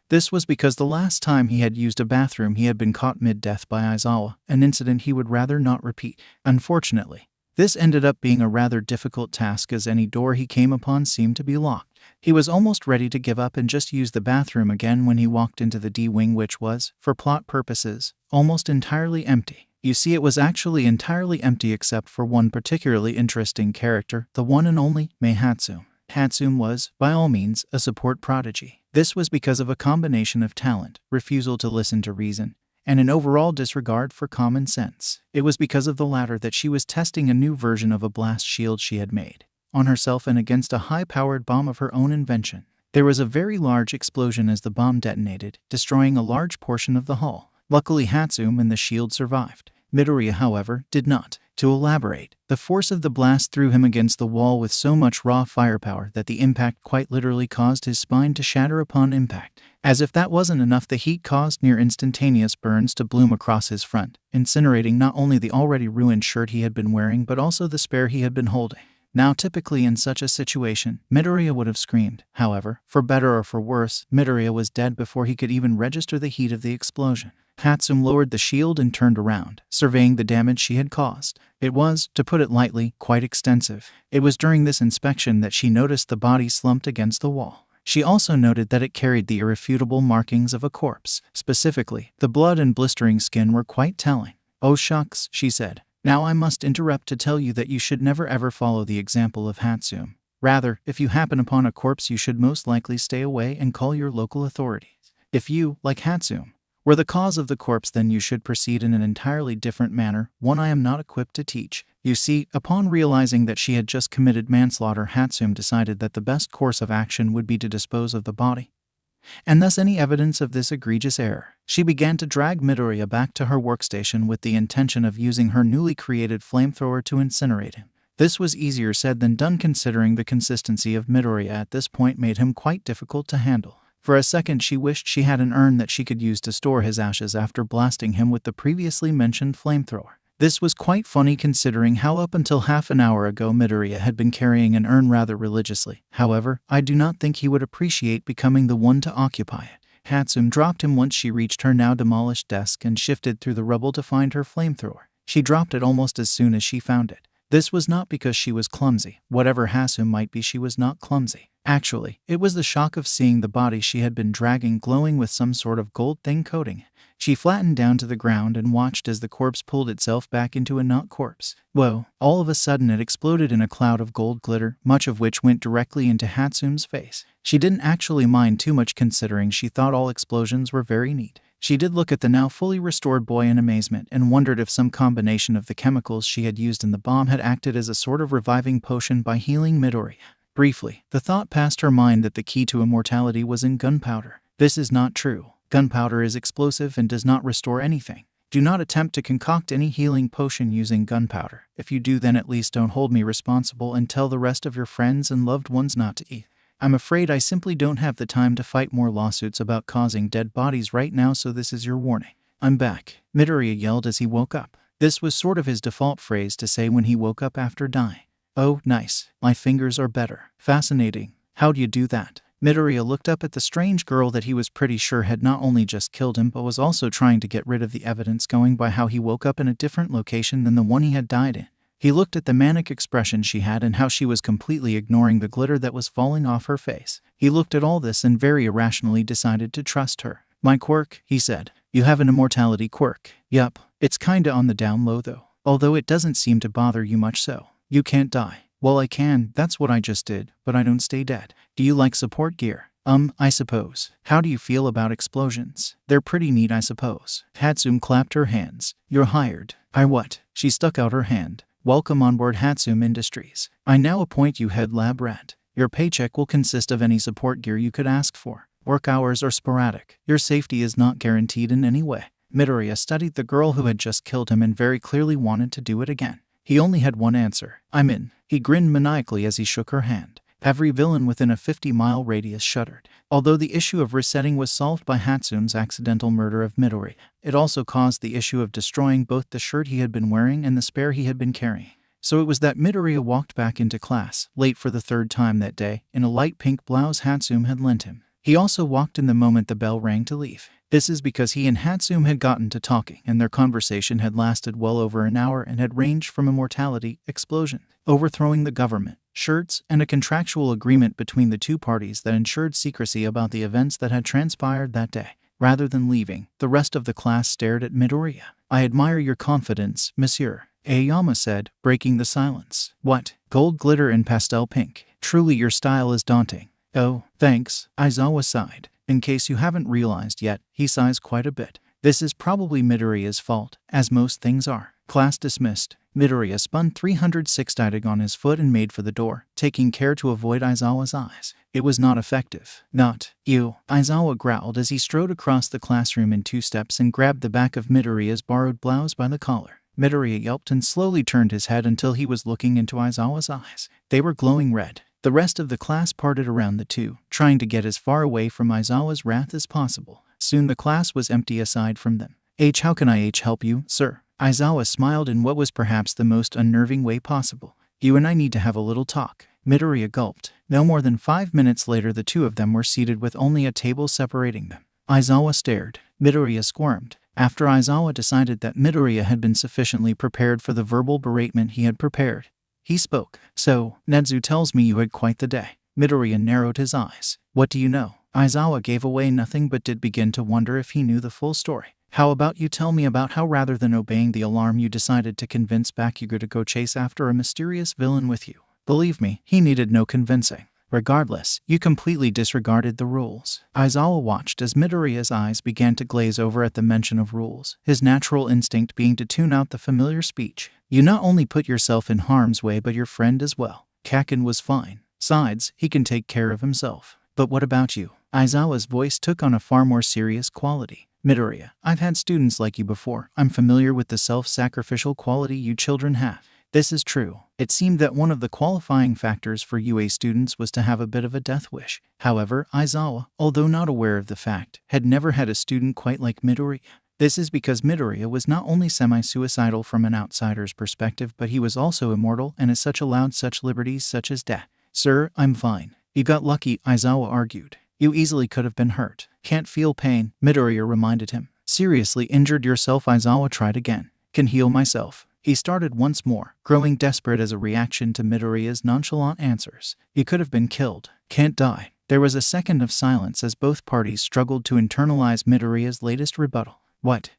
This was because the last time he had used a bathroom he had been caught mid-death by Aizawa, an incident he would rather not repeat. Unfortunately, this ended up being a rather difficult task as any door he came upon seemed to be locked. He was almost ready to give up and just use the bathroom again when he walked into the D-wing, which was, for plot purposes, almost entirely empty. You see, it was actually entirely empty except for one particularly interesting character, the one and only Mei Hatsum. Hatsum was, by all means, a support prodigy. This was because of a combination of talent, refusal to listen to reason, and an overall disregard for common sense. It was because of the latter that she was testing a new version of a blast shield she had made, on herself and against a high-powered bomb of her own invention. There was a very large explosion as the bomb detonated, destroying a large portion of the hull. Luckily, Hatsum and the shield survived. Midoriya, however, did not. To elaborate, the force of the blast threw him against the wall with so much raw firepower that the impact quite literally caused his spine to shatter upon impact. As if that wasn't enough, the heat caused near instantaneous burns to bloom across his front, incinerating not only the already ruined shirt he had been wearing but also the spare he had been holding. Now, typically in such a situation, Midoriya would have screamed. However, for better or for worse, Midoriya was dead before he could even register the heat of the explosion. Hatsum lowered the shield and turned around, surveying the damage she had caused. It was, to put it lightly, quite extensive. It was during this inspection that she noticed the body slumped against the wall. She also noted that it carried the irrefutable markings of a corpse. Specifically, the blood and blistering skin were quite telling. Oh shucks, she said. Now I must interrupt to tell you that you should never ever follow the example of Hatsum. Rather, if you happen upon a corpse, you should most likely stay away and call your local authorities. If you, like Hatsum, were the cause of the corpse, then you should proceed in an entirely different manner, one I am not equipped to teach. You see, upon realizing that she had just committed manslaughter, Hatsum decided that the best course of action would be to dispose of the body, and thus any evidence of this egregious error. She began to drag Midoriya back to her workstation with the intention of using her newly created flamethrower to incinerate him. This was easier said than done, considering the consistency of Midoriya at this point made him quite difficult to handle. For a second she wished she had an urn that she could use to store his ashes after blasting him with the previously mentioned flamethrower. This was quite funny considering how up until half an hour ago Midoriya had been carrying an urn rather religiously. However, I do not think he would appreciate becoming the one to occupy it. Hatsum dropped him once she reached her now demolished desk and shifted through the rubble to find her flamethrower. She dropped it almost as soon as she found it. This was not because she was clumsy. Whatever Hatsum might be, she was not clumsy. Actually, it was the shock of seeing the body she had been dragging glowing with some sort of gold thing coating it. She flattened down to the ground and watched as the corpse pulled itself back into a not corpse. Whoa! All of a sudden it exploded in a cloud of gold glitter, much of which went directly into Hatsum's face. She didn't actually mind too much considering she thought all explosions were very neat. She did look at the now fully restored boy in amazement and wondered if some combination of the chemicals she had used in the bomb had acted as a sort of reviving potion by healing Midoriya. Briefly, the thought passed her mind that the key to immortality was in gunpowder. This is not true. Gunpowder is explosive and does not restore anything. Do not attempt to concoct any healing potion using gunpowder. If you do, then at least don't hold me responsible and tell the rest of your friends and loved ones not to eat. I'm afraid I simply don't have the time to fight more lawsuits about causing dead bodies right now, so this is your warning. I'm back, Midoriya yelled as he woke up. This was sort of his default phrase to say when he woke up after dying. Oh, nice. My fingers are better. Fascinating. How'd you do that? Midoriya looked up at the strange girl that he was pretty sure had not only just killed him but was also trying to get rid of the evidence, going by how he woke up in a different location than the one he had died in. He looked at the manic expression she had and how she was completely ignoring the glitter that was falling off her face. He looked at all this and very irrationally decided to trust her. My quirk, he said. You have an immortality quirk. Yup. It's kinda on the down low though. Although it doesn't seem to bother you much so. You can't die. Well, I can, that's what I just did, but I don't stay dead. Do you like support gear? I suppose. How do you feel about explosions? They're pretty neat, I suppose. Hatsum clapped her hands. You're hired. I what? She stuck out her hand. Welcome on board Hatsum Industries. I now appoint you head lab rat. Your paycheck will consist of any support gear you could ask for. Work hours are sporadic. Your safety is not guaranteed in any way. Midoriya studied the girl who had just killed him and very clearly wanted to do it again. He only had one answer. I'm in. He grinned maniacally as he shook her hand. Every villain within a 50-mile radius shuddered. Although the issue of resetting was solved by Hatsum's accidental murder of Midoriya, it also caused the issue of destroying both the shirt he had been wearing and the spear he had been carrying. So it was that Midoriya walked back into class, late for the third time that day, in a light pink blouse Hatsum had lent him. He also walked in the moment the bell rang to leave. This is because he and Hatsum had gotten to talking, and their conversation had lasted well over an hour and had ranged from immortality, explosion, overthrowing the government, shirts, and a contractual agreement between the two parties that ensured secrecy about the events that had transpired that day. Rather than leaving, the rest of the class stared at Midoriya. I admire your confidence, monsieur, Aoyama said, breaking the silence. What? Gold glitter in pastel pink. Truly your style is daunting. Oh, thanks, Aizawa sighed. In case you haven't realized yet, he sighs quite a bit. This is probably Midoriya's fault, as most things are. Class dismissed. Midoriya spun 306 Didig on his foot and made for the door, taking care to avoid Aizawa's eyes. It was not effective. Not you, Aizawa growled as he strode across the classroom in 2 steps and grabbed the back of Midoriya's borrowed blouse by the collar. Midoriya yelped and slowly turned his head until he was looking into Aizawa's eyes. They were glowing red. The rest of the class parted around the two, trying to get as far away from Aizawa's wrath as possible. Soon the class was empty aside from them. How can I help you, sir? Aizawa smiled in what was perhaps the most unnerving way possible. You and I need to have a little talk. Midoriya gulped. No more than 5 minutes later the two of them were seated with only a table separating them. Aizawa stared. Midoriya squirmed. After Aizawa decided that Midoriya had been sufficiently prepared for the verbal beratement he had prepared, he spoke. So, Nedzu tells me you had quite the day. Midoriya narrowed his eyes. What do you know? Aizawa gave away nothing but did begin to wonder if he knew the full story. How about you tell me about how rather than obeying the alarm you decided to convince Bakugou to go chase after a mysterious villain with you. Believe me, he needed no convincing. Regardless, you completely disregarded the rules. Aizawa watched as Midoriya's eyes began to glaze over at the mention of rules, his natural instinct being to tune out the familiar speech. You not only put yourself in harm's way but your friend as well. Kaken was fine. Besides, he can take care of himself. But what about you? Aizawa's voice took on a far more serious quality. Midoriya, I've had students like you before. I'm familiar with the self-sacrificial quality you children have. This is true. It seemed that one of the qualifying factors for UA students was to have a bit of a death wish. However, Aizawa, although not aware of the fact, had never had a student quite like Midoriya. This is because Midoriya was not only semi-suicidal from an outsider's perspective, but he was also immortal and as such allowed such liberties such as death. Sir, I'm fine. You got lucky, Aizawa argued. You easily could have been hurt. Can't feel pain, Midoriya reminded him. Seriously injured yourself? Aizawa tried again. Can heal myself. He started once more, growing desperate as a reaction to Midoriya's nonchalant answers. You could have been killed. Can't die. There was a second of silence as both parties struggled to internalize Midoriya's latest rebuttal. What?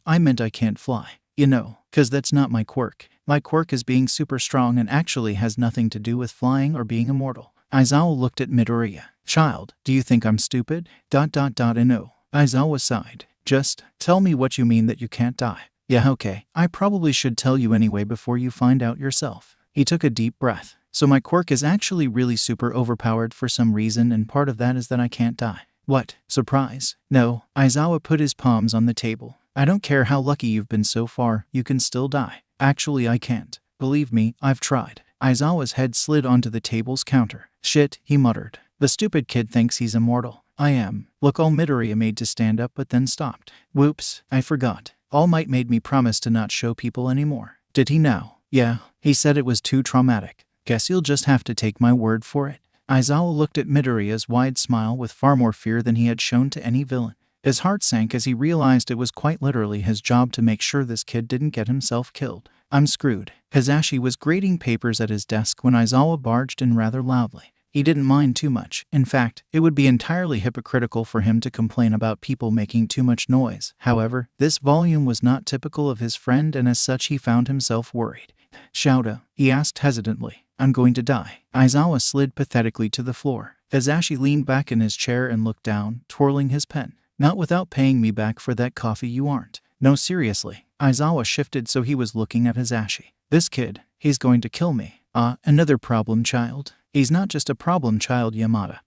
I meant I can't fly. You know, 'cause that's not my quirk. My quirk is being super strong and actually has nothing to do with flying or being immortal. Aizawa looked at Midoriya. Child, do you think I'm stupid? No. Aizawa sighed. Just tell me what you mean that you can't die. Yeah, okay. I probably should tell you anyway before you find out yourself. He took a deep breath. So my quirk is actually really super overpowered for some reason, and part of that is that I can't die. What? Surprise? No. Aizawa put his palms on the table. I don't care how lucky you've been so far, you can still die. Actually, I can't. Believe me, I've tried. Aizawa's head slid onto the table's counter. Shit, he muttered. The stupid kid thinks he's immortal. I am. Look, all Midoriya made to stand up but then stopped. Whoops, I forgot. All Might made me promise to not show people anymore. Did he now? Yeah. He said it was too traumatic. Guess you'll just have to take my word for it. Aizawa looked at Midoriya's wide smile with far more fear than he had shown to any villain. His heart sank as he realized it was quite literally his job to make sure this kid didn't get himself killed. I'm screwed. Hisashi was grading papers at his desk when Aizawa barged in rather loudly. He didn't mind too much. In fact, it would be entirely hypocritical for him to complain about people making too much noise. However, this volume was not typical of his friend, and as such he found himself worried. Shouta, he asked hesitantly. I'm going to die. Aizawa slid pathetically to the floor. Hisashi leaned back in his chair and looked down, twirling his pen. Not without paying me back for that coffee, you aren't. No, seriously. Aizawa shifted so he was looking at Hisashi. This kid, he's going to kill me. Another problem child. He's not just a problem child, Yamada.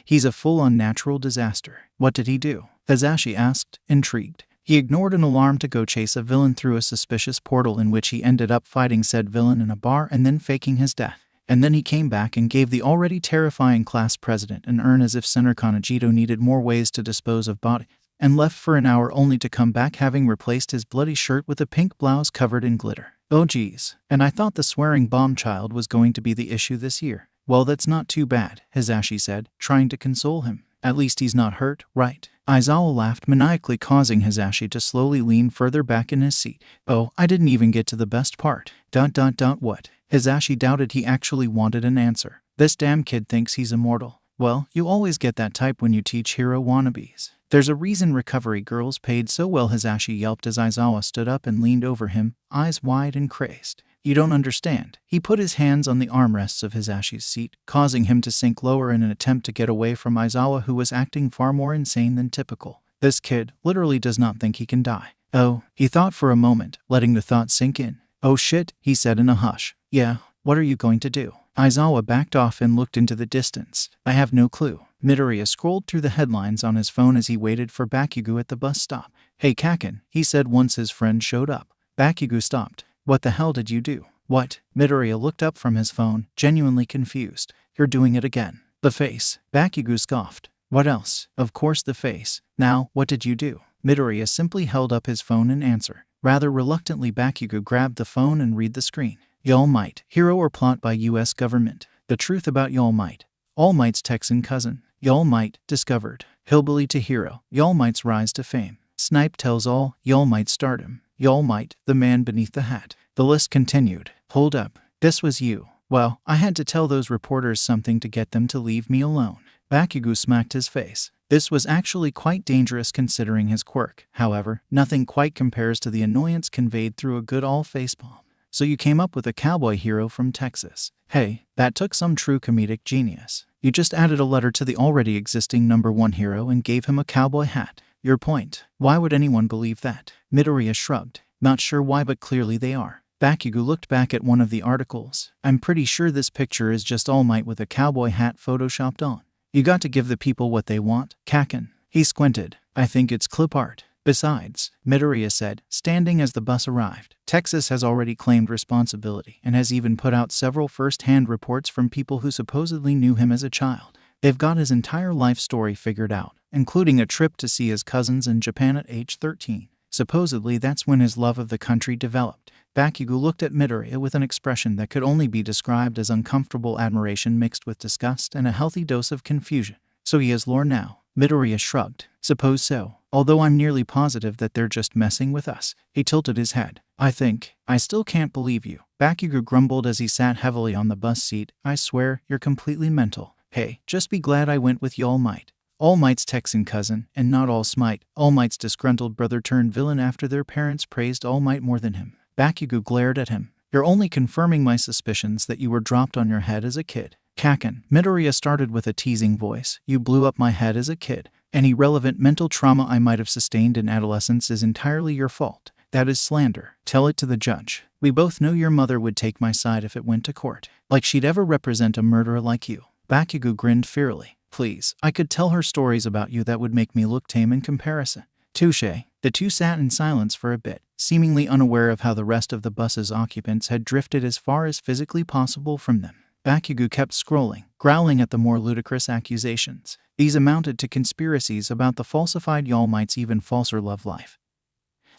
He's a full-on natural disaster. What did he do? Hisashi asked, intrigued. He ignored an alarm to go chase a villain through a suspicious portal in which he ended up fighting said villain in a bar and then faking his death. And then he came back and gave the already terrifying class president an urn as if Senator Kanejito needed more ways to dispose of bodies, and left for an hour only to come back having replaced his bloody shirt with a pink blouse covered in glitter. Oh geez, and I thought the swearing bomb child was going to be the issue this year. Well, that's not too bad, Hisashi said, trying to console him. At least he's not hurt, right? Aizawa laughed maniacally, causing Hisashi to slowly lean further back in his seat. Oh, I didn't even get to the best part. What? Hisashi doubted he actually wanted an answer. This damn kid thinks he's immortal. Well, you always get that type when you teach hero wannabes. There's a reason recovery girls paid so well, Hisashi yelped as Aizawa stood up and leaned over him, eyes wide and crazed. You don't understand. He put his hands on the armrests of Hisashi's seat, causing him to sink lower in an attempt to get away from Aizawa, who was acting far more insane than typical. This kid literally does not think he can die. Oh, he thought for a moment, letting the thought sink in. Oh shit, he said in a hush. Yeah, what are you going to do? Aizawa backed off and looked into the distance. I have no clue. Midoriya scrolled through the headlines on his phone as he waited for Bakugou at the bus stop. Hey Kaken, he said once his friend showed up. Bakugou stopped. What the hell did you do? What? Midoriya looked up from his phone, genuinely confused. You're doing it again. The face. Bakugou scoffed. What else? Of course the face. Now, what did you do? Midoriya simply held up his phone in answer. Rather reluctantly, Bakugou grabbed the phone and read the screen. All Might, hero or plot by U.S. government. The truth about All Might. All Might's Texan cousin. All Might, discovered. Hillbilly to hero. All Might's rise to fame. Snipe tells all. All Might stardom. All Might, the man beneath the hat. The list continued. Hold up. This was you. Well, I had to tell those reporters something to get them to leave me alone. Bakugou smacked his face. This was actually quite dangerous considering his quirk. However, nothing quite compares to the annoyance conveyed through a good old facepalm. So you came up with a cowboy hero from Texas. Hey, that took some true comedic genius. You just added a letter to the already existing #1 hero and gave him a cowboy hat. Your point. Why would anyone believe that? Midoriya shrugged. Not sure why, but clearly they are. Bakugou looked back at one of the articles. I'm pretty sure this picture is just All Might with a cowboy hat photoshopped on. You got to give the people what they want, Kaken. He squinted. I think it's clip art. Besides, Midoriya said, standing as the bus arrived, Texas has already claimed responsibility and has even put out several first-hand reports from people who supposedly knew him as a child. They've got his entire life story figured out, including a trip to see his cousins in Japan at age 13. Supposedly that's when his love of the country developed. Bakugou looked at Midoriya with an expression that could only be described as uncomfortable admiration mixed with disgust and a healthy dose of confusion. So he has lore now. Midoriya shrugged. Suppose so. Although I'm nearly positive that they're just messing with us. He tilted his head. I still can't believe you. Bakugou grumbled as he sat heavily on the bus seat. I swear, you're completely mental. Hey, just be glad I went with you, All Might. All Might's Texan cousin, and not All Smite. All Might's disgruntled brother turned villain after their parents praised All Might more than him. Bakugou glared at him. You're only confirming my suspicions that you were dropped on your head as a kid. Kaken. Midoriya started with a teasing voice. You blew up my head as a kid. Any relevant mental trauma I might have sustained in adolescence is entirely your fault. That is slander. Tell it to the judge. We both know your mother would take my side if it went to court. Like she'd ever represent a murderer like you. Bakugou grinned fearfully. Please, I could tell her stories about you that would make me look tame in comparison. Touché. The two sat in silence for a bit, seemingly unaware of how the rest of the bus's occupants had drifted as far as physically possible from them. Bakugou kept scrolling, growling at the more ludicrous accusations. These amounted to conspiracies about the falsified All Might's even falser love life,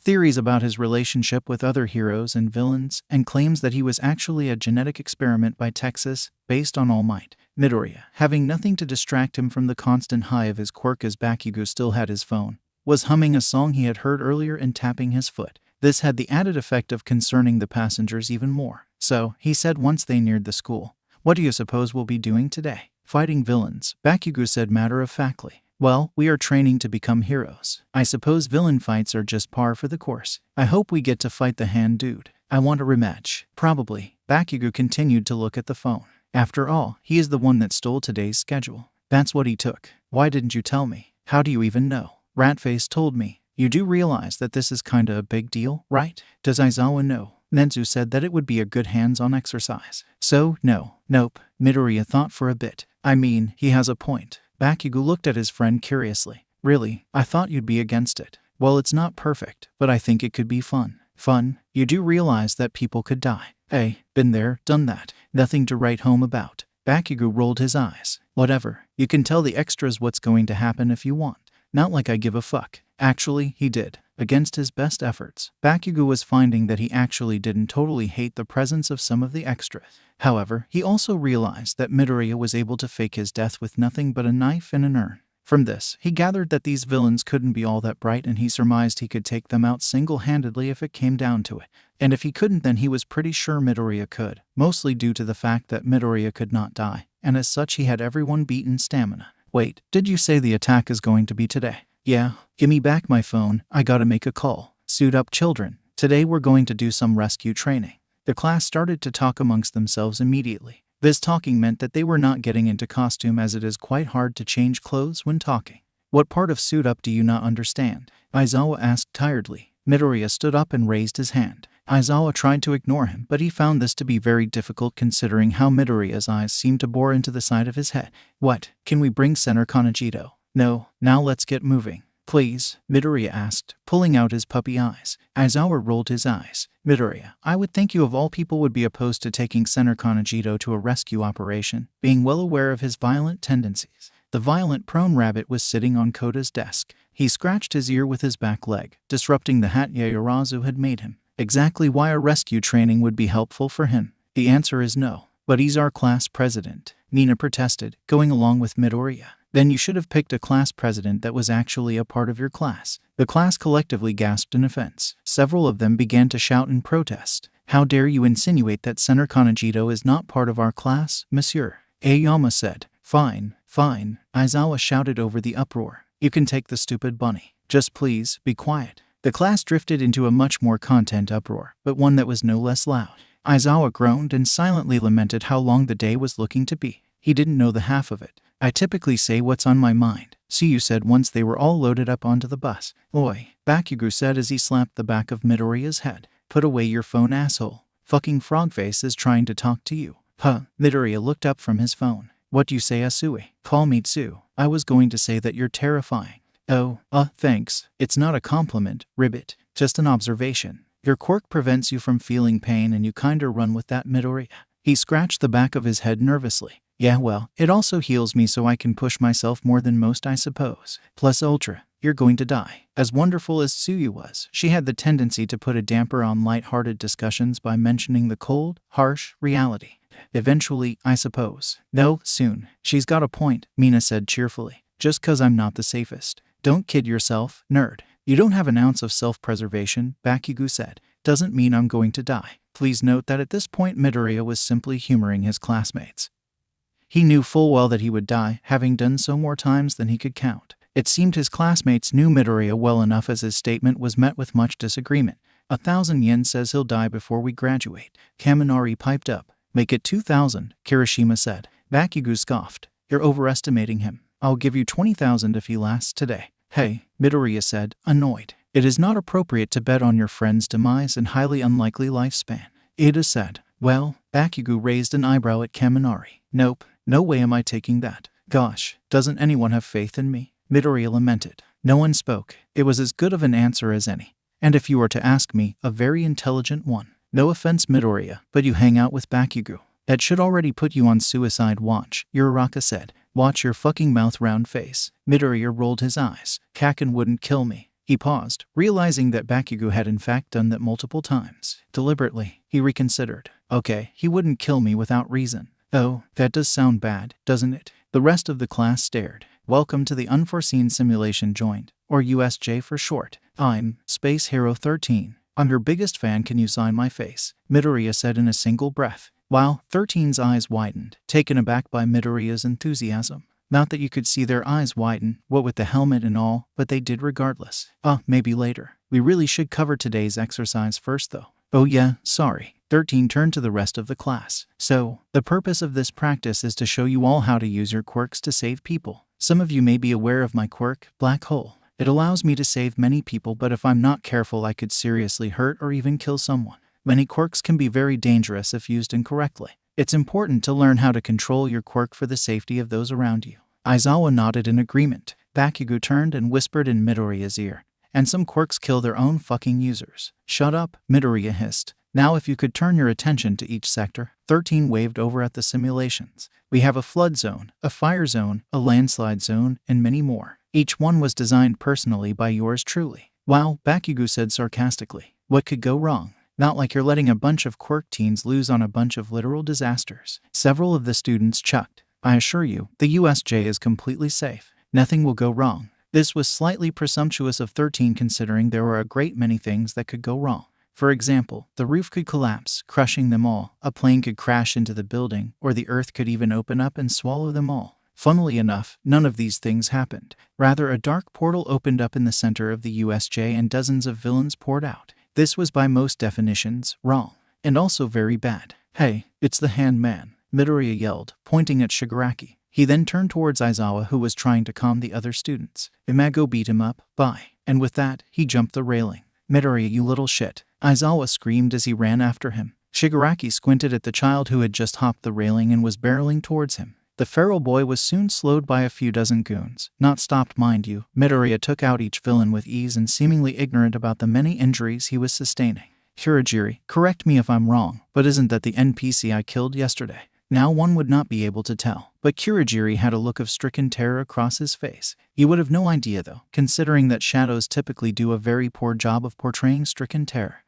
theories about his relationship with other heroes and villains, and claims that he was actually a genetic experiment by Texas based on All Might. Midoriya, having nothing to distract him from the constant high of his quirk as Bakugou still had his phone, was humming a song he had heard earlier and tapping his foot. This had the added effect of concerning the passengers even more. So, he said once they neared the school, what do you suppose we'll be doing today? Fighting villains, Bakugou said matter-of-factly. Well, we are training to become heroes. I suppose villain fights are just par for the course. I hope we get to fight the hand dude. I want a rematch. Probably. Bakugou continued to look at the phone. After all, he is the one that stole today's schedule. That's what he took. Why didn't you tell me? How do you even know? Ratface told me. You do realize that this is kinda a big deal, right? Does Aizawa know? Nenzu said that it would be a good hands-on exercise. So, nope. Midoriya thought for a bit. I mean, he has a point. Bakugou looked at his friend curiously. Really? I thought you'd be against it. Well, it's not perfect, but I think it could be fun. Fun? You do realize that people could die. Hey, been there, done that. Nothing to write home about. Bakugou rolled his eyes. Whatever. You can tell the extras what's going to happen if you want. Not like I give a fuck. Actually, he did. Against his best efforts, Bakugou was finding that he actually didn't totally hate the presence of some of the extras. However, he also realized that Midoriya was able to fake his death with nothing but a knife and an urn. From this, he gathered that these villains couldn't be all that bright, and he surmised he could take them out single-handedly if it came down to it. And if he couldn't, then he was pretty sure Midoriya could, mostly due to the fact that Midoriya could not die, and as such he had everyone beat in stamina. Wait, did you say the attack is going to be today? Yeah. Give me back my phone, I gotta make a call. Suit up, children. Today we're going to do some rescue training. The class started to talk amongst themselves immediately. This talking meant that they were not getting into costume, as it is quite hard to change clothes when talking. What part of suit up do you not understand? Aizawa asked tiredly. Midoriya stood up and raised his hand. Aizawa tried to ignore him, but he found this to be very difficult considering how Midoriya's eyes seemed to bore into the side of his head. What? Can we bring Center Kanajito? No, now let's get moving. Please, Midoriya asked, pulling out his puppy eyes. Aizawa rolled his eyes. Midoriya, I would think you of all people would be opposed to taking Center Kanajito to a rescue operation, being well aware of his violent tendencies. The violent prone rabbit was sitting on Koda's desk. He scratched his ear with his back leg, disrupting the hat Yaoyorozu had made him. Exactly why a rescue training would be helpful for him? The answer is no. But he's our class president, Nina protested, going along with Midoriya. Then you should have picked a class president that was actually a part of your class. The class collectively gasped in offense. Several of them began to shout in protest. How dare you insinuate that Center Kanajito is not part of our class, monsieur? Aoyama said. Fine. Aizawa shouted over the uproar. You can take the stupid bunny. Just please, be quiet. The class drifted into a much more content uproar, but one that was no less loud. Aizawa groaned and silently lamented how long the day was looking to be. He didn't know the half of it. I typically say what's on my mind. Suyu said once they were all loaded up onto the bus. Oi, Bakugou said as he slapped the back of Midoriya's head. Put away your phone, asshole. Fucking Frogface is trying to talk to you. Huh. Midoriya looked up from his phone. What do you say, Asui? Call me Tsu. I was going to say that you're terrifying. Oh, thanks. It's not a compliment, Ribbit. Just an observation. Your quirk prevents you from feeling pain and you kinda run with that, Midoriya. He scratched the back of his head nervously. Yeah, well, it also heals me so I can push myself more than most, I suppose. Plus Ultra, you're going to die. As wonderful as Tsuyu was, she had the tendency to put a damper on light-hearted discussions by mentioning the cold, harsh reality. Eventually, I suppose. No, soon. She's got a point, Mina said cheerfully. Just 'cause I'm not the safest. Don't kid yourself, nerd. You don't have an ounce of self-preservation, Bakugou said. Doesn't mean I'm going to die. Please note that at this point Midoriya was simply humoring his classmates. He knew full well that he would die, having done so more times than he could count. It seemed his classmates knew Midoriya well enough, as his statement was met with much disagreement. 1,000 yen says he'll die before we graduate. Kaminari piped up. Make it 2,000, Kirishima said. Bakugou scoffed. You're overestimating him. I'll give you 20,000 if he lasts today. Hey, Midoriya said, annoyed. It is not appropriate to bet on your friend's demise and highly unlikely lifespan. Ida said. Well, Bakugou raised an eyebrow at Kaminari. Nope, no way am I taking that. Gosh, doesn't anyone have faith in me? Midoriya lamented. No one spoke. It was as good of an answer as any. And if you were to ask me, a very intelligent one. No offense, Midoriya, but you hang out with Bakugou. That should already put you on suicide watch, Uraraka said. Watch your fucking mouth, round face. Midoriya rolled his eyes. Kaken wouldn't kill me. He paused, realizing that Bakugou had in fact done that multiple times. Deliberately, he reconsidered. Okay, he wouldn't kill me without reason. Oh, that does sound bad, doesn't it? The rest of the class stared. Welcome to the Unforeseen Simulation Joint, or USJ for short. I'm Space Hero 13. I'm your biggest fan, can you sign my face? Midoriya said in a single breath. While 13's eyes widened, taken aback by Midoriya's enthusiasm. Not that you could see their eyes widen, what with the helmet and all, but they did regardless. Maybe later. We really should cover today's exercise first though. Oh yeah, sorry. 13 turned to the rest of the class. So, the purpose of this practice is to show you all how to use your quirks to save people. Some of you may be aware of my quirk, Black Hole. It allows me to save many people, but if I'm not careful I could seriously hurt or even kill someone. Many quirks can be very dangerous if used incorrectly. It's important to learn how to control your quirk for the safety of those around you. Aizawa nodded in agreement. Bakugou turned and whispered in Midoriya's ear. And some quirks kill their own fucking users. Shut up, Midoriya hissed. Now if you could turn your attention to each sector. 13 waved over at the simulations. We have a flood zone, a fire zone, a landslide zone, and many more. Each one was designed personally by yours truly. Wow, Bakugou said sarcastically. What could go wrong? Not like you're letting a bunch of quirk teens lose on a bunch of literal disasters. Several of the students chucked. I assure you, the USJ is completely safe. Nothing will go wrong. This was slightly presumptuous of 13 considering there were a great many things that could go wrong. For example, the roof could collapse, crushing them all, a plane could crash into the building, or the earth could even open up and swallow them all. Funnily enough, none of these things happened. Rather, a dark portal opened up in the center of the USJ and dozens of villains poured out. This was by most definitions wrong, and also very bad. Hey, it's the Hand Man, Midoriya yelled, pointing at Shigaraki. He then turned towards Aizawa, who was trying to calm the other students. Imago beat him up, bye. And with that, he jumped the railing. Midoriya, you little shit. Aizawa screamed as he ran after him. Shigaraki squinted at the child who had just hopped the railing and was barreling towards him. The feral boy was soon slowed by a few dozen goons. Not stopped, mind you. Midoriya took out each villain with ease and seemingly ignorant about the many injuries he was sustaining. Kurogiri, correct me if I'm wrong, but isn't that the NPC I killed yesterday? Now one would not be able to tell, but Kurogiri had a look of stricken terror across his face. You would have no idea though, considering that shadows typically do a very poor job of portraying stricken terror.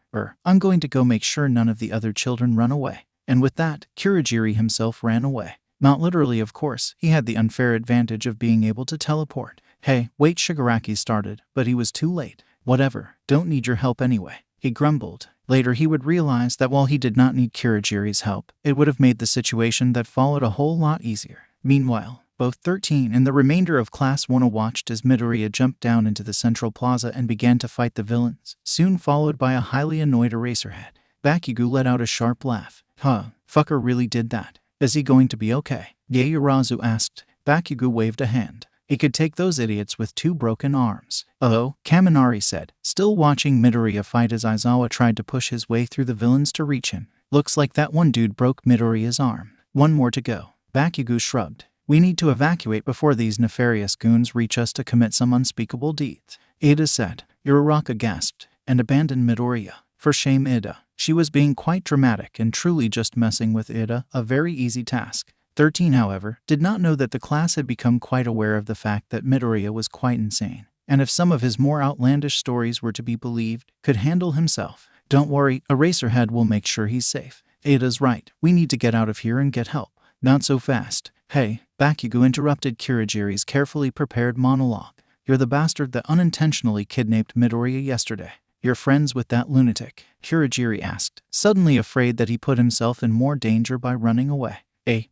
I'm going to go make sure none of the other children run away. And with that, Kurogiri himself ran away. Not literally, of course, he had the unfair advantage of being able to teleport. Hey, wait, Shigaraki started, but he was too late. Whatever, don't need your help anyway, he grumbled. Later he would realize that while he did not need Kurogiri's help, it would have made the situation that followed a whole lot easier. Meanwhile, both 13 and the remainder of Class 1 watched as Midoriya jumped down into the central plaza and began to fight the villains, soon followed by a highly annoyed Eraserhead. Bakugou let out a sharp laugh. Fucker really did that. Is he going to be okay? Yaoyorozu asked. Bakugou waved a hand. He could take those idiots with 2 broken arms. Oh, Kaminari said, still watching Midoriya fight as Aizawa tried to push his way through the villains to reach him. Looks like that one dude broke Midoriya's arm. One more to go. Bakugou shrugged. We need to evacuate before these nefarious goons reach us to commit some unspeakable deeds. Ida said. Uraraka gasped, and abandoned Midoriya. For shame, Ida. She was being quite dramatic and truly just messing with Ida, a very easy task. 13, however, did not know that the class had become quite aware of the fact that Midoriya was quite insane, and if some of his more outlandish stories were to be believed, could handle himself. Don't worry, Eraserhead will make sure he's safe. Ada's right. We need to get out of here and get help. Not so fast. Hey, Bakugou interrupted Kirigiri's carefully prepared monologue. You're the bastard that unintentionally kidnapped Midoriya yesterday. You're friends with that lunatic? Kirigiri asked, suddenly afraid that he put himself in more danger by running away.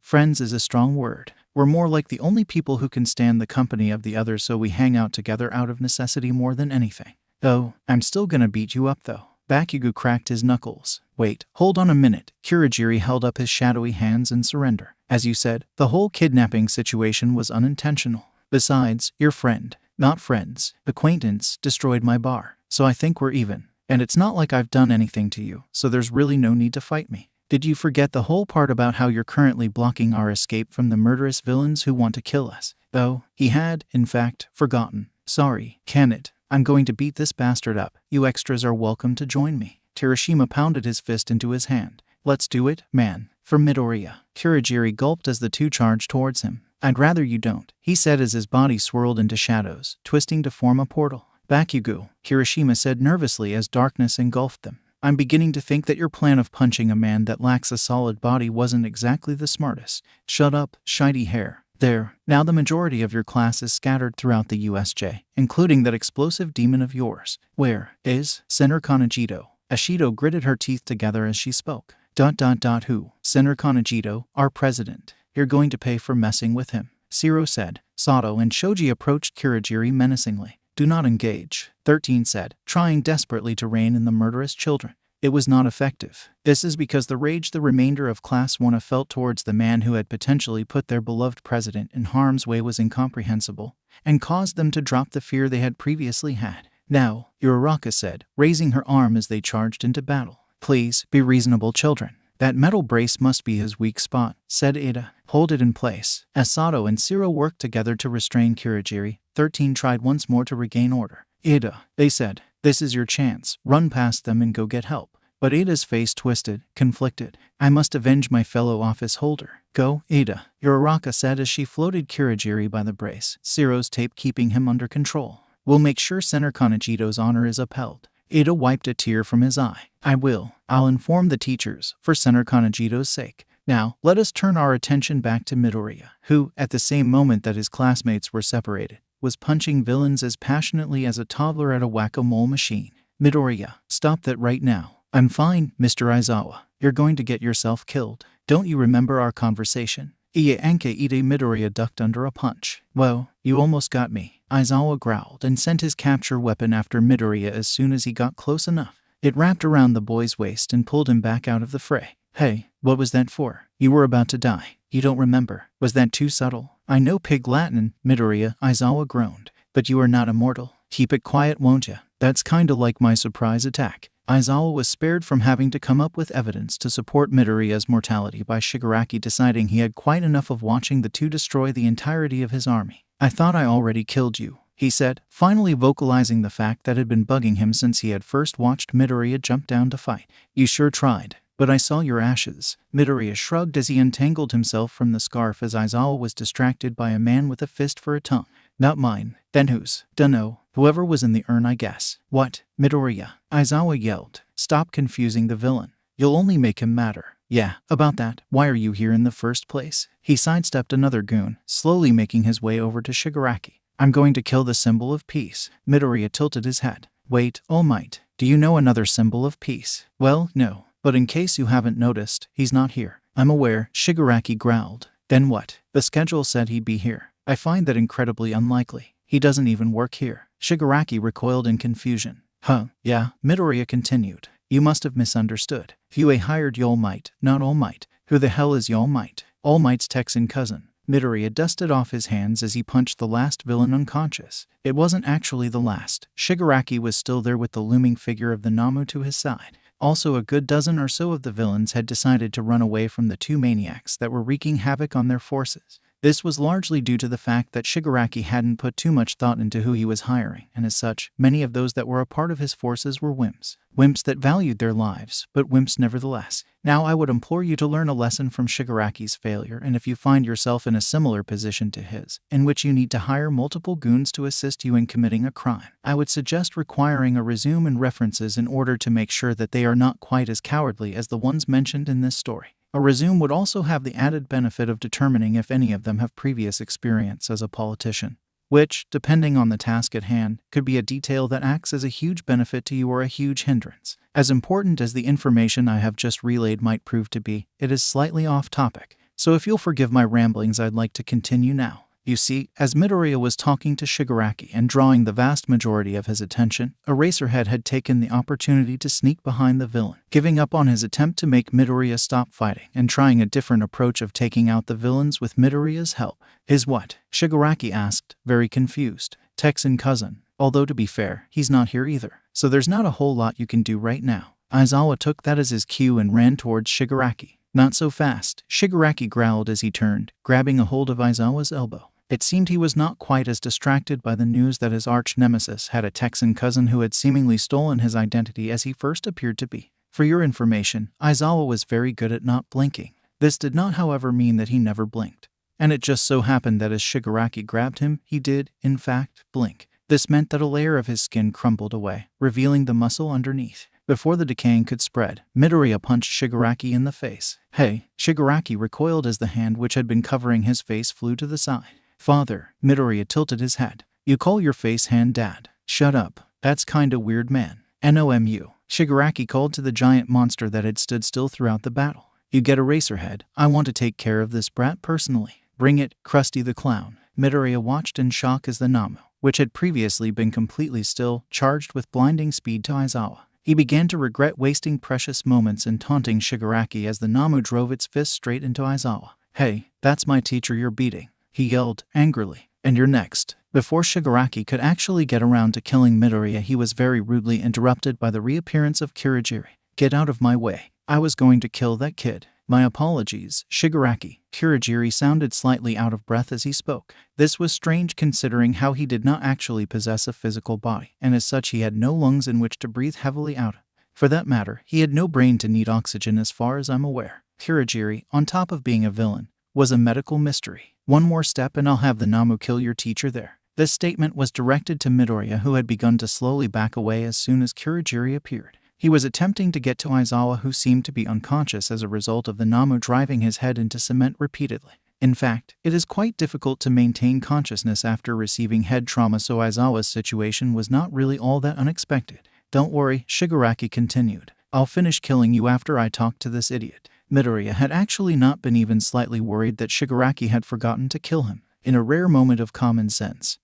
Friends is a strong word. We're more like the only people who can stand the company of the others, so we hang out together out of necessity more than anything. Oh, I'm still gonna beat you up though. Bakugou cracked his knuckles. Wait, hold on a minute. Kirigiri held up his shadowy hands in surrender. As you said, the whole kidnapping situation was unintentional. Besides, your friend, not friends, acquaintance, destroyed my bar. So I think we're even. And it's not like I've done anything to you, so there's really no need to fight me. Did you forget the whole part about how you're currently blocking our escape from the murderous villains who want to kill us? Oh, he had, in fact, forgotten. Sorry, can it? I'm going to beat this bastard up. You extras are welcome to join me. Kirishima pounded his fist into his hand. Let's do it, man. For Midoriya. Kirigiri gulped as the two charged towards him. I'd rather you don't, he said as his body swirled into shadows, twisting to form a portal. Bakugou, Kirishima said nervously as darkness engulfed them. I'm beginning to think that your plan of punching a man that lacks a solid body wasn't exactly the smartest. Shut up, shiny hair. There, now the majority of your class is scattered throughout the USJ, including that explosive demon of yours. Where is Senator Kanejito? Ashido gritted her teeth together as she spoke. Who? Senator Kanejito, our president. You're going to pay for messing with him, Shiro said. Sato and Shoji approached Kirigiri menacingly. Do not engage, 13 said, trying desperately to rein in the murderous children. It was not effective. This is because the rage the remainder of Class 1 felt towards the man who had potentially put their beloved president in harm's way was incomprehensible, and caused them to drop the fear they had previously had. Now, Uraraka said, raising her arm as they charged into battle. Please, be reasonable, children. That metal brace must be his weak spot, said Ada. Hold it in place. As Sato and Shiro worked together to restrain Kirigiri, 13 tried once more to regain order. Ada, they said, this is your chance. Run past them and go get help. But Ada's face twisted, conflicted. I must avenge my fellow office holder. Go, Ada, Uraraka said as she floated Kirigiri by the brace, Shiro's tape keeping him under control. We'll make sure Senator Kanejito's honor is upheld. Ada wiped a tear from his eye. I will. I'll inform the teachers, for Senator Kanejito's sake. Now, let us turn our attention back to Midoriya, who, at the same moment that his classmates were separated, was punching villains as passionately as a toddler at a whack-a-mole machine. Midoriya, stop that right now. I'm fine, Mr. Aizawa. You're going to get yourself killed. Don't you remember our conversation? Midoriya ducked under a punch. Whoa, you almost got me. Aizawa growled and sent his capture weapon after Midoriya as soon as he got close enough. It wrapped around the boy's waist and pulled him back out of the fray. Hey, what was that for? You were about to die. You don't remember. Was that too subtle? I know Pig Latin, Midoriya, Aizawa groaned. But you are not immortal. Keep it quiet, won't ya? That's kinda like my surprise attack. Aizawa was spared from having to come up with evidence to support Midoriya's mortality by Shigaraki deciding he had quite enough of watching the two destroy the entirety of his army. I thought I already killed you, he said, finally vocalizing the fact that had been bugging him since he had first watched Midoriya jump down to fight. You sure tried, but I saw your ashes. Midoriya shrugged as he untangled himself from the scarf as Aizawa was distracted by a man with a fist for a tongue. Not mine. Then whose? Dunno. Whoever was in the urn, I guess. What? Midoriya. Aizawa yelled. Stop confusing the villain. You'll only make him madder. Yeah, about that. Why are you here in the first place? He sidestepped another goon, slowly making his way over to Shigaraki. I'm going to kill the symbol of peace. Midoriya tilted his head. Wait, All Might. Do you know another symbol of peace? Well, no. But in case you haven't noticed, he's not here. I'm aware, Shigaraki growled. Then what? The schedule said he'd be here. I find that incredibly unlikely. He doesn't even work here. Shigaraki recoiled in confusion. Huh, yeah, Midoriya continued. You must have misunderstood. Yue hired All Might, not All Might. Who the hell is All Might? All Might's Texan cousin. Midoriya dusted off his hands as he punched the last villain unconscious. It wasn't actually the last. Shigaraki was still there with the looming figure of the Namu to his side. Also, a good dozen or so of the villains had decided to run away from the two maniacs that were wreaking havoc on their forces. This was largely due to the fact that Shigaraki hadn't put too much thought into who he was hiring, and as such, many of those that were a part of his forces were wimps. Wimps that valued their lives, but wimps nevertheless. Now I would implore you to learn a lesson from Shigaraki's failure, and if you find yourself in a similar position to his, in which you need to hire multiple goons to assist you in committing a crime, I would suggest requiring a resume and references in order to make sure that they are not quite as cowardly as the ones mentioned in this story. A resume would also have the added benefit of determining if any of them have previous experience as a politician, which, depending on the task at hand, could be a detail that acts as a huge benefit to you or a huge hindrance. As important as the information I have just relayed might prove to be, it is slightly off topic, so if you'll forgive my ramblings, I'd like to continue now. You see, as Midoriya was talking to Shigaraki and drawing the vast majority of his attention, Eraserhead had taken the opportunity to sneak behind the villain, giving up on his attempt to make Midoriya stop fighting and trying a different approach of taking out the villains with Midoriya's help. His what? Shigaraki asked, very confused. Texan cousin. Although to be fair, he's not here either, so there's not a whole lot you can do right now. Aizawa took that as his cue and ran towards Shigaraki. Not so fast, Shigaraki growled as he turned, grabbing a hold of Aizawa's elbow. It seemed he was not quite as distracted by the news that his arch-nemesis had a Texan cousin who had seemingly stolen his identity as he first appeared to be. For your information, Aizawa was very good at not blinking. This did not, however, mean that he never blinked. And it just so happened that as Shigaraki grabbed him, he did, in fact, blink. This meant that a layer of his skin crumbled away, revealing the muscle underneath. Before the decaying could spread, Midoriya punched Shigaraki in the face. Hey! Shigaraki recoiled as the hand which had been covering his face flew to the side. Father, Midoriya tilted his head. You call your face hand dad? Shut up. That's kinda weird, man. NOMU. Shigaraki called to the giant monster that had stood still throughout the battle. You get Eraserhead. I want to take care of this brat personally. Bring it, Krusty the Clown. Midoriya watched in shock as the Namu, which had previously been completely still, charged with blinding speed to Aizawa. He began to regret wasting precious moments in taunting Shigaraki as the Namu drove its fist straight into Aizawa. Hey, that's my teacher you're beating, he yelled, angrily. And you're next. Before Shigaraki could actually get around to killing Midoriya, he was very rudely interrupted by the reappearance of Kurogiri. Get out of my way. I was going to kill that kid. My apologies, Shigaraki. Kurogiri sounded slightly out of breath as he spoke. This was strange considering how he did not actually possess a physical body, and as such he had no lungs in which to breathe heavily out. For that matter, he had no brain to need oxygen as far as I'm aware. Kurogiri, on top of being a villain, was a medical mystery. One more step and I'll have the Namu kill your teacher there. This statement was directed to Midoriya, who had begun to slowly back away as soon as Kurogiri appeared. He was attempting to get to Aizawa, who seemed to be unconscious as a result of the Namu driving his head into cement repeatedly. In fact, it is quite difficult to maintain consciousness after receiving head trauma, so Aizawa's situation was not really all that unexpected. Don't worry, Shigaraki continued. I'll finish killing you after I talk to this idiot. Midoriya had actually not been even slightly worried that Shigaraki had forgotten to kill him. In a rare moment of common sense,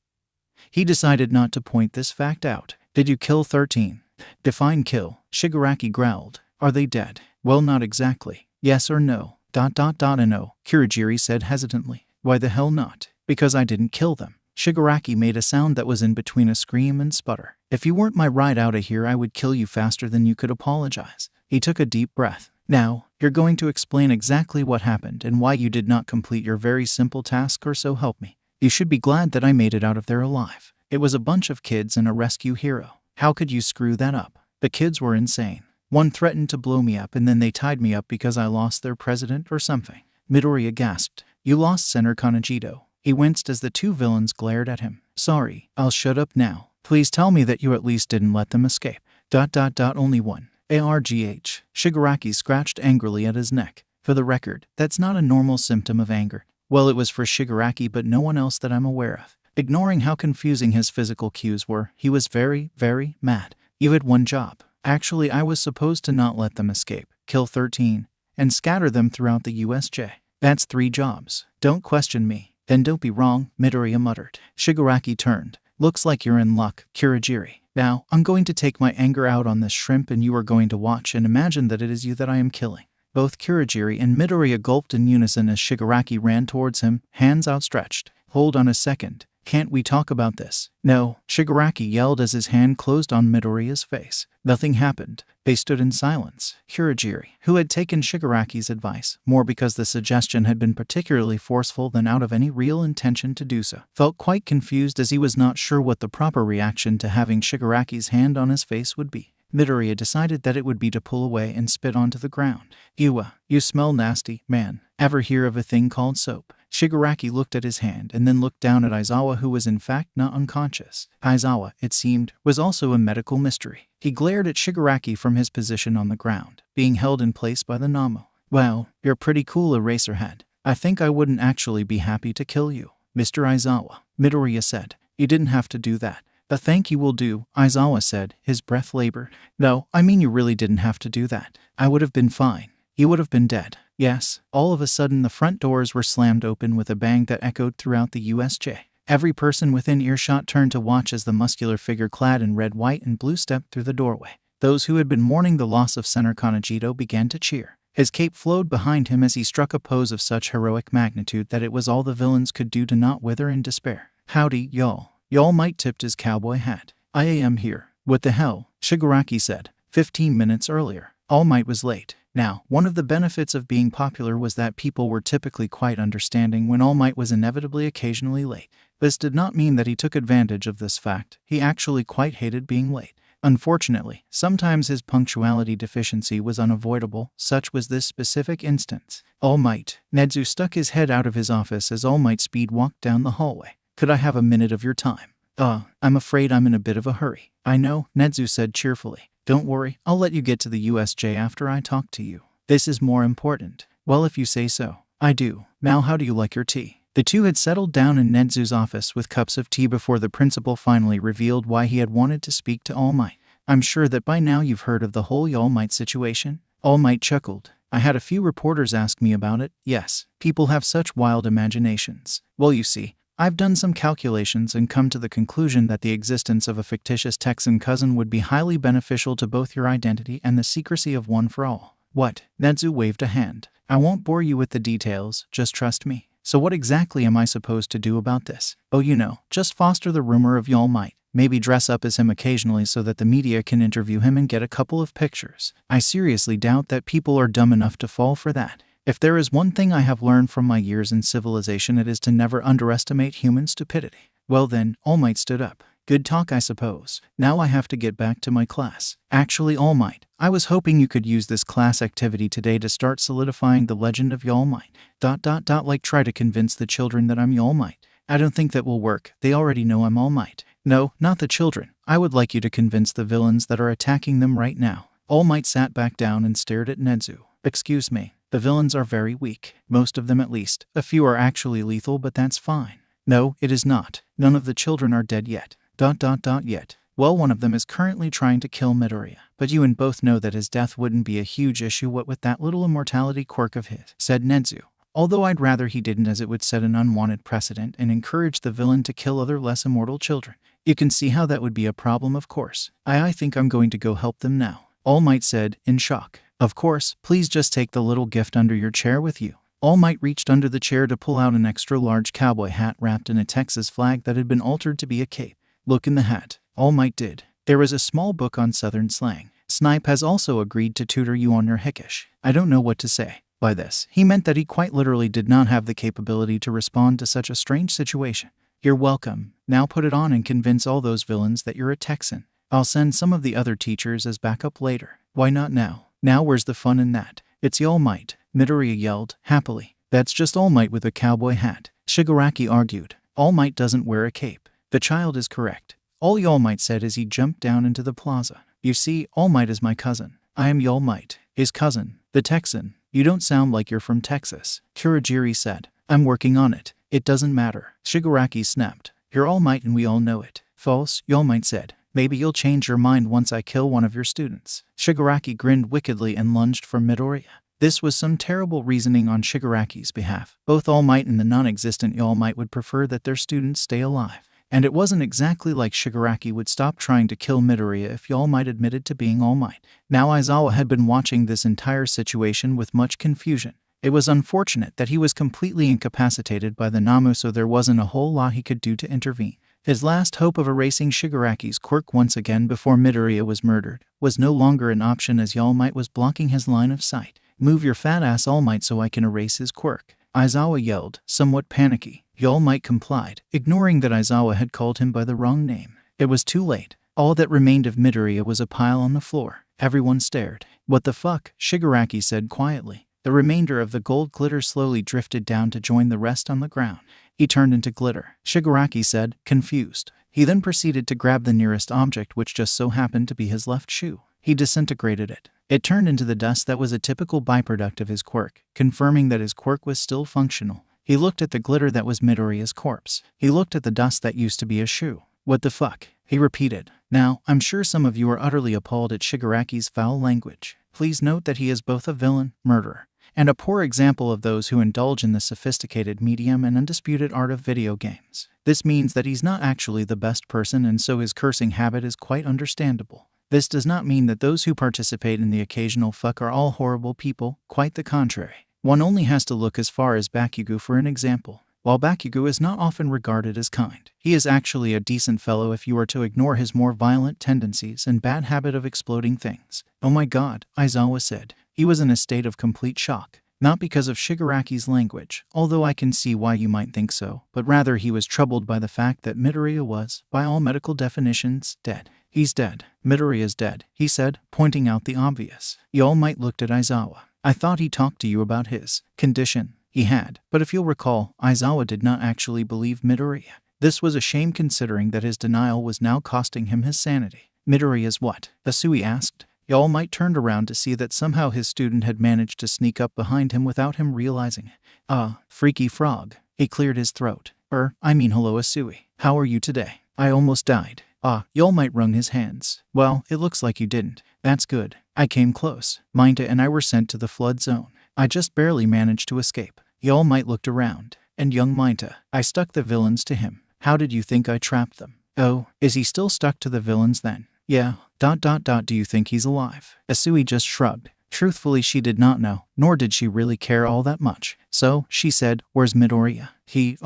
he decided not to point this fact out. Did you kill 13? Define kill. Shigaraki growled. Are they dead? Well, not exactly. Yes or no? No, Kurogiri said hesitantly. Why the hell not? Because I didn't kill them. Shigaraki made a sound that was in between a scream and sputter. If you weren't my ride out of here, I would kill you faster than you could apologize. He took a deep breath. Now, you're going to explain exactly what happened and why you did not complete your very simple task, or so help me. You should be glad that I made it out of there alive. It was a bunch of kids and a rescue hero. How could you screw that up? The kids were insane. One threatened to blow me up and then they tied me up because I lost their president or something. Midoriya gasped. You lost Senator Kanejito. He winced as the two villains glared at him. Sorry, I'll shut up now. Please tell me that you at least didn't let them escape. Only one. ARGH. Shigaraki scratched angrily at his neck. For the record, that's not a normal symptom of anger. Well, it was for Shigaraki, but no one else that I'm aware of. Ignoring how confusing his physical cues were, he was very, very mad. You had one job. Actually, I was supposed to not let them escape, kill 13, and scatter them throughout the USJ. That's 3 jobs. Don't question me. Then don't be wrong, Midoriya muttered. Shigaraki turned. Looks like you're in luck, Kurogiri. Now, I'm going to take my anger out on this shrimp and you are going to watch and imagine that it is you that I am killing. Both Kurogiri and Midoriya gulped in unison as Shigaraki ran towards him, hands outstretched. Hold on a second. Can't we talk about this? No, Shigaraki yelled as his hand closed on Midoriya's face. Nothing happened. They stood in silence. Kurogiri, who had taken Shigaraki's advice, more because the suggestion had been particularly forceful than out of any real intention to do so, felt quite confused as he was not sure what the proper reaction to having Shigaraki's hand on his face would be. Midoriya decided that it would be to pull away and spit onto the ground. You smell nasty, man. Ever hear of a thing called soap? Shigaraki looked at his hand and then looked down at Aizawa, who was in fact not unconscious. Aizawa, it seemed, was also a medical mystery. He glared at Shigaraki from his position on the ground, being held in place by the Namo. Well, you're pretty cool, Eraserhead. I think I wouldn't actually be happy to kill you, Mr. Aizawa, Midoriya said. You didn't have to do that. A thank you will do, Aizawa said, his breath labored. No, I mean you really didn't have to do that. I would have been fine. You would have been dead. Yes. All of a sudden the front doors were slammed open with a bang that echoed throughout the USJ. Every person within earshot turned to watch as the muscular figure clad in red, white, and blue stepped through the doorway. Those who had been mourning the loss of Senator Kanejito began to cheer. His cape flowed behind him as he struck a pose of such heroic magnitude that it was all the villains could do to not wither in despair. Howdy, y'all. All Might tipped his cowboy hat. I am here. What the hell? Shigaraki said. 15 minutes earlier. All Might was late. Now, one of the benefits of being popular was that people were typically quite understanding when All Might was inevitably occasionally late. This did not mean that he took advantage of this fact. He actually quite hated being late. Unfortunately, sometimes his punctuality deficiency was unavoidable. Such was this specific instance. All Might. Nedzu stuck his head out of his office as All Might speed walked down the hallway. Could I have a minute of your time? I'm afraid I'm in a bit of a hurry. I know, Nedzu said cheerfully. Don't worry, I'll let you get to the USJ after I talk to you. This is more important. Well, if you say so. I do. Now how do you like your tea? The two had settled down in Nedzu's office with cups of tea before the principal finally revealed why he had wanted to speak to All Might. I'm sure that by now you've heard of the whole All Might situation. All Might chuckled. I had a few reporters ask me about it. Yes, people have such wild imaginations. Well, you see, I've done some calculations and come to the conclusion that the existence of a fictitious Texan cousin would be highly beneficial to both your identity and the secrecy of One for All. What? Nedzu waved a hand. I won't bore you with the details, just trust me. So what exactly am I supposed to do about this? Oh, just foster the rumor of All Might. Maybe dress up as him occasionally so that the media can interview him and get a couple of pictures. I seriously doubt that people are dumb enough to fall for that. If there is one thing I have learned from my years in civilization, it is to never underestimate human stupidity. Well then, All Might stood up. Good talk, I suppose. Now I have to get back to my class. Actually, All Might, I was hoping you could use this class activity today to start solidifying the legend of All Might. Like try to convince the children that I'm All Might. I don't think that will work. They already know I'm All Might. No, not the children. I would like you to convince the villains that are attacking them right now. All Might sat back down and stared at Nedzu. Excuse me. The villains are very weak. Most of them at least. A few are actually lethal, but that's fine. No, it is not. None of the children are dead yet. Yet. Well, one of them is currently trying to kill Midoriya. But you and both know that his death wouldn't be a huge issue what with that little immortality quirk of his, said Nedzu. Although I'd rather he didn't, as it would set an unwanted precedent and encourage the villain to kill other less immortal children. You can see how that would be a problem, of course. I think I'm going to go help them now. All Might said, in shock. Of course, please just take the little gift under your chair with you. All Might reached under the chair to pull out an extra-large cowboy hat wrapped in a Texas flag that had been altered to be a cape. Look in the hat. All Might did. There was a small book on Southern slang. Snipe has also agreed to tutor you on your Hickish. I don't know what to say. By this, he meant that he quite literally did not have the capability to respond to such a strange situation. You're welcome. Now put it on and convince all those villains that you're a Texan. I'll send some of the other teachers as backup later. Why not now? Now where's the fun in that? It's All Might, Midoriya yelled, happily. That's just All Might with a cowboy hat, Shigaraki argued. All Might doesn't wear a cape. The child is correct. All Might said as he jumped down into the plaza. You see, All Might is my cousin. I am All Might, his cousin, the Texan. You don't sound like you're from Texas, Kurogiri said. I'm working on it. It doesn't matter, Shigaraki snapped. You're All Might and we all know it. False, All Might said. Maybe you'll change your mind once I kill one of your students. Shigaraki grinned wickedly and lunged for Midoriya. This was some terrible reasoning on Shigaraki's behalf. Both All Might and the non-existent All Might would prefer that their students stay alive. And it wasn't exactly like Shigaraki would stop trying to kill Midoriya if All Might admitted to being All Might. Now Aizawa had been watching this entire situation with much confusion. It was unfortunate that he was completely incapacitated by the Namu, so there wasn't a whole lot he could do to intervene. His last hope of erasing Shigaraki's quirk once again before Midoriya was murdered was no longer an option, as All Might was blocking his line of sight. "Move your fat ass, All Might, so I can erase his quirk," Aizawa yelled, somewhat panicky. All Might complied, ignoring that Aizawa had called him by the wrong name. It was too late. All that remained of Midoriya was a pile on the floor. Everyone stared. "What the fuck?" Shigaraki said quietly. The remainder of the gold glitter slowly drifted down to join the rest on the ground. "He turned into glitter," Shigaraki said, confused. He then proceeded to grab the nearest object, which just so happened to be his left shoe. He disintegrated it. It turned into the dust that was a typical byproduct of his quirk, confirming that his quirk was still functional. He looked at the glitter that was Midoriya's corpse. He looked at the dust that used to be a shoe. "What the fuck?" he repeated. Now, I'm sure some of you are utterly appalled at Shigaraki's foul language. Please note that he is both a villain, murderer, and a poor example of those who indulge in the sophisticated medium and undisputed art of video games. This means that he's not actually the best person, and so his cursing habit is quite understandable. This does not mean that those who participate in the occasional fuck are all horrible people, quite the contrary. One only has to look as far as Bakugou for an example. While Bakugou is not often regarded as kind, he is actually a decent fellow if you are to ignore his more violent tendencies and bad habit of exploding things. "Oh my god," Aizawa said. He was in a state of complete shock. Not because of Shigaraki's language, although I can see why you might think so, but rather he was troubled by the fact that Midoriya was, by all medical definitions, dead. "He's dead. Midoriya's dead," he said, pointing out the obvious. All Might looked at Aizawa. "I thought he talked to you about his condition." He had, but if you'll recall, Aizawa did not actually believe Midoriya. This was a shame considering that his denial was now costing him his sanity. "Midoriya's what?" Asui asked. All Might turned around to see that somehow his student had managed to sneak up behind him without him realizing it. "Ah, freaky frog." He cleared his throat. Hello Asui. How are you today?" "I almost died." "Ah," All Might wrung his hands. "Well, it looks like you didn't. That's good. I came close. Minta and I were sent to the flood zone. I just barely managed to escape." All Might looked around. "And young Minta, I stuck the villains to him. How did you think I trapped them?" "Oh, is he still stuck to the villains then?" "Yeah. ... Do you think he's alive?" Asui just shrugged. Truthfully, she did not know, nor did she really care all that much. So, she said, "Where's Midoriya?" "He,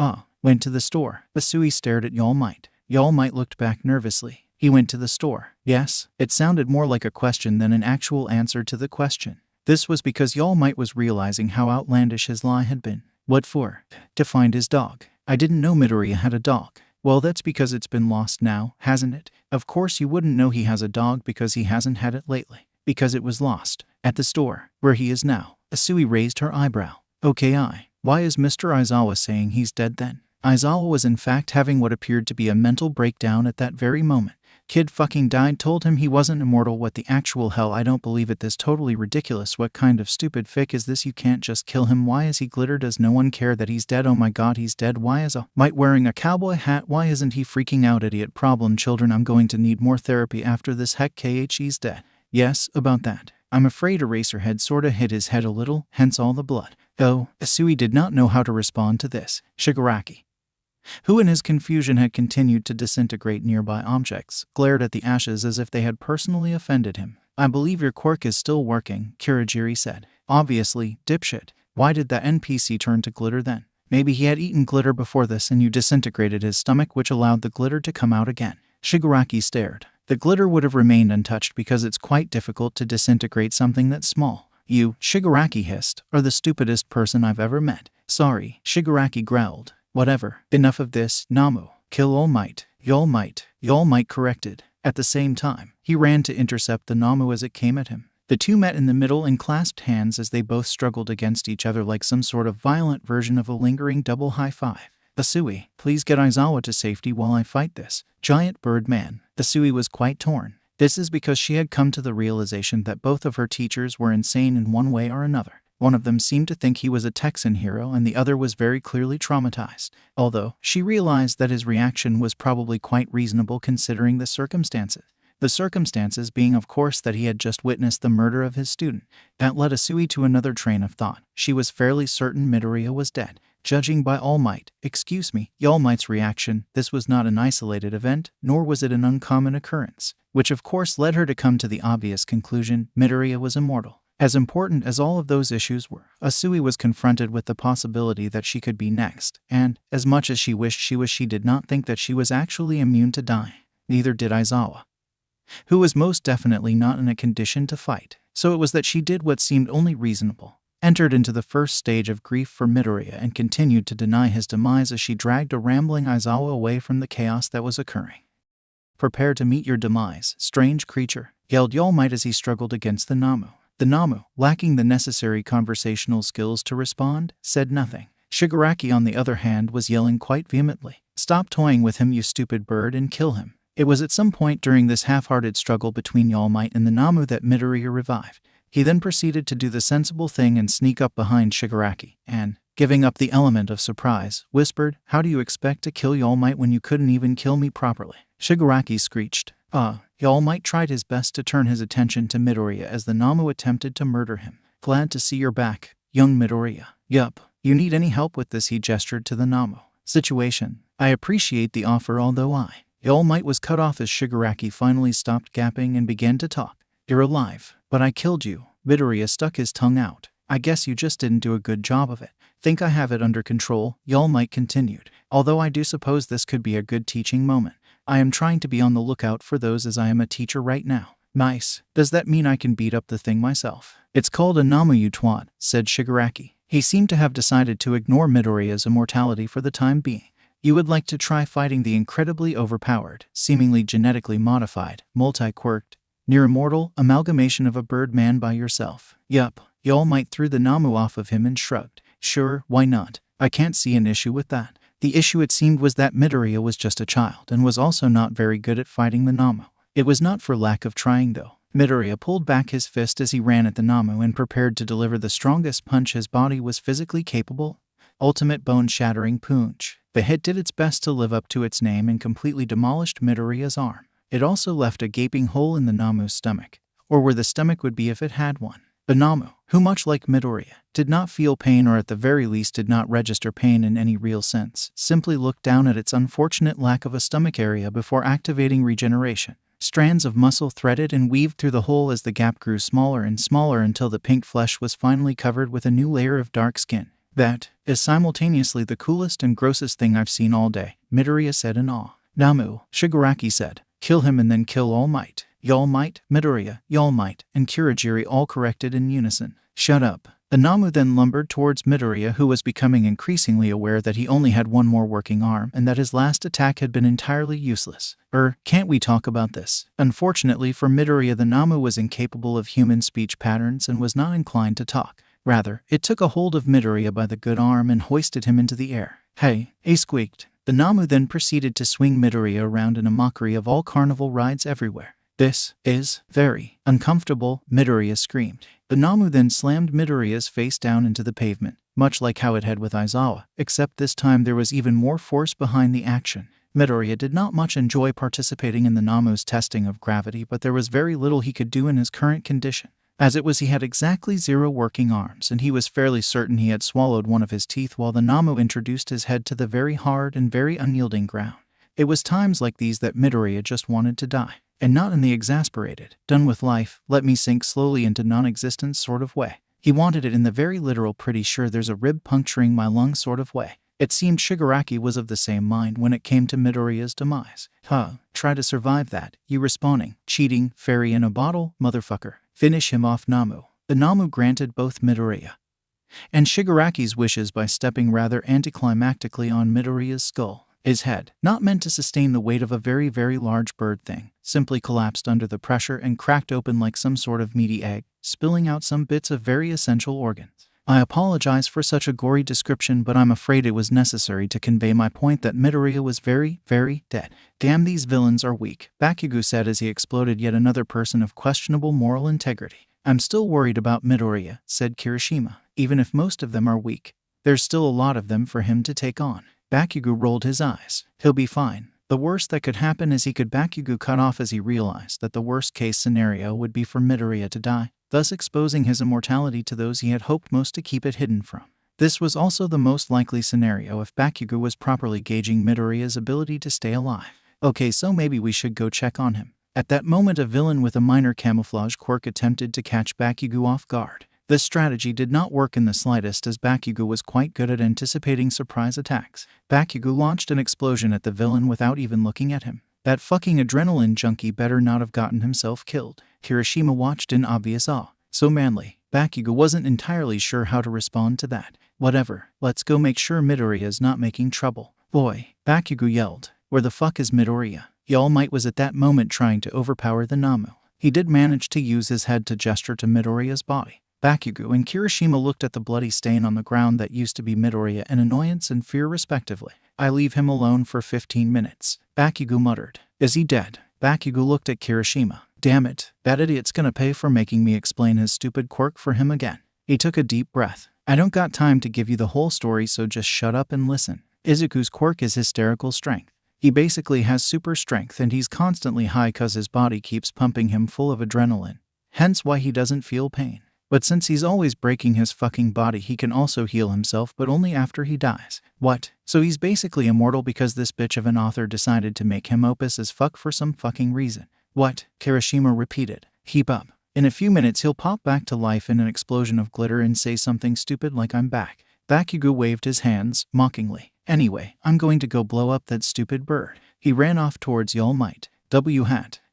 went to the store." Asui stared at All Might. All Might looked back nervously. "He went to the store." "Yes." It sounded more like a question than an actual answer to the question. This was because All Might was realizing how outlandish his lie had been. "What for?" "To find his dog." "I didn't know Midoriya had a dog." "Well, that's because it's been lost now, hasn't it?" "Of course you wouldn't know he has a dog because he hasn't had it lately. Because it was lost. At the store, where he is now." Asui raised her eyebrow. "Okay, why is Mr. Aizawa saying he's dead then?" Aizawa was in fact having what appeared to be a mental breakdown at that very moment. "Kid fucking died, told him he wasn't immortal. What the actual hell? I don't believe it. This totally ridiculous. What kind of stupid fic is this? You can't just kill him. Why is he glitter? Does no one care that he's dead? Oh my god, he's dead. Why is All Might wearing a cowboy hat? Why isn't he freaking out? Idiot problem children. I'm going to need more therapy after this. Heck, he's dead." "Yes, about that. I'm afraid Eraserhead sorta hit his head a little, hence all the blood." Oh, Asui did not know how to respond to this. Shigaraki, who in his confusion had continued to disintegrate nearby objects, glared at the ashes as if they had personally offended him. "I believe your quirk is still working," Kirigiri said. "Obviously, dipshit. Why did that NPC turn to glitter then? Maybe he had eaten glitter before this and you disintegrated his stomach, which allowed the glitter to come out again." Shigaraki stared. The glitter would have remained untouched because it's quite difficult to disintegrate something that's small. "You," Shigaraki hissed, "are the stupidest person I've ever met." "Sorry," Shigaraki growled. "Whatever. Enough of this. Namu. Kill All Might." All Might. All Might corrected. At the same time, he ran to intercept the Namu as it came at him. The two met in the middle and clasped hands as they both struggled against each other like some sort of violent version of a lingering double high five. "Asui, please get Aizawa to safety while I fight this giant bird man." Asui was quite torn. This is because she had come to the realization that both of her teachers were insane in one way or another. One of them seemed to think he was a Texan hero and the other was very clearly traumatized. Although, she realized that his reaction was probably quite reasonable considering the circumstances. The circumstances being, of course, that he had just witnessed the murder of his student. That led Asui to another train of thought. She was fairly certain Midoriya was dead. Judging by All Might's reaction, this was not an isolated event, nor was it an uncommon occurrence. Which of course led her to come to the obvious conclusion: Midoriya was immortal. As important as all of those issues were, Asui was confronted with the possibility that she could be next, and, as much as she wished she did not think that she was actually immune to dying. Neither did Aizawa, who was most definitely not in a condition to fight. So it was that she did what seemed only reasonable, entered into the first stage of grief for Midoriya and continued to deny his demise as she dragged a rambling Aizawa away from the chaos that was occurring. "Prepare to meet your demise, strange creature," yelled All Might as he struggled against the Namu. The Namu, lacking the necessary conversational skills to respond, said nothing. Shigaraki, on the other hand, was yelling quite vehemently, "Stop toying with him, you stupid bird, and kill him." It was at some point during this half-hearted struggle between All Might and the Namu that Midoriya revived. He then proceeded to do the sensible thing and sneak up behind Shigaraki, and, giving up the element of surprise, whispered, "How do you expect to kill All Might when you couldn't even kill me properly?" Shigaraki screeched. All Might tried his best to turn his attention to Midoriya as the Namu attempted to murder him. "Glad to see you're back, young Midoriya." "Yup. You need any help with this?" he gestured to the Namu. "Situation. I appreciate the offer, although All Might was cut off as Shigaraki finally stopped gapping and began to talk. "You're alive, but I killed you." Midoriya stuck his tongue out. "I guess you just didn't do a good job of it." "Think I have it under control," All Might continued. "Although I do suppose this could be a good teaching moment. I am trying to be on the lookout for those as I am a teacher right now." "Nice. Does that mean I can beat up the thing myself?" "It's called a Namu, you twat," said Shigaraki. He seemed to have decided to ignore Midoriya's immortality for the time being. "You would like to try fighting the incredibly overpowered, seemingly genetically modified, multi-quirked, near-immortal amalgamation of a bird-man by yourself?" "Yup." All Might threw the Namu off of him and shrugged. "Sure, why not? I can't see an issue with that." The issue, it seemed, was that Midoriya was just a child and was also not very good at fighting the Namu. It was not for lack of trying, though. Midoriya pulled back his fist as he ran at the Namu and prepared to deliver the strongest punch his body was physically capable. Ultimate bone-shattering punch. The hit did its best to live up to its name and completely demolished Midoriya's arm. It also left a gaping hole in the Namu's stomach, or where the stomach would be if it had one. The Namu, who much like Midoriya, did not feel pain, or at the very least did not register pain in any real sense, simply looked down at its unfortunate lack of a stomach area before activating regeneration. Strands of muscle threaded and weaved through the hole as the gap grew smaller and smaller until the pink flesh was finally covered with a new layer of dark skin. "That is simultaneously the coolest and grossest thing I've seen all day," Midoriya said in awe. "Namu," Shigaraki said. "Kill him and then kill All Might." "All Might, Midoriya, All Might," and Kurogiri all corrected in unison. "Shut up." The Namu then lumbered towards Midoriya, who was becoming increasingly aware that he only had one more working arm and that his last attack had been entirely useless. Can't we talk about this?" Unfortunately for Midoriya, the Namu was incapable of human speech patterns and was not inclined to talk. Rather, it took a hold of Midoriya by the good arm and hoisted him into the air. "Hey," he squeaked. The Namu then proceeded to swing Midoriya around in a mockery of all carnival rides everywhere. "This is very uncomfortable," Midoriya screamed. The Namu then slammed Midoriya's face down into the pavement, much like how it had with Aizawa, except this time there was even more force behind the action. Midoriya did not much enjoy participating in the Namu's testing of gravity, but there was very little he could do in his current condition. As it was, he had exactly 0 working arms, and he was fairly certain he had swallowed one of his teeth while the Namu introduced his head to the very hard and very unyielding ground. It was times like these that Midoriya just wanted to die. And not in the exasperated, done with life, let me sink slowly into non-existence sort of way. He wanted it in the very literal, pretty sure there's a rib puncturing my lung sort of way. It seemed Shigaraki was of the same mind when it came to Midoriya's demise. Try to survive that, you respawning, cheating, fairy in a bottle, motherfucker. Finish him off, Namu. The Namu granted both Midoriya and Shigaraki's wishes by stepping rather anticlimactically on Midoriya's skull. His head, not meant to sustain the weight of a very, very large bird thing, simply collapsed under the pressure and cracked open like some sort of meaty egg, spilling out some bits of very essential organs. I apologize for such a gory description, but I'm afraid it was necessary to convey my point that Midoriya was very, very dead. Damn, these villains are weak, Bakugou said as he exploded yet another person of questionable moral integrity. I'm still worried about Midoriya, said Kirishima. Even if most of them are weak, there's still a lot of them for him to take on. Bakugou rolled his eyes. He'll be fine. The worst that could happen is he could. Bakugou cut off as he realized that the worst-case scenario would be for Midoriya to die, thus exposing his immortality to those he had hoped most to keep it hidden from. This was also the most likely scenario if Bakugou was properly gauging Midoriya's ability to stay alive. Okay, so maybe we should go check on him. At that moment, a villain with a minor camouflage quirk attempted to catch Bakugou off guard. This strategy did not work in the slightest, as Bakugou was quite good at anticipating surprise attacks. Bakugou launched an explosion at the villain without even looking at him. That fucking adrenaline junkie better not have gotten himself killed. Kirishima watched in obvious awe. So manly. Bakugou wasn't entirely sure how to respond to that. Whatever, let's go make sure Midoriya's not making trouble. Boy, Bakugou yelled. Where the fuck is Midoriya? All Might was at that moment trying to overpower the Namu. He did manage to use his head to gesture to Midoriya's body. Bakugou and Kirishima looked at the bloody stain on the ground that used to be Midoriya in annoyance and fear respectively. I leave him alone for 15 minutes. Bakugou muttered. Is he dead? Bakugou looked at Kirishima. Damn it, that idiot's gonna pay for making me explain his stupid quirk for him again. He took a deep breath. I don't got time to give you the whole story, so just shut up and listen. Izuku's quirk is hysterical strength. He basically has super strength and he's constantly high cause his body keeps pumping him full of adrenaline. Hence why he doesn't feel pain. But since he's always breaking his fucking body, he can also heal himself, but only after he dies. What? So he's basically immortal because this bitch of an author decided to make him opus as fuck for some fucking reason. What? Kirishima repeated. Keep up. In a few minutes he'll pop back to life in an explosion of glitter and say something stupid like I'm back. Bakugou waved his hands, mockingly. Anyway, I'm going to go blow up that stupid bird. He ran off towards All Might.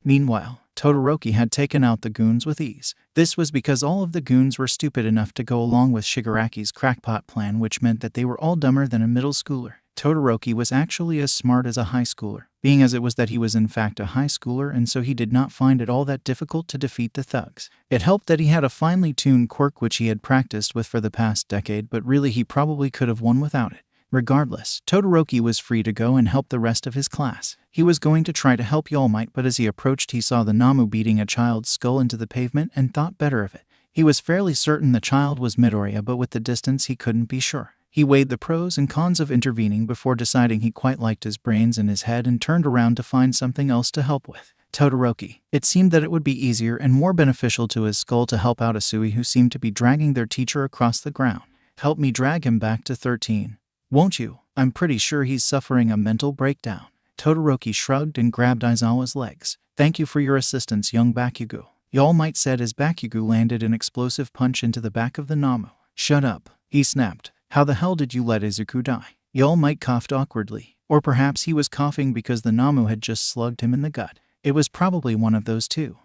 Meanwhile, Todoroki had taken out the goons with ease. This was because all of the goons were stupid enough to go along with Shigaraki's crackpot plan, which meant that they were all dumber than a middle schooler. Todoroki was actually as smart as a high schooler, being as it was that he was in fact a high schooler, and so he did not find it all that difficult to defeat the thugs. It helped that he had a finely tuned quirk which he had practiced with for the past decade, but really he probably could have won without it. Regardless, Todoroki was free to go and help the rest of his class. He was going to try to help All Might, but as he approached he saw the Namu beating a child's skull into the pavement and thought better of it. He was fairly certain the child was Midoriya, but with the distance he couldn't be sure. He weighed the pros and cons of intervening before deciding he quite liked his brains in his head and turned around to find something else to help with. Todoroki. It seemed that it would be easier and more beneficial to his skull to help out Asui, who seemed to be dragging their teacher across the ground. Help me drag him back to 13. Won't you? I'm pretty sure he's suffering a mental breakdown. Todoroki shrugged and grabbed Aizawa's legs. Thank you for your assistance, young Bakugou. All Might said as Bakugou landed an explosive punch into the back of the Namu. Shut up, he snapped. How the hell did you let Izuku die? All Might coughed awkwardly. Or perhaps he was coughing because the Namu had just slugged him in the gut. It was probably one of those two.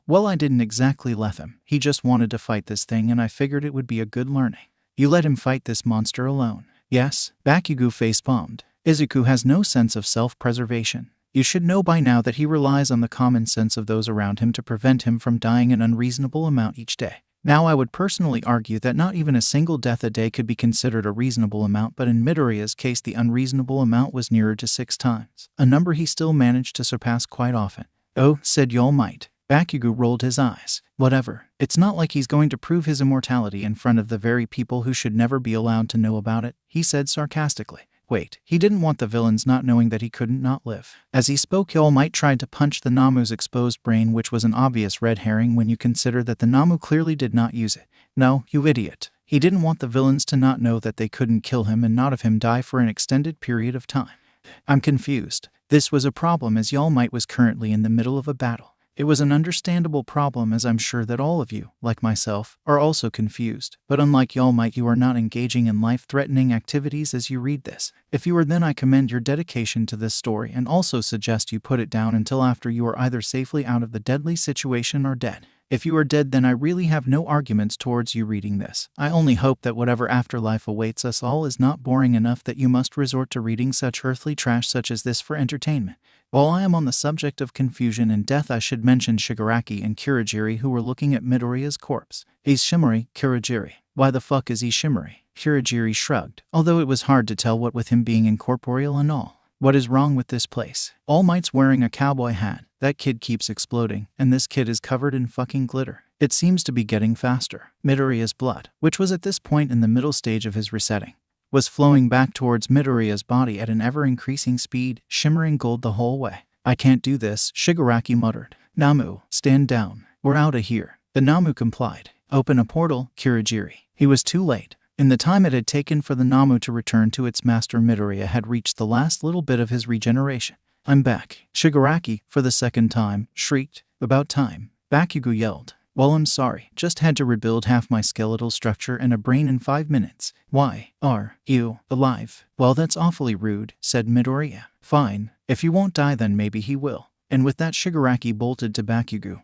Well, I didn't exactly let him. He just wanted to fight this thing and I figured it would be a good learning. You let him fight this monster alone. Yes, Bakugou face-palmed. Izuku has no sense of self-preservation. You should know by now that he relies on the common sense of those around him to prevent him from dying an unreasonable amount each day. Now I would personally argue that not even a single death a day could be considered a reasonable amount, but in Midoriya's case the unreasonable amount was nearer to 6 times, a number he still managed to surpass quite often. Oh, said All Might. Bakugou rolled his eyes. Whatever. It's not like he's going to prove his immortality in front of the very people who should never be allowed to know about it, he said sarcastically. Wait, he didn't want the villains not knowing that he couldn't not live. As he spoke, All Might tried to punch the Namu's exposed brain, which was an obvious red herring when you consider that the Namu clearly did not use it. No, you idiot. He didn't want the villains to not know that they couldn't kill him and not have him die for an extended period of time. I'm confused. This was a problem as All Might was currently in the middle of a battle. It was an understandable problem, as I'm sure that all of you, like myself, are also confused. But unlike All Might, you are not engaging in life-threatening activities as you read this. If you are, then I commend your dedication to this story and also suggest you put it down until after you are either safely out of the deadly situation or dead. If you are dead, then I really have no arguments towards you reading this. I only hope that whatever afterlife awaits us all is not boring enough that you must resort to reading such earthly trash such as this for entertainment. While I am on the subject of confusion and death, I should mention Shigaraki and Kurogiri, who were looking at Midoriya's corpse. He's shimmery, Kurogiri. Why the fuck is he shimmery? Kurogiri shrugged, although it was hard to tell what with him being incorporeal and all. What is wrong with this place? All Might's wearing a cowboy hat. That kid keeps exploding, and this kid is covered in fucking glitter. It seems to be getting faster. Midoriya's blood, which was at this point in the middle stage of his resetting, was flowing back towards Midoriya's body at an ever-increasing speed, shimmering gold the whole way. I can't do this, Shigaraki muttered. Namu, stand down. We're outta here. The Namu complied. Open a portal, Kurogiri. He was too late. In the time it had taken for the Namu to return to its master, Midoriya had reached the last little bit of his regeneration. I'm back. Shigaraki, for the second time, shrieked. About time. Bakugou yelled. Well, I'm sorry. Just had to rebuild half my skeletal structure and a brain in 5 minutes. Why are you alive? Well, that's awfully rude, said Midoriya. Fine. If you won't die, then maybe he will. And with that, Shigaraki bolted to Bakugou.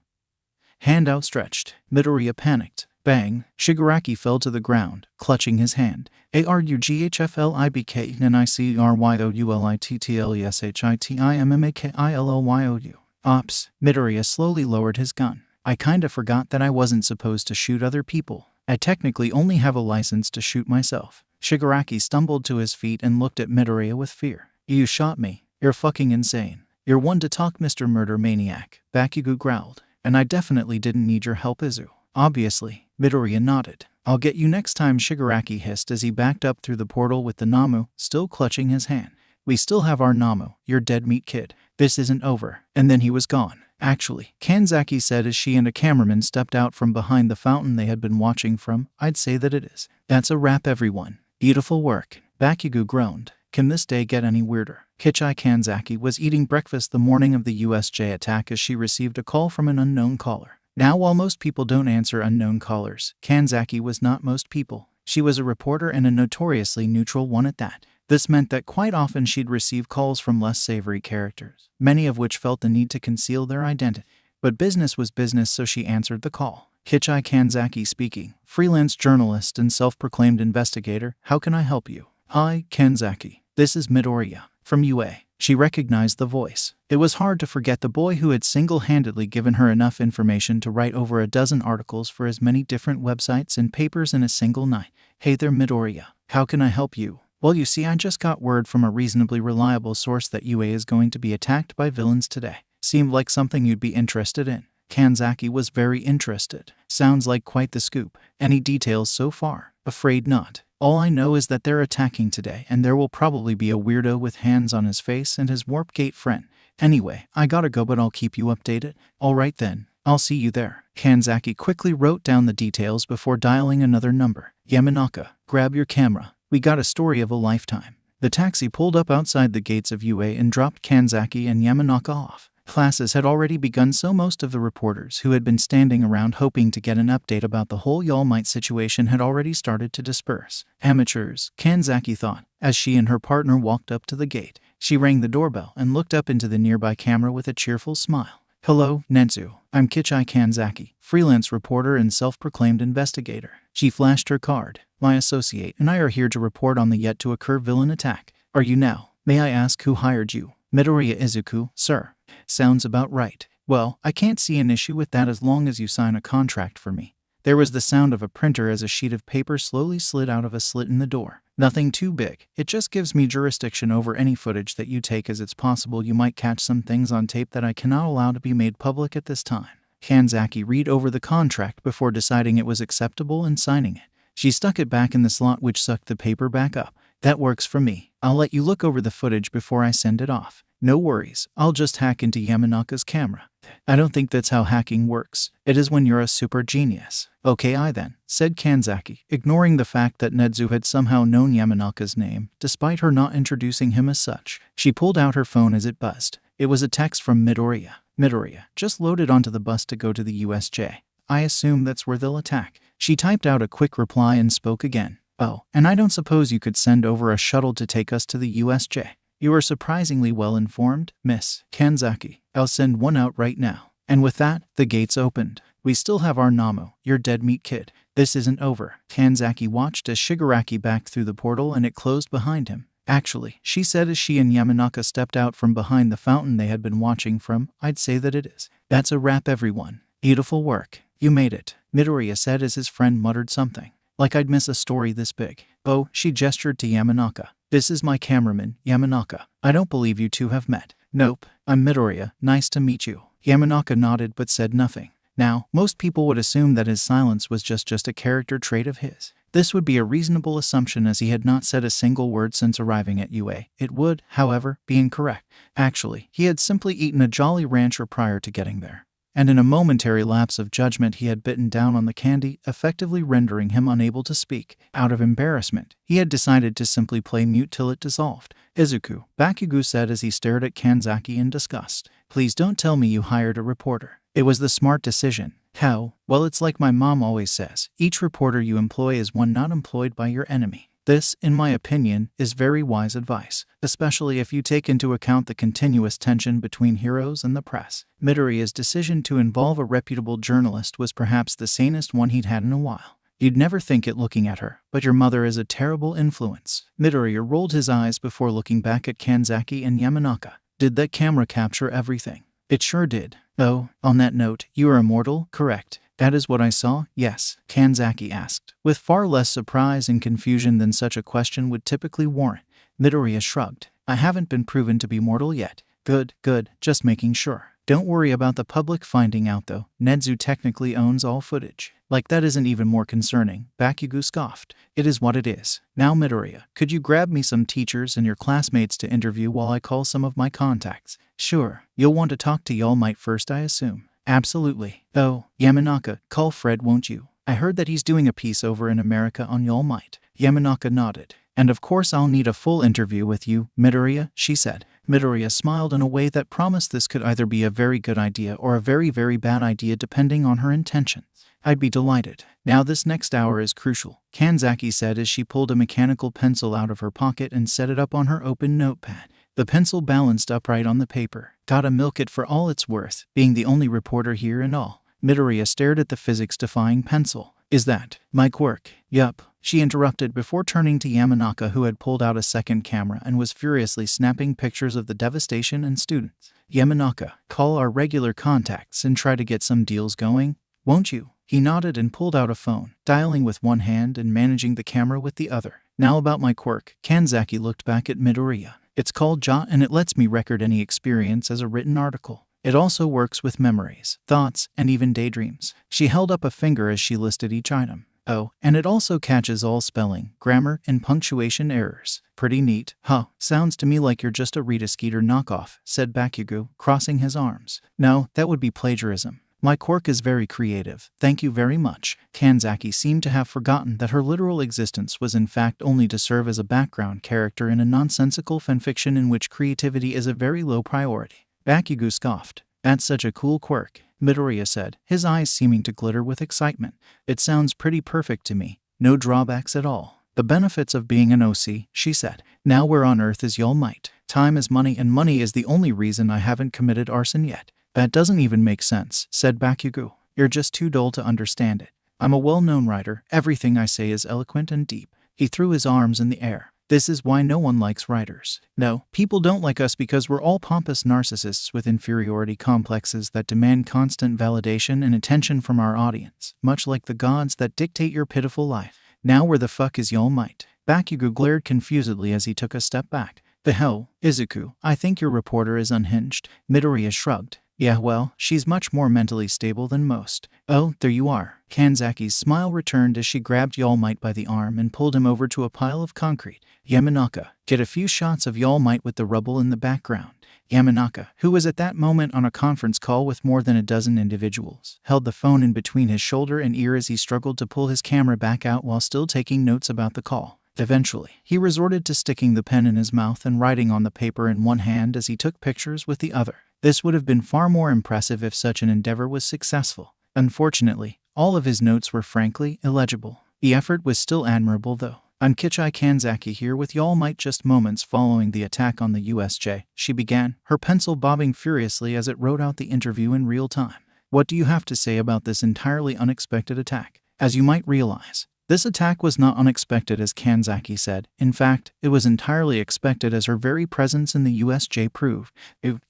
Hand outstretched. Midoriya panicked. Bang! Shigaraki fell to the ground, clutching his hand. ARUGHFLIBKNICERYOULITTLESHITIMMAKILLYOU. Ops. Midoriya slowly lowered his gun. I kinda forgot that I wasn't supposed to shoot other people. I technically only have a license to shoot myself. Shigaraki stumbled to his feet and looked at Midoriya with fear. You shot me. You're fucking insane. You're one to talk, Mr. Murder Maniac. Bakugou growled. And I definitely didn't need your help, Izu. Obviously. Midoriya nodded. I'll get you next time, Shigaraki hissed as he backed up through the portal with the Namu still clutching his hand. We still have our Namu, you're dead meat, kid. This isn't over. And then he was gone. Actually, Kanzaki said as she and a cameraman stepped out from behind the fountain they had been watching from. I'd say that it is. That's a wrap, everyone. Beautiful work. Bakugou groaned. Can this day get any weirder? Kichai Kanzaki was eating breakfast the morning of the USJ attack as she received a call from an unknown caller. Now, while most people don't answer unknown callers, Kanzaki was not most people. She was a reporter and a notoriously neutral one at that. This meant that quite often she'd receive calls from less savory characters, many of which felt the need to conceal their identity. But business was business, so she answered the call. Kichai Kanzaki speaking, freelance journalist and self-proclaimed investigator. How can I help you? Hi, Kanzaki. This is Midoriya. From UA. She recognized the voice. It was hard to forget the boy who had single-handedly given her enough information to write over a dozen articles for as many different websites and papers in a single night. Hey there, Midoriya. How can I help you? Well, you see, I just got word from a reasonably reliable source that UA is going to be attacked by villains today. Seemed like something you'd be interested in. Kanzaki was very interested. Sounds like quite the scoop. Any details so far? Afraid not. All I know is that they're attacking today, and there will probably be a weirdo with hands on his face and his Warp Gate friend. Anyway, I gotta go, but I'll keep you updated. Alright then, I'll see you there. Kanzaki quickly wrote down the details before dialing another number. Yamanaka, grab your camera. We got a story of a lifetime. The taxi pulled up outside the gates of UA and dropped Kanzaki and Yamanaka off. Classes had already begun, so most of the reporters who had been standing around hoping to get an update about the whole All Might situation had already started to disperse. Amateurs, Kanzaki thought, as she and her partner walked up to the gate. She rang the doorbell and looked up into the nearby camera with a cheerful smile. Hello, Netsu. I'm Kichai Kanzaki, freelance reporter and self-proclaimed investigator. She flashed her card. My associate and I are here to report on the yet-to-occur villain attack. Are you now? May I ask who hired you? Midoriya Izuku, sir. Sounds about right. Well, I can't see an issue with that as long as you sign a contract for me. There was the sound of a printer as a sheet of paper slowly slid out of a slit in the door. Nothing too big. It just gives me jurisdiction over any footage that you take, as it's possible you might catch some things on tape that I cannot allow to be made public at this time. Kanzaki read over the contract before deciding it was acceptable and signing it. She stuck it back in the slot, which sucked the paper back up. That works for me. I'll let you look over the footage before I send it off. No worries, I'll just hack into Yamanaka's camera. I don't think that's how hacking works. It is when you're a super genius. Okay, I then, said Kanzaki, ignoring the fact that Netsu had somehow known Yamanaka's name, despite her not introducing him as such. She pulled out her phone as it buzzed. It was a text from Midoriya. Midoriya, just loaded onto the bus to go to the USJ. I assume that's where they'll attack. She typed out a quick reply and spoke again. Oh, and I don't suppose you could send over a shuttle to take us to the USJ. You are surprisingly well informed, Miss Kanzaki. I'll send one out right now. And with that, the gates opened. We still have our Namu, your dead meat, kid. This isn't over. Kanzaki watched as Shigaraki backed through the portal and it closed behind him. Actually, she said as she and Yamanaka stepped out from behind the fountain they had been watching from, I'd say that it is. That's a wrap, everyone. Beautiful work. You made it. Midoriya said as his friend muttered something. Like I'd miss a story this big. Oh, she gestured to Yamanaka. This is my cameraman, Yamanaka. I don't believe you two have met. Nope, I'm Midoriya. Nice to meet you. Yamanaka nodded but said nothing. Now, most people would assume that his silence was just a character trait of his. This would be a reasonable assumption as he had not said a single word since arriving at UA. It would, however, be incorrect. Actually, he had simply eaten a Jolly Rancher prior to getting there. and in a momentary lapse of judgment he had bitten down on the candy, effectively rendering him unable to speak. Out of embarrassment, he had decided to simply play mute till it dissolved. Izuku, Bakugou said as he stared at Kanzaki in disgust. Please don't tell me you hired a reporter. It was the smart decision. How? Well, it's like my mom always says, each reporter you employ is one not employed by your enemy. This, in my opinion, is very wise advice, especially if you take into account the continuous tension between heroes and the press. Midoriya's decision to involve a reputable journalist was perhaps the sanest one he'd had in a while. You'd never think it looking at her, but your mother is a terrible influence. Midoriya rolled his eyes before looking back at Kanzaki and Yamanaka. Did that camera capture everything? It sure did. Oh, on that note, you are immortal, correct? That is what I saw, yes, Kanzaki asked, with far less surprise and confusion than such a question would typically warrant. Midoriya shrugged. I haven't been proven to be mortal yet. Good, just making sure. Don't worry about the public finding out though. Nedzu technically owns all footage. Like that isn't even more concerning, Bakugou scoffed. It is what it is. Now Midoriya, could you grab me some teachers and your classmates to interview while I call some of my contacts? Sure. You'll want to talk to All Might first, I assume. Absolutely. Oh, Yamanaka, call Fred, won't you? I heard that he's doing a piece over in America on All Might. Yamanaka nodded. And of course I'll need a full interview with you, Midoriya, she said. Midoriya smiled in a way that promised this could either be a very good idea or a very, very bad idea depending on her intentions. I'd be delighted. Now this next hour is crucial, Kanzaki said as she pulled a mechanical pencil out of her pocket and set it up on her open notepad. The pencil balanced upright on the paper. Gotta milk it for all it's worth, being the only reporter here and all. Midoriya stared at the physics-defying pencil. Is that my quirk? Yup, she interrupted before turning to Yamanaka, who had pulled out a second camera and was furiously snapping pictures of the devastation and students. Yamanaka, call our regular contacts and try to get some deals going, won't you? He nodded and pulled out a phone, dialing with one hand and managing the camera with the other. Now about my quirk, Kanzaki looked back at Midoriya. It's called Ja and it lets me record any experience as a written article. It also works with memories, thoughts, and even daydreams. She held up a finger as she listed each item. Oh, and it also catches all spelling, grammar, and punctuation errors. Pretty neat, huh? Sounds to me like you're just a Rita Skeeter knockoff, said Bakugou, crossing his arms. No, that would be plagiarism. My quirk is very creative, thank you very much. Kanzaki seemed to have forgotten that her literal existence was in fact only to serve as a background character in a nonsensical fanfiction in which creativity is a very low priority. Bakugou scoffed. That's such a cool quirk, Midoriya said, his eyes seeming to glitter with excitement. It sounds pretty perfect to me. No drawbacks at all. The benefits of being an OC, she said. Now where on earth is All Might? Time is money and money is the only reason I haven't committed arson yet. That doesn't even make sense, said Bakugou. You're just too dull to understand it. I'm a well-known writer. Everything I say is eloquent and deep. He threw his arms in the air. This is why no one likes writers. No, people don't like us because we're all pompous narcissists with inferiority complexes that demand constant validation and attention from our audience, much like the gods that dictate your pitiful life. Now where the fuck is All Might? Bakugou glared confusedly as he took a step back. The hell, Izuku, I think your reporter is unhinged. Midoriya shrugged. Yeah, well, she's much more mentally stable than most. Oh, there you are. Kanzaki's smile returned as she grabbed All Might by the arm and pulled him over to a pile of concrete. Yamanaka, get a few shots of All Might with the rubble in the background. Yamanaka, who was at that moment on a conference call with more than a dozen individuals, held the phone in between his shoulder and ear as he struggled to pull his camera back out while still taking notes about the call. Eventually, he resorted to sticking the pen in his mouth and writing on the paper in one hand as he took pictures with the other. This would have been far more impressive if such an endeavor was successful. Unfortunately, all of his notes were frankly illegible. The effort was still admirable though. I'm Kichai Kanzaki here with All Might. Just moments following the attack on the USJ, she began, her pencil bobbing furiously as it wrote out the interview in real time. What do you have to say about this entirely unexpected attack? As you might realize, this attack was not unexpected, as Kanzaki said. In fact, it was entirely expected, as her very presence in the USJ proved.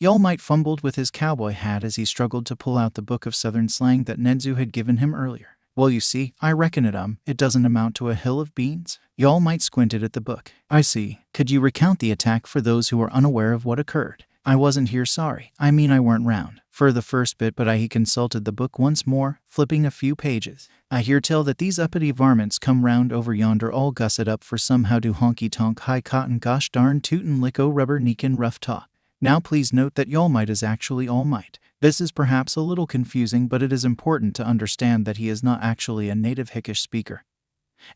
All Might fumbled with his cowboy hat as he struggled to pull out the book of Southern slang that Nedzu had given him earlier. Well, you see, I reckon it doesn't amount to a hill of beans. All Might squinted at the book. I see. Could you recount the attack for those who are unaware of what occurred? I wasn't here, sorry. I mean, I weren't round for the first bit, but he consulted the book once more, flipping a few pages. I hear tell that these uppity varmints come round over yonder all gusset up for somehow do honky-tonk high cotton gosh darn tootin' licko rubber neekin rough talk. Now please note that All Might is actually All Might. This is perhaps a little confusing, but it is important to understand that he is not actually a native Hickish speaker,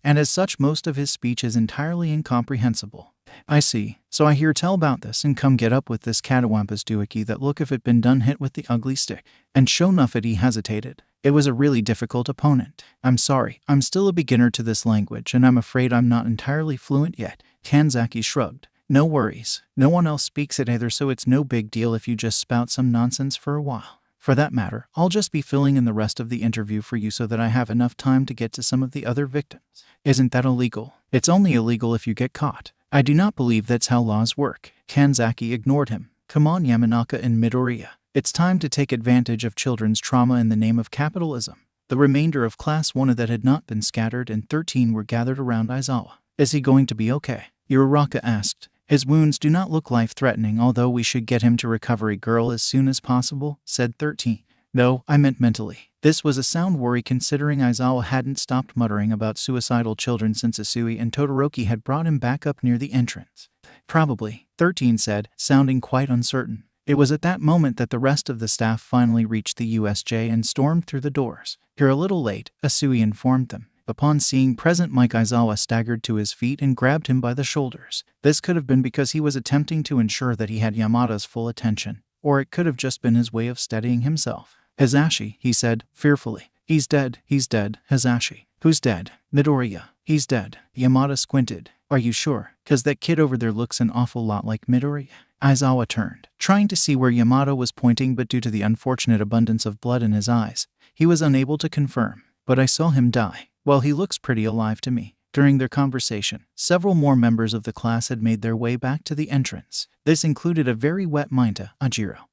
and as such most of his speech is entirely incomprehensible. I see. So I hear tell about this and come get up with this catawampus doohickey that look if it been done hit with the ugly stick. And sure enough he hesitated. It was a really difficult opponent. I'm sorry, I'm still a beginner to this language and I'm afraid I'm not entirely fluent yet. Kanzaki shrugged. No worries. No one else speaks it either, so it's no big deal if you just spout some nonsense for a while. For that matter, I'll just be filling in the rest of the interview for you so that I have enough time to get to some of the other victims. Isn't that illegal? It's only illegal if you get caught. I do not believe that's how laws work. Kanzaki ignored him. Come on, Yamanaka and Midoriya. It's time to take advantage of children's trauma in the name of capitalism. The remainder of Class 1 that had not been scattered and 13 were gathered around Aizawa. Is he going to be okay? Uraraka asked. His wounds do not look life-threatening, although we should get him to recovery girl as soon as possible, said 13. No, I meant mentally. This was a sound worry considering Aizawa hadn't stopped muttering about suicidal children since Asui and Todoroki had brought him back up near the entrance. Probably, 13 said, sounding quite uncertain. It was at that moment that the rest of the staff finally reached the USJ and stormed through the doors. You're a little late, Asui informed them. Upon seeing present Mike, Aizawa staggered to his feet and grabbed him by the shoulders. This could have been because he was attempting to ensure that he had Yamada's full attention, or it could have just been his way of steadying himself. Hisashi, he said, fearfully. He's dead, Hisashi. Who's dead? Midoriya. He's dead. Yamada squinted. Are you sure? 'Cause that kid over there looks an awful lot like Midoriya. Aizawa turned, trying to see where Yamada was pointing, but due to the unfortunate abundance of blood in his eyes, he was unable to confirm. But I saw him die. Well, he looks pretty alive to me. During their conversation, several more members of the class had made their way back to the entrance. This included a very wet Minta, Ajiro,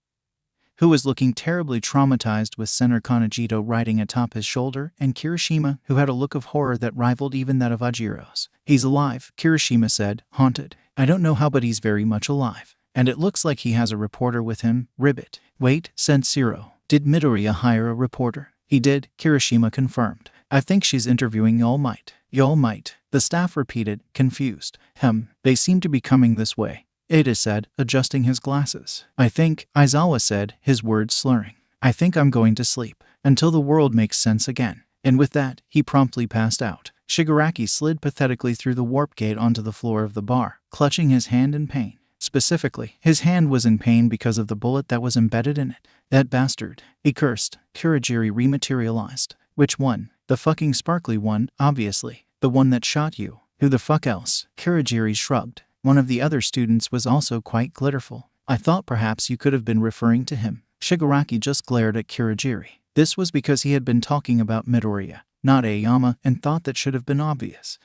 who was looking terribly traumatized with Senator Kanejito riding atop his shoulder, and Kirishima, who had a look of horror that rivaled even that of Ajiro's. He's alive, Kirishima said, haunted. I don't know how, but he's very much alive. And it looks like he has a reporter with him, Ribbit. Wait, said Shiro. Did Midoriya hire a reporter? He did, Kirishima confirmed. I think she's interviewing All Might. All Might, the staff repeated, confused. They seem to be coming this way, Ada said, adjusting his glasses. I think, Aizawa said, his words slurring. I think I'm going to sleep until the world makes sense again. And with that, he promptly passed out. Shigaraki slid pathetically through the warp gate onto the floor of the bar, clutching his hand in pain. Specifically, his hand was in pain because of the bullet that was embedded in it. That bastard, he cursed. Kurogiri rematerialized. Which one? The fucking sparkly one, obviously. The one that shot you. Who the fuck else? Kurogiri shrugged. One of the other students was also quite glitterful. I thought perhaps you could have been referring to him. Shigaraki just glared at Kurogiri. This was because he had been talking about Midoriya, not Aoyama, and thought that should have been obvious.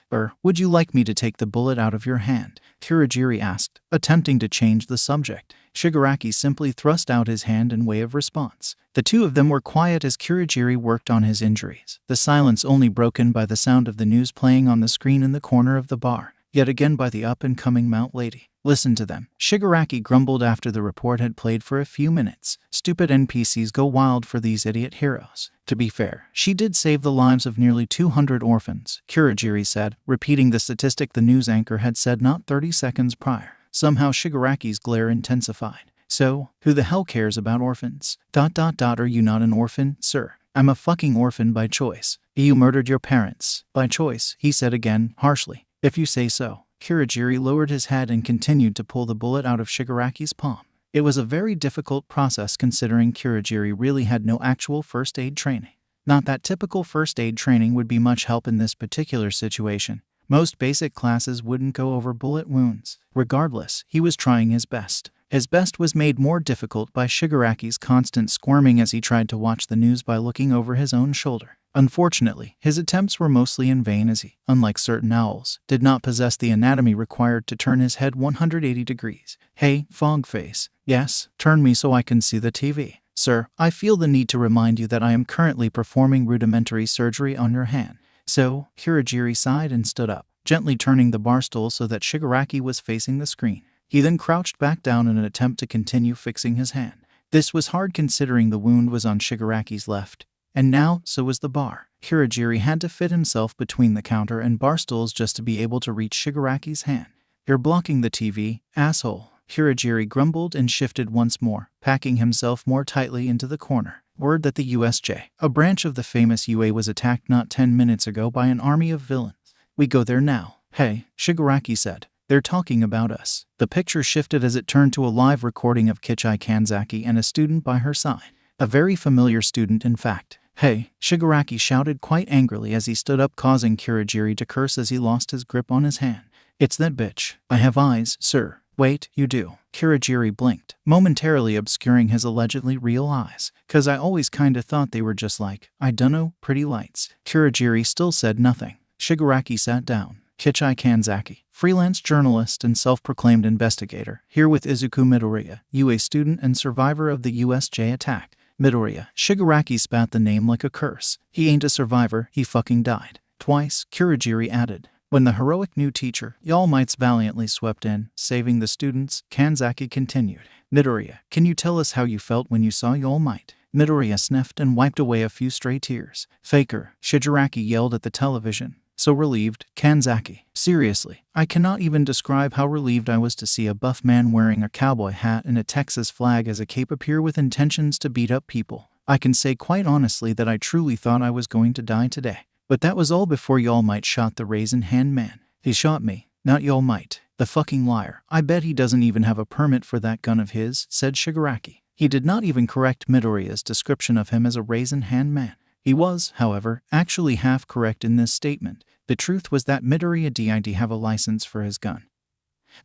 Would you like me to take the bullet out of your hand? Kurogiri asked, attempting to change the subject. Shigaraki simply thrust out his hand in way of response. The two of them were quiet as Kurogiri worked on his injuries, the silence only broken by the sound of the news playing on the screen in the corner of the bar, yet again by the up-and-coming Mount Lady. Listen to them, Shigaraki grumbled after the report had played for a few minutes. Stupid NPCs go wild for these idiot heroes. To be fair, she did save the lives of nearly 200 orphans, Kurogiri said, repeating the statistic the news anchor had said not 30 seconds prior. Somehow Shigaraki's glare intensified. So, who the hell cares about orphans? Are you not an orphan, sir? I'm a fucking orphan by choice. You murdered your parents. By choice, he said again, harshly. If you say so. Kurogiri lowered his head and continued to pull the bullet out of Shigaraki's palm. It was a very difficult process considering Kurogiri really had no actual first aid training. Not that typical first aid training would be much help in this particular situation. Most basic classes wouldn't go over bullet wounds. Regardless, he was trying his best. His best was made more difficult by Shigaraki's constant squirming as he tried to watch the news by looking over his own shoulder. Unfortunately, his attempts were mostly in vain as he, unlike certain owls, did not possess the anatomy required to turn his head 180 degrees. Hey, Fogface. Yes, turn me so I can see the TV. Sir, I feel the need to remind you that I am currently performing rudimentary surgery on your hand. So, Kurogiri sighed and stood up, gently turning the bar stool so that Shigaraki was facing the screen. He then crouched back down in an attempt to continue fixing his hand. This was hard considering the wound was on Shigaraki's left. And now, so was the bar. Kurogiri had to fit himself between the counter and bar stools just to be able to reach Shigaraki's hand. You're blocking the TV, asshole. Kirigiri grumbled and shifted once more, packing himself more tightly into the corner. Word that the USJ, a branch of the famous UA, was attacked not 10 minutes ago by an army of villains. We go there now. Hey, Shigaraki said. They're talking about us. The picture shifted as it turned to a live recording of Kichi Kanzaki and a student by her side. A very familiar student, in fact. Hey, Shigaraki shouted quite angrily as he stood up, causing Kirigiri to curse as he lost his grip on his hand. It's that bitch. I have eyes, sir. Wait, you do. Kirigiri blinked, momentarily obscuring his allegedly real eyes. 'Cause I always kinda thought they were just like, I dunno, pretty lights. Kirigiri still said nothing. Shigaraki sat down. Kichi Kanzaki, freelance journalist and self-proclaimed investigator, here with Izuku Midoriya, UA student and survivor of the USJ attack. Midoriya. Shigaraki spat the name like a curse. He ain't a survivor, he fucking died. Twice, Kirigiri added. When the heroic new teacher, All Mights, valiantly swept in, saving the students, Kanzaki continued. Midoriya, can you tell us how you felt when you saw All Might? Midoriya sniffed and wiped away a few stray tears. Faker, Shigaraki yelled at the television. So relieved, Kanzaki. Seriously, I cannot even describe how relieved I was to see a buff man wearing a cowboy hat and a Texas flag as a cape appear with intentions to beat up people. I can say quite honestly that I truly thought I was going to die today. But that was all before All Might shot the Raisin Hand Man. He shot me, not All Might. The fucking liar. I bet he doesn't even have a permit for that gun of his, said Shigaraki. He did not even correct Midoriya's description of him as a Raisin Hand Man. He was, however, actually half correct in this statement. The truth was that Midoriya did have a license for his gun,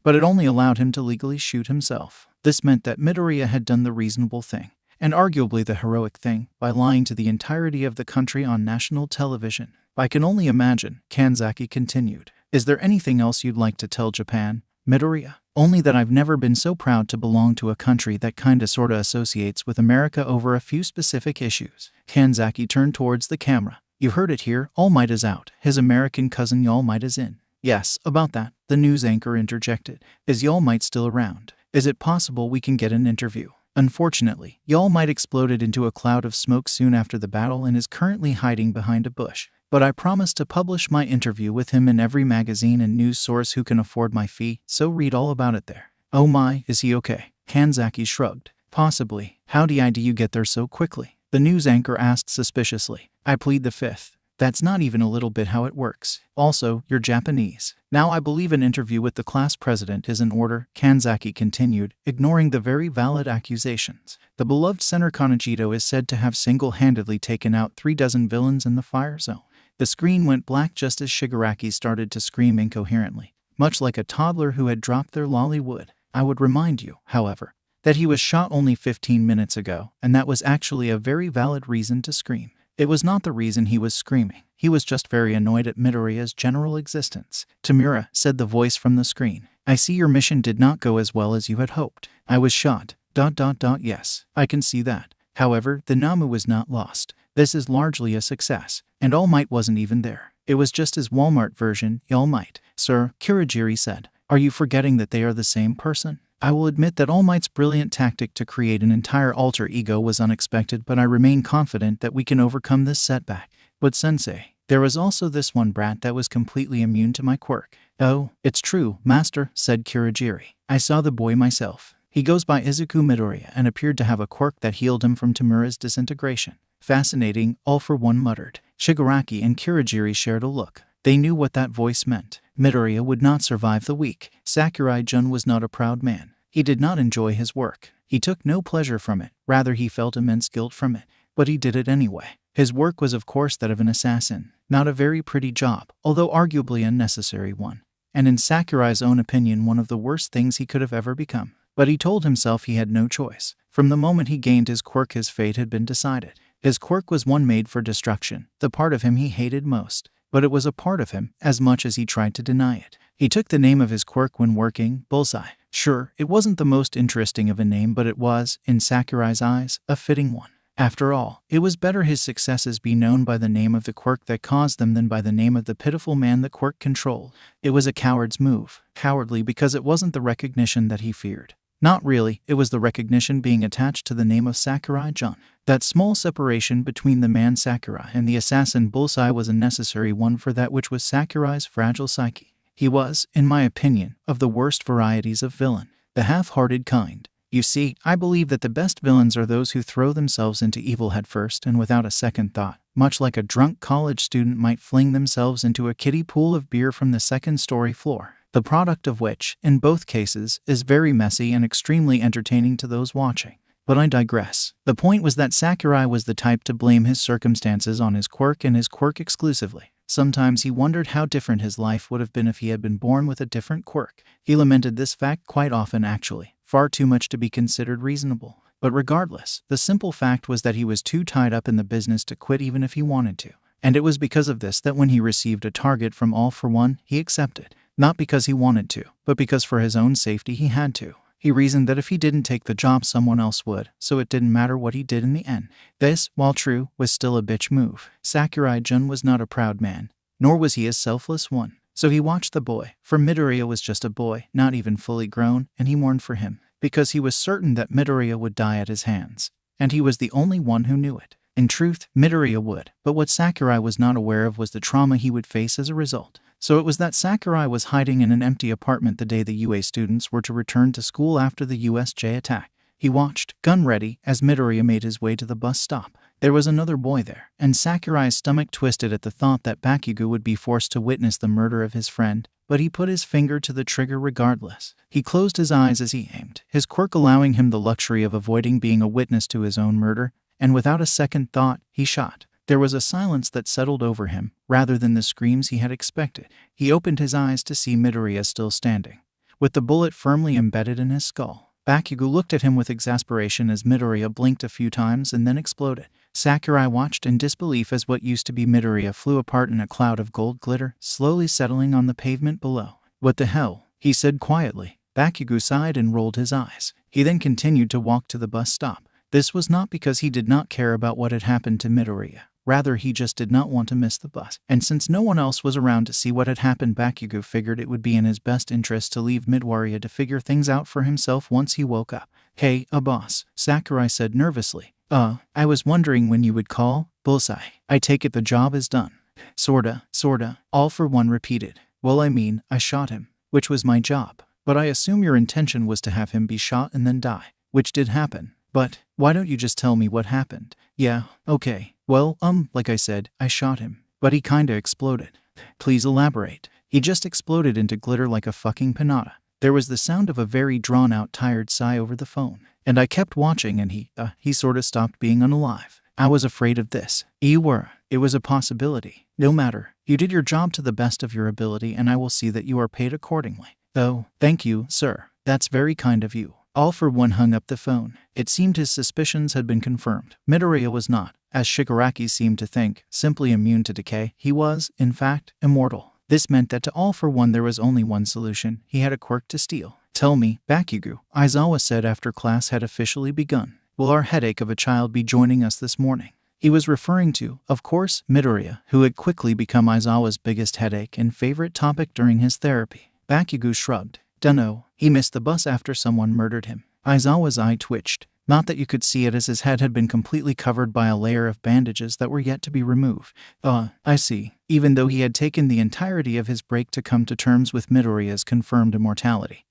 but it only allowed him to legally shoot himself. This meant that Midoriya had done the reasonable thing, and arguably the heroic thing, by lying to the entirety of the country on national television. I can only imagine, Kanzaki continued. Is there anything else you'd like to tell Japan, Midoriya? Only that I've never been so proud to belong to a country that kinda sorta associates with America over a few specific issues. Kanzaki turned towards the camera. You heard it here, All Might is out. His American cousin All Might is in. Yes, about that, the news anchor interjected. Is All Might still around? Is it possible we can get an interview? Unfortunately, All Might exploded into a cloud of smoke soon after the battle and is currently hiding behind a bush. But I promise to publish my interview with him in every magazine and news source who can afford my fee, so read all about it there. Oh my, is he okay? Kanzaki shrugged. Possibly. How do you get there so quickly? The news anchor asked suspiciously. I plead the fifth. That's not even a little bit how it works. Also, you're Japanese. Now I believe an interview with the class president is in order, Kanzaki continued, ignoring the very valid accusations. The beloved Senator Kanejito is said to have single-handedly taken out 36 villains in the fire zone. The screen went black just as Shigaraki started to scream incoherently, much like a toddler who had dropped their lolly would. I would remind you, however, that he was shot only 15 minutes ago, and that was actually a very valid reason to scream. It was not the reason he was screaming. He was just very annoyed at Midoriya's general existence. Tamura, said the voice from the screen. I see your mission did not go as well as you had hoped. I was shot. ... Yes, I can see that. However, the Namu was not lost. This is largely a success. And All Might wasn't even there. It was just his Walmart version, All Might. Sir, Kirigiri said. Are you forgetting that they are the same person? I will admit that All Might's brilliant tactic to create an entire alter ego was unexpected, but I remain confident that we can overcome this setback. But sensei, there was also this one brat that was completely immune to my quirk. Oh, it's true, master, said Kirigiri. I saw the boy myself. He goes by Izuku Midoriya and appeared to have a quirk that healed him from Tamura's disintegration. Fascinating, all for one muttered. Shigaraki and Kirigiri shared a look. They knew what that voice meant. Midoriya would not survive the week. Sakurai-jun was not a proud man. He did not enjoy his work. He took no pleasure from it. Rather, he felt immense guilt from it. But he did it anyway. His work was of course that of an assassin. Not a very pretty job, although arguably a necessary one. And in Sakurai's own opinion, one of the worst things he could have ever become. But he told himself he had no choice. From the moment he gained his quirk, his fate had been decided. His quirk was one made for destruction, the part of him he hated most. But it was a part of him, as much as he tried to deny it. He took the name of his quirk when working, Bullseye. Sure, it wasn't the most interesting of a name, but it was, in Sakurai's eyes, a fitting one. After all, it was better his successes be known by the name of the quirk that caused them than by the name of the pitiful man the quirk controlled. It was a coward's move. Cowardly because it wasn't the recognition that he feared. Not really, it was the recognition being attached to the name of Sakurai-jun. That small separation between the man Sakurai and the assassin Bullseye was a necessary one for that which was Sakurai's fragile psyche. He was, in my opinion, of the worst varieties of villain. The half-hearted kind. You see, I believe that the best villains are those who throw themselves into evil headfirst and without a second thought, much like a drunk college student might fling themselves into a kiddie pool of beer from the second-story floor, the product of which, in both cases, is very messy and extremely entertaining to those watching. But I digress. The point was that Sakurai was the type to blame his circumstances on his quirk and his quirk exclusively. Sometimes he wondered how different his life would have been if he had been born with a different quirk. He lamented this fact quite often actually, far too much to be considered reasonable. But regardless, the simple fact was that he was too tied up in the business to quit even if he wanted to. And it was because of this that when he received a target from All for One, he accepted. Not because he wanted to, but because for his own safety he had to. He reasoned that if he didn't take the job, someone else would, so it didn't matter what he did in the end. This, while true, was still a bitch move. Sakurai-jun was not a proud man, nor was he a selfless one. So he watched the boy, for Midoriya was just a boy, not even fully grown, and he mourned for him, because he was certain that Midoriya would die at his hands. And he was the only one who knew it. In truth, Midoriya would, but what Sakurai was not aware of was the trauma he would face as a result. So it was that Sakurai was hiding in an empty apartment the day the UA students were to return to school after the USJ attack. He watched, gun ready, as Midoriya made his way to the bus stop. There was another boy there, and Sakurai's stomach twisted at the thought that Bakugou would be forced to witness the murder of his friend, but he put his finger to the trigger regardless. He closed his eyes as he aimed, his quirk allowing him the luxury of avoiding being a witness to his own murder, and without a second thought, he shot. There was a silence that settled over him, rather than the screams he had expected. He opened his eyes to see Midoriya still standing, with the bullet firmly embedded in his skull. Bakugou looked at him with exasperation as Midoriya blinked a few times and then exploded. Sakurai watched in disbelief as what used to be Midoriya flew apart in a cloud of gold glitter, slowly settling on the pavement below. "What the hell?" he said quietly. Bakugou sighed and rolled his eyes. He then continued to walk to the bus stop. This was not because he did not care about what had happened to Midoriya. Rather, he just did not want to miss the bus. And since no one else was around to see what had happened, Bakugou figured it would be in his best interest to leave Midoriya to figure things out for himself once he woke up. "Hey, boss," Sakurai said nervously. I was wondering when you would call." "Bullseye. I take it the job is done." Sorta. All for One repeated. "Well, I mean, I shot him, which was my job. But I assume your intention was to have him be shot and then die, which did happen. But why don't you just tell me what happened?" "Yeah, okay. Well, like I said, I shot him, but he kinda exploded." "Please elaborate." "He just exploded into glitter like a fucking pinata." There was the sound of a very drawn-out, tired sigh over the phone. "And I kept watching and he sorta stopped being unalive. I was afraid of this." "You were. It was a possibility. No matter. You did your job to the best of your ability and I will see that you are paid accordingly." "Oh, thank you, sir. That's very kind of you." All for One hung up the phone. It seemed his suspicions had been confirmed. Midoriya was not, as Shigaraki seemed to think, simply immune to decay. He was, in fact, immortal. This meant that to All for One there was only one solution. He had a quirk to steal. "Tell me, Bakugou," Aizawa said after class had officially begun. "Will our headache of a child be joining us this morning?" He was referring to, of course, Midoriya, who had quickly become Aizawa's biggest headache and favorite topic during his therapy. Bakugou shrugged. "Dunno. He missed the bus after someone murdered him." Aizawa's eye twitched. Not that you could see it as his head had been completely covered by a layer of bandages that were yet to be removed. I see." Even though he had taken the entirety of his break to come to terms with Midoriya's confirmed immortality,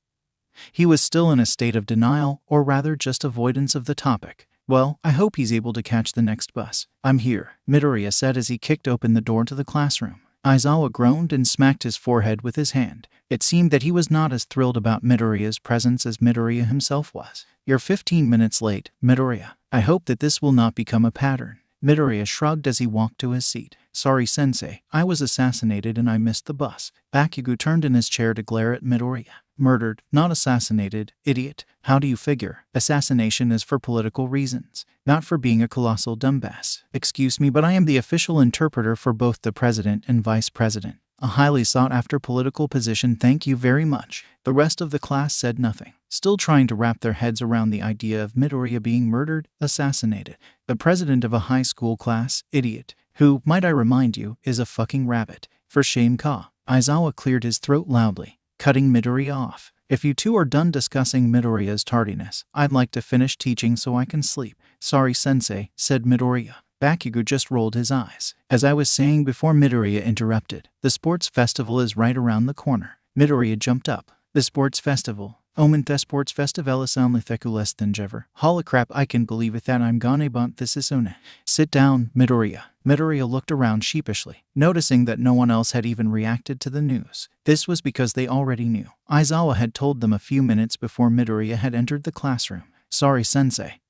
he was still in a state of denial, or rather just avoidance of the topic. "Well, I hope he's able to catch the next bus." "I'm here," Midoriya said as he kicked open the door to the classroom. Aizawa groaned and smacked his forehead with his hand. It seemed that he was not as thrilled about Midoriya's presence as Midoriya himself was. "You're 15 minutes late, Midoriya. I hope that this will not become a pattern." Midoriya shrugged as he walked to his seat. "Sorry, sensei. I was assassinated and I missed the bus." Bakugou turned in his chair to glare at Midoriya. "Murdered, not assassinated, idiot. How do you figure? Assassination is for political reasons, not for being a colossal dumbass." "Excuse me, but I am the official interpreter for both the president and vice president. A highly sought-after political position, thank you very much." The rest of the class said nothing, still trying to wrap their heads around the idea of Midoriya being murdered, assassinated. The president of a high school class, idiot, who, might I remind you, is a fucking rabbit. For shame, Ka. Aizawa cleared his throat loudly, cutting Midoriya off. "If you two are done discussing Midoriya's tardiness, I'd like to finish teaching so I can sleep." "Sorry, sensei," said Midoriya. Bakugou just rolled his eyes. "As I was saying before," Midoriya interrupted, "the sports festival is right around the corner." Midoriya jumped up. "The sports festival? Omen the sports festival is only theku less than jever. Holy crap, I can believe it that I'm gonna bunt this is one. Sit down, Midoriya. Midoriya looked around sheepishly, noticing that no one else had even reacted to the news. This was because they already knew. Aizawa had told them a few minutes before Midoriya had entered the classroom. Sorry, sensei,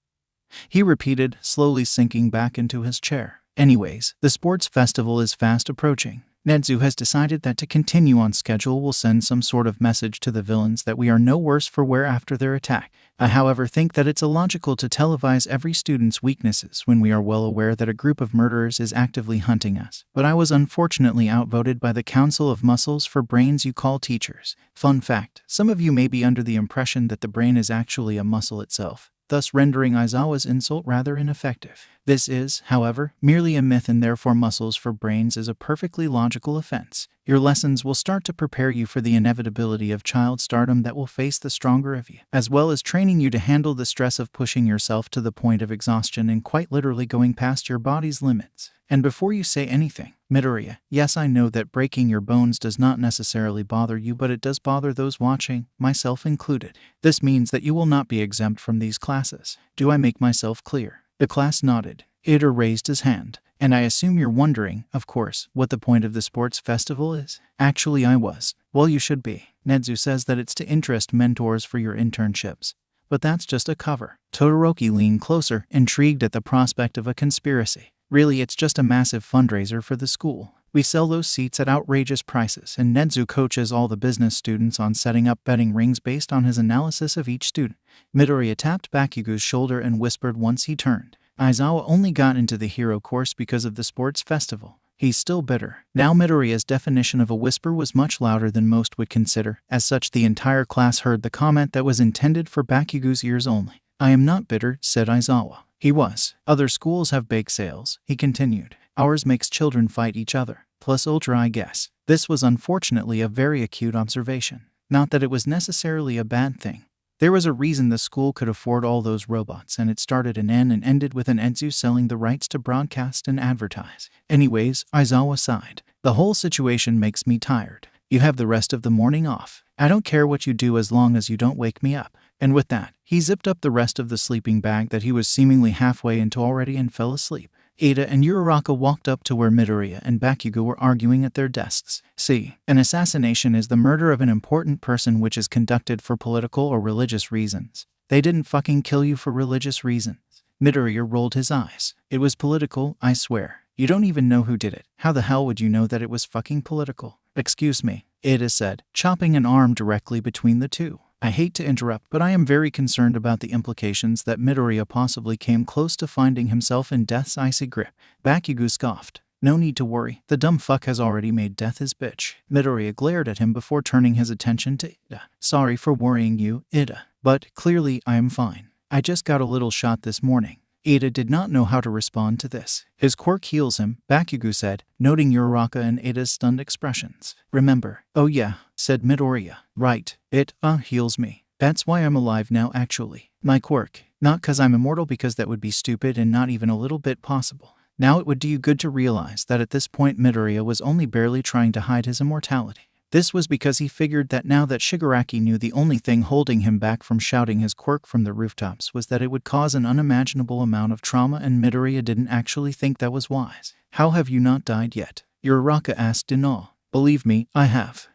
he repeated, slowly sinking back into his chair. Anyways, the sports festival is fast approaching. Nedzu has decided that to continue on schedule will send some sort of message to the villains that we are no worse for wear after their attack. I however think that it's illogical to televise every student's weaknesses when we are well aware that a group of murderers is actively hunting us. But I was unfortunately outvoted by the Council of Muscles for Brains you call teachers. Fun fact, some of you may be under the impression that the brain is actually a muscle itself, thus rendering Aizawa's insult rather ineffective. This is, however, merely a myth, and therefore muscles for brains is a perfectly logical offense. Your lessons will start to prepare you for the inevitability of child stardom that will face the stronger of you, as well as training you to handle the stress of pushing yourself to the point of exhaustion and quite literally going past your body's limits. And before you say anything, Midoriya, yes, I know that breaking your bones does not necessarily bother you, but it does bother those watching, myself included. This means that you will not be exempt from these classes. Do I make myself clear? The class nodded. Ida raised his hand. And I assume you're wondering, of course, what the point of the sports festival is? Actually, I was. Well, you should be. Nedzu says that it's to interest mentors for your internships. But that's just a cover. Todoroki leaned closer, intrigued at the prospect of a conspiracy. Really, it's just a massive fundraiser for the school. We sell those seats at outrageous prices, and Nedzu coaches all the business students on setting up betting rings based on his analysis of each student. Midoriya tapped Bakugou's shoulder and whispered once he turned. Aizawa only got into the hero course because of the sports festival. He's still bitter. Now Midoriya's definition of a whisper was much louder than most would consider. As such, the entire class heard the comment that was intended for Bakugou's ears only. I am not bitter, said Aizawa. He was. Other schools have bake sales, he continued. Ours makes children fight each other. Plus ultra, I guess. This was unfortunately a very acute observation. Not that it was necessarily a bad thing. There was a reason the school could afford all those robots, and it started an N and ended with an Edzu selling the rights to broadcast and advertise. Anyways, Aizawa sighed. The whole situation makes me tired. You have the rest of the morning off. I don't care what you do as long as you don't wake me up. And with that, he zipped up the rest of the sleeping bag that he was seemingly halfway into already and fell asleep. Ida and Uraraka walked up to where Midoriya and Bakugou were arguing at their desks. See, an assassination is the murder of an important person which is conducted for political or religious reasons. They didn't fucking kill you for religious reasons. Midoriya rolled his eyes. It was political, I swear. You don't even know who did it. How the hell would you know that it was fucking political? Excuse me, Ida said, chopping an arm directly between the two. I hate to interrupt, but I am very concerned about the implications that Midoriya possibly came close to finding himself in death's icy grip. Bakugou scoffed. No need to worry, the dumb fuck has already made death his bitch. Midoriya glared at him before turning his attention to Ida. Sorry for worrying you, Ida, but clearly I am fine. I just got a little shot this morning. Ida did not know how to respond to this. His quirk heals him, Bakugou said, noting Uraraka and Ida's stunned expressions. Remember. Oh yeah, said Midoriya. Right, it heals me. That's why I'm alive now actually. My quirk. Not 'cause I'm immortal, because that would be stupid and not even a little bit possible. Now it would do you good to realize that at this point Midoriya was only barely trying to hide his immortality. This was because he figured that now that Shigaraki knew the only thing holding him back from shouting his quirk from the rooftops was that it would cause an unimaginable amount of trauma, and Midoriya didn't actually think that was wise. How have you not died yet? Uraraka asked in awe. Believe me, I have.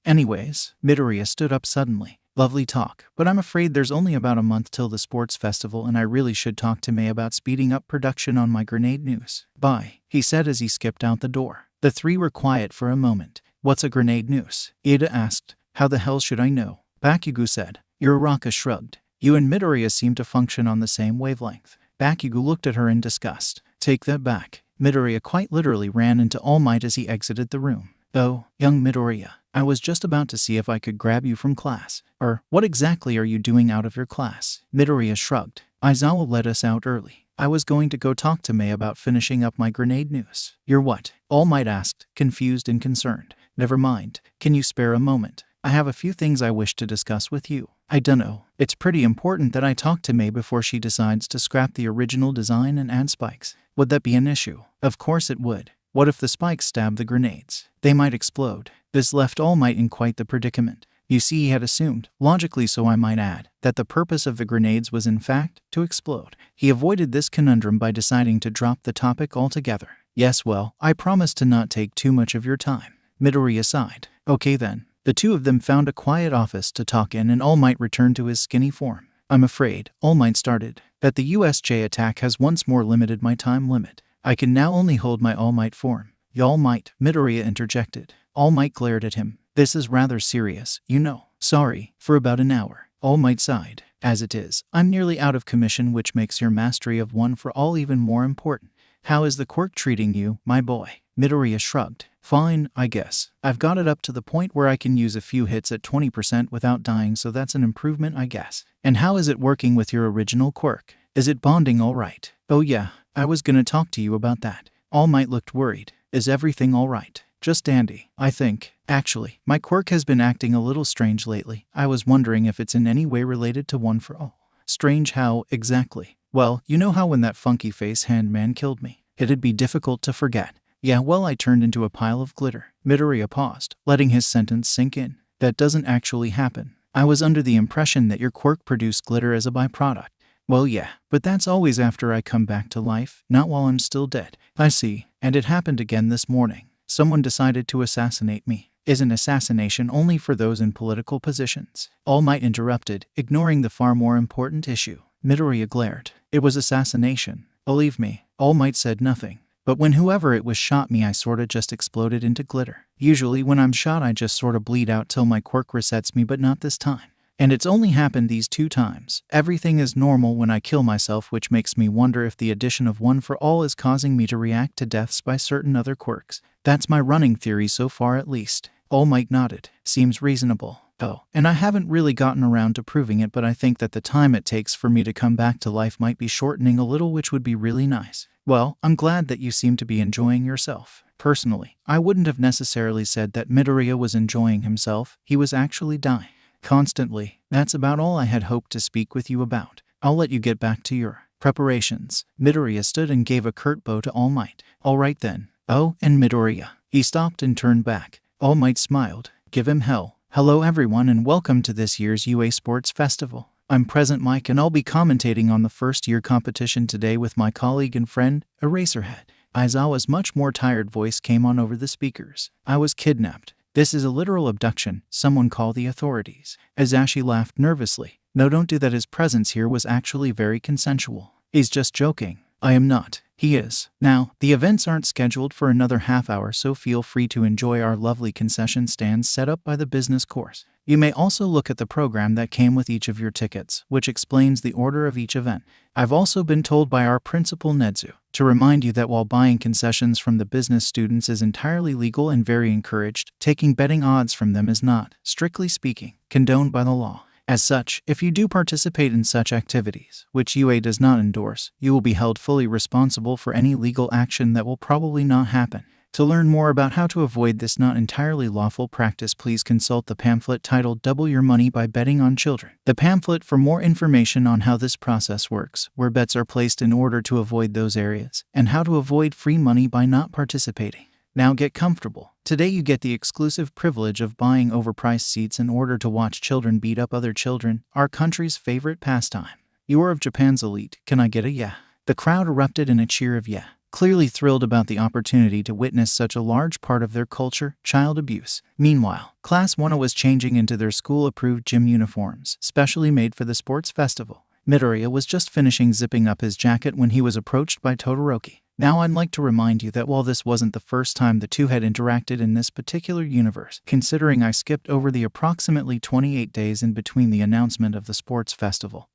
Anyways, Midoriya stood up suddenly. Lovely talk, but I'm afraid there's only about a month till the sports festival, and I really should talk to Mei about speeding up production on my grenade news. Bye, he said as he skipped out the door. The three were quiet for a moment. What's a grenade noose? Ida asked. How the hell should I know? Bakugou said. Uraraka shrugged. You and Midoriya seem to function on the same wavelength. Bakugou looked at her in disgust. Take that back. Midoriya quite literally ran into All Might as he exited the room. Oh, young Midoriya, I was just about to see if I could grab you from class. What exactly are you doing out of your class? Midoriya shrugged. Aizawa let us out early. I was going to go talk to Mei about finishing up my grenade news. You're what? All Might asked, confused and concerned. Never mind. Can you spare a moment? I have a few things I wish to discuss with you. I dunno. It's pretty important that I talk to Mei before she decides to scrap the original design and add spikes. Would that be an issue? Of course it would. What if the spikes stab the grenades? They might explode. This left All Might in quite the predicament. You see, he had assumed, logically so I might add, that the purpose of the grenades was in fact to explode. He avoided this conundrum by deciding to drop the topic altogether. Yes, well, I promise to not take too much of your time. Midoriya sighed. Okay then. The two of them found a quiet office to talk in and All Might returned to his skinny form. I'm afraid, All Might started, that the USJ attack has once more limited my time limit. I can now only hold my All Might form. Y'all might, Midoriya interjected. All Might glared at him. This is rather serious, you know. Sorry, for about an hour. All Might sighed. As it is, I'm nearly out of commission, which makes your mastery of one for all even more important. How is the quirk treating you, my boy? Midoriya shrugged. Fine, I guess. I've got it up to the point where I can use a few hits at 20% without dying, so that's an improvement, I guess. And how is it working with your original quirk? Is it bonding all right? Oh yeah, I was gonna talk to you about that. All Might looked worried. Is everything all right? Just dandy, I think. Actually, my quirk has been acting a little strange lately. I was wondering if it's in any way related to One for All. Strange how, exactly? Well, you know how when that funky face hand man killed me, it'd be difficult to forget. Yeah, well, I turned into a pile of glitter. Midoriya paused, letting his sentence sink in. That doesn't actually happen. I was under the impression that your quirk produced glitter as a byproduct. Well, yeah, but that's always after I come back to life, not while I'm still dead. I see, and it happened again this morning. Someone decided to assassinate me. Is an assassination only for those in political positions? All Might interrupted, ignoring the far more important issue. Midoriya glared. It was assassination. Believe me, All Might said nothing. But when whoever it was shot me, I sorta just exploded into glitter. Usually when I'm shot I just sorta bleed out till my quirk resets me, but not this time. And it's only happened these 2 times. Everything is normal when I kill myself, which makes me wonder if the addition of One for All is causing me to react to deaths by certain other quirks. That's my running theory so far, at least. All Might nodded. Seems reasonable. Oh, and I haven't really gotten around to proving it, but I think that the time it takes for me to come back to life might be shortening a little, which would be really nice. Well, I'm glad that you seem to be enjoying yourself. Personally, I wouldn't have necessarily said that Midoriya was enjoying himself. He was actually dying. Constantly. That's about all I had hoped to speak with you about. I'll let you get back to your preparations. Midoriya stood and gave a curt bow to All Might. All right then. Oh, and Midoriya. He stopped and turned back. All Might smiled. Give him hell. Hello everyone and welcome to this year's UA Sports Festival. I'm Present Mike and I'll be commentating on the first year competition today with my colleague and friend, Eraserhead. Aizawa's much more tired voice came on over the speakers. I was kidnapped. This is a literal abduction. Someone call the authorities. Azashi laughed nervously. No, don't do that. His presence here was actually very consensual. He's just joking. I am not. He is. Now, the events aren't scheduled for another half hour, so feel free to enjoy our lovely concession stands set up by the business course. You may also look at the program that came with each of your tickets, which explains the order of each event. I've also been told by our principal Nedzu to remind you that while buying concessions from the business students is entirely legal and very encouraged, taking betting odds from them is not, strictly speaking, condoned by the law. As such, if you do participate in such activities, which UA does not endorse, you will be held fully responsible for any legal action that will probably not happen. To learn more about how to avoid this not entirely lawful practice, please consult the pamphlet titled Double Your Money by Betting on Children. The pamphlet for more information on how this process works, where bets are placed in order to avoid those areas, and how to avoid free money by not participating. Now get comfortable. Today you get the exclusive privilege of buying overpriced seats in order to watch children beat up other children, our country's favorite pastime. You are of Japan's elite. Can I get a yeah? The crowd erupted in a cheer of yeah, clearly thrilled about the opportunity to witness such a large part of their culture, child abuse. Meanwhile, Class 1 was changing into their school-approved gym uniforms, specially made for the sports festival. Midoriya was just finishing zipping up his jacket when he was approached by Todoroki. Now I'd like to remind you that while this wasn't the first time the two had interacted in this particular universe, considering I skipped over the approximately 28 days in between the announcement of the sports festival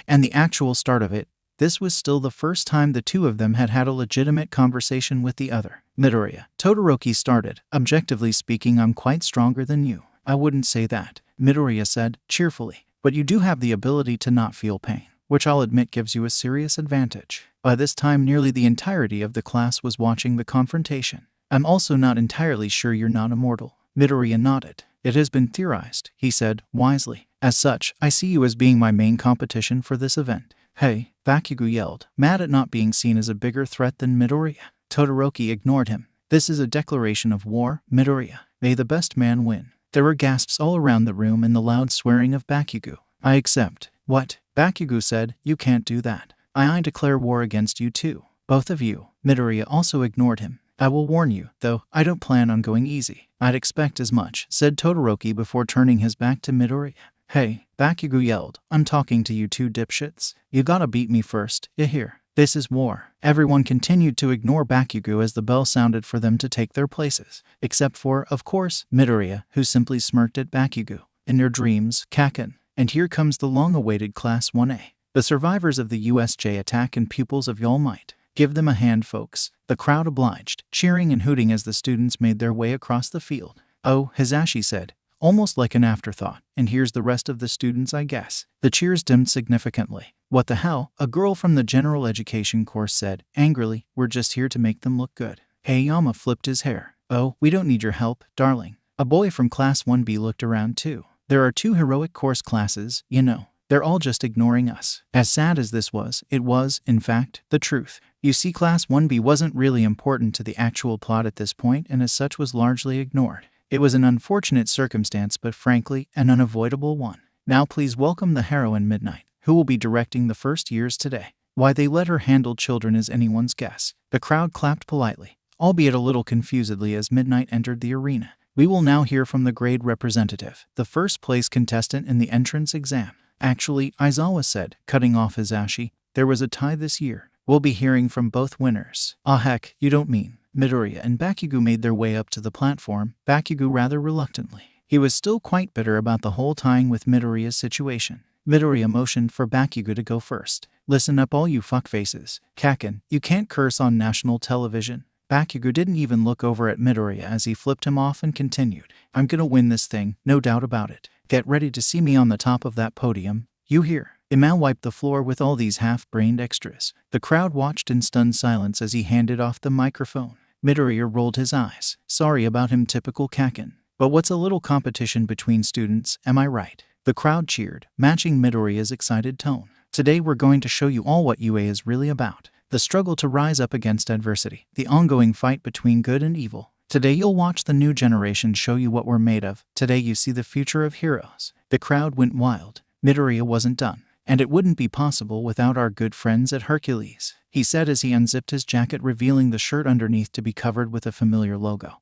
and the actual start of it, this was still the first time the two of them had had a legitimate conversation with the other. Midoriya, Todoroki started. Objectively speaking, I'm quite stronger than you. I wouldn't say that, Midoriya said, cheerfully. But you do have the ability to not feel pain, which I'll admit gives you a serious advantage. By this time, nearly the entirety of the class was watching the confrontation. I'm also not entirely sure you're not immortal. Midoriya nodded. It has been theorized, he said, wisely. As such, I see you as being my main competition for this event. Hey, Bakugou yelled, mad at not being seen as a bigger threat than Midoriya. Todoroki ignored him. This is a declaration of war, Midoriya. May the best man win. There were gasps all around the room and the loud swearing of Bakugou. I accept. What? Bakugou said, you can't do that. I declare war against you too. Both of you. Midoriya also ignored him. I will warn you, though, I don't plan on going easy. I'd expect as much, said Todoroki before turning his back to Midoriya. Hey, Bakugou yelled, I'm talking to you two dipshits. You gotta beat me first, you hear? This is war. Everyone continued to ignore Bakugou as the bell sounded for them to take their places, except for, of course, Midoriya, who simply smirked at Bakugou. In your dreams, Kaken. And here comes the long-awaited Class 1A. The survivors of the USJ attack and pupils of All Might. Give them a hand, folks. The crowd obliged, cheering and hooting as the students made their way across the field. Oh, Hisashi said, almost like an afterthought, and here's the rest of the students, I guess. The cheers dimmed significantly. What the hell? A girl from the general education course said, angrily, we're just here to make them look good. Aoyama flipped his hair. Oh, we don't need your help, darling. A boy from Class 1B looked around too. There are 2 heroic course classes, you know. They're all just ignoring us. As sad as this was, it was, in fact, the truth. You see, Class 1B wasn't really important to the actual plot at this point and as such was largely ignored. It was an unfortunate circumstance but frankly, an unavoidable one. Now please welcome the heroine Midnight, who will be directing the first years today. Why they let her handle children is anyone's guess. The crowd clapped politely, albeit a little confusedly as Midnight entered the arena. We will now hear from the grade representative, the first place contestant in the entrance exam. Actually, Aizawa said, cutting off Hisashi, there was a tie this year. We'll be hearing from both winners. Ah heck, you don't mean. Midoriya and Bakugou made their way up to the platform, Bakugou rather reluctantly. He was still quite bitter about the whole tying with Midoriya's situation. Midoriya motioned for Bakugou to go first. Listen up all you fuckfaces. Kaken, you can't curse on national television. Bakugou didn't even look over at Midoriya as he flipped him off and continued. I'm gonna win this thing, no doubt about it. Get ready to see me on the top of that podium. You hear? Iman wiped the floor with all these half-brained extras. The crowd watched in stunned silence as he handed off the microphone. Midoriya rolled his eyes. Sorry about him, typical Kaken. But what's a little competition between students, am I right? The crowd cheered, matching Midoriya's excited tone. Today we're going to show you all what UA is really about. The struggle to rise up against adversity. The ongoing fight between good and evil. Today you'll watch the new generation show you what we're made of. Today you see the future of heroes. The crowd went wild. Midoriya wasn't done. And it wouldn't be possible without our good friends at Hercules, he said as he unzipped his jacket, revealing the shirt underneath to be covered with a familiar logo.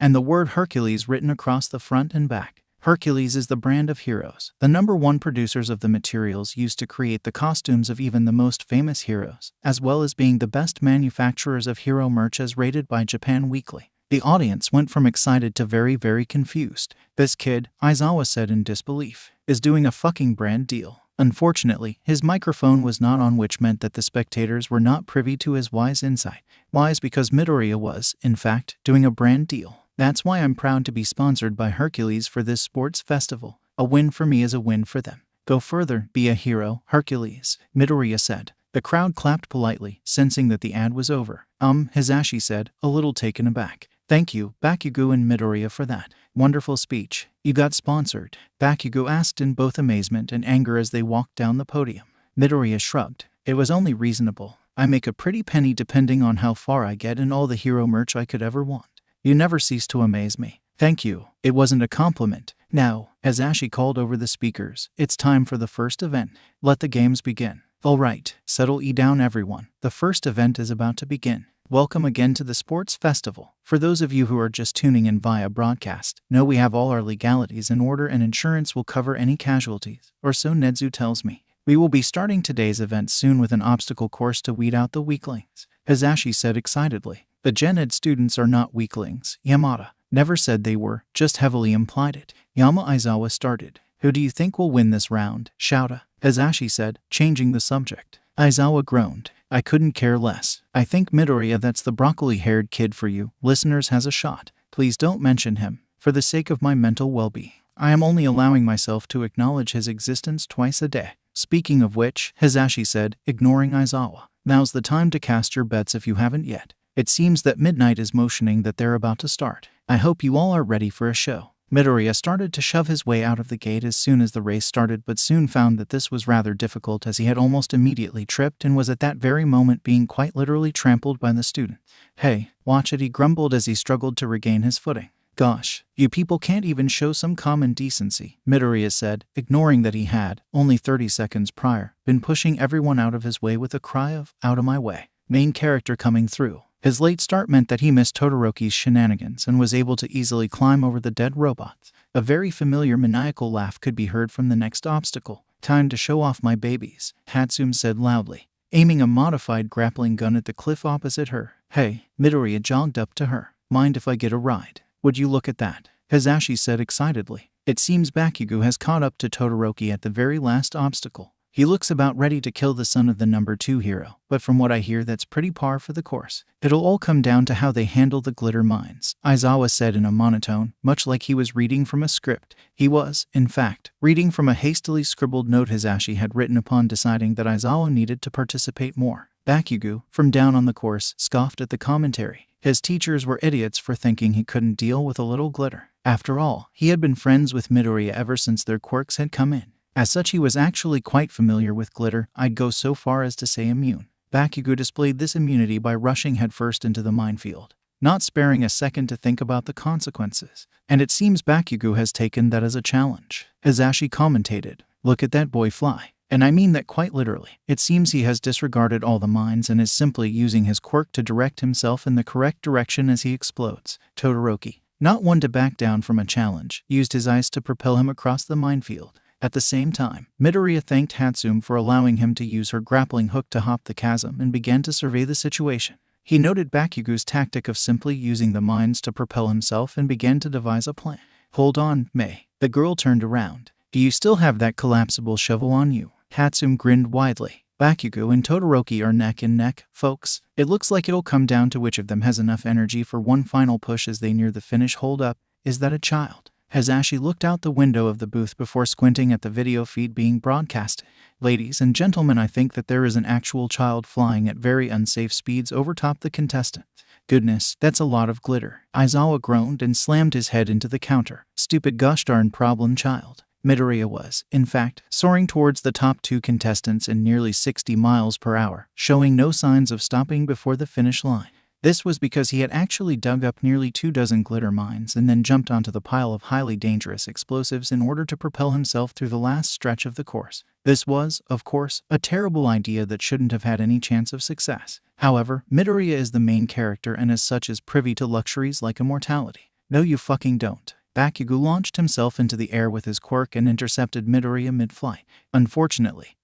And the word Hercules written across the front and back. Hercules is the brand of heroes, the #1 producers of the materials used to create the costumes of even the most famous heroes, as well as being the best manufacturers of hero merch as rated by Japan Weekly. The audience went from excited to very, very confused. This kid, Aizawa said in disbelief, is doing a fucking brand deal. Unfortunately, his microphone was not on, which meant that the spectators were not privy to his wise insight. Wise because Midoriya was, in fact, doing a brand deal. That's why I'm proud to be sponsored by Hercules for this sports festival. A win for me is a win for them. Go further, be a hero, Hercules, Midoriya said. The crowd clapped politely, sensing that the ad was over. Hisashi said, a little taken aback. Thank you, Bakugou and Midoriya, for that wonderful speech. You got sponsored? Bakugou asked in both amazement and anger as they walked down the podium. Midoriya shrugged. It was only reasonable. I make a pretty penny depending on how far I get and all the hero merch I could ever want. You never cease to amaze me. Thank you. It wasn't a compliment. Now, Hisashi called over the speakers, it's time for the first event. Let the games begin. All right, settle down everyone. The first event is about to begin. Welcome again to the Sports Festival. For those of you who are just tuning in via broadcast, know we have all our legalities in order and insurance will cover any casualties, or so Nedzu tells me. We will be starting today's event soon with an obstacle course to weed out the weaklings, Hisashi said excitedly. The Gen Ed students are not weaklings, Yamada never said they were, just heavily implied it. Aizawa started. Who do you think will win this round, Shouta? Hisashi said, changing the subject. Aizawa groaned. I couldn't care less. I think Midoriya, that's the broccoli-haired kid for you, listeners, has a shot. Please don't mention him, for the sake of my mental well-being. I am only allowing myself to acknowledge his existence twice a day. Speaking of which, Hisashi said, ignoring Aizawa. Now's the time to cast your bets if you haven't yet. It seems that Midnight is motioning that they're about to start. I hope you all are ready for a show. Midoriya started to shove his way out of the gate as soon as the race started, but soon found that this was rather difficult as he had almost immediately tripped and was at that very moment being quite literally trampled by the student. Hey, watch it, he grumbled as he struggled to regain his footing. Gosh, you people can't even show some common decency, Midoriya said, ignoring that he had, only 30 seconds prior, been pushing everyone out of his way with a cry of, "Out of my way." Main character coming through. His late start meant that he missed Todoroki's shenanigans and was able to easily climb over the dead robots. A very familiar maniacal laugh could be heard from the next obstacle. "Time to show off my babies," Hatsum said loudly, aiming a modified grappling gun at the cliff opposite her. "Hey," Midoriya jogged up to her. "Mind if I get a ride? Would you look at that?" Hazashi said excitedly. It seems Bakugou has caught up to Todoroki at the very last obstacle. He looks about ready to kill the son of the number 2 hero, but from what I hear that's pretty par for the course. "It'll all come down to how they handle the glitter mines," Aizawa said in a monotone, much like he was reading from a script. He was, in fact, reading from a hastily scribbled note Hazashi had written upon deciding that Aizawa needed to participate more. Bakugou, from down on the course, scoffed at the commentary. His teachers were idiots for thinking he couldn't deal with a little glitter. After all, he had been friends with Midoriya ever since their quirks had come in. As such, he was actually quite familiar with glitter. I'd go so far as to say immune. Bakugou displayed this immunity by rushing headfirst into the minefield, not sparing a second to think about the consequences. And it seems Bakugou has taken that as a challenge. Hazashi commentated, "Look at that boy fly." And I mean that quite literally. It seems he has disregarded all the mines and is simply using his quirk to direct himself in the correct direction as he explodes. Todoroki, not one to back down from a challenge, used his ice to propel him across the minefield. At the same time, Midoriya thanked Hatsum for allowing him to use her grappling hook to hop the chasm and began to survey the situation. He noted Bakugou's tactic of simply using the mines to propel himself and began to devise a plan. "Hold on, Mei." The girl turned around. "Do you still have that collapsible shovel on you?" Hatsum grinned widely. "Bakugou and Todoroki are neck and neck, folks. It looks like it'll come down to which of them has enough energy for one final push as they near the finish. Hold up, is that a child?" Hazashi looked out the window of the booth before squinting at the video feed being broadcast. "Ladies and gentlemen, I think that there is an actual child flying at very unsafe speeds overtop the contestant." "Goodness, that's a lot of glitter." Aizawa groaned and slammed his head into the counter. "Stupid gosh darn problem child." Midoriya was, in fact, soaring towards the top 2 contestants in nearly 60 miles per hour, showing no signs of stopping before the finish line. This was because he had actually dug up nearly 24 glitter mines and then jumped onto the pile of highly dangerous explosives in order to propel himself through the last stretch of the course. This was, of course, a terrible idea that shouldn't have had any chance of success. However, Midoriya is the main character and as such is privy to luxuries like immortality. "No you fucking don't." Bakugou launched himself into the air with his quirk and intercepted Midoriya mid-flight. Unfortunately,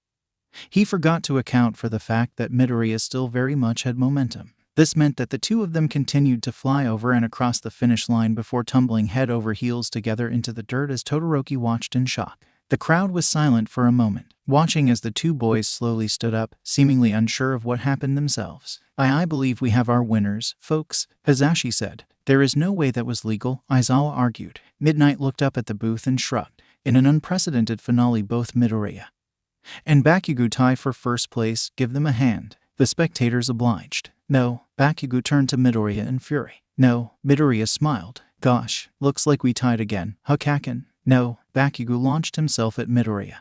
he forgot to account for the fact that Midoriya still very much had momentum. This meant that the two of them continued to fly over and across the finish line before tumbling head over heels together into the dirt as Todoroki watched in shock. The crowd was silent for a moment, watching as the two boys slowly stood up, seemingly unsure of what happened themselves. I believe we have our winners, folks," Hazashi said. "There is no way that was legal," Aizawa argued. Midnight looked up at the booth and shrugged. In an unprecedented finale, both Midoriya and Bakugou tie for first place. "Give them a hand." The spectators obliged. "No." Bakugou turned to Midoriya in fury. "No." Midoriya smiled. "Gosh, looks like we tied again, huh Kaken?" "No." Bakugou launched himself at Midoriya,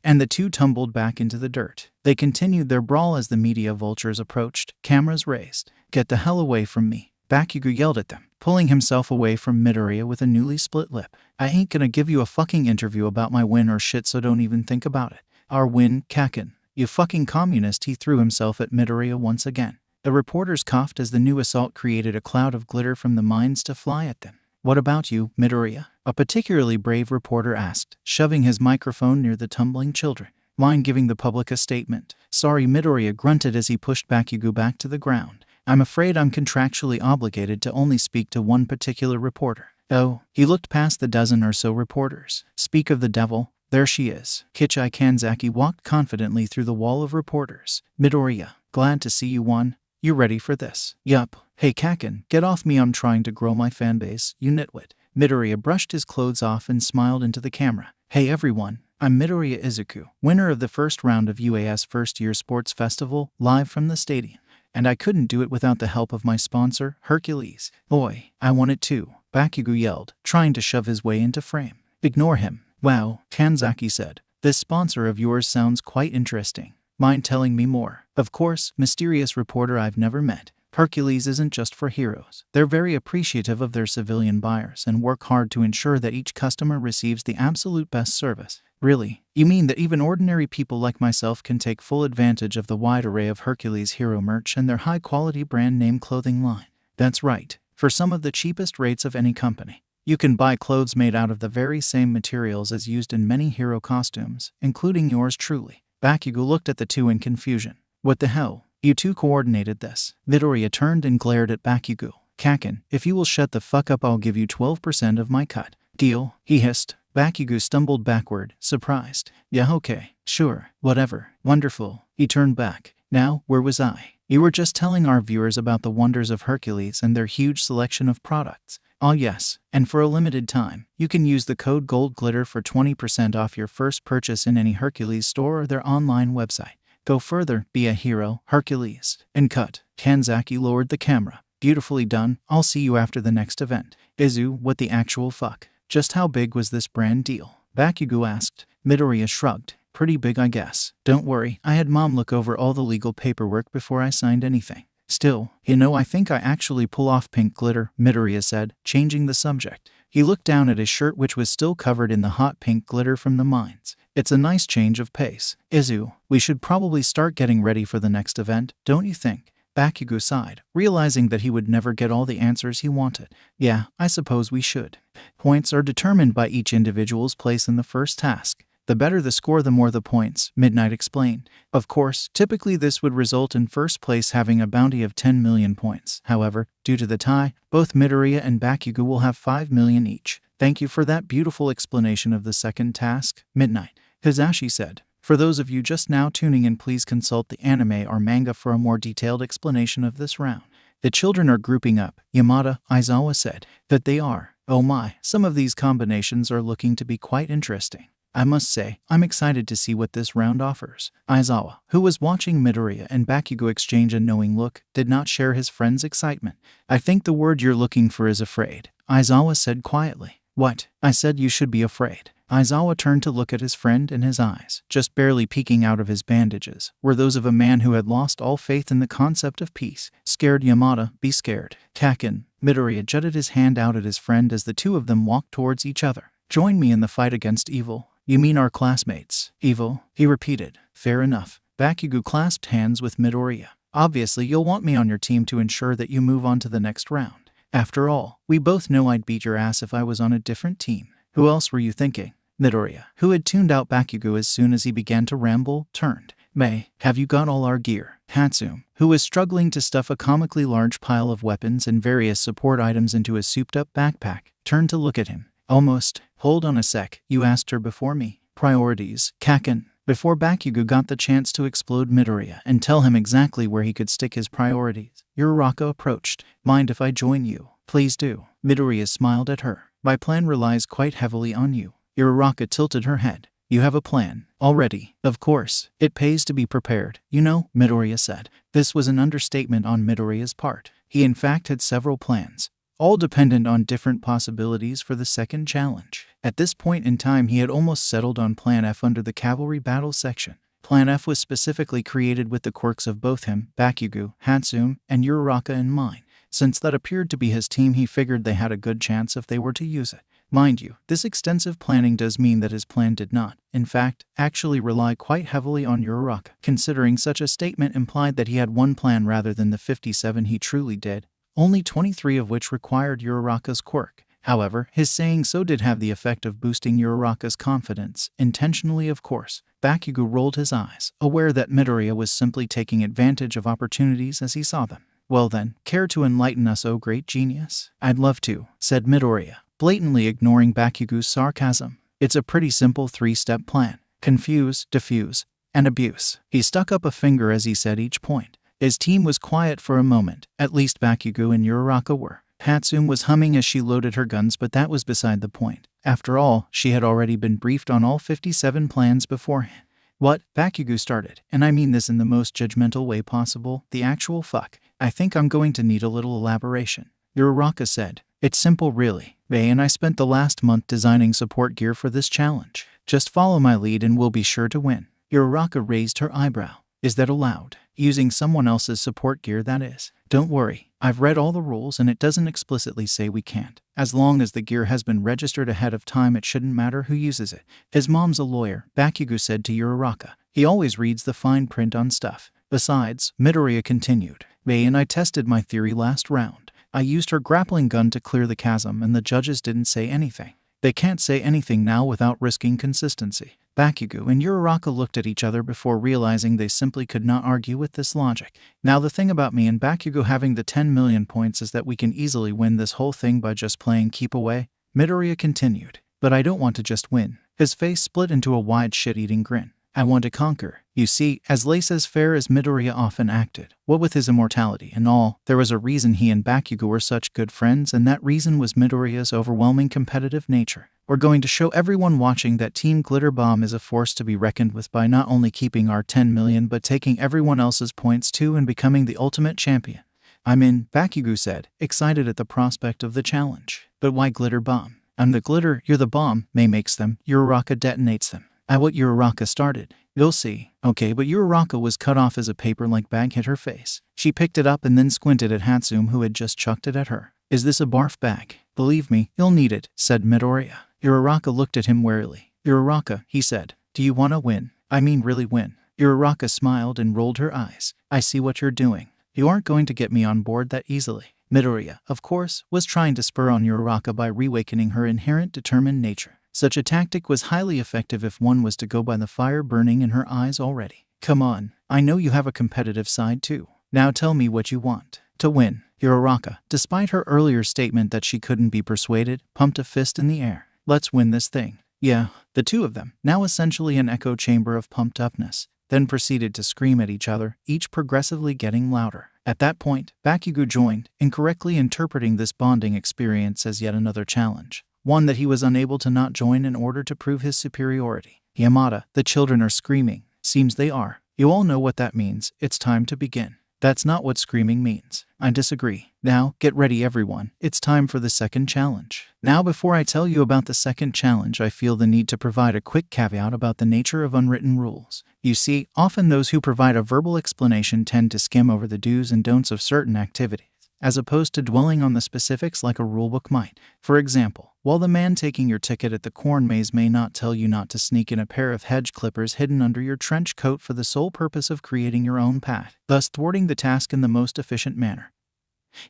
and the two tumbled back into the dirt. They continued their brawl as the media vultures approached, cameras raised. "Get the hell away from me," Bakugou yelled at them, pulling himself away from Midoriya with a newly split lip. "I ain't gonna give you a fucking interview about my win or shit, so don't even think about it." "Our win, Kaken? You fucking communist." He threw himself at Midoriya once again. The reporters coughed as the new assault created a cloud of glitter from the mines to fly at them. "What about you, Midoriya?" a particularly brave reporter asked, shoving his microphone near the tumbling children. "Mind giving the public a statement?" "Sorry," Midoriya grunted as he pushed Bakugou back to the ground. "I'm afraid I'm contractually obligated to only speak to one particular reporter." "Oh." He looked past the dozen or so reporters. "Speak of the devil. There she is." Kichai Kanzaki walked confidently through the wall of reporters. "Midoriya, glad to see you won. You ready for this?" "Yup." "Hey Kaken, get off me, I'm trying to grow my fanbase, you nitwit." Midoriya brushed his clothes off and smiled into the camera. "Hey everyone, I'm Midoriya Izuku, winner of the first round of UAS First Year Sports Festival, live from the stadium. And I couldn't do it without the help of my sponsor, Hercules." "Oi, I want it too," Bakugou yelled, trying to shove his way into frame. "Ignore him." "Wow," Kanzaki said. "This sponsor of yours sounds quite interesting. Mind telling me more?" "Of course, mysterious reporter I've never met." Hercules isn't just for heroes. They're very appreciative of their civilian buyers and work hard to ensure that each customer receives the absolute best service. Really? You mean that even ordinary people like myself can take full advantage of the wide array of Hercules hero merch and their high-quality brand-name clothing line? That's right. For some of the cheapest rates of any company. You can buy clothes made out of the very same materials as used in many hero costumes, including yours truly. Bakugou looked at the two in confusion. What the hell? You two coordinated this. Midoriya turned and glared at Bakugou. Kaken, if you will shut the fuck up, I'll give you 12% of my cut. Deal? He hissed. Bakugou stumbled backward, surprised. Yeah, okay, sure, whatever. Wonderful. He turned back. Now, where was I? You were just telling our viewers about the wonders of Hercules and their huge selection of products. Oh yes, and for a limited time, you can use the code GOLDGLITTER for 20% off your first purchase in any Hercules store or their online website. Go further, be a hero, Hercules. And cut. Kanzaki lowered the camera. Beautifully done, I'll see you after the next event. Izu, what the actual fuck? Just how big was this brand deal? Bakugou asked. Midoriya shrugged. Pretty big, I guess. Don't worry, I had Mom look over all the legal paperwork before I signed anything. Still, you know, I think I actually pull off pink glitter, Midoriya said, changing the subject. He looked down at his shirt, which was still covered in the hot pink glitter from the mines. It's a nice change of pace. Izu, we should probably start getting ready for the next event, don't you think? Bakugou sighed, realizing that he would never get all the answers he wanted. Yeah, I suppose we should. Points are determined by each individual's place in the first task. The better the score, the more the points, Midnight explained. Of course, typically this would result in first place having a bounty of 10 million points. However, due to the tie, both Midoriya and Bakugou will have 5 million each. Thank you for that beautiful explanation of the second task, Midnight. Hisashi said. For those of you just now tuning in, please consult the anime or manga for a more detailed explanation of this round. The children are grouping up, Yamada, Aizawa said. That they are. Oh my, some of these combinations are looking to be quite interesting. I must say, I'm excited to see what this round offers. Aizawa, who was watching Midoriya and Bakugou exchange a knowing look, did not share his friend's excitement. I think the word you're looking for is afraid, Aizawa said quietly. What? I said you should be afraid. Aizawa turned to look at his friend, and his eyes, just barely peeking out of his bandages, were those of a man who had lost all faith in the concept of peace. Scared, Yamada, be scared. Kaken. Midoriya jutted his hand out at his friend as the two of them walked towards each other. Join me in the fight against evil. You mean our classmates? Evil? He repeated. Fair enough. Bakugou clasped hands with Midoriya. Obviously, you'll want me on your team to ensure that you move on to the next round. After all, we both know I'd beat your ass if I was on a different team. Who else were you thinking? Midoriya, who had tuned out Bakugou as soon as he began to ramble, turned. May, have you got all our gear? Hatsune, who was struggling to stuff a comically large pile of weapons and various support items into a souped-up backpack, turned to look at him. Almost. Hold on a sec, you asked her before me. Priorities, Kaken. Before Bakugou got the chance to explode Midoriya and tell him exactly where he could stick his priorities, Uraraka approached. Mind if I join you? Please do. Midoriya smiled at her. My plan relies quite heavily on you. Uraraka tilted her head. You have a plan. Already. Of course. It pays to be prepared. You know, Midoriya said. This was an understatement on Midoriya's part. He in fact had several plans, all dependent on different possibilities for the second challenge. At this point in time, he had almost settled on Plan F under the cavalry battle section. Plan F was specifically created with the quirks of both him, Bakugou, Hatsune, and Uraraka in mind. Since that appeared to be his team, he figured they had a good chance if they were to use it. Mind you, this extensive planning does mean that his plan did not, in fact, actually rely quite heavily on Uraraka, considering such a statement implied that he had one plan rather than the 57 he truly did, only 23 of which required Uraraka's quirk. However, his saying so did have the effect of boosting Uraraka's confidence, intentionally of course. Bakugou rolled his eyes, aware that Midoriya was simply taking advantage of opportunities as he saw them. Well then, care to enlighten us, oh great genius? I'd love to, said Midoriya, blatantly ignoring Bakugou's sarcasm. It's a pretty simple 3-step plan. Confuse, diffuse, and abuse. He stuck up a finger as he said each point. His team was quiet for a moment, at least Bakugou and Uraraka were. Hatsune was humming as she loaded her guns, but that was beside the point. After all, she had already been briefed on all 57 plans beforehand. What? Bakugou started, and I mean this in the most judgmental way possible. The actual fuck. I think I'm going to need a little elaboration. Uraraka said. It's simple really. Bay and I spent the last month designing support gear for this challenge. Just follow my lead and we'll be sure to win. Uraraka raised her eyebrow. Is that allowed? Using someone else's support gear, that is. Don't worry, I've read all the rules and it doesn't explicitly say we can't. As long as the gear has been registered ahead of time, it shouldn't matter who uses it. His mom's a lawyer, Bakugou said to Uraraka. He always reads the fine print on stuff. Besides, Midoriya continued, May and I tested my theory last round. I used her grappling gun to clear the chasm and the judges didn't say anything. They can't say anything now without risking consistency. Bakugou and Uraraka looked at each other before realizing they simply could not argue with this logic. Now the thing about me and Bakugou having the 10 million points is that we can easily win this whole thing by just playing keep away, Midoriya continued. But I don't want to just win. His face split into a wide shit-eating grin. I want to conquer. You see, as laissez-faire as Midoriya often acted, what with his immortality and all, there was a reason he and Bakugou were such good friends, and that reason was Midoriya's overwhelming competitive nature. We're going to show everyone watching that Team Glitter Bomb is a force to be reckoned with by not only keeping our 10 million but taking everyone else's points too and becoming the ultimate champion. I'm in, Bakugou said, excited at the prospect of the challenge. But why Glitter Bomb? I'm the glitter, you're the bomb. May makes them, Uraraka detonates them. At what Uraraka started. You'll see. Okay, but Uraraka was cut off as a paper-like bag hit her face. She picked it up and then squinted at Hatsum, who had just chucked it at her. Is this a barf bag? Believe me, you'll need it, said Midoriya. Uraraka looked at him warily. Uraraka, he said, do you want to win? I mean really win. Uraraka smiled and rolled her eyes. I see what you're doing. You aren't going to get me on board that easily. Midoriya, of course, was trying to spur on Uraraka by reawakening her inherent determined nature. Such a tactic was highly effective if one was to go by the fire burning in her eyes already. Come on, I know you have a competitive side too. Now tell me what you want. To win. Uraraka, despite her earlier statement that she couldn't be persuaded, pumped a fist in the air. Let's win this thing. Yeah, the two of them, now essentially an echo chamber of pumped upness, then proceeded to scream at each other, each progressively getting louder. At that point, Bakugou joined, incorrectly interpreting this bonding experience as yet another challenge. One that he was unable to not join in order to prove his superiority. Yamada, the children are screaming. Seems they are. You all know what that means. It's time to begin. That's not what screaming means. I disagree. Now, get ready everyone. It's time for the second challenge. Now before I tell you about the second challenge, I feel the need to provide a quick caveat about the nature of unwritten rules. You see, often those who provide a verbal explanation tend to skim over the do's and don'ts of certain activities, as opposed to dwelling on the specifics like a rulebook might. For example, while the man taking your ticket at the corn maze may not tell you not to sneak in a pair of hedge clippers hidden under your trench coat for the sole purpose of creating your own path, thus thwarting the task in the most efficient manner,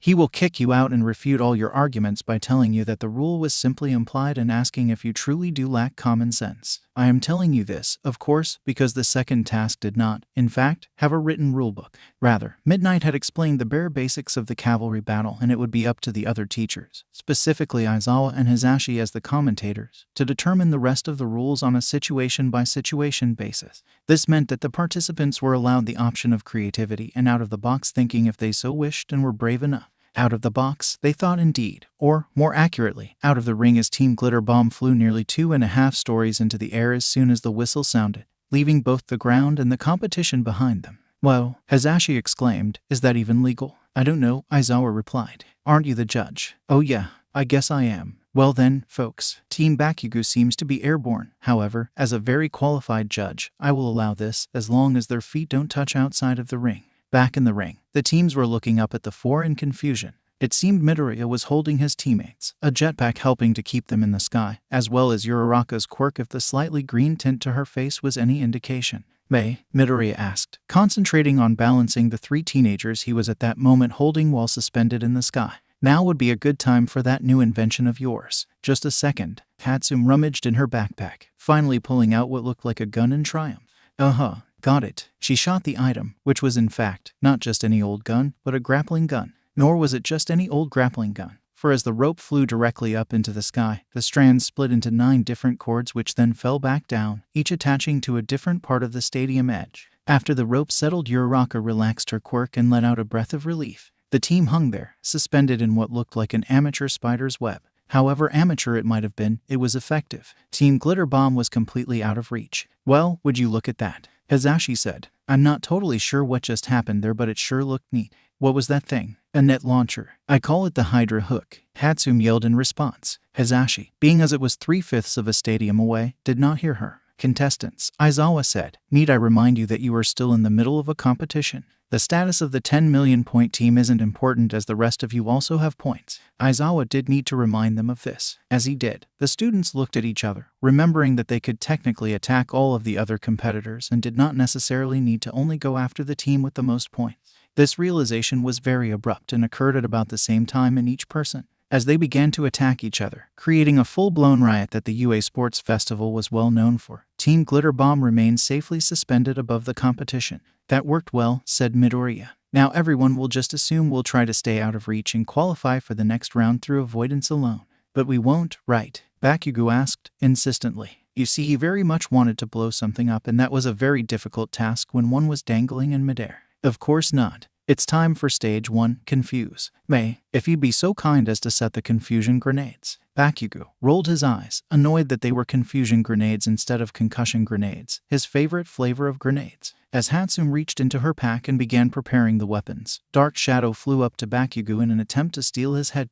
he will kick you out and refute all your arguments by telling you that the rule was simply implied and asking if you truly do lack common sense. I am telling you this, of course, because the second task did not, in fact, have a written rulebook. Rather, Midnight had explained the bare basics of the cavalry battle, and it would be up to the other teachers, specifically Aizawa and Hisashi as the commentators, to determine the rest of the rules on a situation-by-situation basis. This meant that the participants were allowed the option of creativity and out-of-the-box thinking if they so wished and were brave enough. Out of the box, they thought indeed, or, more accurately, out of the ring, as Team Glitter Bomb flew nearly 2.5 stories into the air as soon as the whistle sounded, leaving both the ground and the competition behind them. Whoa, Hisashi exclaimed, is that even legal? I don't know, Aizawa replied. Aren't you the judge? Oh yeah, I guess I am. Well then, folks, Team Bakugou seems to be airborne. However, as a very qualified judge, I will allow this, as long as their feet don't touch outside of the ring. Back in the ring, the teams were looking up at the four in confusion. It seemed Midoriya was holding his teammates, a jetpack helping to keep them in the sky, as well as Uraraka's quirk if the slightly green tint to her face was any indication. May? Midoriya asked, concentrating on balancing the three teenagers he was at that moment holding while suspended in the sky. Now would be a good time for that new invention of yours. Just a second. Hatsum rummaged in her backpack, finally pulling out what looked like a gun in triumph. Got it. She shot the item, which was in fact not just any old gun, but a grappling gun. Nor was it just any old grappling gun, for as the rope flew directly up into the sky, the strands split into 9 different cords which then fell back down, each attaching to a different part of the stadium edge. After the rope settled, Uraraka relaxed her quirk and let out a breath of relief. The team hung there, suspended in what looked like an amateur spider's web. However amateur it might have been, it was effective. Team Glitter Bomb was completely out of reach. Well, would you look at that? Hisashi said. I'm not totally sure what just happened there, but it sure looked neat. What was that thing? A net launcher. I call it the Hydra hook. Hatsum yelled in response. Hisashi, being as it was 3/5 of a stadium away, did not hear her. Contestants, Aizawa said, need I remind you that you are still in the middle of a competition? The status of the 10 million point team isn't important as the rest of you also have points. Aizawa did need to remind them of this. As he did, the students looked at each other, remembering that they could technically attack all of the other competitors and did not necessarily need to only go after the team with the most points. This realization was very abrupt and occurred at about the same time in each person, as they began to attack each other, creating a full-blown riot that the UA Sports Festival was well known for. Team Glitter Bomb remained safely suspended above the competition. That worked well, said Midoriya. Now everyone will just assume we'll try to stay out of reach and qualify for the next round through avoidance alone. But we won't, right? Bakugou asked, insistently. You see, he very much wanted to blow something up, and that was a very difficult task when one was dangling in midair. Of course not. It's time for stage 1, confuse. May, if you'd be so kind as to set the confusion grenades. Bakugou rolled his eyes, annoyed that they were confusion grenades instead of concussion grenades, his favorite flavor of grenades. As Hatsune reached into her pack and began preparing the weapons, Dark Shadow flew up to Bakugou in an attempt to steal his head.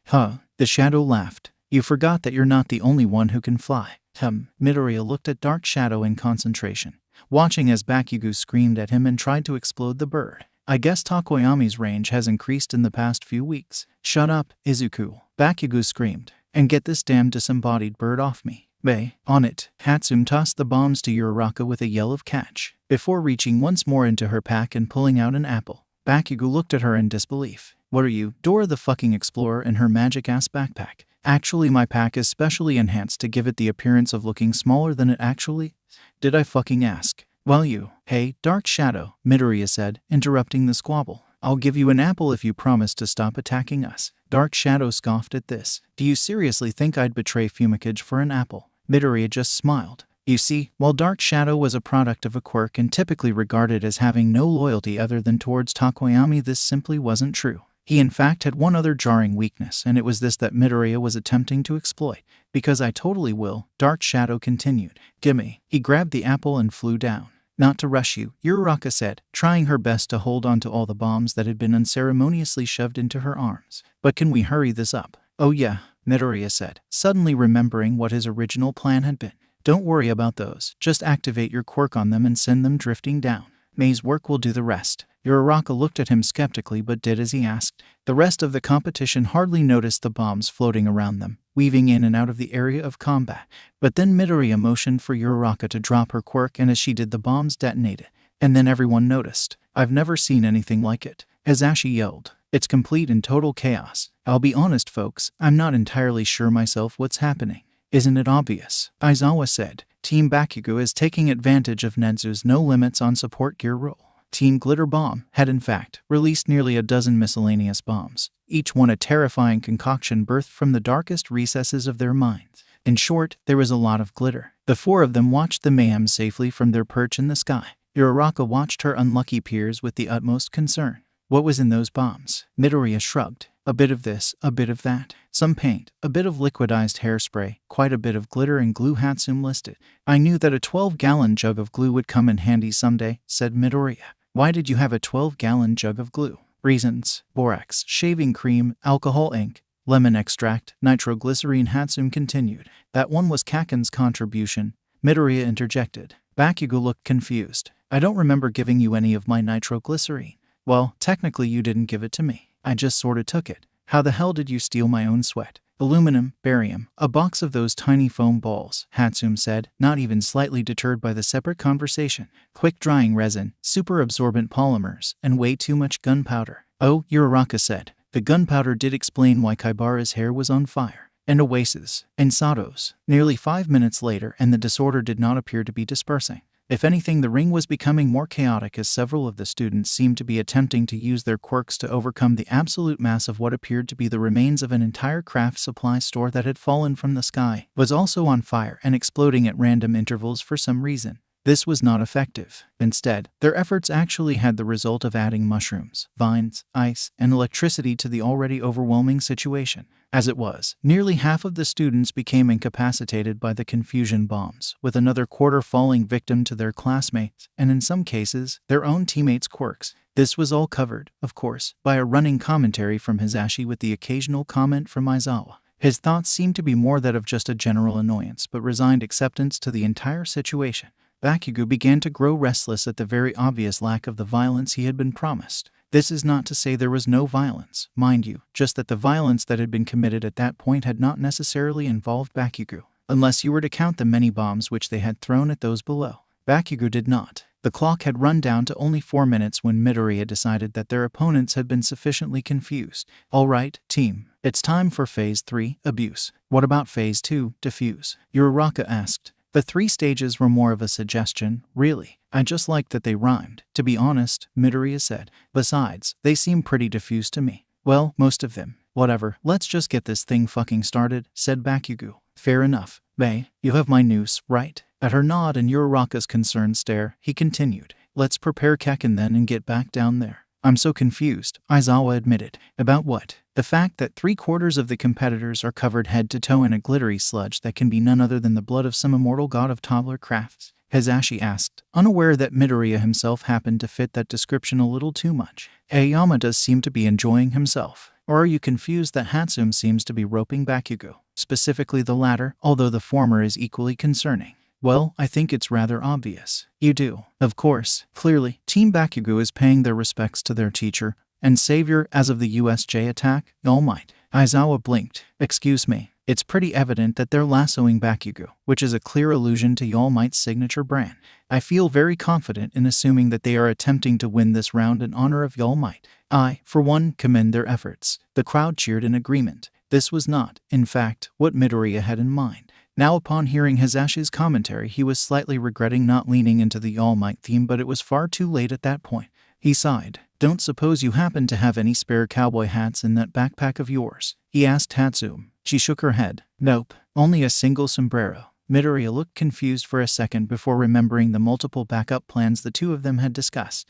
Huh, the Shadow laughed. You forgot that you're not the only one who can fly. Midoriya looked at Dark Shadow in concentration, watching as Bakugou screamed at him and tried to explode the bird. I guess Takoyami's range has increased in the past few weeks. Shut up, Izuku, Bakugou screamed, and get this damn disembodied bird off me. Bay, on it. Hatsune tossed the bombs to Uraraka with a yell of catch, before reaching once more into her pack and pulling out an apple. Bakugou looked at her in disbelief. What are you, Dora the fucking Explorer in her magic-ass backpack? Actually, my pack is specially enhanced to give it the appearance of looking smaller than it actually. Did I fucking ask? Well, you. Hey, Dark Shadow, Midoriya said, interrupting the squabble. I'll give you an apple if you promise to stop attacking us. Dark Shadow scoffed at this. Do you seriously think I'd betray Fumikage for an apple? Midoriya just smiled. You see, while Dark Shadow was a product of a quirk and typically regarded as having no loyalty other than towards Takoyami, this simply wasn't true. He in fact had one other jarring weakness, and it was this that Midoriya was attempting to exploit. Because I totally will, Dark Shadow continued. Gimme. He grabbed the apple and flew down. Not to rush you, Uraraka said, trying her best to hold on to all the bombs that had been unceremoniously shoved into her arms. But can we hurry this up? Oh yeah, Midoriya said, suddenly remembering what his original plan had been. Don't worry about those, just activate your quirk on them and send them drifting down. May's work will do the rest. Uraraka looked at him skeptically but did as he asked. The rest of the competition hardly noticed the bombs floating around them, weaving in and out of the area of combat. But then Midoriya motioned for Uraraka to drop her quirk, and as she did, the bombs detonated. And then everyone noticed. I've never seen anything like it. As Ashi yelled, it's complete and total chaos. I'll be honest, folks, I'm not entirely sure myself what's happening. Isn't it obvious? Aizawa said. Team Bakugou is taking advantage of Netsu's no limits on support gear rule. Team Glitter Bomb had in fact released nearly a dozen miscellaneous bombs, each one a terrifying concoction birthed from the darkest recesses of their minds. In short, there was a lot of glitter. The four of them watched the mayhem safely from their perch in the sky. Uraraka watched her unlucky peers with the utmost concern. What was in those bombs? Midoriya shrugged. A bit of this, a bit of that. Some paint, a bit of liquidized hairspray, quite a bit of glitter and glue, Hatsune listed. I knew that a 12-gallon jug of glue would come in handy someday, said Midoriya. Why did you have a 12-gallon jug of glue? Reasons. Borax, shaving cream, alcohol ink, lemon extract, nitroglycerine, Hatsune continued. That one was Kaken's contribution, Midoriya interjected. Bakugou looked confused. I don't remember giving you any of my nitroglycerine. Well, technically you didn't give it to me. I just sorta took it. How the hell did you steal my own sweat? Aluminum, barium, a box of those tiny foam balls, Hatsune said, not even slightly deterred by the separate conversation. Quick-drying resin, super-absorbent polymers, and way too much gunpowder. Oh, Uraraka said. The gunpowder did explain why Kaibara's hair was on fire. And Oasis, and Sato's. Nearly 5 minutes later, and the disorder did not appear to be dispersing. If anything, the ring was becoming more chaotic as several of the students seemed to be attempting to use their quirks to overcome the absolute mass of what appeared to be the remains of an entire craft supply store that had fallen from the sky, was also on fire and exploding at random intervals for some reason. This was not effective. Instead, their efforts actually had the result of adding mushrooms, vines, ice, and electricity to the already overwhelming situation. As it was, nearly half of the students became incapacitated by the confusion bombs, with another quarter falling victim to their classmates, and in some cases, their own teammates' quirks. This was all covered, of course, by a running commentary from Hisashi with the occasional comment from Aizawa. His thoughts seemed to be more that of just a general annoyance but resigned acceptance to the entire situation. Bakugou began to grow restless at the very obvious lack of the violence he had been promised. This is not to say there was no violence, mind you, just that the violence that had been committed at that point had not necessarily involved Bakugou, unless you were to count the many bombs which they had thrown at those below. Bakugou did not. The clock had run down to only 4 minutes when Midoriya decided that their opponents had been sufficiently confused. All right, team. It's time for Phase 3, Abuse. What about Phase 2, Diffuse? Uraraka asked. The 3 stages were more of a suggestion, really. I just liked that they rhymed. To be honest, Midoriya said. Besides, they seem pretty diffuse to me. Well, most of them. Whatever, let's just get this thing fucking started, said Bakugou. Fair enough. Bae, you have my noose, right? At her nod and Uraraka's concerned stare, he continued. Let's prepare Kekken then and get back down there. I'm so confused, Aizawa admitted. About what? The fact that 3/4 of the competitors are covered head to toe in a glittery sludge that can be none other than the blood of some immortal god of toddler crafts? Hisashi asked, unaware that Midoriya himself happened to fit that description a little too much. Aoyama does seem to be enjoying himself. Or are you confused that Hatsum seems to be roping Bakugou? Specifically the latter, although the former is equally concerning. Well, I think it's rather obvious. You do. Of course. Clearly, Team Bakugou is paying their respects to their teacher and savior as of the USJ attack, All Might. Aizawa blinked. Excuse me. It's pretty evident that they're lassoing Bakugou, which is a clear allusion to All Might's signature brand. I feel very confident in assuming that they are attempting to win this round in honor of All Might. I, for one, commend their efforts. The crowd cheered in agreement. This was not, in fact, what Midoriya had in mind. Now upon hearing Hisashi's commentary, he was slightly regretting not leaning into the All Might theme, but it was far too late at that point. He sighed. Don't suppose you happen to have any spare cowboy hats in that backpack of yours? He asked Hatsum. She shook her head. Nope, only a single sombrero. Midoriya looked confused for a second before remembering the multiple backup plans the two of them had discussed.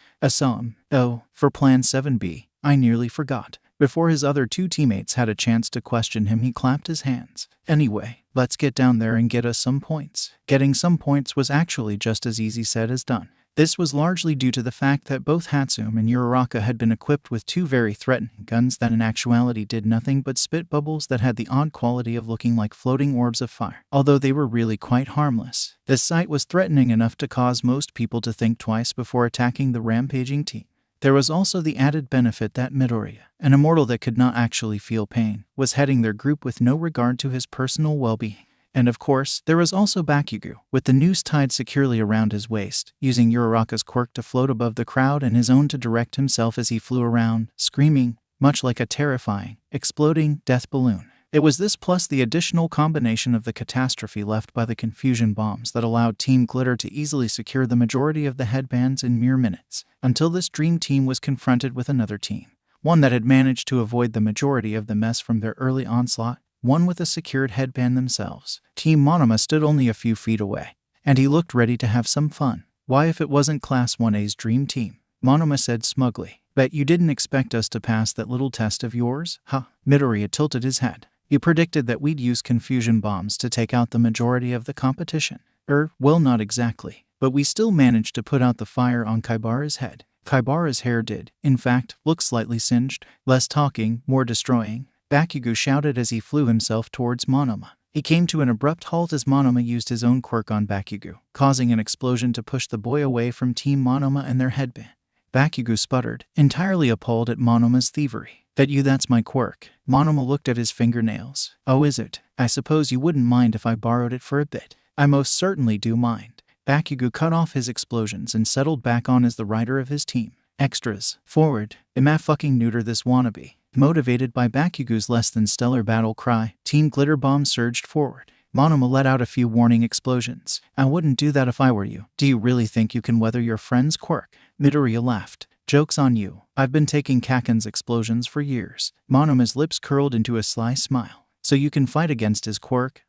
Oh, for Plan 7B, I nearly forgot. Before his other 2 teammates had a chance to question him, he clapped his hands. Anyway, let's get down there and get us some points. Getting some points was actually just as easy said as done. This was largely due to the fact that both Hatsum and Uraraka had been equipped with 2 very threatening guns that in actuality did nothing but spit bubbles that had the odd quality of looking like floating orbs of fire, although they were really quite harmless. The sight was threatening enough to cause most people to think twice before attacking the rampaging team. There was also the added benefit that Midoriya, an immortal that could not actually feel pain, was heading their group with no regard to his personal well-being. And of course, there was also Bakugou, with the noose tied securely around his waist, using Uraraka's quirk to float above the crowd and his own to direct himself as he flew around, screaming, much like a terrifying, exploding death balloon. It was this plus the additional combination of the catastrophe left by the confusion bombs that allowed Team Glitter to easily secure the majority of the headbands in mere minutes, until this dream team was confronted with another team. One that had managed to avoid the majority of the mess from their early onslaught, one with a secured headband themselves. Team Monoma stood only a few feet away, and he looked ready to have some fun. Why if it wasn't Class 1A's dream team? Monoma said smugly. Bet you didn't expect us to pass that little test of yours, huh? Midoriya tilted his head. You predicted that we'd use confusion bombs to take out the majority of the competition. Well, not exactly, but we still managed to put out the fire on Kaibara's head. Kaibara's hair did, in fact, look slightly singed. Less talking, more destroying. Bakugou shouted as he flew himself towards Monoma. He came to an abrupt halt as Monoma used his own quirk on Bakugou, causing an explosion to push the boy away from Team Monoma and their headband. Bakugou sputtered, entirely appalled at Monoma's thievery. That's my quirk. Monoma looked at his fingernails. Oh, is it? I suppose you wouldn't mind if I borrowed it for a bit. I most certainly do mind. Bakugou cut off his explosions and settled back on as the rider of his team. Extras. Forward. Ima fucking neuter this wannabe. Motivated by Bakugou's less than stellar battle cry, Team Glitter Bomb surged forward. Monoma let out a few warning explosions. I wouldn't do that if I were you. Do you really think you can weather your friend's quirk? Midoriya laughed. Joke's on you. I've been taking Kakken's explosions for years. Monoma's lips curled into a sly smile. So you can fight against his quirk,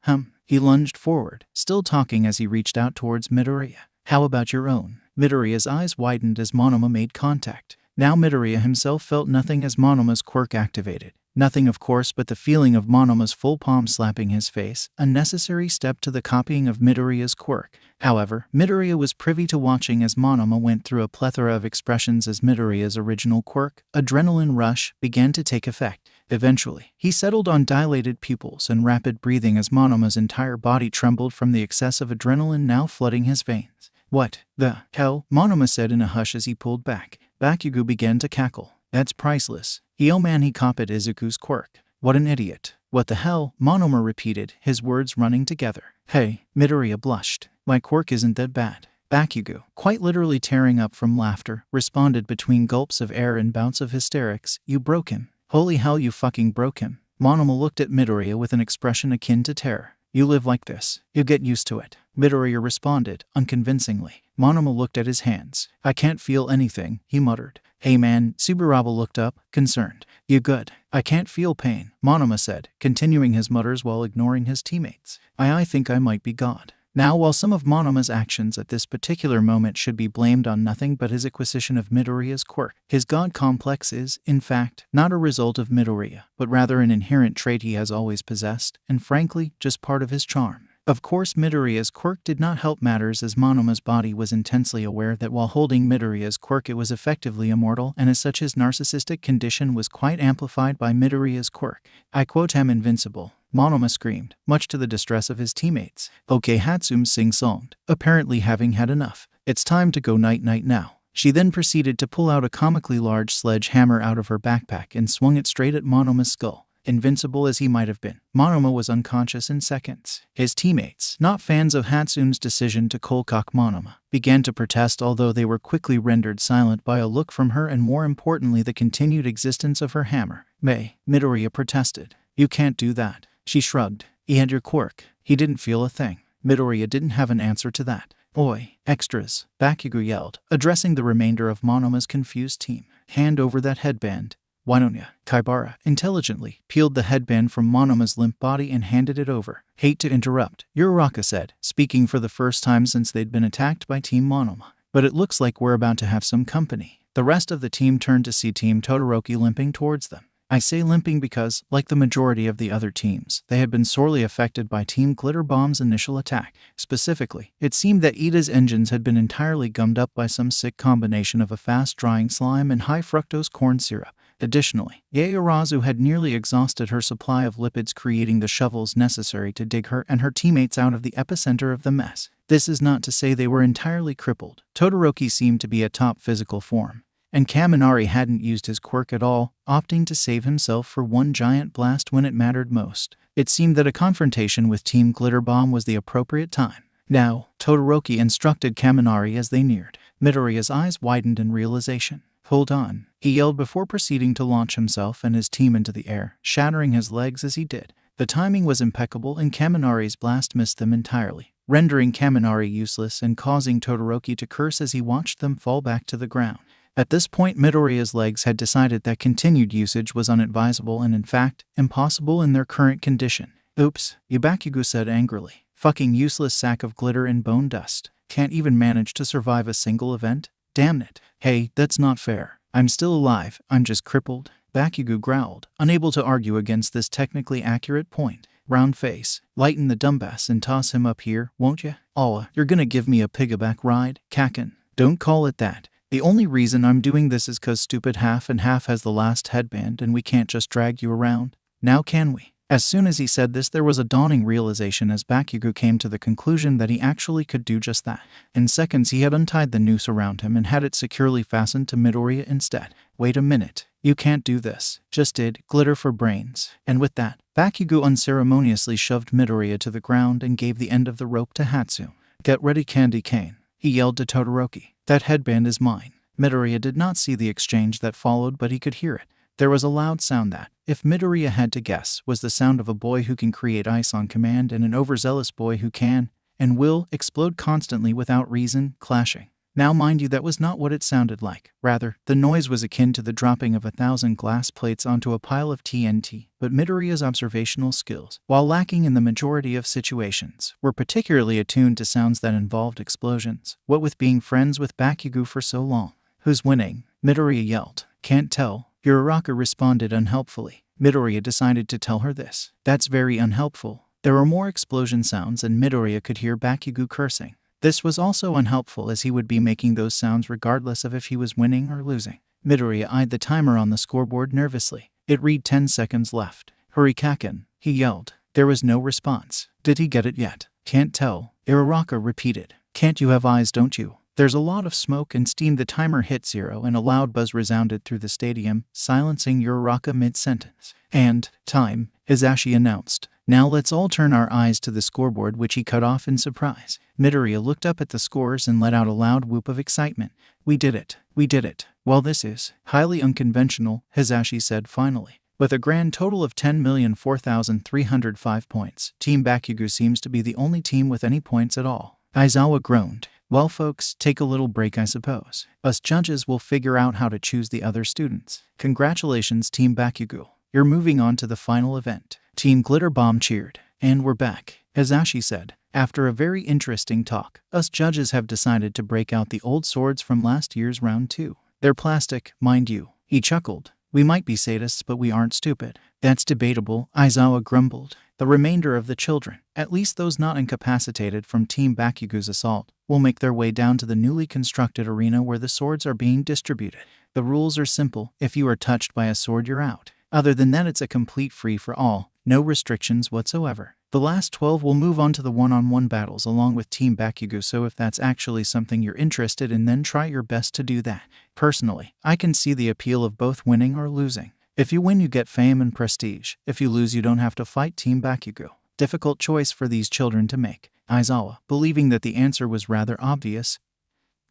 He lunged forward, still talking as he reached out towards Midoriya. How about your own? Midoriya's eyes widened as Monoma made contact. Now Midoriya himself felt nothing as Monoma's quirk activated. Nothing of course but the feeling of Monoma's full palm slapping his face, a necessary step to the copying of Midoriya's quirk. However, Midoriya was privy to watching as Monoma went through a plethora of expressions as Midoriya's original quirk, adrenaline rush, began to take effect. Eventually, he settled on dilated pupils and rapid breathing as Monoma's entire body trembled from the excess of adrenaline now flooding his veins. "What the hell?" Monoma said in a hush as he pulled back. Bakugou began to cackle. "That's priceless. Yo man, he copied Izuku's quirk. What an idiot." "What the hell?" Monoma repeated, his words running together. "Hey," Midoriya blushed. "My quirk isn't that bad." Bakugou, quite literally tearing up from laughter, responded between gulps of air and bouts of hysterics. "You broke him. Holy hell, you fucking broke him." Monoma looked at Midoriya with an expression akin to terror. "You live like this. You get used to it." Midoriya responded, unconvincingly. Monoma looked at his hands. "I can't feel anything," he muttered. "Hey man," Subaraba looked up, concerned. "You good?" "I can't feel pain," Monoma said, continuing his mutters while ignoring his teammates. I think I might be God." Now, while some of Monoma's actions at this particular moment should be blamed on nothing but his acquisition of Midoriya's quirk, his god complex is, in fact, not a result of Midoriya, but rather an inherent trait he has always possessed, and frankly, just part of his charm. Of course, Midoriya's quirk did not help matters as Monoma's body was intensely aware that while holding Midoriya's quirk it was effectively immortal, and as such his narcissistic condition was quite amplified by Midoriya's quirk. "I quote am invincible," Monoma screamed, much to the distress of his teammates. Okay, Hatsum sing-songed, apparently having had enough. "It's time to go night-night now." She then proceeded to pull out a comically large sledgehammer out of her backpack and swung it straight at Monoma's skull. Invincible as he might have been, Monoma was unconscious in seconds. His teammates, not fans of Hatsum's decision to cold-cock Monoma, began to protest, although they were quickly rendered silent by a look from her and more importantly the continued existence of her hammer. Midoriya protested. "You can't do that." She shrugged. "He had your quirk. He didn't feel a thing." Midoriya didn't have an answer to that. "Oi, extras," Bakugou yelled, addressing the remainder of Monoma's confused team. "Hand over that headband." "Why don't ya?" Kaibara intelligently peeled the headband from Monoma's limp body and handed it over. "Hate to interrupt," Uraraka said, speaking for the first time since they'd been attacked by Team Monoma, "but it looks like we're about to have some company." The rest of the team turned to see Team Todoroki limping towards them. I say limping because, like the majority of the other teams, they had been sorely affected by Team Glitter Bomb's initial attack. Specifically, it seemed that Ida's engines had been entirely gummed up by some sick combination of a fast-drying slime and high-fructose corn syrup. Additionally, Yaoyorozu had nearly exhausted her supply of lipids, creating the shovels necessary to dig her and her teammates out of the epicenter of the mess. This is not to say they were entirely crippled. Todoroki seemed to be at top physical form, and Kaminari hadn't used his quirk at all, opting to save himself for one giant blast when it mattered most. It seemed that a confrontation with Team Glitter Bomb was the appropriate time. "Now," Todoroki instructed Kaminari as they neared. Midoriya's eyes widened in realization. "Hold on," he yelled before proceeding to launch himself and his team into the air, shattering his legs as he did. The timing was impeccable and Kaminari's blast missed them entirely, rendering Kaminari useless and causing Todoroki to curse as he watched them fall back to the ground. At this point, Midoriya's legs had decided that continued usage was unadvisable and, in fact, impossible in their current condition. "Oops," Bakugou said angrily. "Fucking useless sack of glitter and bone dust. Can't even manage to survive a single event? Damn it. Hey, that's not fair. I'm still alive, I'm just crippled." Bakugou growled, unable to argue against this technically accurate point. "Round face, lighten the dumbass and toss him up here, won't ya? Aw, you're gonna give me a piggyback ride, Kakin? Don't call it that. The only reason I'm doing this is 'cause stupid half and half has the last headband and we can't just drag you around. Now can we?" As soon as he said this, there was a dawning realization as Bakugou came to the conclusion that he actually could do just that. In seconds he had untied the noose around him and had it securely fastened to Midoriya instead. "Wait a minute. You can't do this." "Just did. Glitter for brains." And with that, Bakugou unceremoniously shoved Midoriya to the ground and gave the end of the rope to Hatsu. "Get ready, Candy Cane," he yelled to Todoroki. "That headband is mine." Midoriya did not see the exchange that followed, but he could hear it. There was a loud sound that, if Midoriya had to guess, was the sound of a boy who can create ice on command and an overzealous boy who can, and will, explode constantly without reason, clashing. Now mind you, that was not what it sounded like. Rather, the noise was akin to the dropping of 1,000 glass plates onto a pile of TNT, but Midoriya's observational skills, while lacking in the majority of situations, were particularly attuned to sounds that involved explosions. What with being friends with Bakugou for so long. "Who's winning?" Midoriya yelled. "Can't tell." Uraraka responded unhelpfully. Midoriya decided to tell her this. That's very unhelpful. There were more explosion sounds and Midoriya could hear Bakugou cursing. This was also unhelpful as he would be making those sounds regardless of if he was winning or losing. Midoriya eyed the timer on the scoreboard nervously. It read 10 seconds left. Hurry Kaken, he yelled. There was no response. Did he get it yet? Can't tell. Uraraka repeated. Can't you have eyes, don't you? There's a lot of smoke and steam. The timer hit 0 and a loud buzz resounded through the stadium, silencing Uraraka mid-sentence. And, time, Hisashi announced. Now let's all turn our eyes to the scoreboard, which he cut off in surprise. Midoriya looked up at the scores and let out a loud whoop of excitement. We did it. We did it. Well, this is highly unconventional, Hisashi said finally. With a grand total of 10,004,305 points, Team Bakugou seems to be the only team with any points at all. Aizawa groaned. Well folks, take a little break I suppose. Us judges will figure out how to choose the other students. Congratulations Team Bakugou. You're moving on to the final event. Team Glitter Bomb cheered. And we're back, Hisashi said. After a very interesting talk, us judges have decided to break out the old swords from last year's round 2. They're plastic, mind you. He chuckled. We might be sadists, but we aren't stupid. That's debatable, Aizawa grumbled. The remainder of the children, at least those not incapacitated from Team Bakugou's assault, will make their way down to the newly constructed arena where the swords are being distributed. The rules are simple. If you are touched by a sword, you're out. Other than that, it's a complete free-for-all. No restrictions whatsoever. The last 12 will move on to the one-on-one battles along with Team Bakugou, so if that's actually something you're interested in, then try your best to do that. Personally, I can see the appeal of both winning or losing. If you win, you get fame and prestige. If you lose, you don't have to fight Team Bakugou. Difficult choice for these children to make. Aizawa, believing that the answer was rather obvious,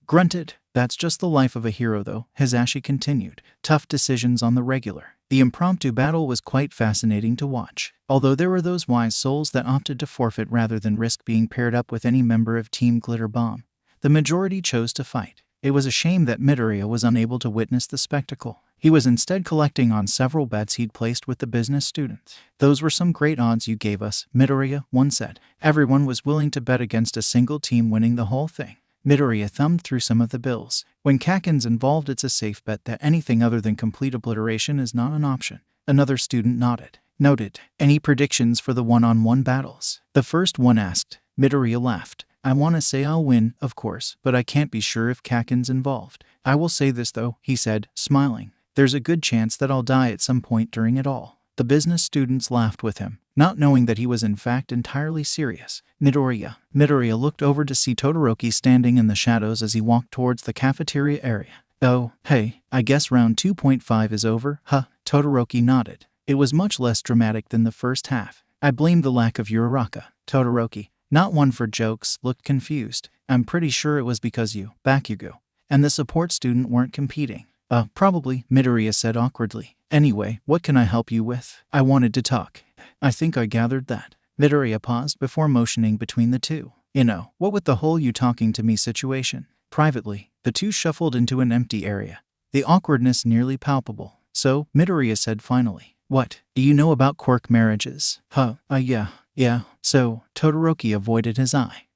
grunted. That's just the life of a hero though, Hisashi continued. Tough decisions on the regular. The impromptu battle was quite fascinating to watch. Although there were those wise souls that opted to forfeit rather than risk being paired up with any member of Team Glitter Bomb, the majority chose to fight. It was a shame that Midoriya was unable to witness the spectacle. He was instead collecting on several bets he'd placed with the business students. Those were some great odds you gave us, Midoriya, one said. Everyone was willing to bet against a single team winning the whole thing. Midoriya thumbed through some of the bills. When Kaken's involved, it's a safe bet that anything other than complete obliteration is not an option. Another student nodded. Noted. Any predictions for the one-on-one battles? The first one asked. Midoriya laughed. I want to say I'll win, of course, but I can't be sure if Kaken's involved. I will say this though, he said, smiling. There's a good chance that I'll die at some point during it all. The business students laughed with him, not knowing that he was in fact entirely serious. Midoriya. Midoriya looked over to see Todoroki standing in the shadows as he walked towards the cafeteria area. Oh, hey, I guess round 2.5 is over, huh? Todoroki nodded. It was much less dramatic than the first half. I blame the lack of Uraraka. Todoroki, not one for jokes, looked confused. I'm pretty sure it was because you, Bakugou, and the support student weren't competing. Probably, Midoriya said awkwardly. Anyway, what can I help you with? I wanted to talk. I think I gathered that. Midoriya paused before motioning between the two. You know, what with the whole you talking to me situation? Privately, the two shuffled into an empty area, the awkwardness nearly palpable. So, Midoriya said finally. What? Do you know about quirk marriages? Yeah. So, Todoroki avoided his eye.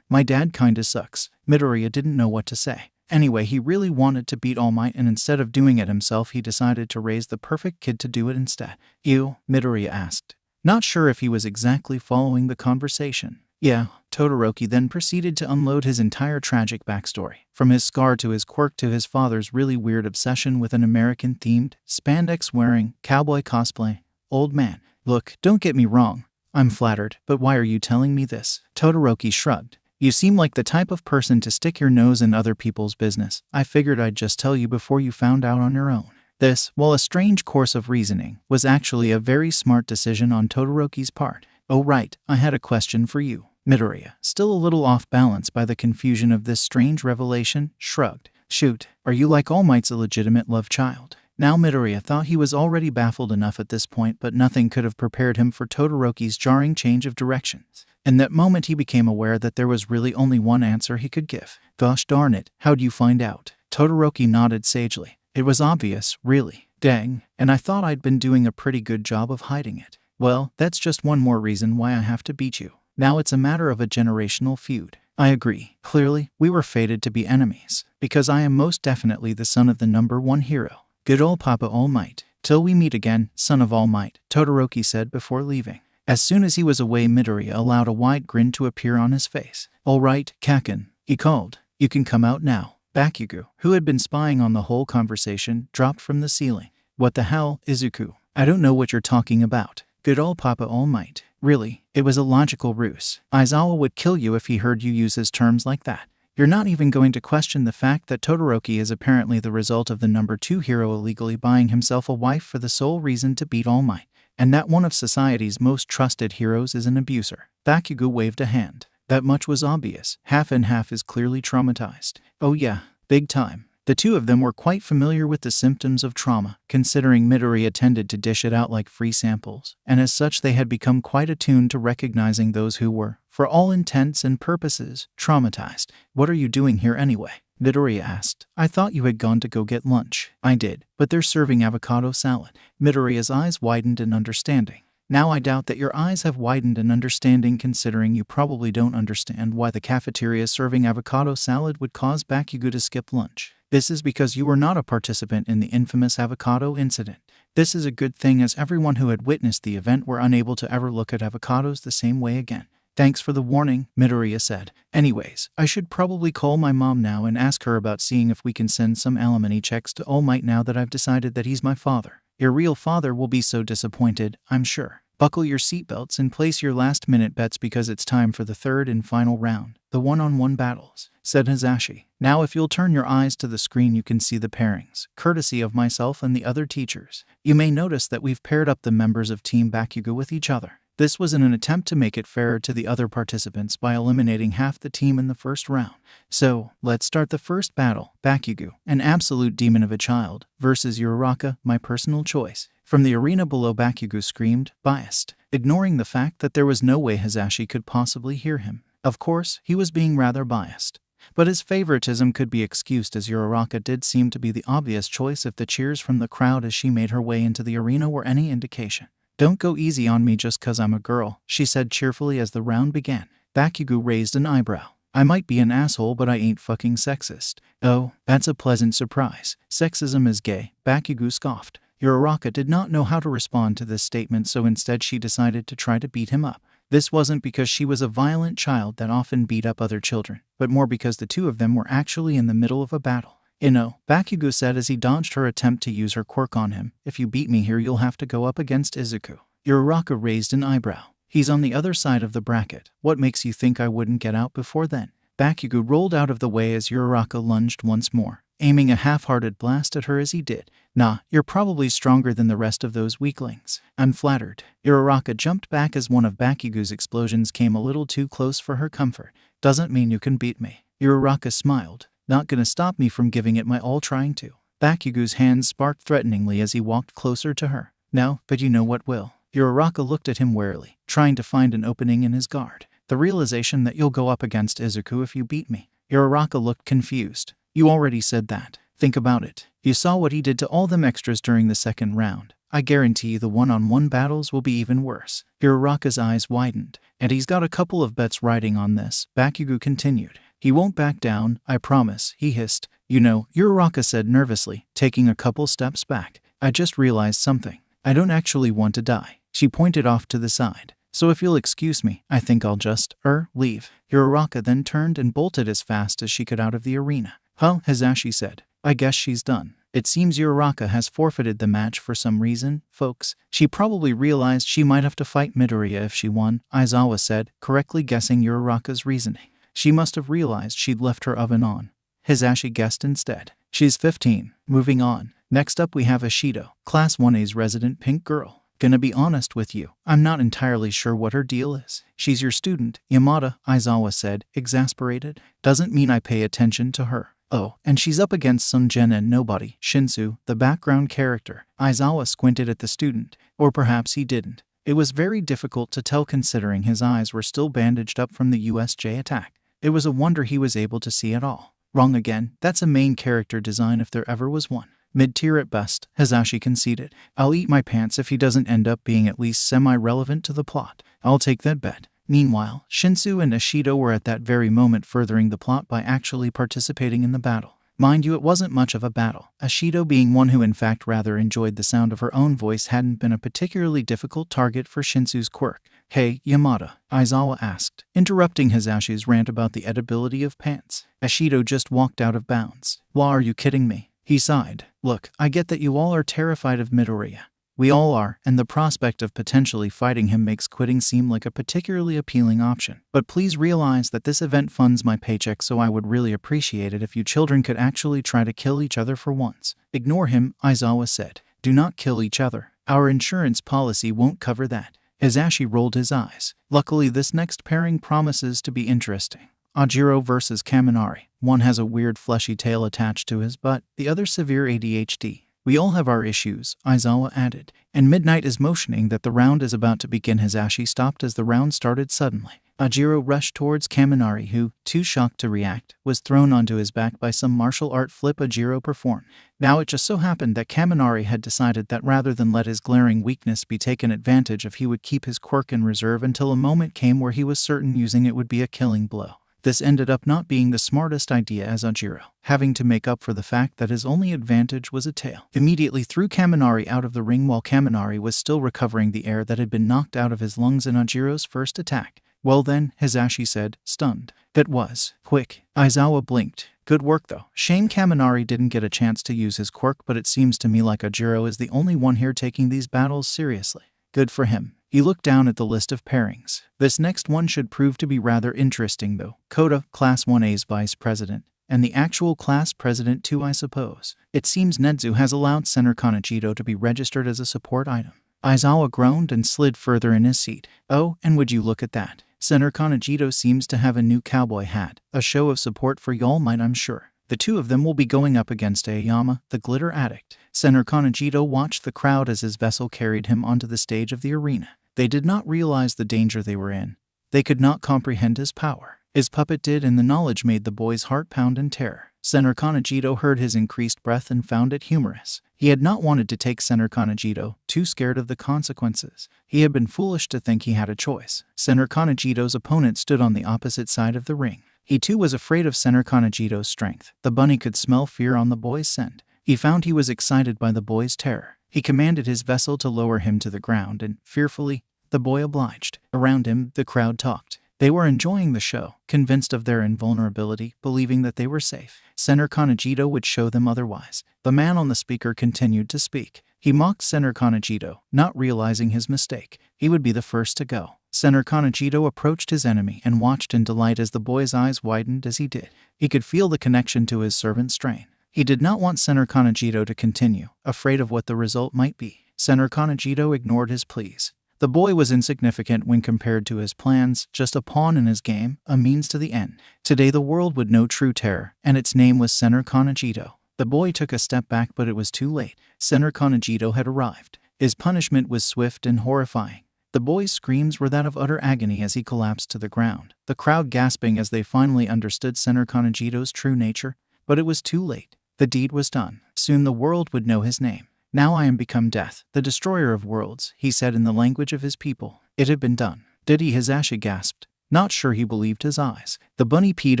My dad kinda sucks. Midoriya didn't know what to say. Anyway, he really wanted to beat All Might, and instead of doing it himself, he decided to raise the perfect kid to do it instead. You? Midoriya asked. Not sure if he was exactly following the conversation. Yeah, Todoroki then proceeded to unload his entire tragic backstory, from his scar to his quirk to his father's really weird obsession with an American-themed, spandex-wearing, cowboy cosplay. Old man. Look, don't get me wrong. I'm flattered, but why are you telling me this? Todoroki shrugged. You seem like the type of person to stick your nose in other people's business. I figured I'd just tell you before you found out on your own. This, while a strange course of reasoning, was actually a very smart decision on Todoroki's part. Oh right, I had a question for you. Midoriya, still a little off balance by the confusion of this strange revelation, shrugged. Shoot, are you like All Might's illegitimate love child? Now Midoriya thought he was already baffled enough at this point, but nothing could have prepared him for Todoroki's jarring change of directions. In that moment he became aware that there was really only one answer he could give. Gosh darn it, how'd you find out? Todoroki nodded sagely. It was obvious, really. Dang, and I thought I'd been doing a pretty good job of hiding it. Well, that's just one more reason why I have to beat you. Now it's a matter of a generational feud. I agree. Clearly, we were fated to be enemies, because I am most definitely the son of the #1 hero. Good old Papa All Might. Till we meet again, son of all might, Todoroki said before leaving. As soon as he was away, Midoriya allowed a wide grin to appear on his face. All right, Kaken, he called. You can come out now. Bakugou, who had been spying on the whole conversation, dropped from the ceiling. What the hell, Izuku? I don't know what you're talking about. Good old Papa All Might. Really, it was a logical ruse. Aizawa would kill you if he heard you use his terms like that. You're not even going to question the fact that Todoroki is apparently the result of the number 2 hero illegally buying himself a wife for the sole reason to beat All Might, and that one of society's most trusted heroes is an abuser. Bakugou waved a hand. That much was obvious. Half and half is clearly traumatized. Oh yeah, big time. The two of them were quite familiar with the symptoms of trauma, considering Midoriya tended to dish it out like free samples, and as such they had become quite attuned to recognizing those who were, for all intents and purposes, traumatized. What are you doing here anyway? Midoriya asked. I thought you had gone to go get lunch. I did, but they're serving avocado salad. Midoriya's eyes widened in understanding. Now I doubt that your eyes have widened in understanding, considering you probably don't understand why the cafeteria serving avocado salad would cause Bakugou to skip lunch. This is because you were not a participant in the infamous avocado incident. This is a good thing, as everyone who had witnessed the event were unable to ever look at avocados the same way again. Thanks for the warning, Midoriya said. Anyways, I should probably call my mom now and ask her about seeing if we can send some alimony checks to All Might now that I've decided that he's my father. Your real father will be so disappointed, I'm sure. Buckle your seatbelts and place your last-minute bets because it's time for the third and final round, the one-on-one battles, said Hisashi. Now if you'll turn your eyes to the screen you can see the pairings, courtesy of myself and the other teachers. You may notice that we've paired up the members of Team Bakugou with each other. This was in an attempt to make it fairer to the other participants by eliminating half the team in the first round. So, let's start the first battle. Bakugou, an absolute demon of a child, versus Uraraka, my personal choice. From the arena below, Bakugou screamed, biased, ignoring the fact that there was no way Hisashi could possibly hear him. Of course, he was being rather biased. But his favoritism could be excused, as Uraraka did seem to be the obvious choice if the cheers from the crowd as she made her way into the arena were any indication. Don't go easy on me just 'cause I'm a girl, she said cheerfully as the round began. Bakugou raised an eyebrow. I might be an asshole, but I ain't fucking sexist. Oh, that's a pleasant surprise. Sexism is gay, Bakugou scoffed. Uraraka did not know how to respond to this statement, so instead she decided to try to beat him up. This wasn't because she was a violent child that often beat up other children, but more because the two of them were actually in the middle of a battle. Bakugou said as he dodged her attempt to use her quirk on him. If you beat me here, you'll have to go up against Izuku. Uraraka raised an eyebrow. He's on the other side of the bracket. What makes you think I wouldn't get out before then? Bakugou rolled out of the way as Uraraka lunged once more, aiming a half-hearted blast at her as he did. Nah, you're probably stronger than the rest of those weaklings. I'm flattered. Uraraka jumped back as one of Bakugou's explosions came a little too close for her comfort. Doesn't mean you can beat me. Uraraka smiled. Not gonna stop me from giving it my all trying to. Bakugou's hands sparked threateningly as he walked closer to her. No, but you know what will. Uraraka looked at him warily, trying to find an opening in his guard. The realization that you'll go up against Izuku if you beat me. Uraraka looked confused. You already said that. Think about it. You saw what he did to all them extras during the second round. I guarantee you the one-on-one battles will be even worse. Uraraka's eyes widened. And he's got a couple of bets riding on this, Bakugou continued. He won't back down, I promise, he hissed. Uraraka said nervously, taking a couple steps back. I just realized something. I don't actually want to die. She pointed off to the side. So if you'll excuse me, I think I'll just, leave. Uraraka then turned and bolted as fast as she could out of the arena. Huh, Hisashi said. I guess she's done. It seems Uraraka has forfeited the match for some reason, folks. She probably realized she might have to fight Midoriya if she won, Aizawa said, correctly guessing Uraraka's reasoning. She must have realized she'd left her oven on. Hisashi guessed instead. She's 15. Moving on. Next up we have Ashido, Class 1A's resident pink girl. Gonna be honest with you, I'm not entirely sure what her deal is. She's your student, Yamada, Aizawa said, exasperated. Doesn't mean I pay attention to her. Oh, and she's up against some Gen and nobody, Shinsu, the background character. Aizawa squinted at the student. Or perhaps he didn't. It was very difficult to tell considering his eyes were still bandaged up from the USJ attack. It was a wonder he was able to see at all. Wrong again, that's a main character design if there ever was one. Mid-tier at best, Hisashi conceded. I'll eat my pants if he doesn't end up being at least semi-relevant to the plot. I'll take that bet. Meanwhile, Shinsu and Ashido were at that very moment furthering the plot by actually participating in the battle. Mind you, it wasn't much of a battle. Ashido, being one who in fact rather enjoyed the sound of her own voice, hadn't been a particularly difficult target for Shinsu's quirk. "Hey, Yamada," Aizawa asked, interrupting Hizashi's rant about the edibility of pants. Ashido just walked out of bounds. "Why, are you kidding me?" He sighed. "Look, I get that you all are terrified of Midoriya. We all are, and the prospect of potentially fighting him makes quitting seem like a particularly appealing option. But please realize that this event funds my paycheck, so I would really appreciate it if you children could actually try to kill each other for once." "Ignore him," Aizawa said. "Do not kill each other. Our insurance policy won't cover that." Hizashi rolled his eyes. Luckily, this next pairing promises to be interesting. Ajiro versus Kaminari. One has a weird fleshy tail attached to his butt, the other severe ADHD. "We all have our issues," Aizawa added. "And Midnight is motioning that the round is about to begin." Hizashi stopped as the round started suddenly. Ajiro rushed towards Kaminari, who, too shocked to react, was thrown onto his back by some martial art flip Ajiro performed. Now it just so happened that Kaminari had decided that rather than let his glaring weakness be taken advantage of, he would keep his quirk in reserve until a moment came where he was certain using it would be a killing blow. This ended up not being the smartest idea, as Ajiro, having to make up for the fact that his only advantage was a tail, immediately threw Kaminari out of the ring while Kaminari was still recovering the air that had been knocked out of his lungs in Ajiro's first attack. "Well then," Hizashi said, stunned. "That was quick." Aizawa blinked. "Good work though. Shame Kaminari didn't get a chance to use his quirk, but it seems to me like Ajiro is the only one here taking these battles seriously. Good for him." He looked down at the list of pairings. "This next one should prove to be rather interesting though. Kota, Class 1A's vice president, and the actual class president too, I suppose. It seems Nedzu has allowed Senator Kanejito to be registered as a support item." Aizawa groaned and slid further in his seat. "Oh, and would you look at that. Senator Kanejito seems to have a new cowboy hat. A show of support for y'all might, I'm sure. The two of them will be going up against Aoyama, the glitter addict." Senator Kanejito watched the crowd as his vessel carried him onto the stage of the arena. They did not realize the danger they were in. They could not comprehend his power. His puppet did, and the knowledge made the boy's heart pound in terror. Senator Kanejito heard his increased breath and found it humorous. He had not wanted to take Senator Kanejito, too scared of the consequences. He had been foolish to think he had a choice. Senator Kanejito's opponent stood on the opposite side of the ring. He too was afraid of Senator Kanejito's strength. The bunny could smell fear on the boy's scent. He found he was excited by the boy's terror. He commanded his vessel to lower him to the ground, and, fearfully, the boy obliged. Around him, the crowd talked. They were enjoying the show, convinced of their invulnerability, believing that they were safe. Senator Kanejito would show them otherwise. The man on the speaker continued to speak. He mocked Senator Kanejito, not realizing his mistake. He would be the first to go. Senator Kanejito approached his enemy and watched in delight as the boy's eyes widened as he did. He could feel the connection to his servant strain. He did not want Senator Kanejito to continue, afraid of what the result might be. Senator Kanejito ignored his pleas. The boy was insignificant when compared to his plans, just a pawn in his game, a means to the end. Today the world would know true terror, and its name was Senator Kanejito. The boy took a step back, but it was too late. Senator Kanejito had arrived. His punishment was swift and horrifying. The boy's screams were that of utter agony as he collapsed to the ground, the crowd gasping as they finally understood Senator Kanejito's true nature. But it was too late. The deed was done. Soon the world would know his name. "Now I am become death, the destroyer of worlds," he said in the language of his people. It had been done. "Did he?" Hizashi gasped. Not sure he believed his eyes. "The bunny peed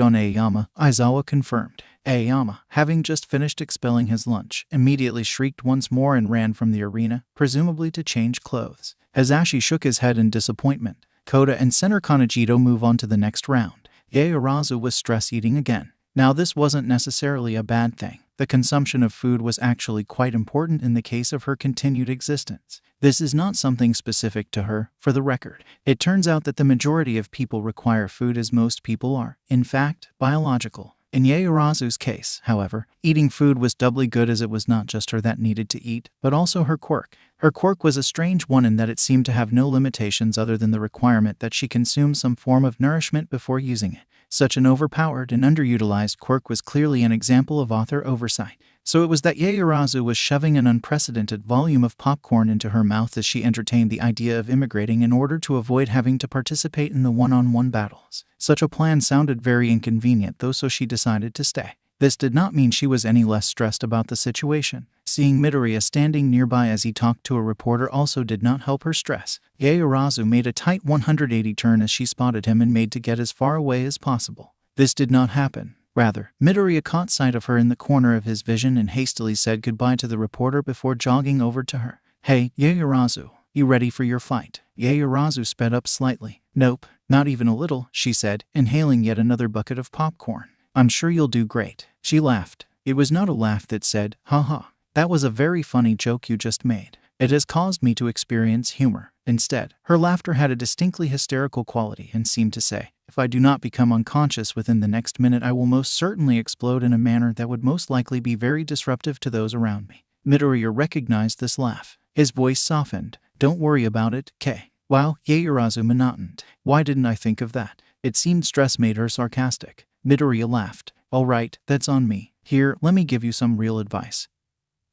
on Aoyama," Aizawa confirmed. Aoyama, having just finished expelling his lunch, immediately shrieked once more and ran from the arena, presumably to change clothes. Hizashi shook his head in disappointment. Kota and Senator Kanejito move on to the next round. Yaoyorozu was stress-eating again. Now this wasn't necessarily a bad thing. The consumption of food was actually quite important in the case of her continued existence. This is not something specific to her, for the record. It turns out that the majority of people require food, as most people are, in fact, biological. In Yaoyorozu's case, however, eating food was doubly good, as it was not just her that needed to eat, but also her quirk. Her quirk was a strange one in that it seemed to have no limitations other than the requirement that she consume some form of nourishment before using it. Such an overpowered and underutilized quirk was clearly an example of author oversight. So it was that Yaoyorozu was shoving an unprecedented volume of popcorn into her mouth as she entertained the idea of immigrating in order to avoid having to participate in the one-on-one battles. Such a plan sounded very inconvenient though, so she decided to stay. This did not mean she was any less stressed about the situation. Seeing Midoriya standing nearby as he talked to a reporter also did not help her stress. Yaoyorozu made a tight 180 turn as she spotted him and made to get as far away as possible. This did not happen. Rather, Midoriya caught sight of her in the corner of his vision and hastily said goodbye to the reporter before jogging over to her. "Hey, Yaoyorozu, you ready for your fight?" Yaoyorozu sped up slightly. "Nope, not even a little," she said, inhaling yet another bucket of popcorn. "I'm sure you'll do great." She laughed. It was not a laugh that said, "Haha, that was a very funny joke you just made. It has caused me to experience humor." Instead, her laughter had a distinctly hysterical quality and seemed to say, "If I do not become unconscious within the next minute, I will most certainly explode in a manner that would most likely be very disruptive to those around me." Midoriya recognized this laugh. His voice softened. "Don't worry about it, Kay." "Wow," Yaoyorozu monotoned. "Why didn't I think of that?" It seemed stress made her sarcastic. Midoriya laughed. "All right, that's on me. Here, let me give you some real advice,"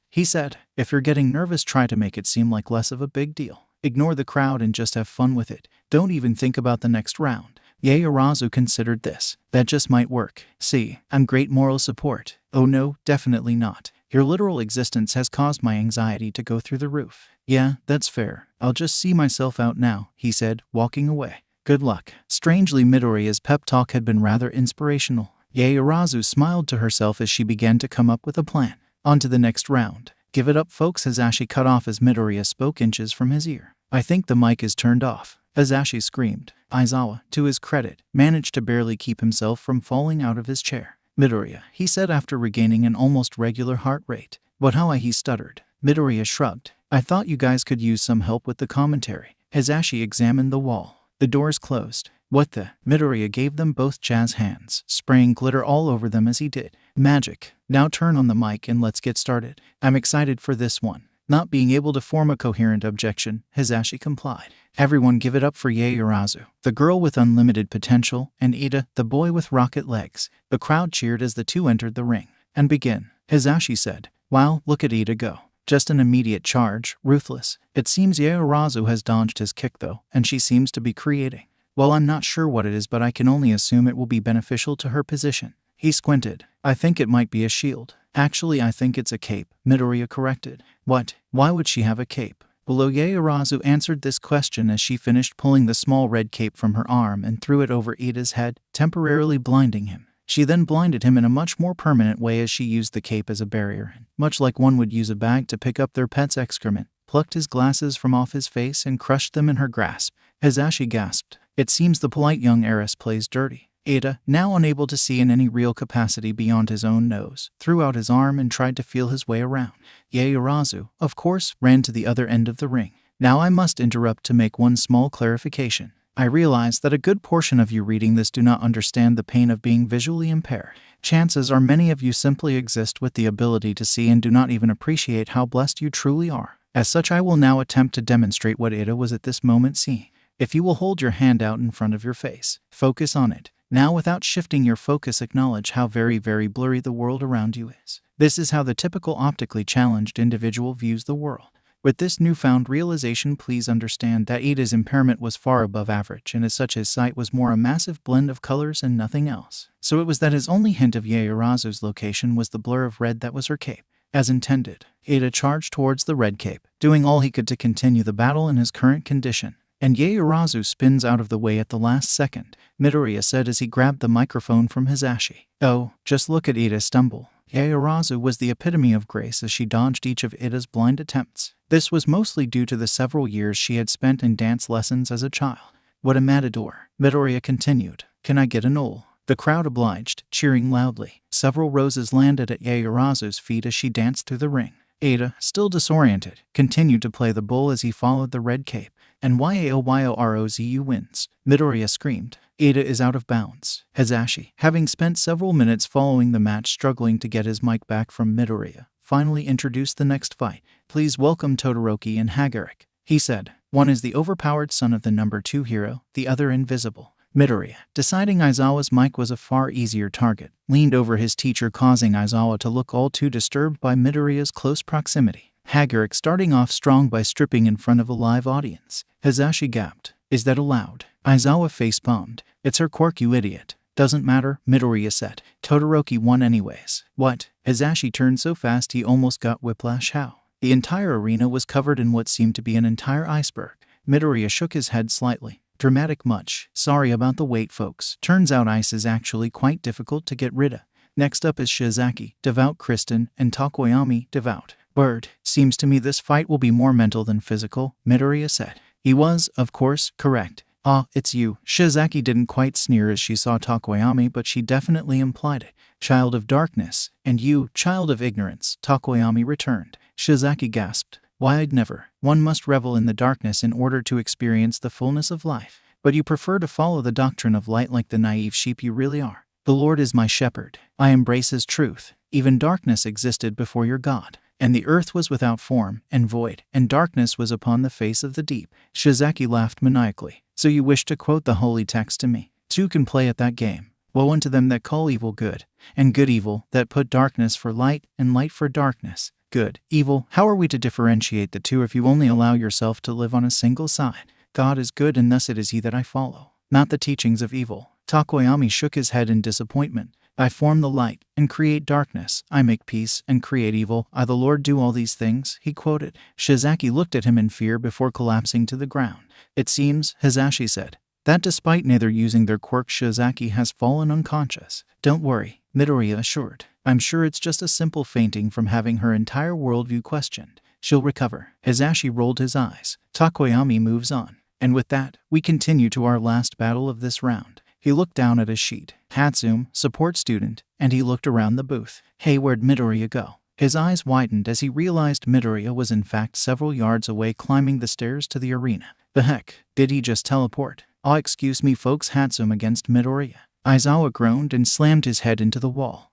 he said. "If you're getting nervous, try to make it seem like less of a big deal. Ignore the crowd and just have fun with it. Don't even think about the next round." Yaoyorozu considered this. "That just might work. See, I'm great moral support." "Oh no, definitely not. Your literal existence has caused my anxiety to go through the roof." "Yeah, that's fair. I'll just see myself out now," he said, walking away. "Good luck." Strangely, Midoriya's pep talk had been rather inspirational. Yaoyorozu smiled to herself as she began to come up with a plan. On to the next round. "Give it up, folks," Hazashi cut off as Midoriya spoke inches from his ear. "I think the mic is turned off," Hazashi screamed. Aizawa, to his credit, managed to barely keep himself from falling out of his chair. "Midoriya," he said after regaining an almost regular heart rate. "But how?" he stuttered. Midoriya shrugged. "I thought you guys could use some help with the commentary." Hazashi examined the wall. The doors closed. "What the?" Midoriya gave them both jazz hands, spraying glitter all over them as he did. "Magic. Now turn on the mic and let's get started. I'm excited for this one." Not being able to form a coherent objection, Hazashi complied. "Everyone give it up for Yaoyorozu, the girl with unlimited potential, and Ida, the boy with rocket legs." The crowd cheered as the two entered the ring. "And begin," Hazashi said. "Wow, look at Ida go. Just an immediate charge, ruthless." It seems Yaoyorozu has dodged his kick though, and she seems to be creating. "Well, I'm not sure what it is, but I can only assume it will be beneficial to her position." He squinted. "I think it might be a shield." "Actually, I think it's a cape," Midoriya corrected. "What? Why would she have a cape?" Below, Yaoyorozu answered this question as she finished pulling the small red cape from her arm and threw it over Ida's head, temporarily blinding him. She then blinded him in a much more permanent way as she used the cape as a barrier and, much like one would use a bag to pick up their pet's excrement, plucked his glasses from off his face and crushed them in her grasp. Hazashi gasped. "It seems the polite young heiress plays dirty." Ida, now unable to see in any real capacity beyond his own nose, threw out his arm and tried to feel his way around. Yaoyorozu, of course, ran to the other end of the ring. "Now I must interrupt to make one small clarification. I realize that a good portion of you reading this do not understand the pain of being visually impaired. Chances are many of you simply exist with the ability to see and do not even appreciate how blessed you truly are. As such, I will now attempt to demonstrate what Ida was at this moment seeing. If you will hold your hand out in front of your face, focus on it. Now, without shifting your focus, acknowledge how very, very blurry the world around you is. This is how the typical optically challenged individual views the world. With this newfound realization, please understand that Ida's impairment was far above average, and as such his sight was more a massive blend of colors and nothing else. So it was that his only hint of Yaoyorozu's location was the blur of red that was her cape. As intended, Ida charged towards the red cape, doing all he could to continue the battle in his current condition. "And Yaoyorozu spins out of the way at the last second," Midoriya said as he grabbed the microphone from Hazashi. "Oh, just look at Ida stumble." Yaoyorozu was the epitome of grace as she dodged each of Ida's blind attempts. This was mostly due to the several years she had spent in dance lessons as a child. "What a matador," Midoriya continued. "Can I get an ol?" The crowd obliged, cheering loudly. Several roses landed at Yaoyorozu's feet as she danced through the ring. Ida, still disoriented, continued to play the bull as he followed the red cape. "And Yaoyorozu wins," Midoriya screamed. "Ida is out of bounds." Hazashi, having spent several minutes following the match struggling to get his mic back from Midoriya, finally introduced the next fight. "Please welcome Todoroki and Hagaric," he said. "One is the overpowered son of the number 2 hero, the other invisible." Midoriya, deciding Aizawa's mic was a far easier target, leaned over his teacher, causing Aizawa to look all too disturbed by Midoriya's close proximity. Hagaric starting off strong by stripping in front of a live audience. Hazashi gasped. "Is that allowed?" Aizawa face-palmed. "It's her quirk, you idiot." "Doesn't matter," Midoriya said. "Todoroki won anyways." "What?" Hazashi turned so fast he almost got whiplash. "How?" The entire arena was covered in what seemed to be an entire iceberg. Midoriya shook his head slightly. "Dramatic much. Sorry about the wait, folks. Turns out ice is actually quite difficult to get rid of." Next up is Shizaki, devout Kristen, and Tokoyami, devout bird. Seems to me this fight will be more mental than physical, Midoriya said. He was, of course, correct. Ah, it's you. Shizaki didn't quite sneer as she saw Tokoyami, but she definitely implied it. Child of darkness, and you, child of ignorance, Tokoyami returned. Shizaki gasped. Why, I'd never. One must revel in the darkness in order to experience the fullness of life. But you prefer to follow the doctrine of light like the naive sheep you really are. The Lord is my shepherd. I embrace his truth. Even darkness existed before your God. And the earth was without form and void, and darkness was upon the face of the deep. Shizaki laughed maniacally. So you wish to quote the holy text to me? Two can play at that game. Woe unto them that call evil good, and good evil, that put darkness for light, and light for darkness. Good, evil, how are we to differentiate the two if you only allow yourself to live on a single side? God is good, and thus it is he that I follow, not the teachings of evil. Tokoyami shook his head in disappointment. I form the light, and create darkness. I make peace, and create evil. I the Lord do all these things, he quoted. Shizaki looked at him in fear before collapsing to the ground. It seems, Hisashi said, that despite neither using their quirk, Shizaki has fallen unconscious. Don't worry, Midoriya assured. I'm sure it's just a simple fainting from having her entire worldview questioned. She'll recover. Hisashi rolled his eyes. Tokoyami moves on. And with that, we continue to our last battle of this round. He looked down at his sheet. Hatsum, support student, and he looked around the booth. Hey, where'd Midoriya go? His eyes widened as he realized Midoriya was in fact several yards away climbing the stairs to the arena. The heck, did he just teleport? Aw, excuse me folks, Hatsum against Midoriya. Aizawa groaned and slammed his head into the wall.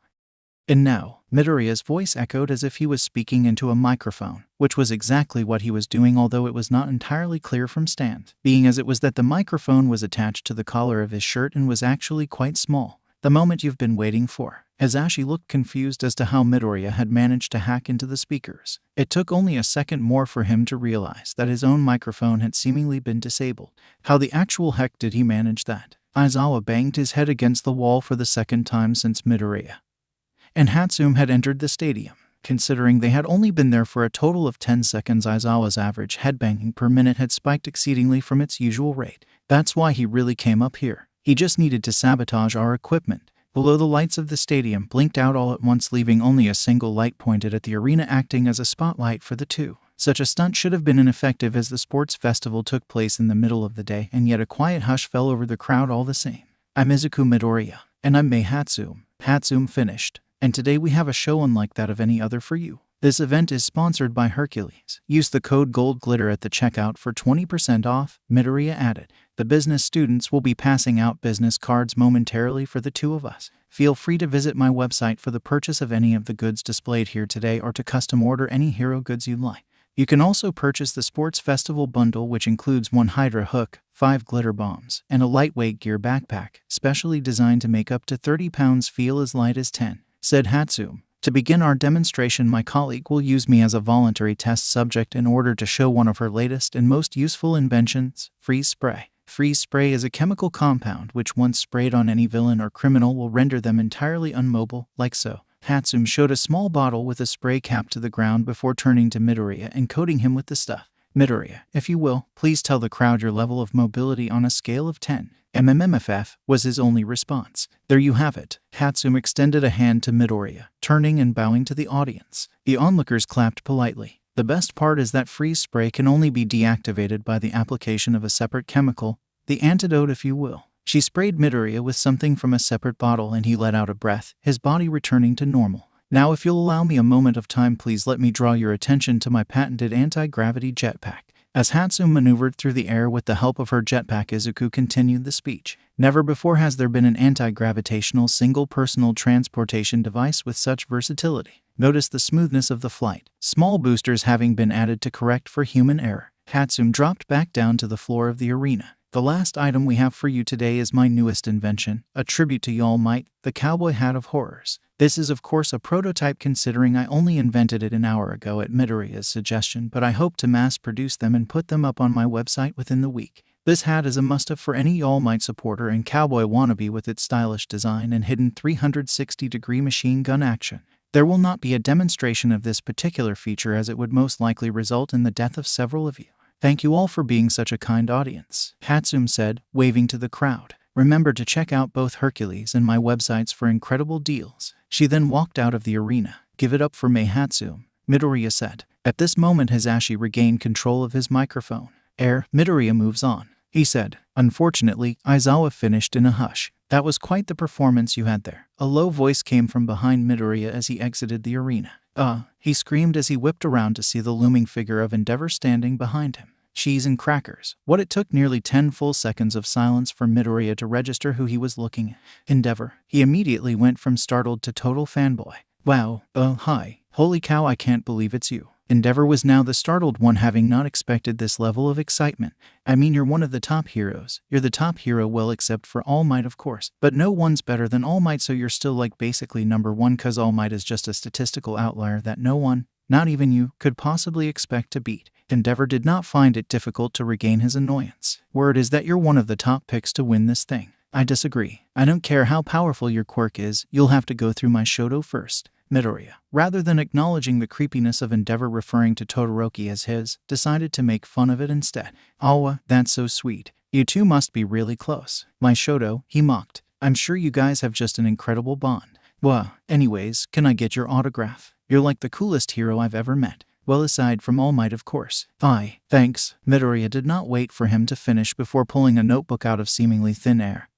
And now, Midoriya's voice echoed as if he was speaking into a microphone, which was exactly what he was doing, although it was not entirely clear from Stand, being as it was that the microphone was attached to the collar of his shirt and was actually quite small. The moment you've been waiting for. Hisashi looked confused as to how Midoriya had managed to hack into the speakers. It took only a second more for him to realize that his own microphone had seemingly been disabled. How the actual heck did he manage that? Aizawa banged his head against the wall for the second time since Midoriya and Hatsum had entered the stadium. Considering they had only been there for a total of 10 seconds, Aizawa's average headbanging per minute had spiked exceedingly from its usual rate. That's why he really came up here. He just needed to sabotage our equipment. Below, the lights of the stadium blinked out all at once, leaving only a single light pointed at the arena, acting as a spotlight for the two. Such a stunt should have been ineffective, as the sports festival took place in the middle of the day, and yet a quiet hush fell over the crowd all the same. I'm Izuku Midoriya. And I'm Mei Hatsum. Hatsum finished. And today we have a show unlike that of any other for you. This event is sponsored by Hercules. Use the code GOLDGLITTER at the checkout for 20% off, Midoriya added. The business students will be passing out business cards momentarily for the two of us. Feel free to visit my website for the purchase of any of the goods displayed here today, or to custom order any hero goods you'd like. You can also purchase the Sports Festival bundle, which includes 1 Hydra hook, 5 glitter bombs, and a lightweight gear backpack, specially designed to make up to 30 pounds feel as light as 10. Said Hatsum. To begin our demonstration, my colleague will use me as a voluntary test subject in order to show one of her latest and most useful inventions, freeze spray. Freeze spray is a chemical compound which, once sprayed on any villain or criminal, will render them entirely unmobile, like so. Hatsum showed a small bottle with a spray cap to the ground before turning to Midoriya and coating him with the stuff. Midoriya, if you will, please tell the crowd your level of mobility on a scale of 10. MMFF was his only response. There you have it. Hatsum extended a hand to Midoriya, turning and bowing to the audience. The onlookers clapped politely. The best part is that freeze spray can only be deactivated by the application of a separate chemical, the antidote if you will. She sprayed Midoriya with something from a separate bottle and he let out a breath, his body returning to normal. Now, if you'll allow me a moment of time, please let me draw your attention to my patented anti-gravity jetpack. As Hatsum maneuvered through the air with the help of her jetpack, Izuku continued the speech. Never before has there been an anti-gravitational single personal transportation device with such versatility. Notice the smoothness of the flight, small boosters having been added to correct for human error. Hatsum dropped back down to the floor of the arena. The last item we have for you today is my newest invention, a tribute to All Might, the cowboy hat of horrors. This is of course a prototype, considering I only invented it an hour ago at Midoriya's suggestion, but I hope to mass produce them and put them up on my website within the week. This hat is a must-have for any All Might supporter and cowboy wannabe, with its stylish design and hidden 360-degree machine gun action. There will not be a demonstration of this particular feature, as it would most likely result in the death of several of you. Thank you all for being such a kind audience, Hatsum said, waving to the crowd. Remember to check out both Hercules and my websites for incredible deals. She then walked out of the arena. Give it up for Meihatsume, Midoriya said. At this moment Hisashi regained control of his microphone. Midoriya moves on, he said. Unfortunately, Aizawa finished in a hush. That was quite the performance you had there. A low voice came from behind Midoriya as he exited the arena. He screamed as he whipped around to see the looming figure of Endeavor standing behind him. Cheese and crackers. What it took nearly 10 full seconds of silence for Midoriya to register who he was looking at. Endeavor. He immediately went from startled to total fanboy. Wow, hi. Holy cow, I can't believe it's you. Endeavor was now the startled one, having not expected this level of excitement. I mean, you're one of the top heroes. You're the top hero, well, except for All Might, of course. But no one's better than All Might, so you're still like basically number one, cause All Might is just a statistical outlier that no one, not even you, could possibly expect to beat. Endeavor did not find it difficult to regain his annoyance. Word is that you're one of the top picks to win this thing. I disagree. I don't care how powerful your quirk is, you'll have to go through my Shoto first. Midoriya, rather than acknowledging the creepiness of Endeavor referring to Todoroki as his, decided to make fun of it instead. Awa, that's so sweet. You two must be really close. My Shoto, he mocked. I'm sure you guys have just an incredible bond. Anyways, can I get your autograph? You're like the coolest hero I've ever met. Well, aside from All Might, of course. Thanks. Midoriya did not wait for him to finish before pulling a notebook out of seemingly thin air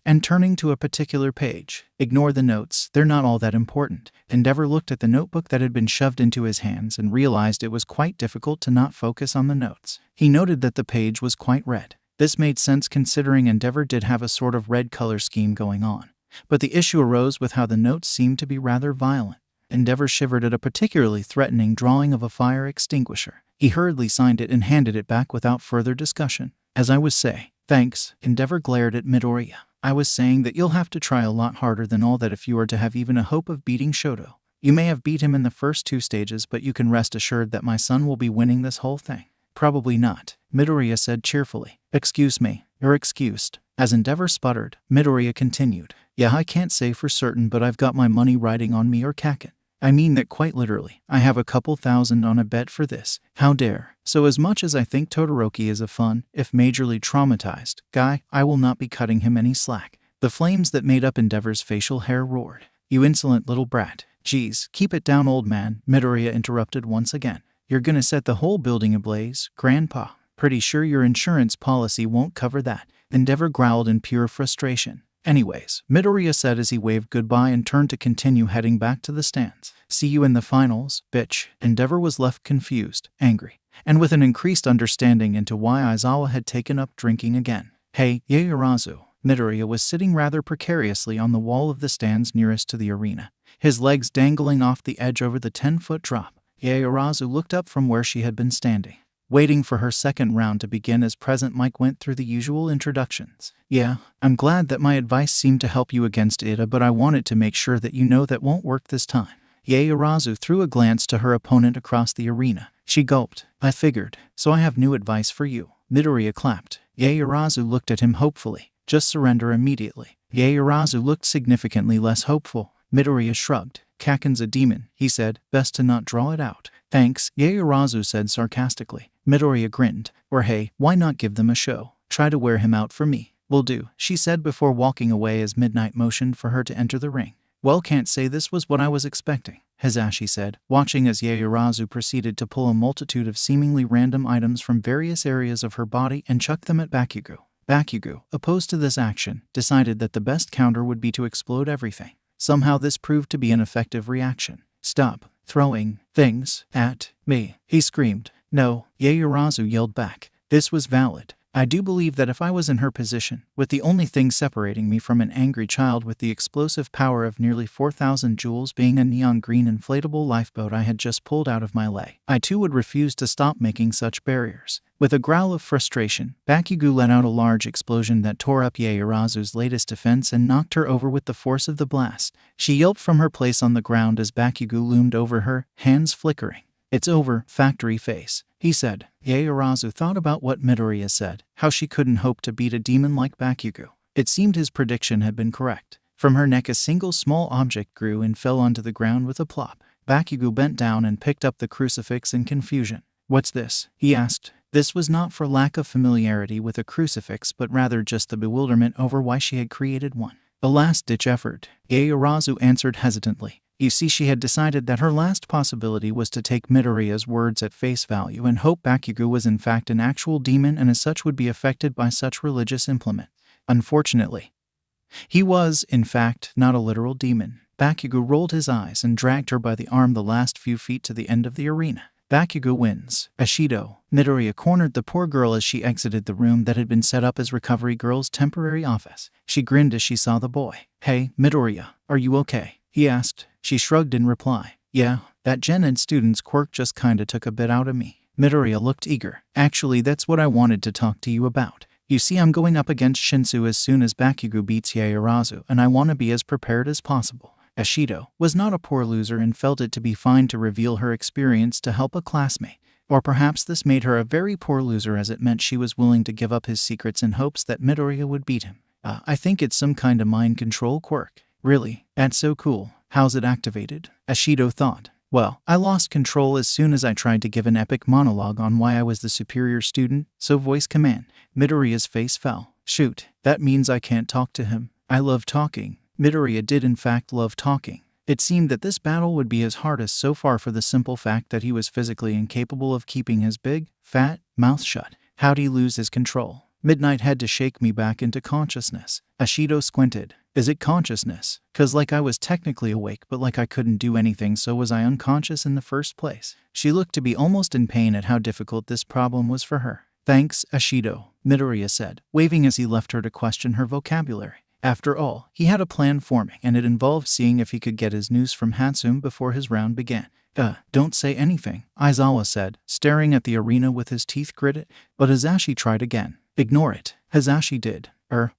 and turning to a particular page. Ignore the notes, they're not all that important. Endeavor looked at the notebook that had been shoved into his hands and realized it was quite difficult to not focus on the notes. He noted that the page was quite red. This made sense considering Endeavor did have a sort of red color scheme going on. But the issue arose with how the notes seemed to be rather violent. Endeavor shivered at a particularly threatening drawing of a fire extinguisher. He hurriedly signed it and handed it back without further discussion. As I was saying, thanks. Endeavor glared at Midoriya. I was saying that you'll have to try a lot harder than all that if you are to have even a hope of beating Shoto. You may have beat him in the first 2 stages, but you can rest assured that my son will be winning this whole thing. Probably not, Midoriya said cheerfully. Excuse me, you're excused. As Endeavor sputtered, Midoriya continued. Yeah, I can't say for certain, but I've got my money riding on me or Kaken. I mean that quite literally. I have a couple thousand on a bet for this. How dare. So as much as I think Todoroki is a fun, if majorly traumatized, guy, I will not be cutting him any slack. The flames that made up Endeavor's facial hair roared. You insolent little brat. Geez, keep it down, old man, Midoriya interrupted once again. You're gonna set the whole building ablaze, Grandpa. Pretty sure your insurance policy won't cover that. Endeavor growled in pure frustration. Anyways, Midoriya said as he waved goodbye and turned to continue heading back to the stands. See you in the finals, bitch. Endeavor was left confused, angry, and with an increased understanding into why Aizawa had taken up drinking again. Hey, Yaoyorozu. Midoriya was sitting rather precariously on the wall of the stands nearest to the arena, his legs dangling off the edge over the 10-foot drop. Yaoyorozu looked up from where she had been standing, waiting for her second round to begin as President Mike went through the usual introductions. Yeah, I'm glad that my advice seemed to help you against Ida, but I wanted to make sure that you know that won't work this time. Yaoyorozu threw a glance to her opponent across the arena. She gulped. I figured, so I have new advice for you. Midoriya clapped. Yaoyorozu looked at him hopefully. Just surrender immediately. Yaoyorozu looked significantly less hopeful. Midoriya shrugged. Kaken's a demon, he said. Best to not draw it out. Thanks, Yaoyorozu said sarcastically. Midoriya grinned. Or hey, why not give them a show? Try to wear him out for me. Will do, she said before walking away as Midnight motioned for her to enter the ring. Well, can't say this was what I was expecting, Hisashi said, watching as Yaoyorozu proceeded to pull a multitude of seemingly random items from various areas of her body and chuck them at Bakugou. Bakugou, opposed to this action, decided that the best counter would be to explode everything. Somehow this proved to be an effective reaction. Stop throwing things at me, he screamed. No, Yaoyorozu yelled back. This was valid. I do believe that if I was in her position, with the only thing separating me from an angry child with the explosive power of nearly 4,000 joules being a neon green inflatable lifeboat I had just pulled out of my leg, I too would refuse to stop making such barriers. With a growl of frustration, Bakugou let out a large explosion that tore up Yaoyorozu's latest defense and knocked her over with the force of the blast. She yelped from her place on the ground as Bakugou loomed over her, hands flickering. It's over, factory face, he said. Yaoyorozu thought about what Midoriya said, how she couldn't hope to beat a demon like Bakugou. It seemed his prediction had been correct. From her neck a single small object grew and fell onto the ground with a plop. Bakugou bent down and picked up the crucifix in confusion. What's this? He asked. This was not for lack of familiarity with a crucifix but rather just the bewilderment over why she had created one. A last-ditch effort, Arazu answered hesitantly. You see, she had decided that her last possibility was to take Midoriya's words at face value and hope Bakugou was in fact an actual demon and as such would be affected by such religious implement. Unfortunately, he was, in fact, not a literal demon. Bakugou rolled his eyes and dragged her by the arm the last few feet to the end of the arena. Bakugou wins. Ashido. Midoriya cornered the poor girl as she exited the room that had been set up as Recovery Girl's temporary office. She grinned as she saw the boy. Hey, Midoriya, are you okay? He asked. She shrugged in reply. Yeah, that Gen Ed student's quirk just kinda took a bit out of me. Midoriya looked eager. Actually, that's what I wanted to talk to you about. You see, I'm going up against Shinsu as soon as Bakugou beats Yaoyorozu, and I want to be as prepared as possible. Ashido was not a poor loser and felt it to be fine to reveal her experience to help a classmate. Or perhaps this made her a very poor loser as it meant she was willing to give up his secrets in hopes that Midoriya would beat him. I think it's some kind of mind control quirk. Really? That's so cool. How's it activated? Ashido thought. Well, I lost control as soon as I tried to give an epic monologue on why I was the superior student, so voice command. Midoriya's face fell. Shoot, that means I can't talk to him. I love talking. Midoriya did in fact love talking. It seemed that this battle would be his hardest so far for the simple fact that he was physically incapable of keeping his big, fat mouth shut. How'd he lose his control? Midnight had to shake me back into consciousness. Ashido squinted. Is it consciousness? 'Cause like I was technically awake but like I couldn't do anything, so was I unconscious in the first place? She looked to be almost in pain at how difficult this problem was for her. Thanks, Ashido, Midoriya said, waving as he left her to question her vocabulary. After all, he had a plan forming, and it involved seeing if he could get his news from Hatsune before his round began. Don't say anything, Aizawa said, staring at the arena with his teeth gritted. But Hisashi tried again. Ignore it. Hisashi did.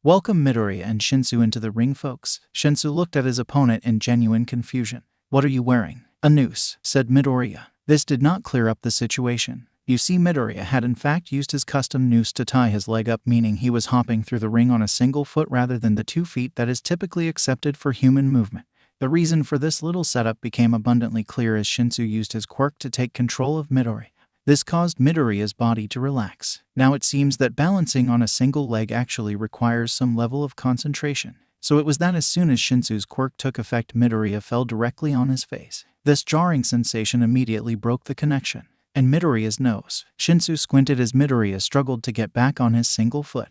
Welcome Midoriya and Shinsu into the ring, folks. Shinsu looked at his opponent in genuine confusion. What are you wearing? A noose, said Midoriya. This did not clear up the situation. You see, Midoriya had in fact used his custom noose to tie his leg up, meaning he was hopping through the ring on a single foot rather than the 2 feet that is typically accepted for human movement. The reason for this little setup became abundantly clear as Shinsu used his quirk to take control of Midoriya. This caused Midoriya's body to relax. Now it seems that balancing on a single leg actually requires some level of concentration. So it was that as soon as Shinsu's quirk took effect, Midoriya fell directly on his face. This jarring sensation immediately broke the connection. And Midoriya's nose. Shinsu squinted as Midoriya struggled to get back on his single foot.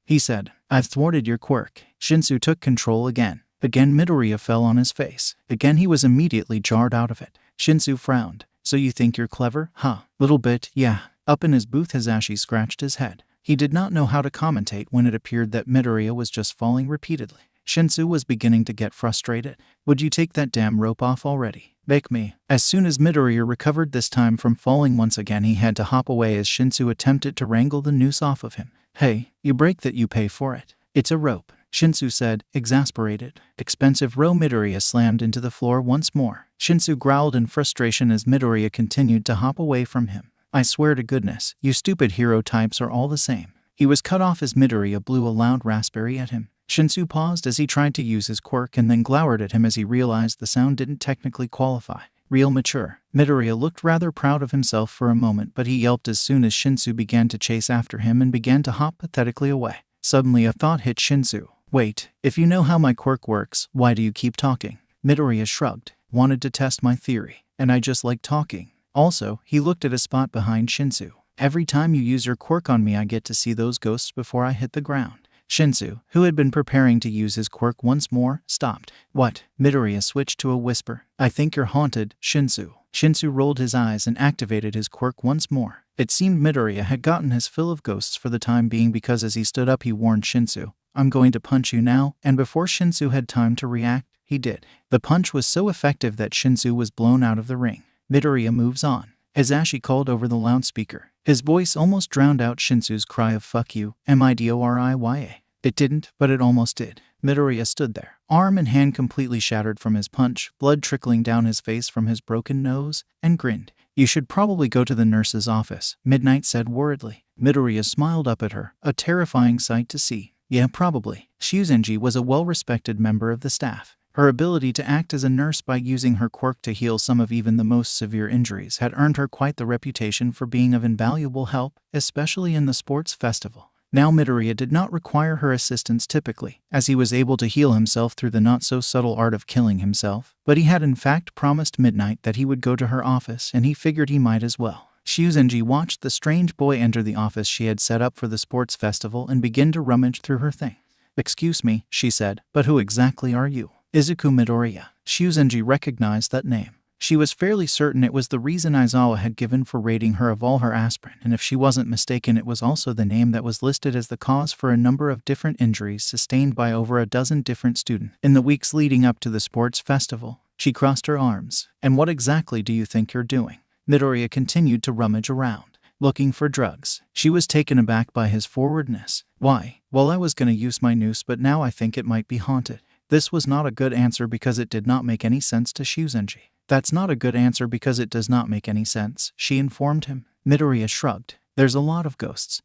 He said. I've thwarted your quirk. Shinsu took control again. Again Midoriya fell on his face. Again he was immediately jarred out of it. Shinsu frowned. So you think you're clever? Little bit, yeah. Up in his booth, Hisashi scratched his head. He did not know how to commentate when it appeared that Midoriya was just falling repeatedly. Shinsu was beginning to get frustrated. Would you take that damn rope off already? Make me. As soon as Midoriya recovered this time from falling once again, he had to hop away as Shinsu attempted to wrangle the noose off of him. Hey, you break that, you pay for it. It's a rope, Shinsu said, exasperated. Expensive rope. Midoriya slammed into the floor once more. Shinsu growled in frustration as Midoriya continued to hop away from him. I swear to goodness, you stupid hero types are all the same. He was cut off as Midoriya blew a loud raspberry at him. Shinsu paused as he tried to use his quirk and then glowered at him as he realized the sound didn't technically qualify. Real mature. Midoriya looked rather proud of himself for a moment, but he yelped as soon as Shinsu began to chase after him and began to hop pathetically away. Suddenly a thought hit Shinsu. Wait, if you know how my quirk works, why do you keep talking? Midoriya shrugged. Wanted to test my theory, and I just like talking. Also, he looked at a spot behind Shinsu. Every time you use your quirk on me, I get to see those ghosts before I hit the ground. Shinsu, who had been preparing to use his quirk once more, stopped. What? Midoriya switched to a whisper. I think you're haunted, Shinsu. Shinsu rolled his eyes and activated his quirk once more. It seemed Midoriya had gotten his fill of ghosts for the time being, because as he stood up he warned Shinsu, I'm going to punch you now, and before Shinsu had time to react, he did. The punch was so effective that Shinsu was blown out of the ring. Midoriya moves on. Hisashi called over the loudspeaker. His voice almost drowned out Shinsu's cry of fuck you, Midoriya. It didn't, but it almost did. Midoriya stood there, arm and hand completely shattered from his punch, blood trickling down his face from his broken nose, and grinned. You should probably go to the nurse's office, Midnight said worriedly. Midoriya smiled up at her, a terrifying sight to see. Yeah, probably. Shuzenji was a well-respected member of the staff. Her ability to act as a nurse by using her quirk to heal some of even the most severe injuries had earned her quite the reputation for being of invaluable help, especially in the sports festival. Now Midoriya did not require her assistance typically, as he was able to heal himself through the not-so-subtle art of killing himself, but he had in fact promised Midnight that he would go to her office, and he figured he might as well. Shuzenji watched the strange boy enter the office she had set up for the sports festival and begin to rummage through her things. "Excuse me," she said, "but who exactly are you?" "Izuku Midoriya." Shuzenji recognized that name. She was fairly certain it was the reason Aizawa had given for raiding her of all her aspirin, and if she wasn't mistaken it was also the name that was listed as the cause for a number of different injuries sustained by over a dozen different students. In the weeks leading up to the sports festival, she crossed her arms. "And what exactly do you think you're doing?" Midoriya continued to rummage around, looking for drugs. She was taken aback by his forwardness. "Why? Well, I was gonna use my noose, but now I think it might be haunted." This was not a good answer because it did not make any sense to Shuzenji. "That's not a good answer because it does not make any sense," she informed him. Midoriya shrugged. "There's a lot of ghosts.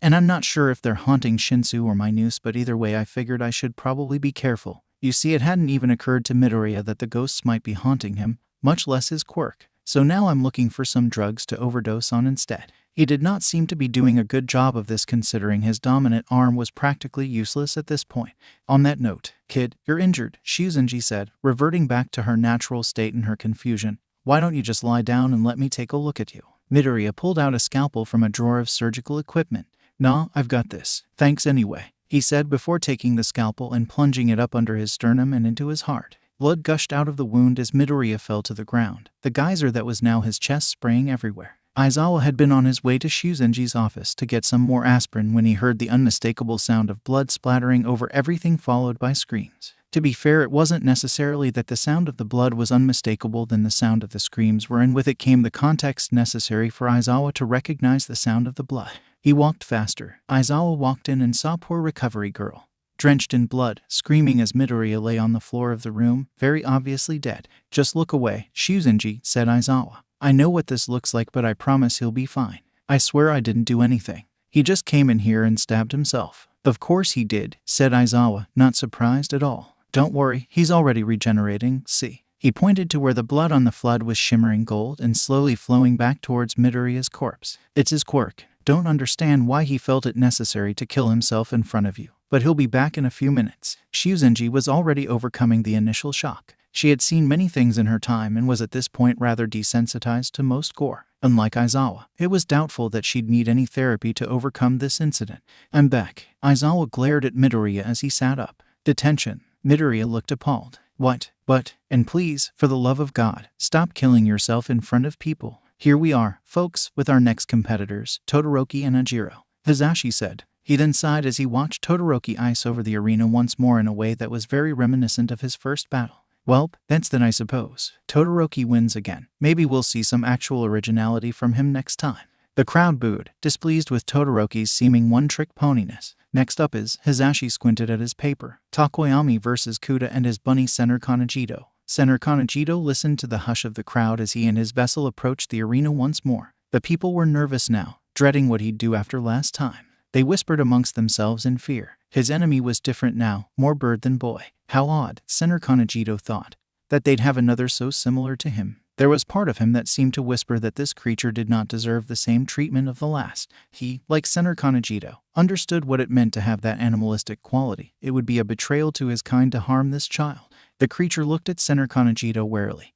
And I'm not sure if they're haunting Shinsu or my noose, but either way I figured I should probably be careful." You see, it hadn't even occurred to Midoriya that the ghosts might be haunting him, much less his quirk. "So now I'm looking for some drugs to overdose on instead." He did not seem to be doing a good job of this considering his dominant arm was practically useless at this point. "On that note, kid, you're injured," Shuzenji said, reverting back to her natural state in her confusion. "Why don't you just lie down and let me take a look at you?" Midoriya pulled out a scalpel from a drawer of surgical equipment. "Nah, I've got this. Thanks anyway," he said before taking the scalpel and plunging it up under his sternum and into his heart. Blood gushed out of the wound as Midoriya fell to the ground, the geyser that was now his chest spraying everywhere. Aizawa had been on his way to Shuzenji's office to get some more aspirin when he heard the unmistakable sound of blood splattering over everything followed by screams. To be fair, it wasn't necessarily that the sound of the blood was unmistakable than the sound of the screams were, and with it came the context necessary for Aizawa to recognize the sound of the blood. He walked faster. Aizawa walked in and saw poor recovery girl, drenched in blood, screaming as Midoriya lay on the floor of the room, very obviously dead. "Just look away, Shuzenji," said Aizawa. "I know what this looks like, but I promise he'll be fine. I swear I didn't do anything. He just came in here and stabbed himself." "Of course he did," said Aizawa, not surprised at all. "Don't worry, he's already regenerating, see." He pointed to where the blood on the flood was shimmering gold and slowly flowing back towards Midoriya's corpse. "It's his quirk. Don't understand why he felt it necessary to kill himself in front of you, but he'll be back in a few minutes." Shuzenji was already overcoming the initial shock. She had seen many things in her time and was at this point rather desensitized to most gore. Unlike Aizawa, it was doubtful that she'd need any therapy to overcome this incident. "I'm back." Aizawa glared at Midoriya as he sat up. "Detention." Midoriya looked appalled. "What? But, and please, for the love of God, stop killing yourself in front of people. Here we are, folks, with our next competitors, Todoroki and Ajiro," Hisashi said. He then sighed as he watched Todoroki ice over the arena once more in a way that was very reminiscent of his first battle. "Welp, that's then I suppose. Todoroki wins again. Maybe we'll see some actual originality from him next time." The crowd booed, displeased with Todoroki's seeming one-trick poniness. Next up is, Hisashi squinted at his paper, Takoyami vs. Kuda and his bunny Senator Kanejito. Senator Kanejito listened to the hush of the crowd as he and his vessel approached the arena once more. The people were nervous now, dreading what he'd do after last time. They whispered amongst themselves in fear. His enemy was different now, more bird than boy. How odd, Senator Kanejito thought, that they'd have another so similar to him. There was part of him that seemed to whisper that this creature did not deserve the same treatment of the last. He, like Senator Kanejito, understood what it meant to have that animalistic quality. It would be a betrayal to his kind to harm this child. The creature looked at Senator Kanejito warily.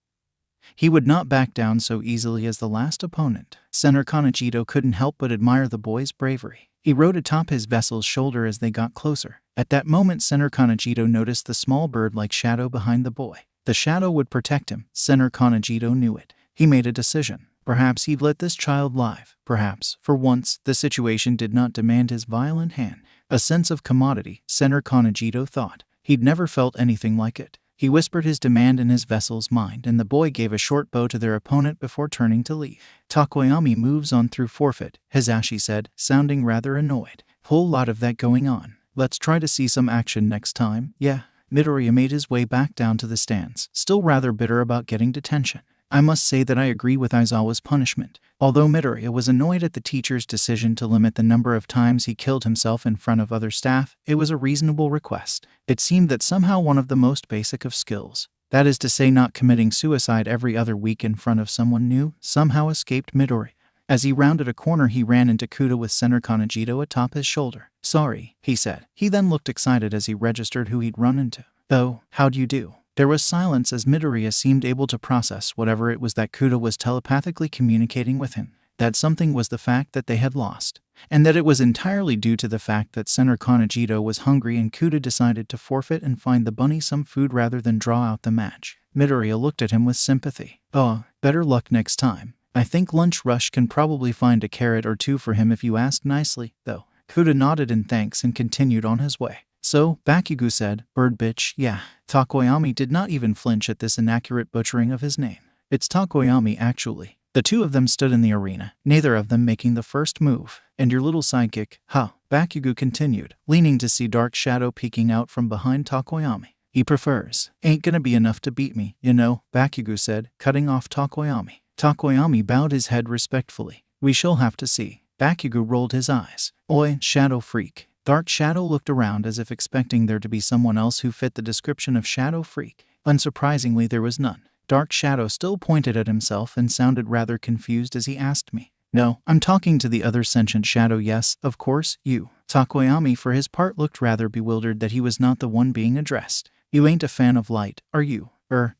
He would not back down so easily as the last opponent. Senator Kanejito couldn't help but admire the boy's bravery. He rode atop his vessel's shoulder as they got closer. At that moment, Senator Kanejito noticed the small bird-like shadow behind the boy. The shadow would protect him. Senator Kanejito knew it. He made a decision. Perhaps he'd let this child live. Perhaps, for once, the situation did not demand his violent hand. A sense of commodity, Senator Kanejito thought. He'd never felt anything like it. He whispered his demand in his vessel's mind, and the boy gave a short bow to their opponent before turning to leave. "Takoyami moves on through forfeit," Hisashi said, sounding rather annoyed. "Whole lot of that going on. Let's try to see some action next time." "Yeah." Midoriya made his way back down to the stands, still rather bitter about getting detention. I must say that I agree with Aizawa's punishment. Although Midoriya was annoyed at the teacher's decision to limit the number of times he killed himself in front of other staff, it was a reasonable request. It seemed that somehow one of the most basic of skills, that is to say not committing suicide every other week in front of someone new, somehow escaped Midoriya. As he rounded a corner he ran into Kuda with Senator Kanejito atop his shoulder. "Sorry," he said. He then looked excited as he registered who he'd run into. "Oh, how'd you do?" There was silence as Midoriya seemed able to process whatever it was that Kuda was telepathically communicating with him. That something was the fact that they had lost, and that it was entirely due to the fact that Senator Kanejito was hungry and Kuda decided to forfeit and find the bunny some food rather than draw out the match. Midoriya looked at him with sympathy. "Oh, better luck next time. I think Lunch Rush can probably find a carrot or two for him if you ask nicely, though." Kuda nodded in thanks and continued on his way. "So," Bakugou said, "bird bitch, yeah." Takoyami did not even flinch at this inaccurate butchering of his name. "It's Takoyami, actually." The two of them stood in the arena, neither of them making the first move. "And your little sidekick, huh?" Bakugou continued, leaning to see Dark Shadow peeking out from behind Takoyami. "He prefers. Ain't gonna be enough to beat me, you know," Bakugou said, cutting off Takoyami. Takoyami bowed his head respectfully. "We shall have to see." Bakugou rolled his eyes. "Oi, Shadow Freak." Dark Shadow looked around as if expecting there to be someone else who fit the description of Shadow Freak. Unsurprisingly, there was none. Dark Shadow still pointed at himself and sounded rather confused as he asked me. "No, I'm talking to the other sentient shadow. Yes, of course, you." Takoyami for his part looked rather bewildered that he was not the one being addressed. "You ain't a fan of light, are you?"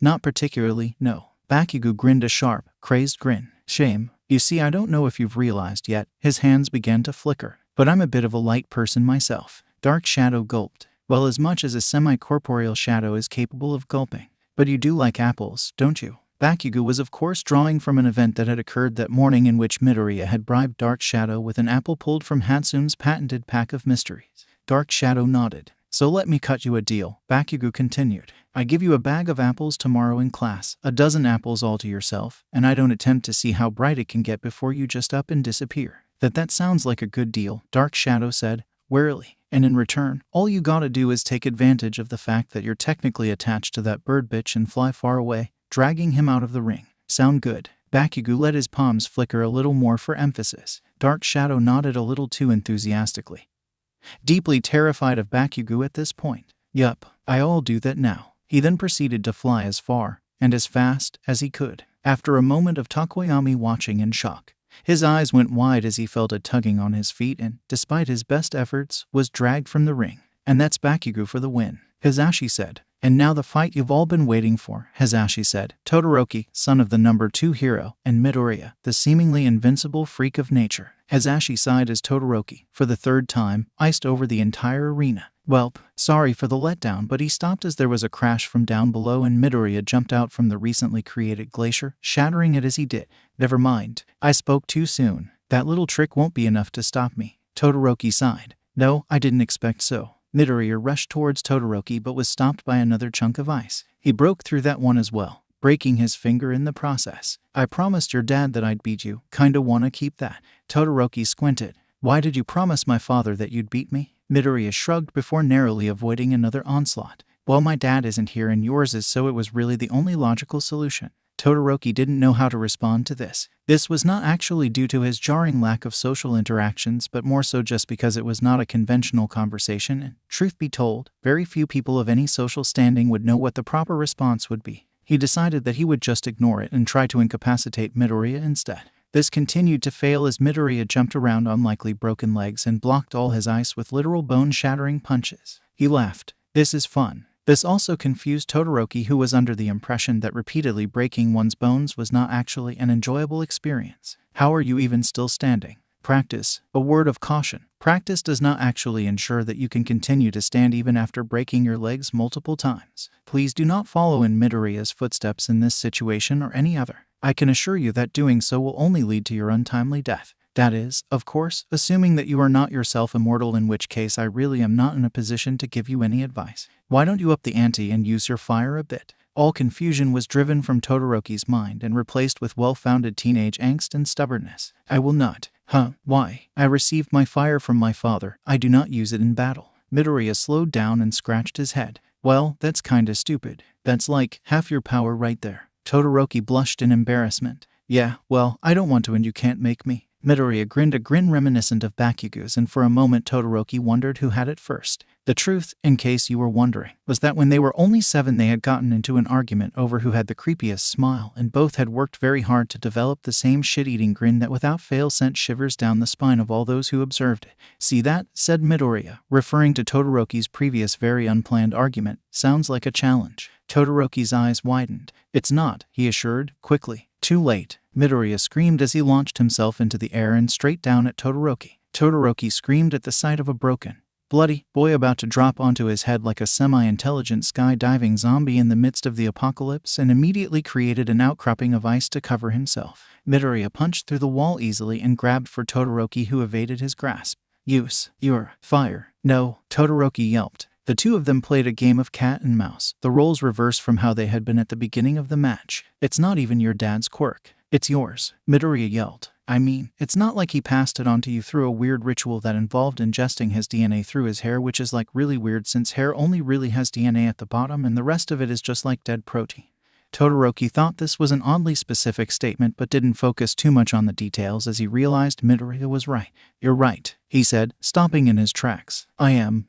Not particularly, no." Bakugou grinned a sharp, crazed grin. "Shame. You see, I don't know if you've realized yet." His hands began to flicker. "But I'm a bit of a light person myself." Dark Shadow gulped. "Well, as much as a semi-corporeal shadow is capable of gulping. But you do like apples, don't you?" Bakugou was of course drawing from an event that had occurred that morning in which Midoriya had bribed Dark Shadow with an apple pulled from Hatsume's patented pack of mysteries. Dark Shadow nodded. "So let me cut you a deal," Bakugou continued. "I give you a bag of apples tomorrow in class, 12 apples all to yourself, and I don't attempt to see how bright it can get before you just up and disappear." That sounds like a good deal," Dark Shadow said, warily. "And in return, all you gotta do is take advantage of the fact that you're technically attached to that bird bitch and fly far away, dragging him out of the ring. Sound good?" Bakugou let his palms flicker a little more for emphasis. Dark Shadow nodded a little too enthusiastically, deeply terrified of Bakugou at this point. "Yup, I'll do that now." He then proceeded to fly as far, and as fast, as he could. After a moment of Takoyami watching in shock, his eyes went wide as he felt a tugging on his feet and, despite his best efforts, was dragged from the ring. "And that's Bakugou for the win," Hisashi said. "And now the fight you've all been waiting for," Hisashi said. Todoroki, son of the number 2 hero, and Midoriya, the seemingly invincible freak of nature. Hisashi sighed as Todoroki, for the third time, iced over the entire arena. "Welp, sorry for the letdown," but he stopped as there was a crash from down below and Midoriya jumped out from the recently created glacier, shattering it as he did. "Never mind. I spoke too soon. That little trick won't be enough to stop me." Todoroki sighed. "No, I didn't expect so." Midoriya rushed towards Todoroki but was stopped by another chunk of ice. He broke through that one as well, breaking his finger in the process. "I promised your dad that I'd beat you. Kinda wanna keep that?" Todoroki squinted. "Why did you promise my father that you'd beat me?" Midoriya shrugged before narrowly avoiding another onslaught. "Well, my dad isn't here and yours is, so it was really the only logical solution." Todoroki didn't know how to respond to this. This was not actually due to his jarring lack of social interactions, but more so just because it was not a conventional conversation, and, truth be told, very few people of any social standing would know what the proper response would be. He decided that he would just ignore it and try to incapacitate Midoriya instead. This continued to fail as Midoriya jumped around on likely broken legs and blocked all his ice with literal bone-shattering punches. He laughed. "This is fun." This also confused Todoroki, who was under the impression that repeatedly breaking one's bones was not actually an enjoyable experience. "How are you even still standing?" "Practice." A word of caution. Practice does not actually ensure that you can continue to stand even after breaking your legs multiple times. Please do not follow in Midoriya's footsteps in this situation or any other. I can assure you that doing so will only lead to your untimely death. That is, of course, assuming that you are not yourself immortal, in which case I really am not in a position to give you any advice. Why don't you up the ante and use your fire a bit? All confusion was driven from Todoroki's mind and replaced with well-founded teenage angst and stubbornness. "I will not." "Huh, why?" "I received my fire from my father. I do not use it in battle." Midoriya slowed down and scratched his head. "Well, that's kinda stupid. That's like half your power right there." Todoroki blushed in embarrassment. Yeah, well, I don't want to and you can't make me. Midoriya grinned a grin reminiscent of Bakugou's, and for a moment Todoroki wondered who had it first. The truth, in case you were wondering, was that when they were only 7 they had gotten into an argument over who had the creepiest smile, and both had worked very hard to develop the same shit-eating grin that without fail sent shivers down the spine of all those who observed it. See that? Said Midoriya, referring to Todoroki's previous very unplanned argument. Sounds like a challenge. Todoroki's eyes widened. It's not, he assured, quickly. Too late. Midoriya screamed as he launched himself into the air and straight down at Todoroki. Todoroki screamed at the sight of a broken, bloody boy about to drop onto his head like a semi-intelligent skydiving zombie in the midst of the apocalypse, and immediately created an outcropping of ice to cover himself. Midoriya punched through the wall easily and grabbed for Todoroki, who evaded his grasp. You're fire. No, Todoroki yelped. The two of them played a game of cat and mouse, the roles reversed from how they had been at the beginning of the match. It's not even your dad's quirk. It's yours, Midoriya yelled. I mean, it's not like he passed it on to you through a weird ritual that involved ingesting his DNA through his hair, which is like really weird since hair only really has DNA at the bottom and the rest of it is just like dead protein. Todoroki thought this was an oddly specific statement but didn't focus too much on the details as he realized Midoriya was right. You're right, he said, stopping in his tracks. I am.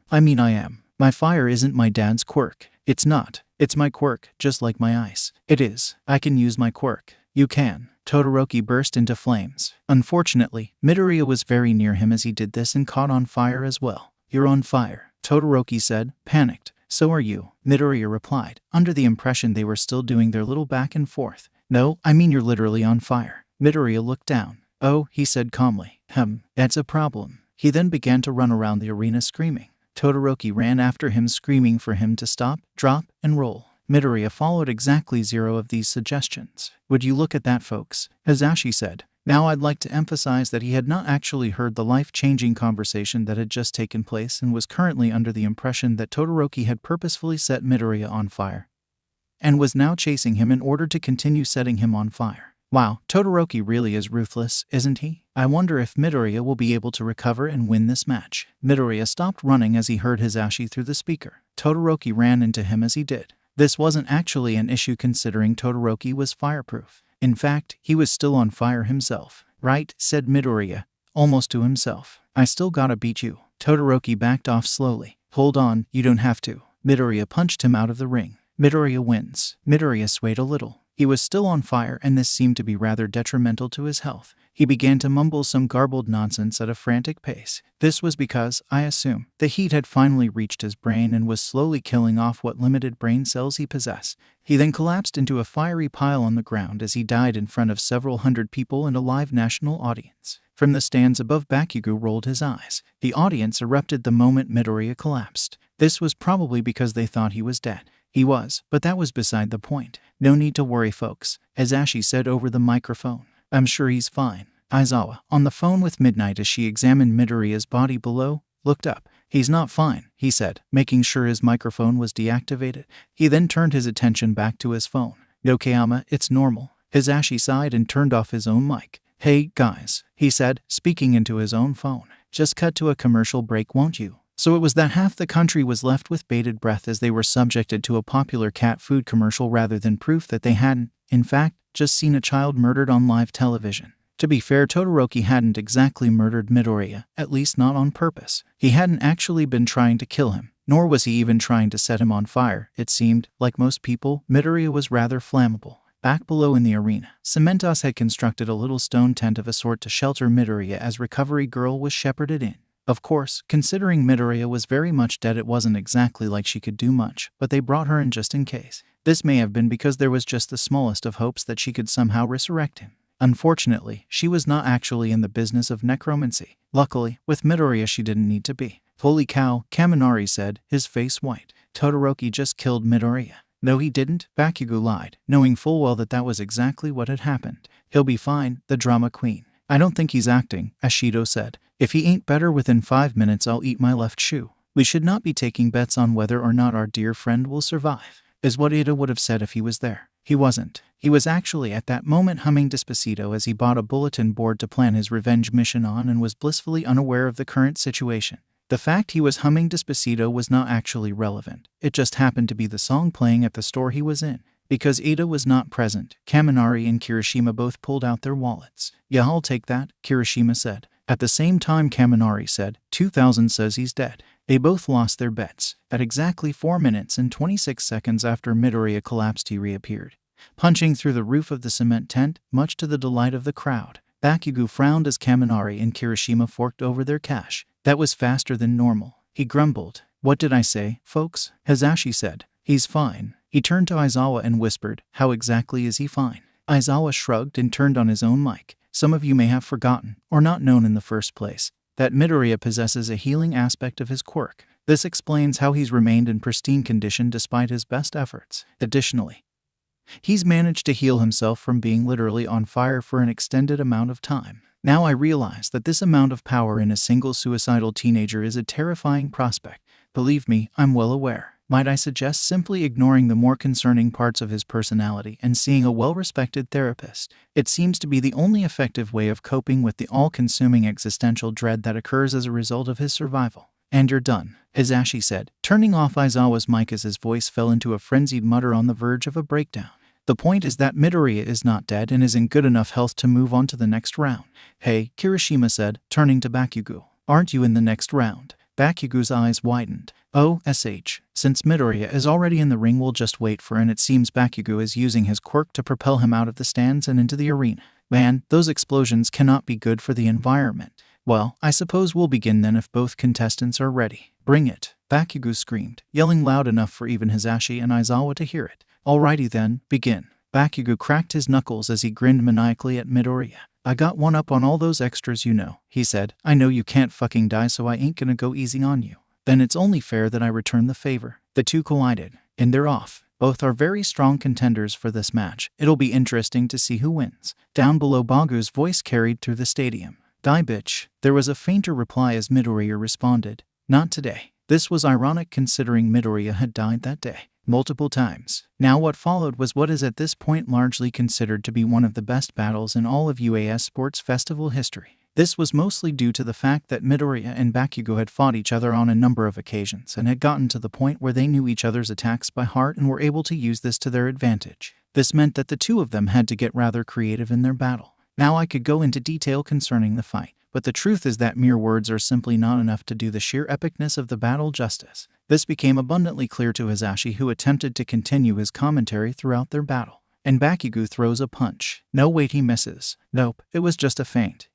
My fire isn't my dad's quirk. It's not. It's my quirk, just like my ice. It is. I can use my quirk. You can. Todoroki burst into flames. Unfortunately, Midoriya was very near him as he did this and caught on fire as well. You're on fire, Todoroki said, panicked. So are you, Midoriya replied, under the impression they were still doing their little back and forth. No, I mean you're literally on fire. Midoriya looked down. Oh, he said calmly. That's a problem. He then began to run around the arena screaming. Todoroki ran after him screaming for him to stop, drop, and roll. Midoriya followed exactly 0 of these suggestions. Would you look at that, folks? Hazashi said. Now I'd like to emphasize that he had not actually heard the life-changing conversation that had just taken place and was currently under the impression that Todoroki had purposefully set Midoriya on fire and was now chasing him in order to continue setting him on fire. Wow, Todoroki really is ruthless, isn't he? I wonder if Midoriya will be able to recover and win this match. Midoriya stopped running as he heard Hazashi through the speaker. Todoroki ran into him as he did. This wasn't actually an issue considering Todoroki was fireproof. In fact, he was still on fire himself. Right, said Midoriya, almost to himself. I still gotta beat you. Todoroki backed off slowly. Hold on, you don't have to. Midoriya punched him out of the ring. Midoriya wins. Midoriya swayed a little. He was still on fire and this seemed to be rather detrimental to his health. He began to mumble some garbled nonsense at a frantic pace. This was because, I assume, the heat had finally reached his brain and was slowly killing off what limited brain cells he possessed. He then collapsed into a fiery pile on the ground as he died in front of several hundred people and a live national audience. From the stands above, Bakugou rolled his eyes. The audience erupted the moment Midoriya collapsed. This was probably because they thought he was dead. He was, but that was beside the point. No need to worry, folks, Hazashi said over the microphone. I'm sure he's fine. Aizawa, on the phone with Midnight as she examined Midoriya's body below, looked up. He's not fine, he said, making sure his microphone was deactivated. He then turned his attention back to his phone. Yokayama, it's normal. Hazashi sighed and turned off his own mic. Hey, guys, he said, speaking into his own phone. Just cut to a commercial break, won't you? So it was that half the country was left with bated breath as they were subjected to a popular cat food commercial rather than proof that they hadn't, in fact, just seen a child murdered on live television. To be fair, Todoroki hadn't exactly murdered Midoriya, at least not on purpose. He hadn't actually been trying to kill him, nor was he even trying to set him on fire. It seemed, like most people, Midoriya was rather flammable. Back below in the arena, Cementos had constructed a little stone tent of a sort to shelter Midoriya as Recovery Girl was shepherded in. Of course, considering Midoriya was very much dead, it wasn't exactly like she could do much, but they brought her in just in case. This may have been because there was just the smallest of hopes that she could somehow resurrect him. Unfortunately, she was not actually in the business of necromancy. Luckily, with Midoriya she didn't need to be. Holy cow, Kaminari said, his face white. Todoroki just killed Midoriya. No, he didn't, Bakugou lied, knowing full well that that was exactly what had happened. He'll be fine, the drama queen. I don't think he's acting, Ashido said. If he ain't better within 5 minutes, I'll eat my left shoe. We should not be taking bets on whether or not our dear friend will survive, is what Ida would have said if he was there. He wasn't. He was actually at that moment humming Despacito as he bought a bulletin board to plan his revenge mission on and was blissfully unaware of the current situation. The fact he was humming Despacito was not actually relevant. It just happened to be the song playing at the store he was in. Because Ada was not present, Kaminari and Kirishima both pulled out their wallets. "Yeah, I'll take that," Kirishima said. At the same time, Kaminari said, 2000 says he's dead. They both lost their bets. At exactly 4 minutes and 26 seconds after Midoriya collapsed, he reappeared, punching through the roof of the cement tent, much to the delight of the crowd. Bakugou frowned as Kaminari and Kirishima forked over their cash. "That was faster than normal," he grumbled. "What did I say, folks?" Hasashi said. "He's fine." He turned to Aizawa and whispered, "How exactly is he fine?" Aizawa shrugged and turned on his own mic. "Some of you may have forgotten, or not known in the first place, that Midoriya possesses a healing aspect of his quirk. This explains how he's remained in pristine condition despite his best efforts. Additionally, he's managed to heal himself from being literally on fire for an extended amount of time. Now I realize that this amount of power in a single suicidal teenager is a terrifying prospect. Believe me, I'm well aware. Might I suggest simply ignoring the more concerning parts of his personality and seeing a well-respected therapist? It seems to be the only effective way of coping with the all-consuming existential dread that occurs as a result of his survival." "And you're done," Hasashi said, turning off Aizawa's mic as his voice fell into a frenzied mutter on the verge of a breakdown. "The point is that Midoriya is not dead and is in good enough health to move on to the next round." "Hey," Kirishima said, turning to Bakugou. "Aren't you in the next round?" Bakugou's eyes widened. "Oh, since Midoriya is already in the ring, we'll just wait for," and it seems Bakugou is using his quirk to propel him out of the stands and into the arena. "Man, those explosions cannot be good for the environment." "Well, I suppose we'll begin then if both contestants are ready." "Bring it," Bakugou screamed, yelling loud enough for even Hasashi and Aizawa to hear it. "Alrighty then, begin." Bakugou cracked his knuckles as he grinned maniacally at Midoriya. "I got one up on all those extras, you know," he said. "I know you can't fucking die, so I ain't gonna go easy on you. Then it's only fair that I return the favor." The two collided, and they're off. Both are very strong contenders for this match. It'll be interesting to see who wins. Down below, Bagu's voice carried through the stadium. "Die, bitch." There was a fainter reply as Midoriya responded, "Not today." This was ironic considering Midoriya had died that day multiple times. Now what followed was what is at this point largely considered to be one of the best battles in all of UAS Sports Festival history. This was mostly due to the fact that Midoriya and Bakugou had fought each other on a number of occasions and had gotten to the point where they knew each other's attacks by heart and were able to use this to their advantage. This meant that the two of them had to get rather creative in their battle. Now I could go into detail concerning the fight, but the truth is that mere words are simply not enough to do the sheer epicness of the battle justice. This became abundantly clear to Hasashi, who attempted to continue his commentary throughout their battle. And Bakugou throws a punch. No, wait, he misses. Nope, it was just a feint.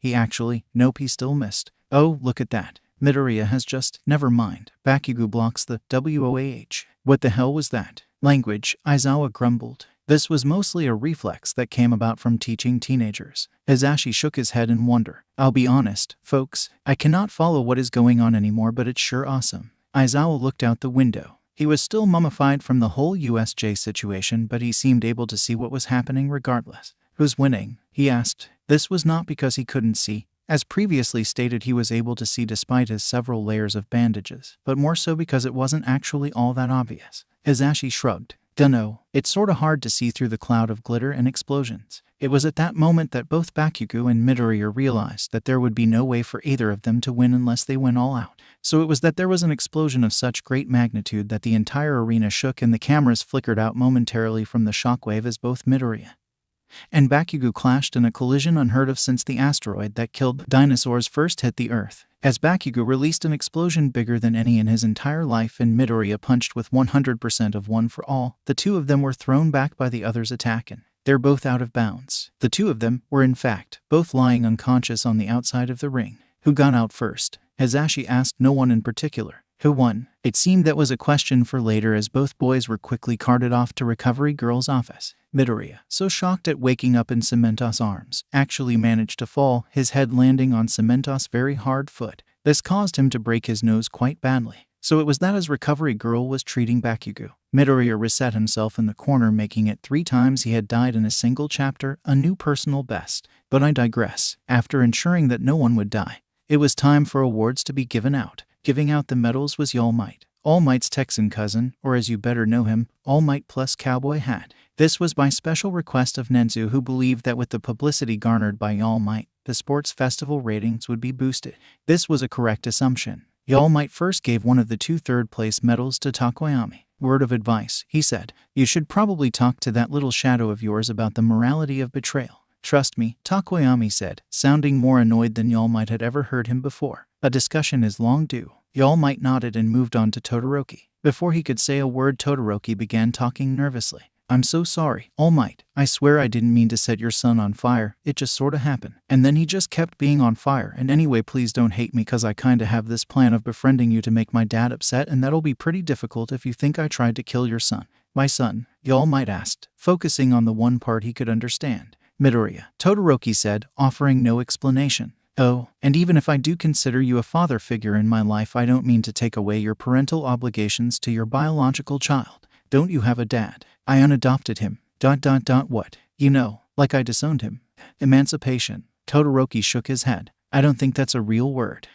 Nope, he still missed. Oh, look at that. Midoriya has just, never mind. Bakugou blocks the WOAH. What the hell was that? Language, Aizawa grumbled. This was mostly a reflex that came about from teaching teenagers. Hasashi shook his head in wonder. I'll be honest, folks, I cannot follow what is going on anymore, but it's sure awesome. Aizawa looked out the window. He was still mummified from the whole USJ situation, but he seemed able to see what was happening regardless. Who's winning? He asked. This was not because he couldn't see. As previously stated, he was able to see despite his several layers of bandages, but more so because it wasn't actually all that obvious. Hasashi shrugged. Dunno, it's sorta hard to see through the cloud of glitter and explosions. It was at that moment that both Bakugou and Midoriya realized that there would be no way for either of them to win unless they went all out. So it was that there was an explosion of such great magnitude that the entire arena shook and the cameras flickered out momentarily from the shockwave as both Midoriya and Bakugou clashed in a collision unheard of since the asteroid that killed dinosaurs first hit the Earth. As Bakugou released an explosion bigger than any in his entire life and Midoriya punched with 100% of one for all, the two of them were thrown back by the other's attack and they're both out of bounds. The two of them were in fact both lying unconscious on the outside of the ring. Who got out first? Hasashi asked no one in particular. Who won? It seemed that was a question for later as both boys were quickly carted off to Recovery Girl's office. Midoriya, so shocked at waking up in Cementos' arms, actually managed to fall, his head landing on Cementos' very hard foot. This caused him to break his nose quite badly. So it was that as Recovery Girl was treating Bakugou, Midoriya reset himself in the corner, making it 3 times he had died in a single chapter, a new personal best. But I digress. After ensuring that no one would die, it was time for awards to be given out. Giving out the medals was All Might. All Might's Texan cousin, or as you better know him, All Might plus cowboy hat. This was by special request of Nenzu, who believed that with the publicity garnered by All Might, the sports festival ratings would be boosted. This was a correct assumption. All Might first gave one of the 2 third-place medals to Takoyami. Word of advice, he said. You should probably talk to that little shadow of yours about the morality of betrayal. Trust me, Takoyami said, sounding more annoyed than All Might had ever heard him before. A discussion is long due. All Might nodded and moved on to Todoroki. Before he could say a word, Todoroki began talking nervously. I'm so sorry, All Might. I swear I didn't mean to set your son on fire. It just sorta happened. And then he just kept being on fire. And anyway, please don't hate me cause I kinda have this plan of befriending you to make my dad upset, and that'll be pretty difficult if you think I tried to kill your son. My son? All Might asked, focusing on the one part he could understand. Midoriya, Todoroki said, offering no explanation. Oh, and even if I do consider you a father figure in my life, I don't mean to take away your parental obligations to your biological child. Don't you have a dad? I unadopted him. What? You know, like I disowned him. Emancipation. Todoroki shook his head. I don't think that's a real word.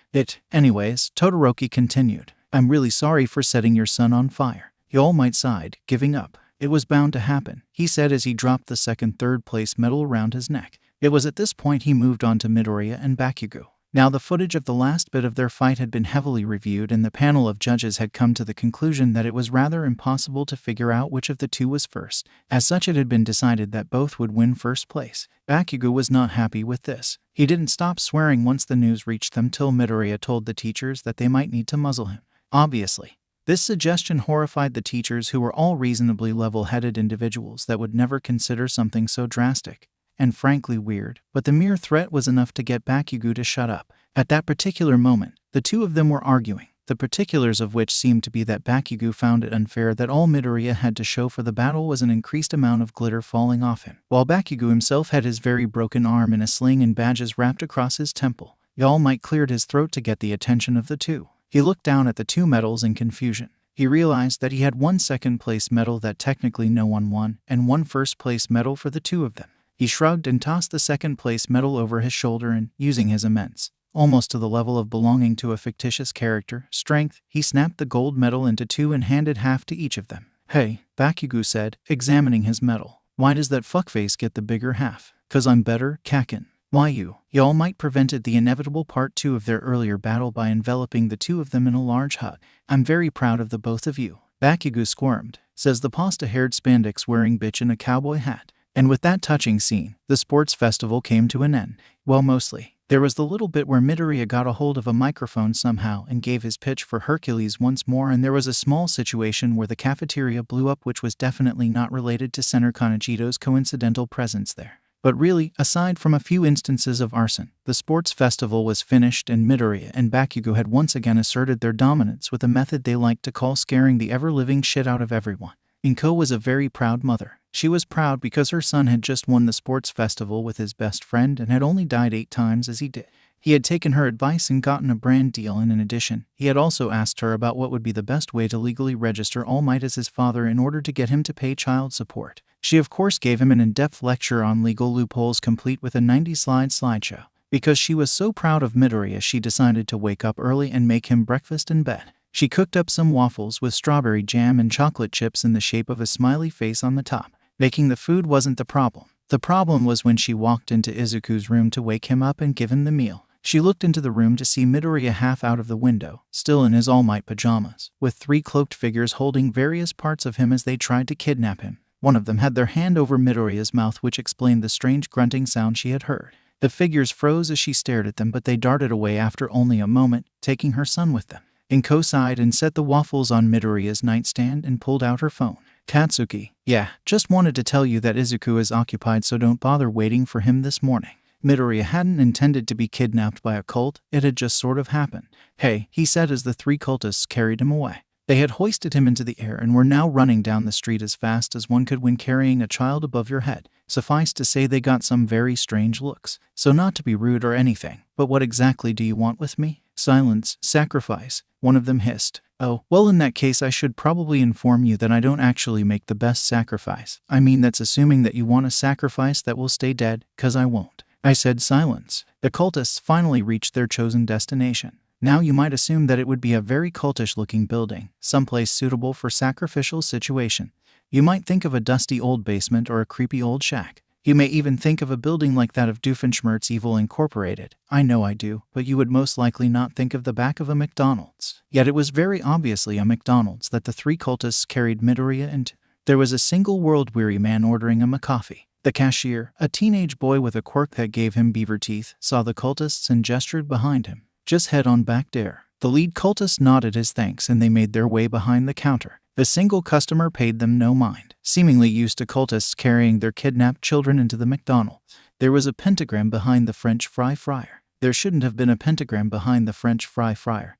Anyways, Todoroki continued. I'm really sorry for setting your son on fire. All Might sighed, giving up. It was bound to happen, he said as he dropped the third place medal around his neck. It was at this point he moved on to Midoriya and Bakugou. Now the footage of the last bit of their fight had been heavily reviewed, and the panel of judges had come to the conclusion that it was rather impossible to figure out which of the two was first. As such, it had been decided that both would win first place. Bakugou was not happy with this. He didn't stop swearing once the news reached them till Midoriya told the teachers that they might need to muzzle him. Obviously, this suggestion horrified the teachers, who were all reasonably level-headed individuals that would never consider something so drastic and frankly weird, but the mere threat was enough to get Bakugou to shut up. At that particular moment, the two of them were arguing, the particulars of which seemed to be that Bakugou found it unfair that all Midoriya had to show for the battle was an increased amount of glitter falling off him, while Bakugou himself had his very broken arm in a sling and badges wrapped across his temple. All Might cleared his throat to get the attention of the two. He looked down at the two medals in confusion. He realized that he had one second-place medal that technically no one won, and one first-place medal for the two of them. He shrugged and tossed the second-place medal over his shoulder and, using his immense, almost to the level of belonging to a fictitious character, strength, he snapped the gold medal into two and handed half to each of them. Hey, Bakugou said, examining his medal. Why does that fuckface get the bigger half? 'Cause I'm better, Kakin. Why you? All Might prevented the inevitable part 2 of their earlier battle by enveloping the two of them in a large hug. I'm very proud of the both of you. Bakugou squirmed, says the pasta-haired spandex-wearing bitch in a cowboy hat. And with that touching scene, the sports festival came to an end. Well, mostly. There was the little bit where Midoriya got a hold of a microphone somehow and gave his pitch for Hercules once more, and there was a small situation where the cafeteria blew up, which was definitely not related to Senator Kanejito's coincidental presence there. But really, aside from a few instances of arson, the sports festival was finished, and Midoriya and Bakugou had once again asserted their dominance with a method they liked to call scaring the ever-living shit out of everyone. Inko was a very proud mother. She was proud because her son had just won the sports festival with his best friend and had only died 8 times as he did. He had taken her advice and gotten a brand deal, and in addition, he had also asked her about what would be the best way to legally register All Might as his father in order to get him to pay child support. She of course gave him an in-depth lecture on legal loopholes complete with a 90-slide slideshow. Because she was so proud of Midoriya, she decided to wake up early and make him breakfast in bed. She cooked up some waffles with strawberry jam and chocolate chips in the shape of a smiley face on the top. Making the food wasn't the problem. The problem was when she walked into Izuku's room to wake him up and give him the meal. She looked into the room to see Midoriya half out of the window, still in his All Might pajamas, with 3 cloaked figures holding various parts of him as they tried to kidnap him. One of them had their hand over Midoriya's mouth, which explained the strange grunting sound she had heard. The figures froze as she stared at them, but they darted away after only a moment, taking her son with them. Inko sighed and set the waffles on Midoriya's nightstand and pulled out her phone. Katsuki, yeah, just wanted to tell you that Izuku is occupied, so don't bother waiting for him this morning. Midoriya hadn't intended to be kidnapped by a cult, it had just sort of happened. Hey, he said as the 3 cultists carried him away. They had hoisted him into the air and were now running down the street as fast as one could when carrying a child above your head. Suffice to say, they got some very strange looks. So not to be rude or anything, but what exactly do you want with me? Silence, sacrifice, one of them hissed. Oh, well, in that case I should probably inform you that I don't actually make the best sacrifice. I mean, that's assuming that you want a sacrifice that will stay dead, 'cause I won't. I said silence. The cultists finally reached their chosen destination. Now you might assume that it would be a very cultish-looking building, someplace suitable for sacrificial situation. You might think of a dusty old basement or a creepy old shack. You may even think of a building like that of Doofenshmirtz Evil Incorporated. I know I do, but you would most likely not think of the back of a McDonald's. Yet it was very obviously a McDonald's that the three cultists carried Midoriya into. There was a single world-weary man ordering him a coffee. The cashier, a teenage boy with a quirk that gave him beaver teeth, saw the cultists and gestured behind him. Just head on back there. The lead cultist nodded his thanks and they made their way behind the counter. The single customer paid them no mind, seemingly used to cultists carrying their kidnapped children into the McDonald's. There was a pentagram behind the French fry fryer. There shouldn't have been a pentagram behind the French fry fryer,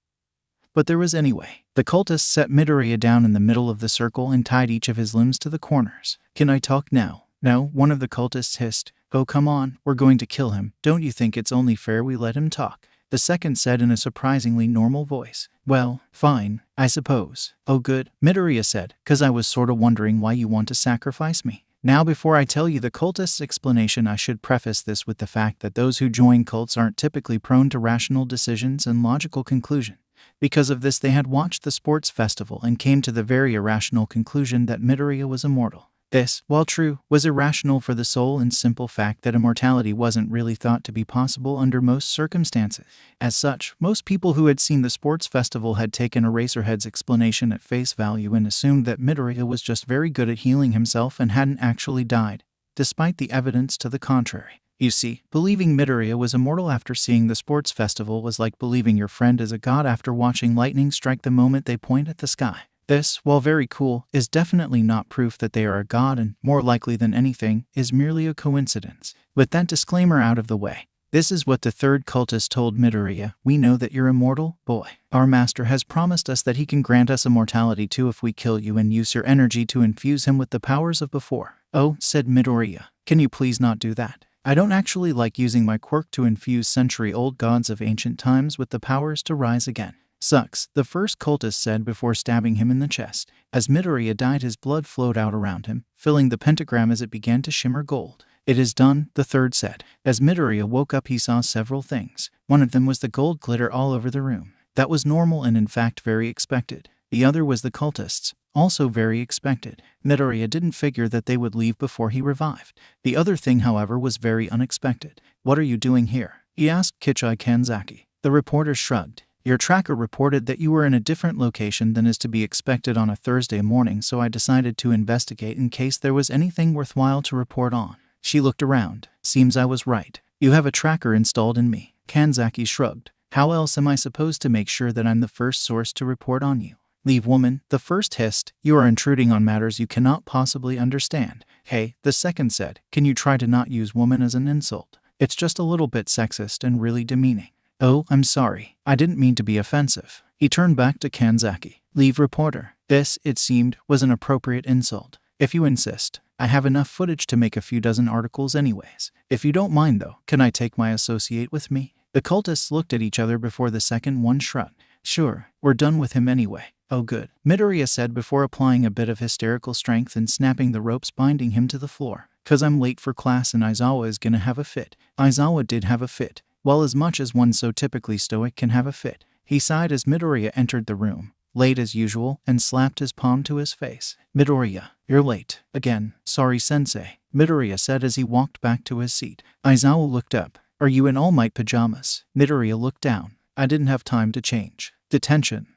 but there was anyway. The cultists set Midoriya down in the middle of the circle and tied each of his limbs to the corners. Can I talk now? No, one of the cultists hissed. Oh, come on, we're going to kill him. Don't you think it's only fair we let him talk? The second said in a surprisingly normal voice. Well, fine, I suppose. Oh good, Midoriya said, 'cause I was sorta wondering why you want to sacrifice me. Now before I tell you the cultist's explanation, I should preface this with the fact that those who join cults aren't typically prone to rational decisions and logical conclusion. Because of this, they had watched the sports festival and came to the very irrational conclusion that Midoriya was immortal. This, while true, was irrational for the sole and simple fact that immortality wasn't really thought to be possible under most circumstances. As such, most people who had seen the sports festival had taken Eraserhead's explanation at face value and assumed that Midoriya was just very good at healing himself and hadn't actually died, despite the evidence to the contrary. You see, believing Midoriya was immortal after seeing the sports festival was like believing your friend is a god after watching lightning strike the moment they point at the sky. This, while very cool, is definitely not proof that they are a god and, more likely than anything, is merely a coincidence. With that disclaimer out of the way, this is what the third cultist told Midoriya. We know that you're immortal, boy. Our master has promised us that he can grant us immortality too if we kill you and use your energy to infuse him with the powers of before. Oh, said Midoriya, can you please not do that? I don't actually like using my quirk to infuse century-old gods of ancient times with the powers to rise again. Sucks, the first cultist said before stabbing him in the chest. As Midoriya died, his blood flowed out around him, filling the pentagram as it began to shimmer gold. It is done, the third said. As Midoriya woke up, he saw several things. One of them was the gold glitter all over the room. That was normal and in fact very expected. The other was the cultists, also very expected. Midoriya didn't figure that they would leave before he revived. The other thing, however, was very unexpected. What are you doing here? He asked Kichai Kanzaki. The reporter shrugged. Your tracker reported that you were in a different location than is to be expected on a Thursday morning, so I decided to investigate in case there was anything worthwhile to report on. She looked around. Seems I was right. You have a tracker installed in me. Kanzaki shrugged. How else am I supposed to make sure that I'm the first source to report on you? Leave, woman, the first hissed. You are intruding on matters you cannot possibly understand. Hey, the second said, can you try to not use woman as an insult? It's just a little bit sexist and really demeaning. Oh, I'm sorry. I didn't mean to be offensive. He turned back to Kanzaki. Leave, reporter. This, it seemed, was an appropriate insult. If you insist. I have enough footage to make a few dozen articles anyways. If you don't mind though, can I take my associate with me? The cultists looked at each other before the second one shrugged. Sure, we're done with him anyway. Oh good, Midoriya said before applying a bit of hysterical strength and snapping the ropes binding him to the floor. 'Cause I'm late for class and Aizawa is gonna have a fit. Aizawa did have a fit. Well, as much as one so typically stoic can have a fit. He sighed as Midoriya entered the room, late as usual, and slapped his palm to his face. Midoriya, you're late. Again. Sorry, sensei, Midoriya said as he walked back to his seat. Aizawa looked up. Are you in All Might pajamas? Midoriya looked down. I didn't have time to change. Detention.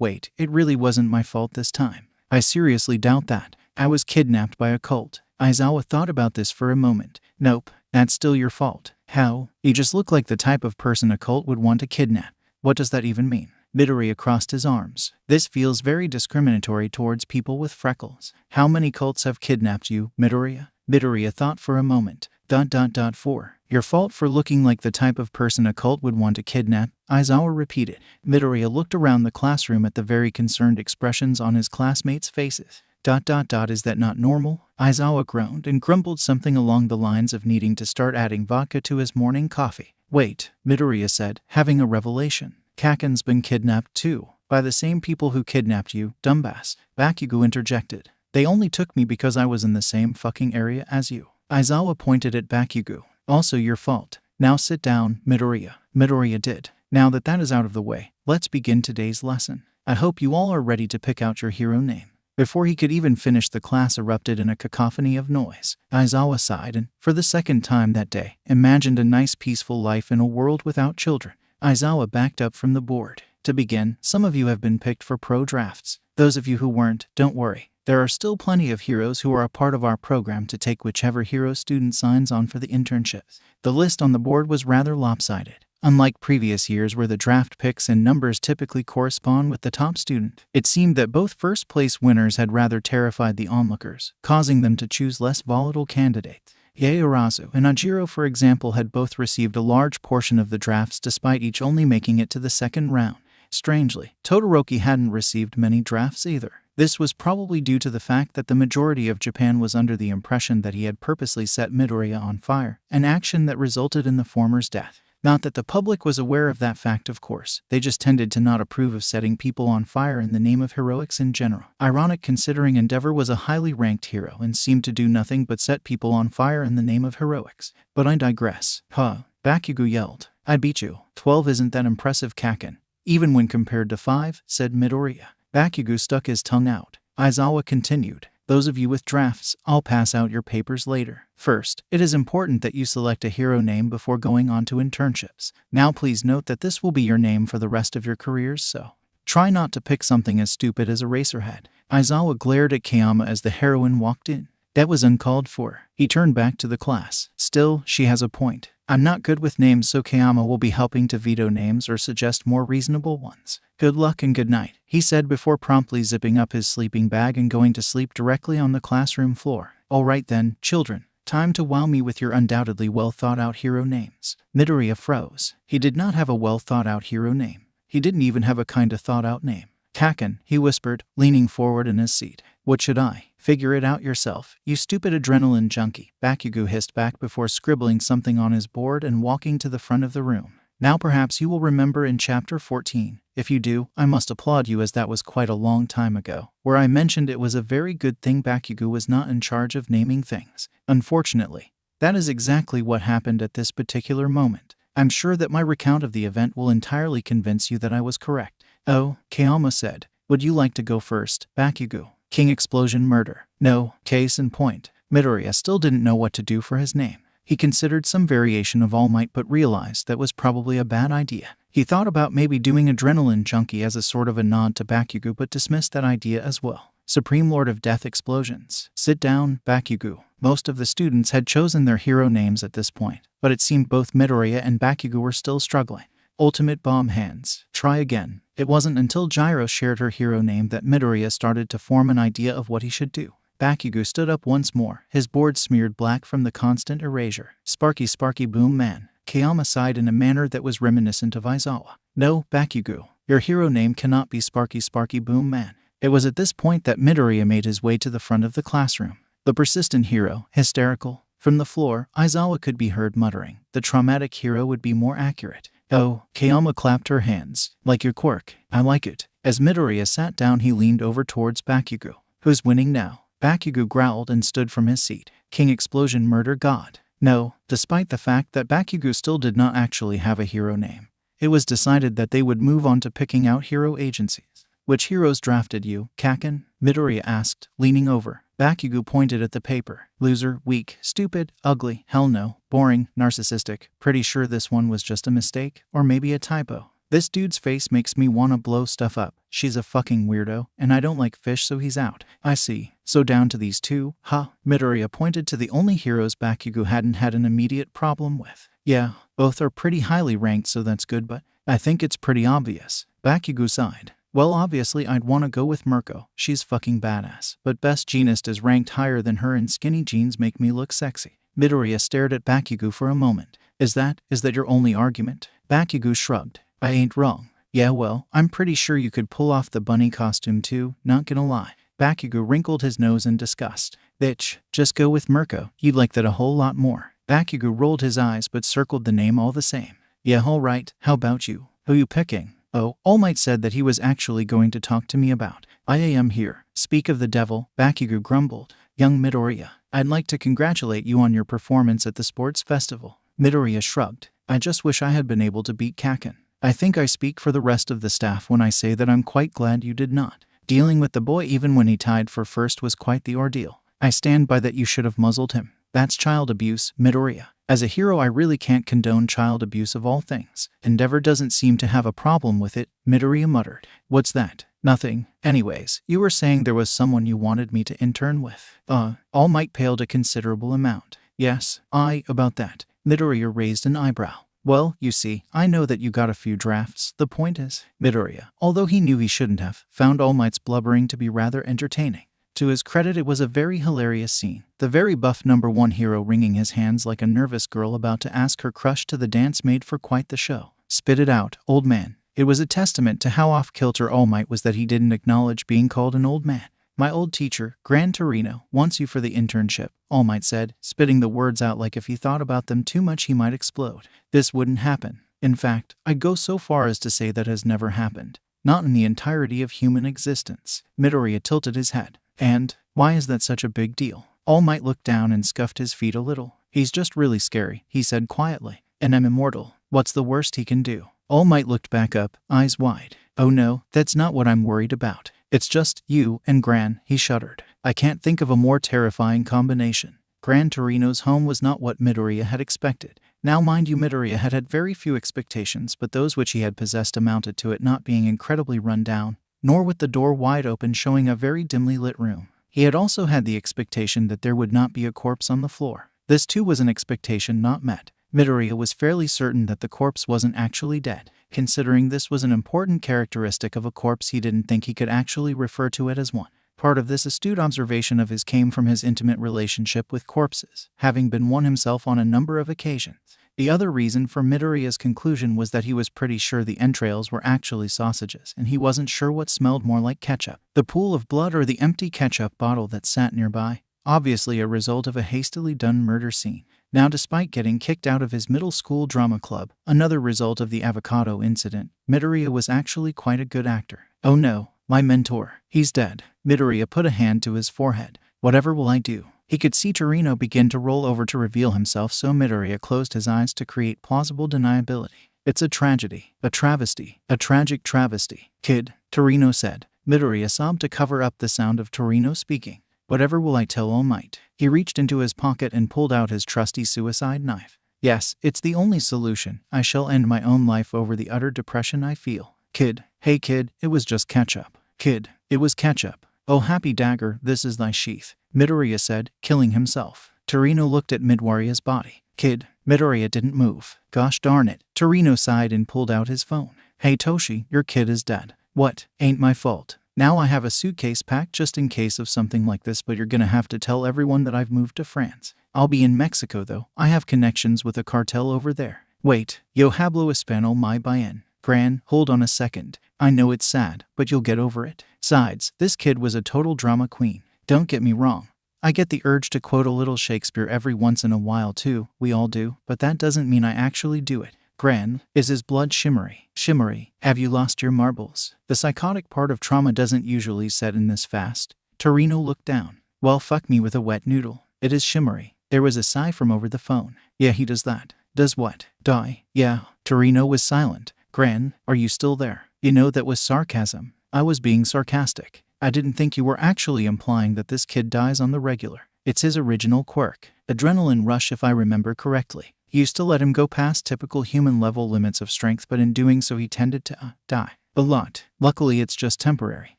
Wait, it really wasn't my fault this time. I seriously doubt that. I was kidnapped by a cult. Aizawa thought about this for a moment. Nope, that's still your fault. How? You just look like the type of person a cult would want to kidnap. What does that even mean? Midoriya crossed his arms. This feels very discriminatory towards people with freckles. How many cults have kidnapped you, Midoriya? Midoriya thought for a moment. ... 4. Your fault for looking like the type of person a cult would want to kidnap, Aizawa repeated. Midoriya looked around the classroom at the very concerned expressions on his classmates' faces. ... Is that not normal? Aizawa groaned and grumbled something along the lines of needing to start adding vodka to his morning coffee. Wait, Midoriya said, having a revelation. Kaken's been kidnapped too. By the same people who kidnapped you, dumbass. Bakugou interjected. They only took me because I was in the same fucking area as you. Aizawa pointed at Bakugou. Also your fault. Now sit down, Midoriya. Midoriya did. Now that is out of the way, let's begin today's lesson. I hope you all are ready to pick out your hero name. Before he could even finish, the class erupted in a cacophony of noise. Aizawa sighed and, for the second time that day, imagined a nice peaceful life in a world without children. Aizawa backed up from the board. To begin, some of you have been picked for pro drafts. Those of you who weren't, don't worry. There are still plenty of heroes who are a part of our program to take whichever hero student signs on for the internships. The list on the board was rather lopsided. Unlike previous years where the draft picks and numbers typically correspond with the top student, it seemed that both first-place winners had rather terrified the onlookers, causing them to choose less volatile candidates. Yaorazu and Ajiro, for example, had both received a large portion of the drafts despite each only making it to the second round. Strangely, Todoroki hadn't received many drafts either. This was probably due to the fact that the majority of Japan was under the impression that he had purposely set Midoriya on fire, an action that resulted in the former's death. Not that the public was aware of that fact, of course. They just tended to not approve of setting people on fire in the name of heroics in general. Ironic considering Endeavor was a highly ranked hero and seemed to do nothing but set people on fire in the name of heroics. But I digress. Bakugou yelled. I beat you. 12 isn't that impressive, Kaken. Even when compared to 5, said Midoriya. Bakugou stuck his tongue out. Aizawa continued. Those of you with drafts, I'll pass out your papers later. First, it is important that you select a hero name before going on to internships. Now please note that this will be your name for the rest of your careers, so try not to pick something as stupid as Eraserhead. Aizawa glared at Kayama as the heroine walked in. That was uncalled for. He turned back to the class. Still, she has a point. I'm not good with names, so Kayama will be helping to veto names or suggest more reasonable ones. Good luck and good night, he said before promptly zipping up his sleeping bag and going to sleep directly on the classroom floor. All right then, children. Time to wow me with your undoubtedly well-thought-out hero names. Midoriya froze. He did not have a well-thought-out hero name. He didn't even have a kinda thought-out name. Kaken, he whispered, leaning forward in his seat. What should I? Figure it out yourself, you stupid adrenaline junkie, Bakugou hissed back before scribbling something on his board and walking to the front of the room. Now perhaps you will remember in Chapter 14. If you do, I must applaud you, as that was quite a long time ago, where I mentioned it was a very good thing Bakugou was not in charge of naming things. Unfortunately, that is exactly what happened at this particular moment. I'm sure that my recount of the event will entirely convince you that I was correct. Oh, Kayama said. Would you like to go first, Bakugou? King Explosion Murder. No, case in point. Midoriya still didn't know what to do for his name. He considered some variation of All Might but realized that was probably a bad idea. He thought about maybe doing Adrenaline Junkie as a sort of a nod to Bakugou but dismissed that idea as well. Supreme Lord of Death Explosions. Sit down, Bakugou. Most of the students had chosen their hero names at this point, but it seemed both Midoriya and Bakugou were still struggling. Ultimate Bomb Hands. Try again. It wasn't until Gyro shared her hero name that Midoriya started to form an idea of what he should do. Bakugou stood up once more, his board smeared black from the constant erasure. Sparky Sparky Boom Man. Kayama sighed in a manner that was reminiscent of Aizawa. No, Bakugou. Your hero name cannot be Sparky Sparky Boom Man. It was at this point that Midoriya made his way to the front of the classroom. The persistent hero, hysterical. From the floor, Aizawa could be heard muttering. The traumatic hero would be more accurate. Oh, Kayama clapped her hands. Like your quirk. I like it. As Midoriya sat down, he leaned over towards Bakugou. Who's winning now? Bakugou growled and stood from his seat. King Explosion Murder God. No, despite the fact that Bakugou still did not actually have a hero name. It was decided that they would move on to picking out hero agencies. Which heroes drafted you, Kaken? Midoriya asked, leaning over. Bakugou pointed at the paper. Loser, weak, stupid, ugly, hell no, boring, narcissistic. Pretty sure this one was just a mistake, or maybe a typo. This dude's face makes me wanna blow stuff up. She's a fucking weirdo, and I don't like fish, so he's out. I see. So down to these two, huh? Midoriya pointed to the only heroes Bakugou hadn't had an immediate problem with. Yeah, both are pretty highly ranked, so that's good, but I think it's pretty obvious. Bakugou sighed. Well, obviously I'd want to go with Mirko. She's fucking badass. But Best Jeanist is ranked higher than her and skinny jeans make me look sexy. Midoriya stared at Bakugou for a moment. Is that your only argument? Bakugou shrugged. I ain't wrong. Yeah, well, I'm pretty sure you could pull off the bunny costume too, not gonna lie. Bakugou wrinkled his nose in disgust. Bitch, just go with Mirko. You'd like that a whole lot more. Bakugou rolled his eyes but circled the name all the same. Yeah, alright, how about you? Who you picking? Oh, All Might said that he was actually going to talk to me about. I am here. Speak of the devil, Bakugou grumbled. Young Midoriya, I'd like to congratulate you on your performance at the sports festival. Midoriya shrugged. I just wish I had been able to beat Kaken. I think I speak for the rest of the staff when I say that I'm quite glad you did not. Dealing with the boy even when he tied for first was quite the ordeal. I stand by that. You should have muzzled him. That's child abuse, Midoriya. As a hero, I really can't condone child abuse of all things. Endeavor doesn't seem to have a problem with it, Midoriya muttered. What's that? Nothing. Anyways, you were saying there was someone you wanted me to intern with. All Might paled a considerable amount. Yes, about that. Midoriya raised an eyebrow. Well, you see, I know that you got a few drafts. The point is, Midoriya, although he knew he shouldn't have, found All Might's blubbering to be rather entertaining. To his credit, it was a very hilarious scene. The very buff #1 hero wringing his hands like a nervous girl about to ask her crush to the dance made for quite the show. Spit it out, old man. It was a testament to how off-kilter All Might was that he didn't acknowledge being called an old man. My old teacher, Grand Torino, wants you for the internship, All Might said, spitting the words out like if he thought about them too much he might explode. This wouldn't happen. In fact, I'd go so far as to say that has never happened. Not in the entirety of human existence. Midoriya tilted his head. And why is that such a big deal? All Might looked down and scuffed his feet a little. He's just really scary, he said quietly. And I'm immortal. What's the worst he can do? All Might looked back up, eyes wide. Oh no, that's not what I'm worried about. It's just you and Gran, he shuddered. I can't think of a more terrifying combination. Gran Torino's home was not what Midoriya had expected. Now mind you, Midoriya had had very few expectations, but those which he had possessed amounted to it not being incredibly run down, nor with the door wide open showing a very dimly lit room. He had also had the expectation that there would not be a corpse on the floor. This too was an expectation not met. Midoriya was fairly certain that the corpse wasn't actually dead. Considering this was an important characteristic of a corpse, he didn't think he could actually refer to it as one. Part of this astute observation of his came from his intimate relationship with corpses, having been one himself on a number of occasions. The other reason for Midoriya's conclusion was that he was pretty sure the entrails were actually sausages, and he wasn't sure what smelled more like ketchup. The pool of blood or the empty ketchup bottle that sat nearby, obviously a result of a hastily done murder scene. Now, despite getting kicked out of his middle school drama club, another result of the avocado incident, Midoriya was actually quite a good actor. Oh no, my mentor, he's dead. Midoriya put a hand to his forehead. Whatever will I do? He could see Torino begin to roll over to reveal himself, so Midoriya closed his eyes to create plausible deniability. It's a tragedy, a travesty, a tragic travesty. Kid, Torino said. Midoriya sobbed to cover up the sound of Torino speaking. Whatever will I tell All Might? He reached into his pocket and pulled out his trusty suicide knife. Yes, it's the only solution. I shall end my own life over the utter depression I feel. Kid, hey kid, it was just ketchup. Kid, it was ketchup. Oh happy dagger, this is thy sheath, Midoriya said, killing himself. Torino looked at Midoriya's body. Kid, Midoriya didn't move. Gosh darn it. Torino sighed and pulled out his phone. Hey Toshi, your kid is dead. What? Ain't my fault. Now I have a suitcase packed just in case of something like this, but you're gonna have to tell everyone that I've moved to France. I'll be in Mexico though. I have connections with a cartel over there. Wait, yo hablo español muy bien. Gran, hold on a second. I know it's sad, but you'll get over it. Besides, this kid was a total drama queen. Don't get me wrong. I get the urge to quote a little Shakespeare every once in a while too, we all do, but that doesn't mean I actually do it. Gran, is his blood shimmery? Shimmery, have you lost your marbles? The psychotic part of trauma doesn't usually set in this fast. Torino looked down. Well, fuck me with a wet noodle. It is shimmery. There was a sigh from over the phone. Yeah, he does that. Does what? Die? Yeah. Torino was silent. Gran, are you still there? You know that was sarcasm. I was being sarcastic. I didn't think you were actually implying that this kid dies on the regular. It's his original quirk. Adrenaline rush, if I remember correctly. He used to let him go past typical human level limits of strength, but in doing so he tended to die a lot. Luckily it's just temporary.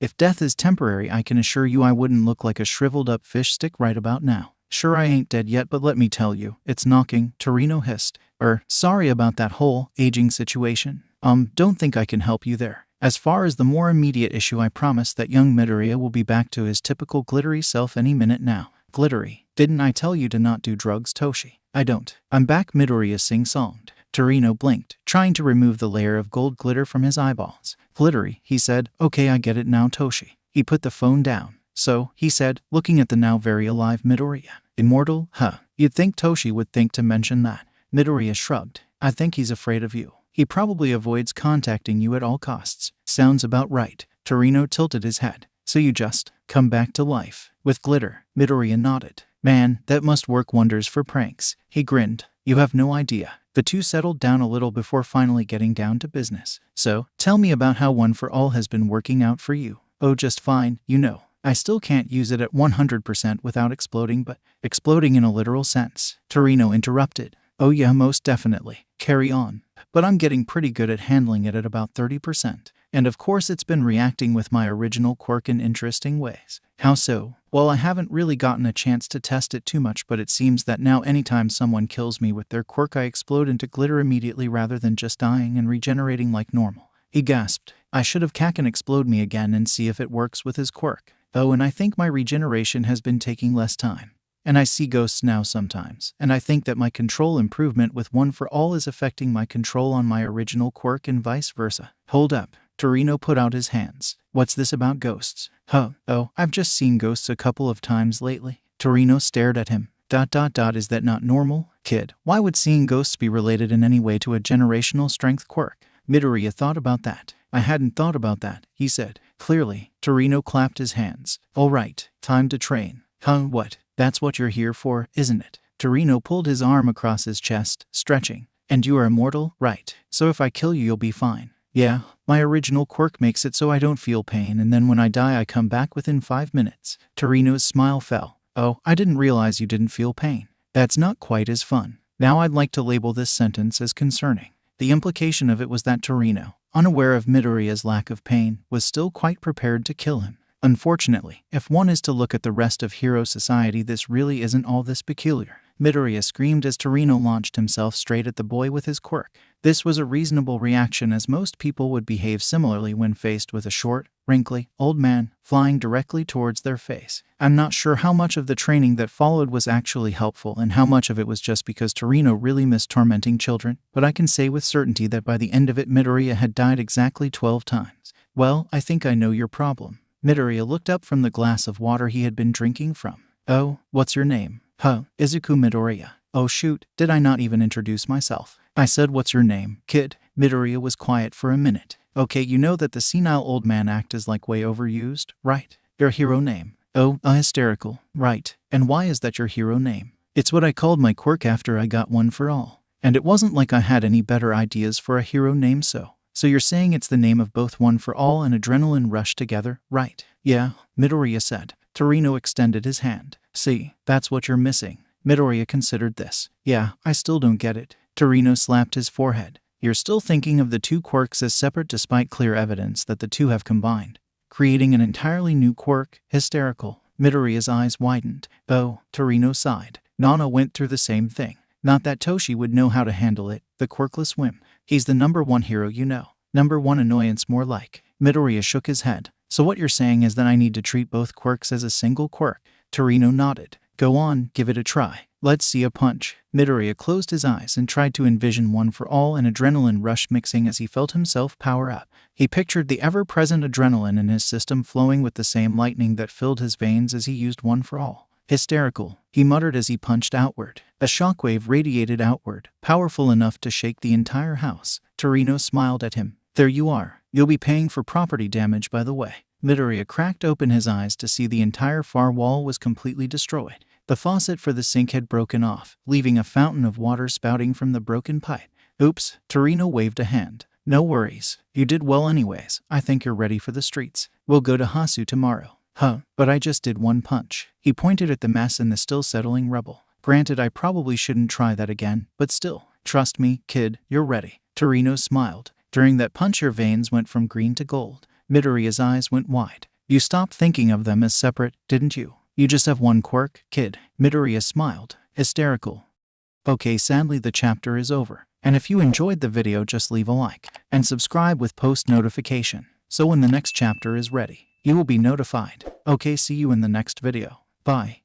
If death is temporary, I can assure you I wouldn't look like a shriveled up fish stick right about now. Sure, I ain't dead yet, but let me tell you, it's knocking, Torino hissed. Sorry about that whole aging situation. Don't think I can help you there. As far as the more immediate issue, I promise that young Midoriya will be back to his typical glittery self any minute now. Glittery? Didn't I tell you to not do drugs, Toshi? I don't. I'm back, Midoriya sing-songed. Torino blinked, trying to remove the layer of gold glitter from his eyeballs. Glittery, he said. Okay, I get it now, Toshi. He put the phone down. So, he said, looking at the now very alive Midoriya. Immortal? Huh. You'd think Toshi would think to mention that. Midoriya shrugged. I think he's afraid of you. He probably avoids contacting you at all costs. Sounds about right. Torino tilted his head. So you just come back to life with glitter. Midoriya nodded. Man, that must work wonders for pranks. He grinned. You have no idea. The two settled down a little before finally getting down to business. So, tell me about how One for All has been working out for you. Oh, just fine, you know. I still can't use it at 100% without exploding, but exploding in a literal sense. Torino interrupted. Oh yeah, most definitely. Carry on. But I'm getting pretty good at handling it at about 30%. And of course it's been reacting with my original quirk in interesting ways. How so? Well, I haven't really gotten a chance to test it too much, but it seems that now anytime someone kills me with their quirk, I explode into glitter immediately rather than just dying and regenerating like normal. He gasped. I should have Kaken explode me again and see if it works with his quirk. Oh, and I think my regeneration has been taking less time. And I see ghosts now sometimes, and I think that my control improvement with One for All is affecting my control on my original quirk and vice versa. Hold up. Torino put out his hands. What's this about ghosts? Huh, oh, I've just seen ghosts a couple of times lately. Torino stared at him. ... Is that not normal? Kid, why would seeing ghosts be related in any way to a generational strength quirk? Midoriya thought about that. I hadn't thought about that, he said. Clearly. Torino clapped his hands. All right, time to train. Huh, what? That's what you're here for, isn't it? Torino pulled his arm across his chest, stretching. And you are immortal, right? So if I kill you, you'll be fine. Yeah, my original quirk makes it so I don't feel pain, and then when I die I come back within 5 minutes. Torino's smile fell. Oh, I didn't realize you didn't feel pain. That's not quite as fun. Now I'd like to label this sentence as concerning. The implication of it was that Torino, unaware of Midoriya's lack of pain, was still quite prepared to kill him. Unfortunately, if one is to look at the rest of hero society, this really isn't all this peculiar. Midoriya screamed as Torino launched himself straight at the boy with his quirk. This was a reasonable reaction, as most people would behave similarly when faced with a short, wrinkly, old man flying directly towards their face. I'm not sure how much of the training that followed was actually helpful and how much of it was just because Torino really missed tormenting children, but I can say with certainty that by the end of it Midoriya had died exactly 12 times. Well, I think I know your problem. Midoriya looked up from the glass of water he had been drinking from. Oh, what's your name? Huh, Izuku Midoriya. Oh shoot, did I not even introduce myself? I said what's your name, kid? Midoriya was quiet for a minute. Okay, you know that the senile old man act is like way overused, right? Your hero name. Oh, hysterical, right. And why is that your hero name? It's what I called my quirk after I got One for All. And it wasn't like I had any better ideas for a hero name, so you're saying it's the name of both One for All and Adrenaline Rush together, right? Yeah, Midoriya said. Torino extended his hand. See, that's what you're missing. Midoriya considered this. Yeah, I still don't get it. Torino slapped his forehead. You're still thinking of the two quirks as separate despite clear evidence that the two have combined, creating an entirely new quirk. Hysterical. Midoriya's eyes widened. Oh, Torino sighed. Nana went through the same thing. Not that Toshi would know how to handle it, the quirkless whim. He's the #1 hero, you know. #1 annoyance, more like. Midoriya shook his head. So what you're saying is that I need to treat both quirks as a single quirk? Torino nodded. Go on, give it a try. Let's see a punch. Midoriya closed his eyes and tried to envision One for All and Adrenaline Rush mixing as he felt himself power up. He pictured the ever-present adrenaline in his system flowing with the same lightning that filled his veins as he used One for All. Hysterical, he muttered as he punched outward. A shockwave radiated outward, powerful enough to shake the entire house. Torino smiled at him. There you are. You'll be paying for property damage, by the way. Midoriya cracked open his eyes to see the entire far wall was completely destroyed. The faucet for the sink had broken off, leaving a fountain of water spouting from the broken pipe. Oops, Torino waved a hand. No worries. You did well anyways. I think you're ready for the streets. We'll go to Hasu tomorrow. Huh, but I just did one punch. He pointed at the mess in the still settling rubble. Granted, I probably shouldn't try that again, but still. Trust me, kid, you're ready. Torino smiled. During that punch your veins went from green to gold. Midoriya's eyes went wide. You stopped thinking of them as separate, didn't you? You just have one quirk, kid. Midoriya smiled. Hysterical. Okay, sadly the chapter is over. And if you enjoyed the video, just leave a like and subscribe with post notification. So when the next chapter is ready, you will be notified. Okay, see you in the next video. Bye.